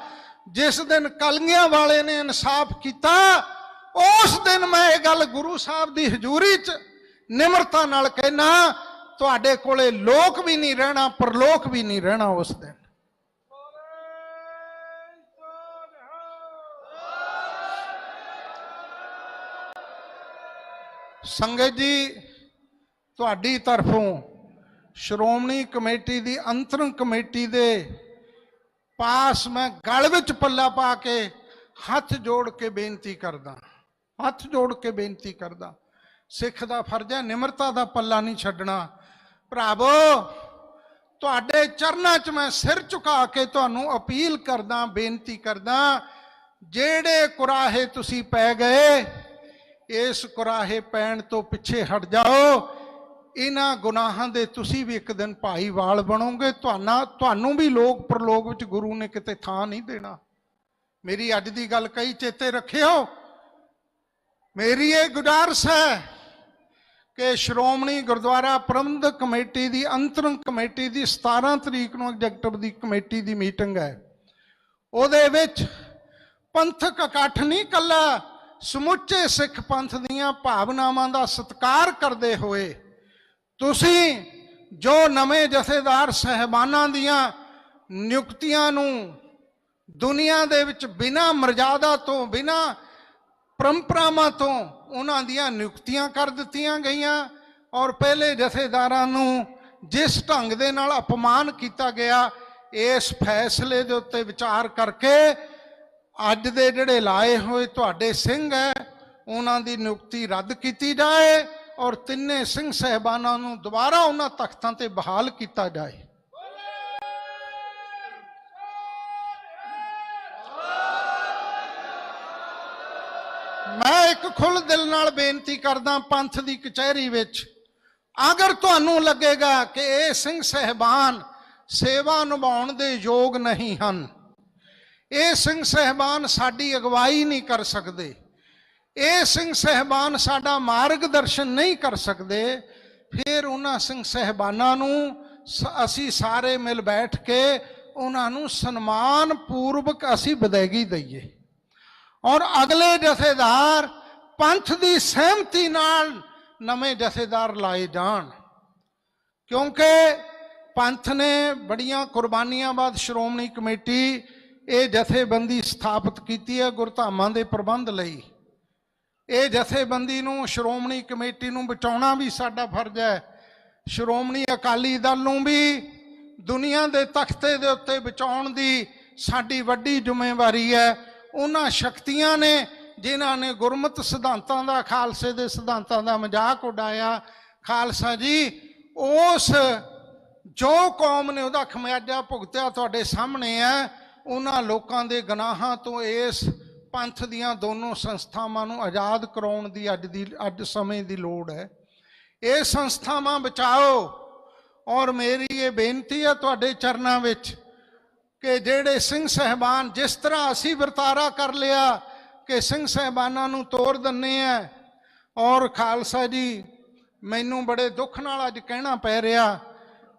ਜਿਸ ਦਿਨ ਕਲਗੀਆਂ ਵਾਲੇ ਨੇ ਇਨਸਾਫ ਕੀਤਾ, ਉਸ ਦਿਨ ਮੈਂ ਇਹ ਗੱਲ ਗੁਰੂ ਸਾਹਿਬ ਦੀ ਹਜ਼ੂਰੀ 'ਚ ਨਿਮਰਤਾ ਨਾਲ ਕਹਿਣਾ, ਤੁਹਾਡੇ ਕੋਲੇ ਲੋਕ ਵੀ ਨਹੀਂ ਰਹਿਣਾ, ਪਰਲੋਕ ਵੀ ਨਹੀਂ ਰਹਿਣਾ ਉਸ ਦਿਨ। ਸੰਗਤ ਜੀ, ਤੁਹਾਡੀ ਤਰਫੋਂ ਸ਼੍ਰੋਮਣੀ ਕਮੇਟੀ ਦੀ ਅੰਤਰੰਗ ਕਮੇਟੀ ਦੇ ਪਾਸ ਮੈਂ ਗਲ ਵਿੱਚ ਪੱਲਾ ਪਾ ਕੇ ਹੱਥ ਜੋੜ ਕੇ ਬੇਨਤੀ ਕਰਦਾ, ਹੱਥ ਜੋੜ ਕੇ ਬੇਨਤੀ ਕਰਦਾ। ਸਿੱਖ ਦਾ ਫਰਜ਼ ਹੈ ਨਿਮਰਤਾ ਦਾ ਪੱਲਾ ਨਹੀਂ ਛੱਡਣਾ। ਭਰਾਵੋ, ਤੁਹਾਡੇ ਚਰਨਾਂ 'ਚ ਮੈਂ ਸਿਰ ਝੁਕਾ ਕੇ ਤੁਹਾਨੂੰ ਅਪੀਲ ਕਰਦਾ, ਬੇਨਤੀ ਕਰਦਾ, ਜਿਹੜੇ ਕੁਰਾਹੇ ਤੁਸੀਂ ਪੈ ਗਏ, ਇਸ ਕੁਰਾਹੇ ਪੈਣ ਤੋਂ ਪਿੱਛੇ ਹਟ ਜਾਓ। ਇਹਨਾਂ ਗੁਨਾਹਾਂ ਦੇ ਤੁਸੀਂ ਵੀ ਇੱਕ ਦਿਨ ਭਾਈਵਾਲ ਬਣੋਗੇ। ਤੁਹਾਨੂੰ ਵੀ ਲੋਕ ਪ੍ਰਲੋਕ ਵਿੱਚ ਗੁਰੂ ਨੇ ਕਿਤੇ ਥਾਂ ਨਹੀਂ ਦੇਣਾ। ਮੇਰੀ ਅੱਜ ਦੀ ਗੱਲ ਕਈ ਚੇਤੇ ਰੱਖਿਓ। ਮੇਰੀ ਇਹ ਗੁਜ਼ਾਰਿਸ਼ ਹੈ ਕਿ ਸ਼੍ਰੋਮਣੀ ਗੁਰਦੁਆਰਾ ਪ੍ਰਬੰਧਕ ਕਮੇਟੀ ਦੀ ਅੰਤਰੰਗ ਕਮੇਟੀ ਦੀ 17 ਤਰੀਕ ਨੂੰ ਐਗਜ਼ੈਕਟਿਵ ਦੀ ਕਮੇਟੀ ਦੀ ਮੀਟਿੰਗ ਹੈ। ਉਹਦੇ ਵਿੱਚ ਪੰਥਕ ਇਕੱਠ ਨਹੀਂ, ਕੱਲਾ ਸਮੁੱਚੇ ਸਿੱਖ ਪੰਥ ਦੀਆਂ ਭਾਵਨਾਵਾਂ ਦਾ ਸਤਿਕਾਰ ਕਰਦੇ ਹੋਏ ਤੁਸੀਂ ਜੋ ਨਵੇਂ ਜਥੇਦਾਰ ਸਹਿਬਾਨਾਂ ਦੀਆਂ ਨਿਯੁਕਤੀਆਂ ਨੂੰ ਦੁਨੀਆ ਦੇ ਵਿੱਚ ਬਿਨਾਂ ਮਰਜ਼ਾਦਾ ਤੋਂ, ਬਿਨਾਂ ਪਰੰਪਰਾਵਾਂ ਤੋਂ ਉਹਨਾਂ ਦੀਆਂ ਨਿਯੁਕਤੀਆਂ ਕਰ ਦਿੱਤੀਆਂ ਗਈਆਂ, ਔਰ ਪਹਿਲੇ ਜਥੇਦਾਰਾਂ ਨੂੰ ਜਿਸ ਢੰਗ ਦੇ ਨਾਲ ਅਪਮਾਨ ਕੀਤਾ ਗਿਆ, ਇਸ ਫੈਸਲੇ ਦੇ ਉੱਤੇ ਵਿਚਾਰ ਕਰਕੇ ਅੱਜ ਦੇ ਜਿਹੜੇ ਲਾਏ ਹੋਏ ਤੁਹਾਡੇ ਸਿੰਘ ਹੈ ਉਹਨਾਂ ਦੀ ਨਿਯੁਕਤੀ ਰੱਦ ਕੀਤੀ ਜਾਏ ਔਰ ਤਿੰਨੇ ਸਿੰਘ ਸਹਿਬਾਨਾਂ ਨੂੰ ਦੁਬਾਰਾ ਉਹਨਾਂ ਤਖਤਾਂ ਤੇ ਬਹਾਲ ਕੀਤਾ ਜਾਏ। ਮੈਂ ਇੱਕ ਖੁੱਲ੍ਹ ਦਿਲ ਨਾਲ ਬੇਨਤੀ ਕਰਦਾ ਪੰਥ ਦੀ ਕਚਹਿਰੀ ਵਿੱਚ, ਅਗਰ ਤੁਹਾਨੂੰ ਲੱਗੇਗਾ ਕਿ ਇਹ ਸਿੰਘ ਸਹਿਬਾਨ ਸੇਵਾ ਨਿਭਾਉਣ ਦੇ ਯੋਗ ਨਹੀਂ ਹਨ, ਇਹ ਸਿੰਘ ਸਹਿਬਾਨ ਸਾਡੀ ਅਗਵਾਈ ਨਹੀਂ ਕਰ ਸਕਦੇ, ਇਹ ਸਿੰਘ ਸਹਿਬਾਨ ਸਾਡਾ ਮਾਰਗਦਰਸ਼ਨ ਨਹੀਂ ਕਰ ਸਕਦੇ, ਫਿਰ ਉਹਨਾਂ ਸਿੰਘ ਸਹਿਬਾਨਾਂ ਨੂੰ ਅਸੀਂ ਸਾਰੇ ਮਿਲ ਬੈਠ ਕੇ ਉਹਨਾਂ ਨੂੰ ਸਨਮਾਨ ਪੂਰਵਕ ਅਸੀਂ ਵਿਦਾਇਗੀ ਦਈਏ ਔਰ ਅਗਲੇ ਜਥੇਦਾਰ ਪੰਥ ਦੀ ਸਹਿਮਤੀ ਨਾਲ ਨਵੇਂ ਜਥੇਦਾਰ ਲਾਏ ਜਾਣ। ਕਿਉਂਕਿ ਪੰਥ ਨੇ ਬੜੀਆਂ ਕੁਰਬਾਨੀਆਂ ਬਾਅਦ ਸ਼੍ਰੋਮਣੀ ਕਮੇਟੀ ਇਹ ਜਥੇਬੰਦੀ ਸਥਾਪਿਤ ਕੀਤੀ ਹੈ ਗੁਰਧਾਮਾਂ ਦੇ ਪ੍ਰਬੰਧ ਲਈ। ਇਹ ਜਥੇਬੰਦੀ ਨੂੰ, ਸ਼੍ਰੋਮਣੀ ਕਮੇਟੀ ਨੂੰ ਬਚਾਉਣਾ ਵੀ ਸਾਡਾ ਫਰਜ਼ ਹੈ। ਸ਼੍ਰੋਮਣੀ ਅਕਾਲੀ ਦਲ ਨੂੰ ਵੀ ਦੁਨੀਆ ਦੇ ਤਖਤੇ ਦੇ ਉੱਤੇ ਬਚਾਉਣ ਦੀ ਸਾਡੀ ਵੱਡੀ ਜ਼ਿੰਮੇਵਾਰੀ ਹੈ। ਉਹਨਾਂ ਸ਼ਕਤੀਆਂ ਨੇ ਜਿਨ੍ਹਾਂ ਨੇ ਗੁਰਮਤ ਸਿਧਾਂਤਾਂ ਦਾ, ਖਾਲਸੇ ਦੇ ਸਿਧਾਂਤਾਂ ਦਾ ਮਜ਼ਾਕ ਉਡਾਇਆ। ਖਾਲਸਾ ਜੀ, ਉਸ ਜੋ ਕੌਮ ਨੇ ਉਹਦਾ ਖਮਿਆਜਾ ਭੁਗਤਿਆ ਤੁਹਾਡੇ ਸਾਹਮਣੇ ਹੈ। ਉਹਨਾਂ ਲੋਕਾਂ ਦੇ ਗੁਨਾਹਾਂ ਤੋਂ ਇਸ ਪੰਥ ਦੀਆਂ ਦੋਨੋਂ ਸੰਸਥਾਵਾਂ ਨੂੰ ਆਜ਼ਾਦ ਕਰਾਉਣ ਦੀ ਅੱਜ ਸਮੇਂ ਦੀ ਲੋੜ ਹੈ। ਇਹ ਸੰਸਥਾਵਾਂ ਬਚਾਓ। ਔਰ ਮੇਰੀ ਇਹ ਬੇਨਤੀ ਹੈ ਤੁਹਾਡੇ ਚਰਨਾਂ ਵਿੱਚ ਕਿ ਜਿਹੜੇ ਸਿੰਘ ਸਹਿਬਾਨ, ਜਿਸ ਤਰ੍ਹਾਂ ਅਸੀਂ ਵਰਤਾਰਾ ਕਰ ਲਿਆ ਕਿ ਸਿੰਘ ਸਹਿਬਾਨਾਂ ਨੂੰ ਤੋੜ ਦਿੰਦੇ ਆ, ਔਰ ਖਾਲਸਾ ਜੀ ਮੈਨੂੰ ਬੜੇ ਦੁੱਖ ਨਾਲ ਅੱਜ ਕਹਿਣਾ ਪੈ ਰਿਹਾ,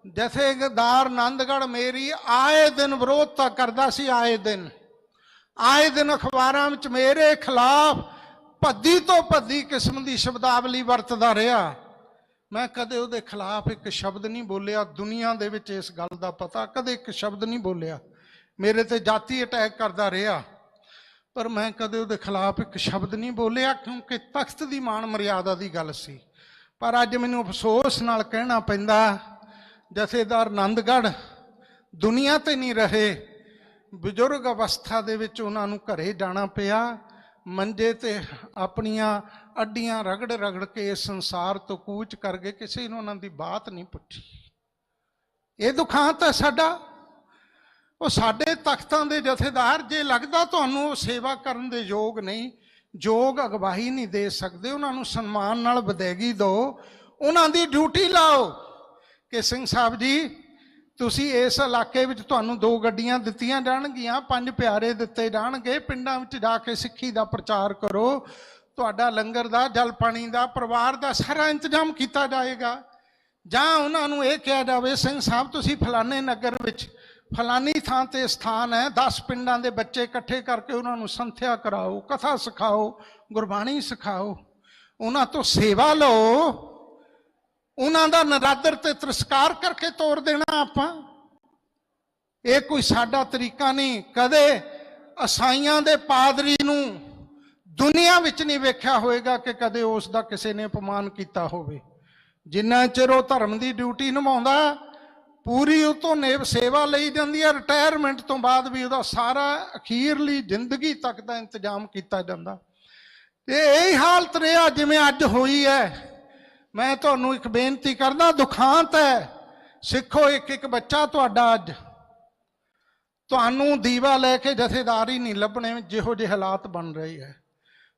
ਜਥੇਦਾਰ ਆਨੰਦਗੜ੍ਹ ਮੇਰੀ ਆਏ ਦਿਨ ਵਿਰੋਧਤਾ ਕਰਦਾ ਸੀ। ਆਏ ਦਿਨ ਅਖਬਾਰਾਂ ਵਿੱਚ ਮੇਰੇ ਖਿਲਾਫ ਭੱਦੀ ਤੋਂ ਭੱਦੀ ਕਿਸਮ ਦੀ ਸ਼ਬਦਾਵਲੀ ਵਰਤਦਾ ਰਿਹਾ। ਮੈਂ ਕਦੇ ਉਹਦੇ ਖਿਲਾਫ ਇੱਕ ਸ਼ਬਦ ਨਹੀਂ ਬੋਲਿਆ। ਦੁਨੀਆ ਦੇ ਵਿੱਚ ਇਸ ਗੱਲ ਦਾ ਪਤਾ, ਕਦੇ ਇੱਕ ਸ਼ਬਦ ਨਹੀਂ ਬੋਲਿਆ। ਮੇਰੇ ਤੇ ਜਾਤੀ ਅਟੈਕ ਕਰਦਾ ਰਿਹਾ, ਪਰ ਮੈਂ ਕਦੇ ਉਹਦੇ ਖਿਲਾਫ ਇੱਕ ਸ਼ਬਦ ਨਹੀਂ ਬੋਲਿਆ, ਕਿਉਂਕਿ ਤਖਤ ਦੀ ਮਾਣ ਮਰਿਆਦਾ ਦੀ ਗੱਲ ਸੀ। ਪਰ ਅੱਜ ਮੈਨੂੰ ਅਫਸੋਸ ਨਾਲ ਕਹਿਣਾ ਪੈਂਦਾ, ਜਥੇਦਾਰ ਆਨੰਦਗੜ੍ਹ ਦੁਨੀਆ ਤੇ ਨਹੀਂ ਰਹੇ। ਬਜ਼ੁਰਗ ਅਵਸਥਾ ਦੇ ਵਿੱਚ ਉਹਨਾਂ ਨੂੰ ਘਰੇ ਜਾਣਾ ਪਿਆ, ਮੰਜੇ ਤੇ ਆਪਣੀਆਂ ਅੱਡੀਆਂ ਰਗੜ ਰਗੜ ਕੇ ਇਸ ਸੰਸਾਰ ਤੋਂ ਕੂਚ ਕਰ ਗਏ। ਕਿਸੇ ਨੂੰ ਉਹਨਾਂ ਦੀ ਬਾਤ ਨਹੀਂ ਪੁੱਛੀ। ਇਹ ਦੁਖਾਂਤ ਹੈ ਸਾਡਾ। ਉਹ ਸਾਡੇ ਤਖਤਾਂ ਦੇ ਜਥੇਦਾਰ, ਜੇ ਲੱਗਦਾ ਤੁਹਾਨੂੰ ਉਹ ਸੇਵਾ ਕਰਨ ਦੇ ਯੋਗ ਨਹੀਂ, ਯੋਗ ਅਗਵਾਈ ਨਹੀਂ ਦੇ ਸਕਦੇ, ਉਹਨਾਂ ਨੂੰ ਸਨਮਾਨ ਨਾਲ ਵਿਦਾਇਗੀ ਦਿਓ, ਉਹਨਾਂ ਦੀ ਡਿਊਟੀ ਲਾਓ ਕਿ ਸਿੰਘ ਸਾਹਿਬ ਜੀ ਤੁਸੀਂ ਇਸ ਇਲਾਕੇ ਵਿੱਚ ਤੁਹਾਨੂੰ 2 ਗੱਡੀਆਂ ਦਿੱਤੀਆਂ ਜਾਣਗੀਆਂ, 5 ਪਿਆਰੇ ਦਿੱਤੇ ਜਾਣਗੇ, ਪਿੰਡਾਂ ਵਿੱਚ ਜਾ ਕੇ ਸਿੱਖੀ ਦਾ ਪ੍ਰਚਾਰ ਕਰੋ, ਤੁਹਾਡਾ ਲੰਗਰ ਦਾ, ਜਲ ਪਾਣੀ ਦਾ, ਪਰਿਵਾਰ ਦਾ ਸਾਰਾ ਇੰਤਜ਼ਾਮ ਕੀਤਾ ਜਾਏਗਾ। ਜਾਂ ਉਹਨਾਂ ਨੂੰ ਇਹ ਕਿਹਾ ਜਾਵੇ, ਸਿੰਘ ਸਾਹਿਬ ਤੁਸੀਂ ਫਲਾਣੇ ਨਗਰ ਵਿੱਚ ਫਲਾਨੀ ਥਾਂ ਤੇ ਸਥਾਨ ਹੈ, 10 ਪਿੰਡਾਂ ਦੇ ਬੱਚੇ ਇਕੱਠੇ ਕਰਕੇ ਉਹਨਾਂ ਨੂੰ ਸੰਥਿਆ ਕਰਾਓ, ਕਥਾ ਸਿਖਾਓ, ਗੁਰਬਾਣੀ ਸਿਖਾਓ, ਉਹਨਾਂ ਤੋਂ ਸੇਵਾ ਲਓ। ਉਹਨਾਂ ਦਾ ਨਰਾਦਰ ਤੇ ਤਿਰਸਕਾਰ ਕਰਕੇ ਤੋੜ ਦੇਣਾ ਆਪਾਂ, ਇਹ ਕੋਈ ਸਾਡਾ ਤਰੀਕਾ ਨਹੀਂ। ਕਦੇ ਈਸਾਈਆਂ ਦੇ ਪਾਦਰੀ ਨੂੰ ਦੁਨੀਆ ਵਿੱਚ ਨਹੀਂ ਵੇਖਿਆ ਹੋਵੇਗਾ ਕਿ ਕਦੇ ਉਸ ਦਾ ਕਿਸੇ ਨੇ ਅਪਮਾਨ ਕੀਤਾ ਹੋਵੇ। ਜਿੰਨਾ ਚਿਰ ਉਹ ਧਰਮ ਦੀ ਡਿਊਟੀ ਨਿਭਾਉਂਦਾ, ਪੂਰੀ ਉਹ ਤੋਂ ਸੇਵਾ ਲਈ ਜਾਂਦੀ ਹੈ। ਰਿਟਾਇਰਮੈਂਟ ਤੋਂ ਬਾਅਦ ਵੀ ਉਹਦਾ ਸਾਰਾ ਅਖੀਰਲੀ ਜ਼ਿੰਦਗੀ ਤੱਕ ਦਾ ਇੰਤਜ਼ਾਮ ਕੀਤਾ ਜਾਂਦਾ। ਤੇ ਇਹ ਹਾਲਤ ਰਿਹਾ ਜਿਵੇਂ ਅੱਜ ਹੋਈ ਹੈ। ਮੈਂ ਤੁਹਾਨੂੰ ਇੱਕ ਬੇਨਤੀ ਕਰਦਾ, ਦੁਖਾਂਤ ਹੈ ਸਿੱਖੋ, ਇੱਕ ਇੱਕ ਬੱਚਾ ਤੁਹਾਡਾ ਅੱਜ ਤੁਹਾਨੂੰ ਦੀਵਾ ਲੈ ਕੇ ਜਥੇਦਾਰੀ ਨਹੀਂ ਲੱਭਣੇ ਜਿਹੋ ਜਿਹੇ ਹਾਲਾਤ ਬਣ ਰਹੇ ਹੈ।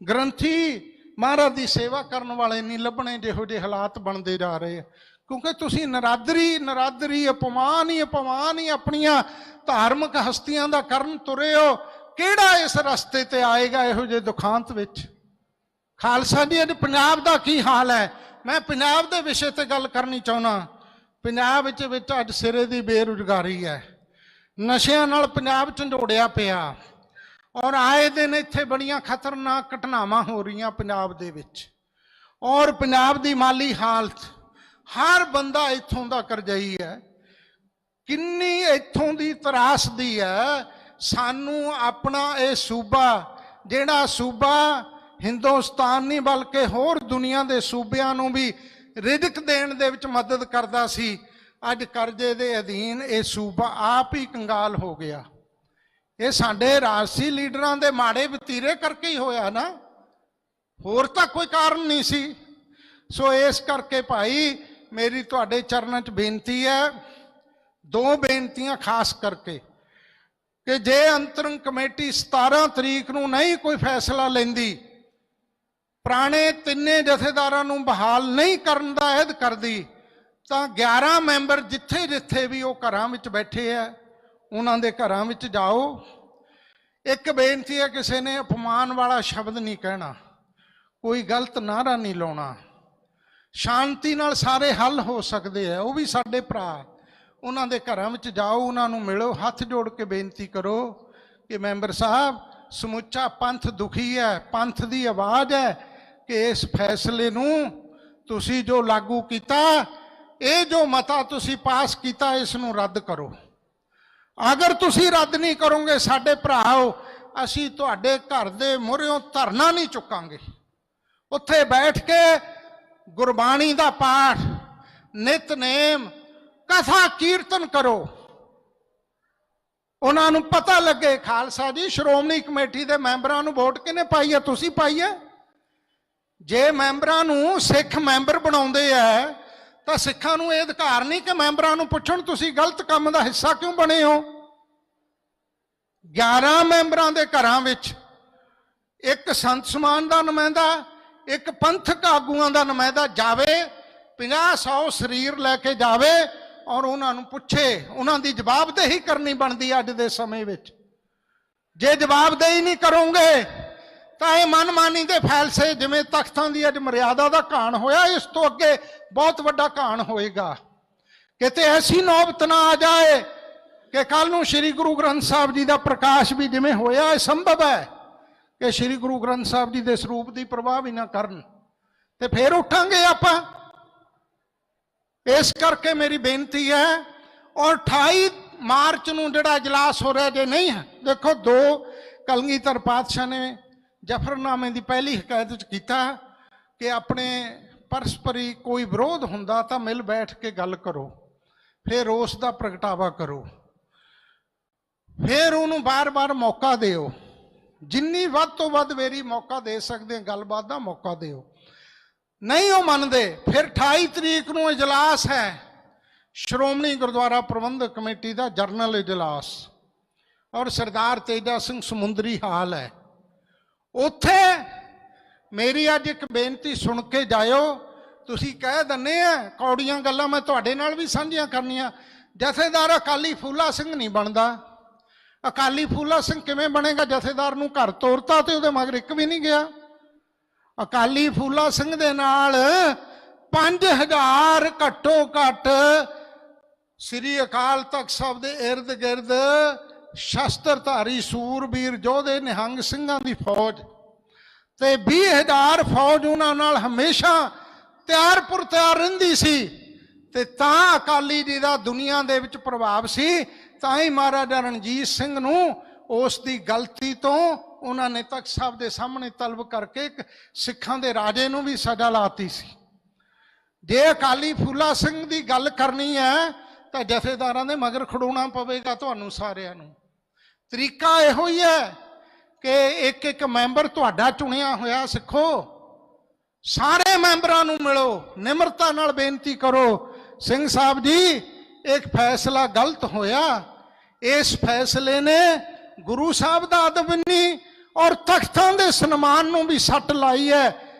ਗ੍ਰੰਥੀ ਮਹਾਰਾਜ ਦੀ ਸੇਵਾ ਕਰਨ ਵਾਲੇ ਨਹੀਂ ਲੱਭਣੇ ਜਿਹੋ ਜਿਹੇ ਹਾਲਾਤ ਬਣਦੇ ਜਾ ਰਹੇ ਆ। ਕਿਉਂਕਿ ਤੁਸੀਂ ਨਰਾਦਰੀ ਅਪਮਾਨ ਹੀ ਆਪਣੀਆਂ ਧਾਰਮਿਕ ਹਸਤੀਆਂ ਦਾ ਕਰਨ ਤੁਰੇ ਹੋ। ਕਿਹੜਾ ਇਸ ਰਸਤੇ ਤੇ ਆਏਗਾ ਇਹੋ ਜਿਹੇ ਦੁਖਾਂਤ ਵਿੱਚ? ਖਾਲਸਾ ਜੀ, ਅੱਜ ਪੰਜਾਬ ਦਾ ਕੀ ਹਾਲ ਹੈ? ਮੈਂ ਪੰਜਾਬ ਦੇ ਵਿਸ਼ੇ ਤੇ ਗੱਲ ਕਰਨੀ ਚਾਹੁੰਦਾ। ਪੰਜਾਬ ਵਿੱਚ ਅੱਜ ਸਿਰੇ ਦੀ ਬੇਰੁਜ਼ਗਾਰੀ ਹੈ, ਨਸ਼ਿਆਂ ਨਾਲ ਪੰਜਾਬ ਝੰਡੋੜਿਆ ਪਿਆ, ਔਰ ਆਏ ਦਿਨ ਇੱਥੇ ਬੜੀਆਂ ਖਤਰਨਾਕ ਘਟਨਾਵਾਂ ਹੋ ਰਹੀਆਂ ਪੰਜਾਬ ਦੇ ਵਿੱਚ। ਔਰ ਪੰਜਾਬ ਦੀ ਮਾਲੀ ਹਾਲਤ, ਹਰ ਬੰਦਾ ਇੱਥੋਂ ਦਾ ਕਰਜ਼ਾਈ ਹੈ। ਕਿੰਨੀ ਇੱਥੋਂ ਦੀ ਤਰਾਸਦੀ ਹੈ। ਸਾਨੂੰ ਆਪਣਾ ਇਹ ਸੂਬਾ, ਜਿਹੜਾ ਸੂਬਾ ਹਿੰਦੁਸਤਾਨ ਨਹੀਂ ਬਲਕਿ ਹੋਰ ਦੁਨੀਆ ਦੇ ਸੂਬਿਆਂ ਨੂੰ ਵੀ ਰਿਜ਼ਕ ਦੇਣ ਦੇ ਵਿੱਚ ਮਦਦ ਕਰਦਾ ਸੀ, ਅੱਜ ਕਰਜ਼ੇ ਦੇ ਅਧੀਨ ਇਹ ਸੂਬਾ ਆਪ ਹੀ ਕੰਗਾਲ ਹੋ ਗਿਆ। ਇਹ ਸਾਡੇ ਰਾਜਸੀ ਲੀਡਰਾਂ ਦੇ ਮਾੜੇ ਵਤੀਰੇ ਕਰਕੇ ਹੀ ਹੋਇਆ ਨਾ, ਹੋਰ ਤਾਂ ਕੋਈ ਕਾਰਨ ਨਹੀਂ ਸੀ। ਸੋ ਇਸ ਕਰਕੇ ਭਾਈ ਮੇਰੀ ਤੁਹਾਡੇ ਚਰਨਾਂ 'ਚ ਬੇਨਤੀ ਹੈ, ਦੋ ਬੇਨਤੀਆਂ ਖਾਸ ਕਰਕੇ, ਕਿ ਜੇ ਅੰਤਰੰਗ ਕਮੇਟੀ 17 ਤਰੀਕ ਨੂੰ ਨਹੀਂ ਕੋਈ ਫੈਸਲਾ ਲੈਂਦੀ, ਪੁਰਾਣੇ ਤਿੰਨੇ ਜਥੇਦਾਰਾਂ ਨੂੰ ਬਹਾਲ ਨਹੀਂ ਕਰਨ ਦਾ ਅਹਿਦ ਕਰਦੀ, ਤਾਂ 11 ਮੈਂਬਰ ਜਿੱਥੇ ਜਿੱਥੇ ਵੀ ਉਹ ਘਰਾਂ ਵਿੱਚ ਬੈਠੇ ਆ, ਉਹਨਾਂ ਦੇ ਘਰਾਂ ਵਿੱਚ ਜਾਓ। ਇੱਕ ਬੇਨਤੀ ਹੈ, ਕਿਸੇ ਨੇ ਅਪਮਾਨ ਵਾਲਾ ਸ਼ਬਦ ਨਹੀਂ ਕਹਿਣਾ, ਕੋਈ ਗਲਤ ਨਾਅਰਾ ਨਹੀਂ ਲਾਉਣਾ। ਸ਼ਾਂਤੀ ਨਾਲ ਸਾਰੇ ਹੱਲ ਹੋ ਸਕਦੇ ਆ। ਉਹ ਵੀ ਸਾਡੇ ਭਰਾ, ਉਹਨਾਂ ਦੇ ਘਰਾਂ ਵਿੱਚ ਜਾਓ, ਉਹਨਾਂ ਨੂੰ ਮਿਲੋ, ਹੱਥ ਜੋੜ ਕੇ ਬੇਨਤੀ ਕਰੋ ਕਿ ਮੈਂਬਰ ਸਾਹਿਬ, ਸਮੁੱਚਾ ਪੰਥ ਦੁਖੀ ਹੈ, ਪੰਥ ਦੀ ਆਵਾਜ਼ ਹੈ ਕਿ ਇਸ ਫੈਸਲੇ ਨੂੰ ਤੁਸੀਂ ਜੋ ਲਾਗੂ ਕੀਤਾ, ਇਹ ਜੋ ਮਤਾ ਤੁਸੀਂ ਪਾਸ ਕੀਤਾ, ਇਸ ਨੂੰ ਰੱਦ ਕਰੋ। ਅਗਰ ਤੁਸੀਂ ਰੱਦ ਨਹੀਂ ਕਰੋਗੇ ਸਾਡੇ ਭਰਾਓ, ਅਸੀਂ ਤੁਹਾਡੇ ਘਰ ਦੇ ਮੂਹਰਿਓਂ ਧਰਨਾ ਨਹੀਂ ਚੁੱਕਾਂਗੇ। ਉੱਥੇ ਬੈਠ ਕੇ ਗੁਰਬਾਣੀ ਦਾ ਪਾਠ, ਨਿਤਨੇਮ, ਕਥਾ ਕੀਰਤਨ ਕਰੋ। ਉਹਨਾਂ ਨੂੰ ਪਤਾ ਲੱਗੇ ਖਾਲਸਾ ਜੀ ਸ਼੍ਰੋਮਣੀ ਕਮੇਟੀ ਦੇ ਮੈਂਬਰਾਂ ਨੂੰ ਵੋਟ ਕਿਹਨੇ ਪਾਈ ਹੈ? ਤੁਸੀਂ ਪਾਈ ਹੈ। ਜੇ ਮੈਂਬਰਾਂ ਨੂੰ ਸਿੱਖ ਮੈਂਬਰ ਬਣਾਉਂਦੇ ਆ ਤਾਂ ਸਿੱਖਾਂ ਨੂੰ ਇਹ ਅਧਿਕਾਰ ਨਹੀਂ ਕਿ ਮੈਂਬਰਾਂ ਨੂੰ ਪੁੱਛਣ ਤੁਸੀਂ ਗਲਤ ਕੰਮ ਦਾ ਹਿੱਸਾ ਕਿਉਂ ਬਣੇ ਹੋ। 11 ਮੈਂਬਰਾਂ ਦੇ ਘਰਾਂ ਵਿੱਚ ਇੱਕ ਸੰਤ ਸਮਾਨ ਦਾ ਨੁਮਾਇੰਦਾ, ਇੱਕ ਪੰਥਕ ਆਗੂਆਂ ਦਾ ਨੁਮਾਇੰਦਾ ਜਾਵੇ, 50-100 ਸਰੀਰ ਲੈ ਕੇ ਜਾਵੇ ਔਰ ਉਹਨਾਂ ਨੂੰ ਪੁੱਛੇ। ਉਹਨਾਂ ਦੀ ਜਵਾਬਦੇਹੀ ਕਰਨੀ ਬਣਦੀ ਅੱਜ ਦੇ ਸਮੇਂ ਵਿੱਚ। ਜੇ ਜਵਾਬਦੇਹੀ ਨਹੀਂ ਕਰੋਗੇ ਤਾਂ ਇਹ ਮਨਮਾਨੀ ਦੇ ਫੈਸਲੇ, ਜਿਵੇਂ ਤਖਤਾਂ ਦੀ ਅੱਜ ਮਰਿਆਦਾ ਦਾ ਘਾਣ ਹੋਇਆ, ਇਸ ਤੋਂ ਅੱਗੇ ਬਹੁਤ ਵੱਡਾ ਘਾਣ ਹੋਏਗਾ। ਕਿਤੇ ਐਸੀ ਨੌਬਤ ਨਾ ਆ ਜਾਏ ਕਿ ਕੱਲ ਨੂੰ ਸ੍ਰੀ ਗੁਰੂ ਗ੍ਰੰਥ ਸਾਹਿਬ ਜੀ ਦਾ ਪ੍ਰਕਾਸ਼ ਵੀ ਜਿਵੇਂ ਹੋਇਆ, ਇਹ ਸੰਭਵ ਹੈ ਕਿ ਸ੍ਰੀ ਗੁਰੂ ਗ੍ਰੰਥ ਸਾਹਿਬ ਜੀ ਦੇ ਸਰੂਪ ਦੀ ਪ੍ਰਵਾਹ ਵੀ ਨਾ ਕਰਨ, ਤੇ ਫਿਰ ਉੱਠਾਂਗੇ ਆਪਾਂ। ਇਸ ਕਰਕੇ ਮੇਰੀ ਬੇਨਤੀ ਹੈ। ਔਰ 28 ਮਾਰਚ ਨੂੰ ਜਿਹੜਾ ਇਜਲਾਸ ਹੋ ਰਿਹਾ, ਜੇ ਨਹੀਂ ਹੈ, ਦੇਖੋ 2 ਕਲਗੀਧਰ ਪਾਤਸ਼ਾਹ ਨੇ ਜਫਰਨਾਮੇ ਦੀ ਪਹਿਲੀ ਹਕਾਇਤ ਵਿੱਚ ਕੀਤਾ ਕਿ ਆਪਣੇ ਪਰਸਪਰੀ ਕੋਈ ਵਿਰੋਧ ਹੁੰਦਾ ਤਾਂ ਮਿਲ ਬੈਠ ਕੇ ਗੱਲ ਕਰੋ, ਫਿਰ ਰੋਸ ਦਾ ਪ੍ਰਗਟਾਵਾ ਕਰੋ, ਫਿਰ ਉਹਨੂੰ ਬਾਰ-ਬਾਰ ਮੌਕਾ ਦਿਓ, ਜਿੰਨੀ ਵੱਧ ਤੋਂ ਵੱਧ ਵੇਰੀ ਮੌਕਾ ਦੇ ਸਕਦੇ ਗੱਲਬਾਤ ਦਾ ਮੌਕਾ ਦਿਓ। ਨਹੀਂ ਉਹ ਮੰਨਦੇ, ਫਿਰ 28 ਤਰੀਕ ਨੂੰ ਇਜਲਾਸ ਹੈ ਸ਼੍ਰੋਮਣੀ ਗੁਰਦੁਆਰਾ ਪ੍ਰਬੰਧਕ ਕਮੇਟੀ ਦਾ ਜਰਨਲ ਇਜਲਾਸ, ਔਰ ਸਰਦਾਰ ਤੇਜਾ ਸਿੰਘ ਸਮੁੰਦਰੀ ਹਾਲ ਹੈ ਉੱਥੇ। ਮੇਰੀ ਅੱਜ ਇੱਕ ਬੇਨਤੀ ਸੁਣ ਕੇ ਜਾਇਓ। ਤੁਸੀਂ ਕਹਿ ਦਿੰਦੇ ਆ ਕੌੜੀਆਂ ਗੱਲਾਂ, ਮੈਂ ਤੁਹਾਡੇ ਨਾਲ ਵੀ ਸਾਂਝੀਆਂ ਕਰਨੀਆਂ। ਜਥੇਦਾਰ ਅਕਾਲੀ ਫੂਲਾ ਸਿੰਘ ਨਹੀਂ ਬਣਦਾ। ਅਕਾਲੀ ਫੂਲਾ ਸਿੰਘ ਕਿਵੇਂ ਬਣੇਗਾ? ਜਥੇਦਾਰ ਨੂੰ ਘਰ ਤੋਰਤਾ ਤੇ ਉਹਦੇ ਮਗਰ ਇੱਕ ਵੀ ਨਹੀਂ ਗਿਆ। ਅਕਾਲੀ ਫੂਲਾ ਸਿੰਘ ਦੇ ਨਾਲ 5000 ਘੱਟੋ ਘੱਟ ਸ੍ਰੀ ਅਕਾਲ ਤਖਤ ਸਾਹਿਬ ਦੇ ਇਰਦ ਗਿਰਦ ਸ਼ਸਤਰਧਾਰੀ ਸੂਰਬੀਰ ਯੋਧੇ ਨਿਹੰਗ ਸਿੰਘਾਂ ਦੀ ਫੌਜ ਤੇ 20,000 ਫੌਜ ਉਹਨਾਂ ਨਾਲ ਹਮੇਸ਼ਾ ਤਿਆਰ ਰਹਿੰਦੀ ਸੀ। ਤੇ ਤਾਂ ਅਕਾਲੀ ਜੀ ਦਾ ਦੁਨੀਆ ਦੇ ਵਿੱਚ ਪ੍ਰਭਾਵ ਸੀ, ਤਾਂ ਹੀ ਮਹਾਰਾਜਾ ਰਣਜੀਤ ਸਿੰਘ ਨੂੰ ਉਸ ਦੀ ਗਲਤੀ ਤੋਂ ਉਹਨਾਂ ਨੇ ਤਖਤ ਸਾਹਿਬ ਦੇ ਸਾਹਮਣੇ ਤਲਬ ਕਰਕੇ ਇੱਕ ਸਿੱਖਾਂ ਦੇ ਰਾਜੇ ਨੂੰ ਵੀ ਸਜ਼ਾ ਲਾਤੀ ਸੀ। ਜੇ ਅਕਾਲੀ ਫੂਲਾ ਸਿੰਘ ਦੀ ਗੱਲ ਕਰਨੀ ਹੈ ਤਾਂ ਜਥੇਦਾਰਾਂ ਦੇ ਮਗਰ ਖੜੋਣਾ ਪਵੇਗਾ ਤੁਹਾਨੂੰ ਸਾਰਿਆਂ ਨੂੰ। ਤਰੀਕਾ ਇਹੋ ਹੀ ਹੈ ਕਿ ਇੱਕ ਇੱਕ ਮੈਂਬਰ ਤੁਹਾਡਾ ਚੁਣਿਆ ਹੋਇਆ ਸਿੱਖੋ, ਸਾਰੇ ਮੈਂਬਰਾਂ ਨੂੰ ਮਿਲੋ, ਨਿਮਰਤਾ ਨਾਲ ਬੇਨਤੀ ਕਰੋ, ਸਿੰਘ ਸਾਹਿਬ ਜੀ ਇੱਕ ਫੈਸਲਾ ਗਲਤ ਹੋਇਆ, ਇਸ ਫੈਸਲੇ ਨੇ ਗੁਰੂ ਸਾਹਿਬ ਦਾ ਅਦਬ ਨਹੀਂ ਔਰ ਤਖਤਾਂ ਦੇ ਸਨਮਾਨ ਨੂੰ ਵੀ ਸੱਟ ਲਾਈ ਹੈ।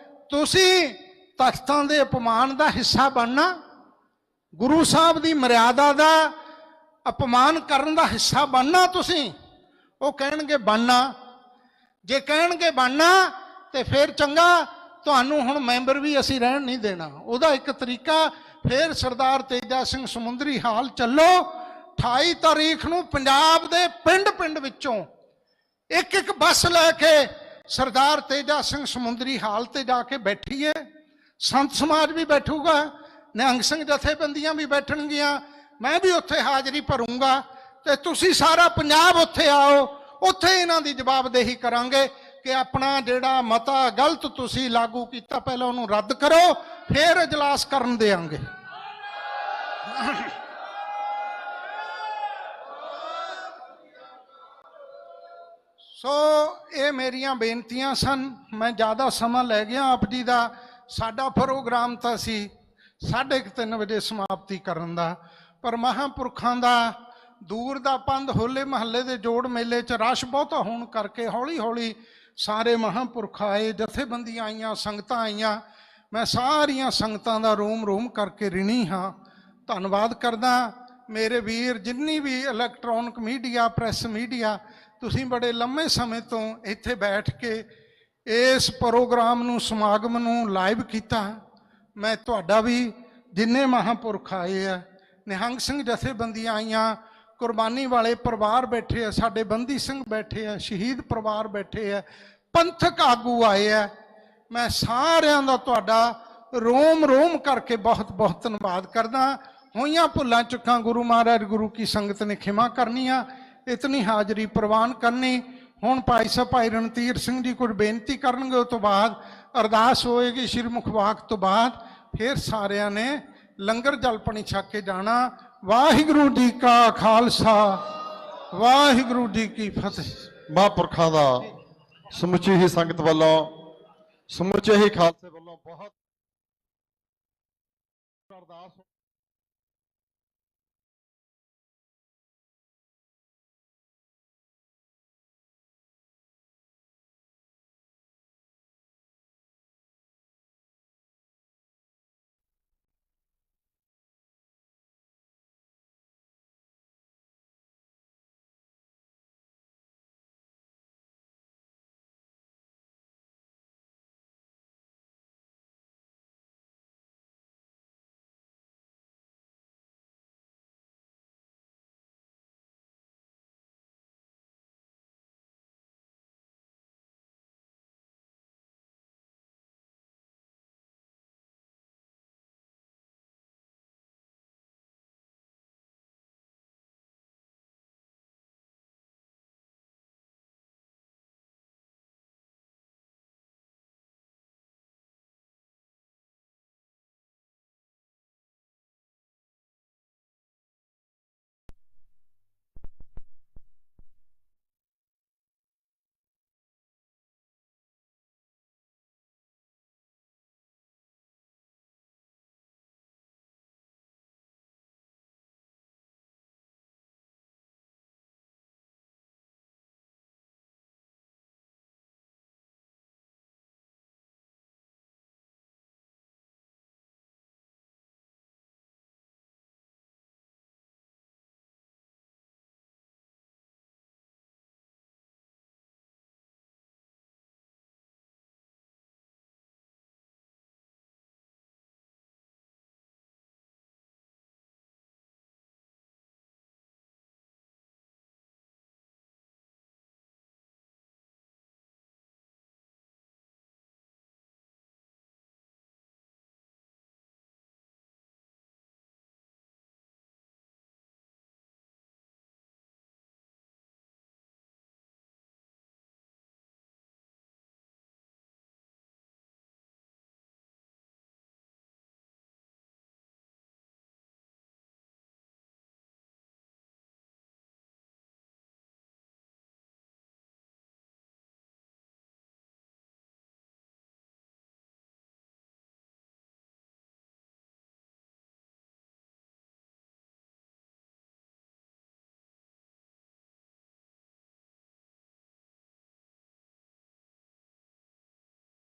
ਤੁਸੀਂ ਤਖਤਾਂ ਦੇ ਅਪਮਾਨ ਦਾ ਹਿੱਸਾ ਬਣਨਾ, ਗੁਰੂ ਸਾਹਿਬ ਦੀ ਮਰਿਆਦਾ ਦਾ ਅਪਮਾਨ ਕਰਨ ਦਾ ਹਿੱਸਾ ਬਣਨਾ ਤੁਸੀਂ। ਉਹ ਕਹਿਣਗੇ ਬਣਨਾ, ਜੇ ਕਹਿਣਗੇ ਬਣਨਾ ਤੇ ਫਿਰ ਚੰਗਾ, ਤੁਹਾਨੂੰ ਹੁਣ ਮੈਂਬਰ ਵੀ ਅਸੀਂ ਰਹਿਣ ਨਹੀਂ ਦੇਣਾ। ਉਹਦਾ ਇੱਕ ਤਰੀਕਾ, ਫਿਰ ਸਰਦਾਰ ਤੇਜਾ ਸਿੰਘ ਸਮੁੰਦਰੀ ਹਾਲ ਚੱਲੋ, 28 ਤਾਰੀਖ ਨੂੰ ਪੰਜਾਬ ਦੇ ਪਿੰਡ ਪਿੰਡ ਵਿੱਚੋਂ ਇੱਕ ਇੱਕ ਬੱਸ ਲੈ ਕੇ ਸਰਦਾਰ ਤੇਜਾ ਸਿੰਘ ਸਮੁੰਦਰੀ ਹਾਲ ਤੇ ਜਾ ਕੇ ਬੈਠੀਏ। ਸੰਤ ਸਮਾਜ ਵੀ ਬੈਠੂਗਾ, ਨਿਹੰਗ ਸਿੰਘ ਜਥੇਬੰਦੀਆਂ ਵੀ ਬੈਠਣਗੀਆਂ, ਮੈਂ ਵੀ ਉੱਥੇ ਹਾਜ਼ਰੀ ਭਰੂੰਗਾ ਤੇ ਤੁਸੀਂ ਸਾਰਾ ਪੰਜਾਬ ਉੱਥੇ ਆਓ। ਉੱਥੇ ਇਹਨਾਂ ਦੀ ਜਵਾਬਦੇਹੀ ਕਰਾਂਗੇ ਕਿ ਆਪਣਾ ਜਿਹੜਾ ਮਤਾ ਗਲਤ ਤੁਸੀਂ ਲਾਗੂ ਕੀਤਾ ਪਹਿਲਾਂ ਉਹਨੂੰ ਰੱਦ ਕਰੋ, ਫਿਰ ਇਜਲਾਸ ਕਰਨ ਦੇਵਾਂਗੇ। ਸੋ ਇਹ ਮੇਰੀਆਂ ਬੇਨਤੀਆਂ ਸਨ। ਮੈਂ ਜ਼ਿਆਦਾ ਸਮਾਂ ਲੈ ਗਿਆ ਆਪ ਜੀ ਦਾ। ਸਾਡਾ ਪ੍ਰੋਗਰਾਮ ਤਾਂ ਸੀ 3:30 ਵਜੇ ਸਮਾਪਤੀ ਕਰਨ ਦਾ, ਪਰ ਮਹਾਂਪੁਰਖਾਂ ਦਾ ਦੂਰ ਦਾ ਪੰਧ ਹੋਲੇ ਮਹੱਲੇ ਦੇ ਜੋੜ ਮੇਲੇ 'ਚ ਰਸ਼ ਬਹੁਤਾ ਹੋਣ ਕਰਕੇ ਹੌਲੀ ਹੌਲੀ ਸਾਰੇ ਮਹਾਂਪੁਰਖ ਆਏ, ਜਥੇਬੰਦੀਆਂ ਆਈਆਂ, ਸੰਗਤਾਂ ਆਈਆਂ। ਮੈਂ ਸਾਰੀਆਂ ਸੰਗਤਾਂ ਦਾ ਰੋਮ ਰੋਮ ਕਰਕੇ ਰਿਣੀ ਹਾਂ, ਧੰਨਵਾਦ ਕਰਦਾ। ਮੇਰੇ ਵੀਰ ਜਿੰਨੀ ਵੀ ਇਲੈਕਟ੍ਰੋਨਿਕ ਮੀਡੀਆ, ਪ੍ਰੈਸ ਮੀਡੀਆ, ਤੁਸੀਂ ਬੜੇ ਲੰਮੇ ਸਮੇਂ ਤੋਂ ਇੱਥੇ ਬੈਠ ਕੇ ਇਸ ਪ੍ਰੋਗਰਾਮ ਨੂੰ, ਸਮਾਗਮ ਨੂੰ ਲਾਈਵ ਕੀਤਾ। ਮੈਂ ਤੁਹਾਡਾ ਵੀ, ਜਿੰਨੇ ਮਹਾਂਪੁਰਖ ਆਏ ਆ, ਨਿਹੰਗ ਸਿੰਘ ਜਥੇਬੰਦੀਆਂ ਆਈਆਂ, ਕੁਰਬਾਨੀ ਵਾਲੇ ਪਰਿਵਾਰ ਬੈਠੇ ਆ, ਸਾਡੇ ਬੰਦੀ ਸਿੰਘ ਬੈਠੇ ਆ, ਸ਼ਹੀਦ ਪਰਿਵਾਰ ਬੈਠੇ ਆ, ਪੰਥਕ ਆਗੂ ਆਏ ਆ, ਮੈਂ ਸਾਰਿਆਂ ਦਾ ਤੁਹਾਡਾ ਰੋਮ ਰੋਮ ਕਰਕੇ ਬਹੁਤ ਬਹੁਤ ਧੰਨਵਾਦ ਕਰਦਾ। ਹੋਈਆਂ ਭੁੱਲਾਂ ਚੁੱਕਾਂ ਗੁਰੂ ਮਹਾਰਾਜ ਗੁਰੂ ਕੀ ਸੰਗਤ ਨੇ ਖਿਮਾ ਕਰਨੀਆਂ, ਇਤਨੀ ਹਾਜ਼ਰੀ ਪ੍ਰਵਾਨ ਕਰਨੀ। ਹੁਣ ਭਾਈ ਸਾਹਿਬ ਭਾਈ ਰਣਧੀਰ ਸਿੰਘ ਜੀ ਕੁਝ ਬੇਨਤੀ ਕਰਨਗੇ, ਉਸ ਤੋਂ ਬਾਅਦ ਅਰਦਾਸ ਹੋਏਗੀ ਸ਼੍ਰੀ ਮੁਖਵਾਕ ਤੋਂ ਬਾਅਦ, ਫਿਰ ਸਾਰਿਆਂ ਨੇ ਲੰਗਰ ਜਲ ਪਾਣੀ ਛਕ ਕੇ ਜਾਣਾ। ਵਾਹਿਗੁਰੂ ਜੀ ਕਾ ਖਾਲਸਾ, ਵਾਹਿਗੁਰੂ ਜੀ ਕੀ ਫਤਿਹ। ਮਹਾਂਪੁਰਖਾਂ ਦਾ ਸਮੁੱਚੀ ਹੀ ਸੰਗਤ ਵੱਲੋਂ, ਸਮੁੱਚੇ ਹੀ ਖਾਲਸੇ ਵੱਲੋਂ ਬਹੁਤ ਅਰਦਾਸ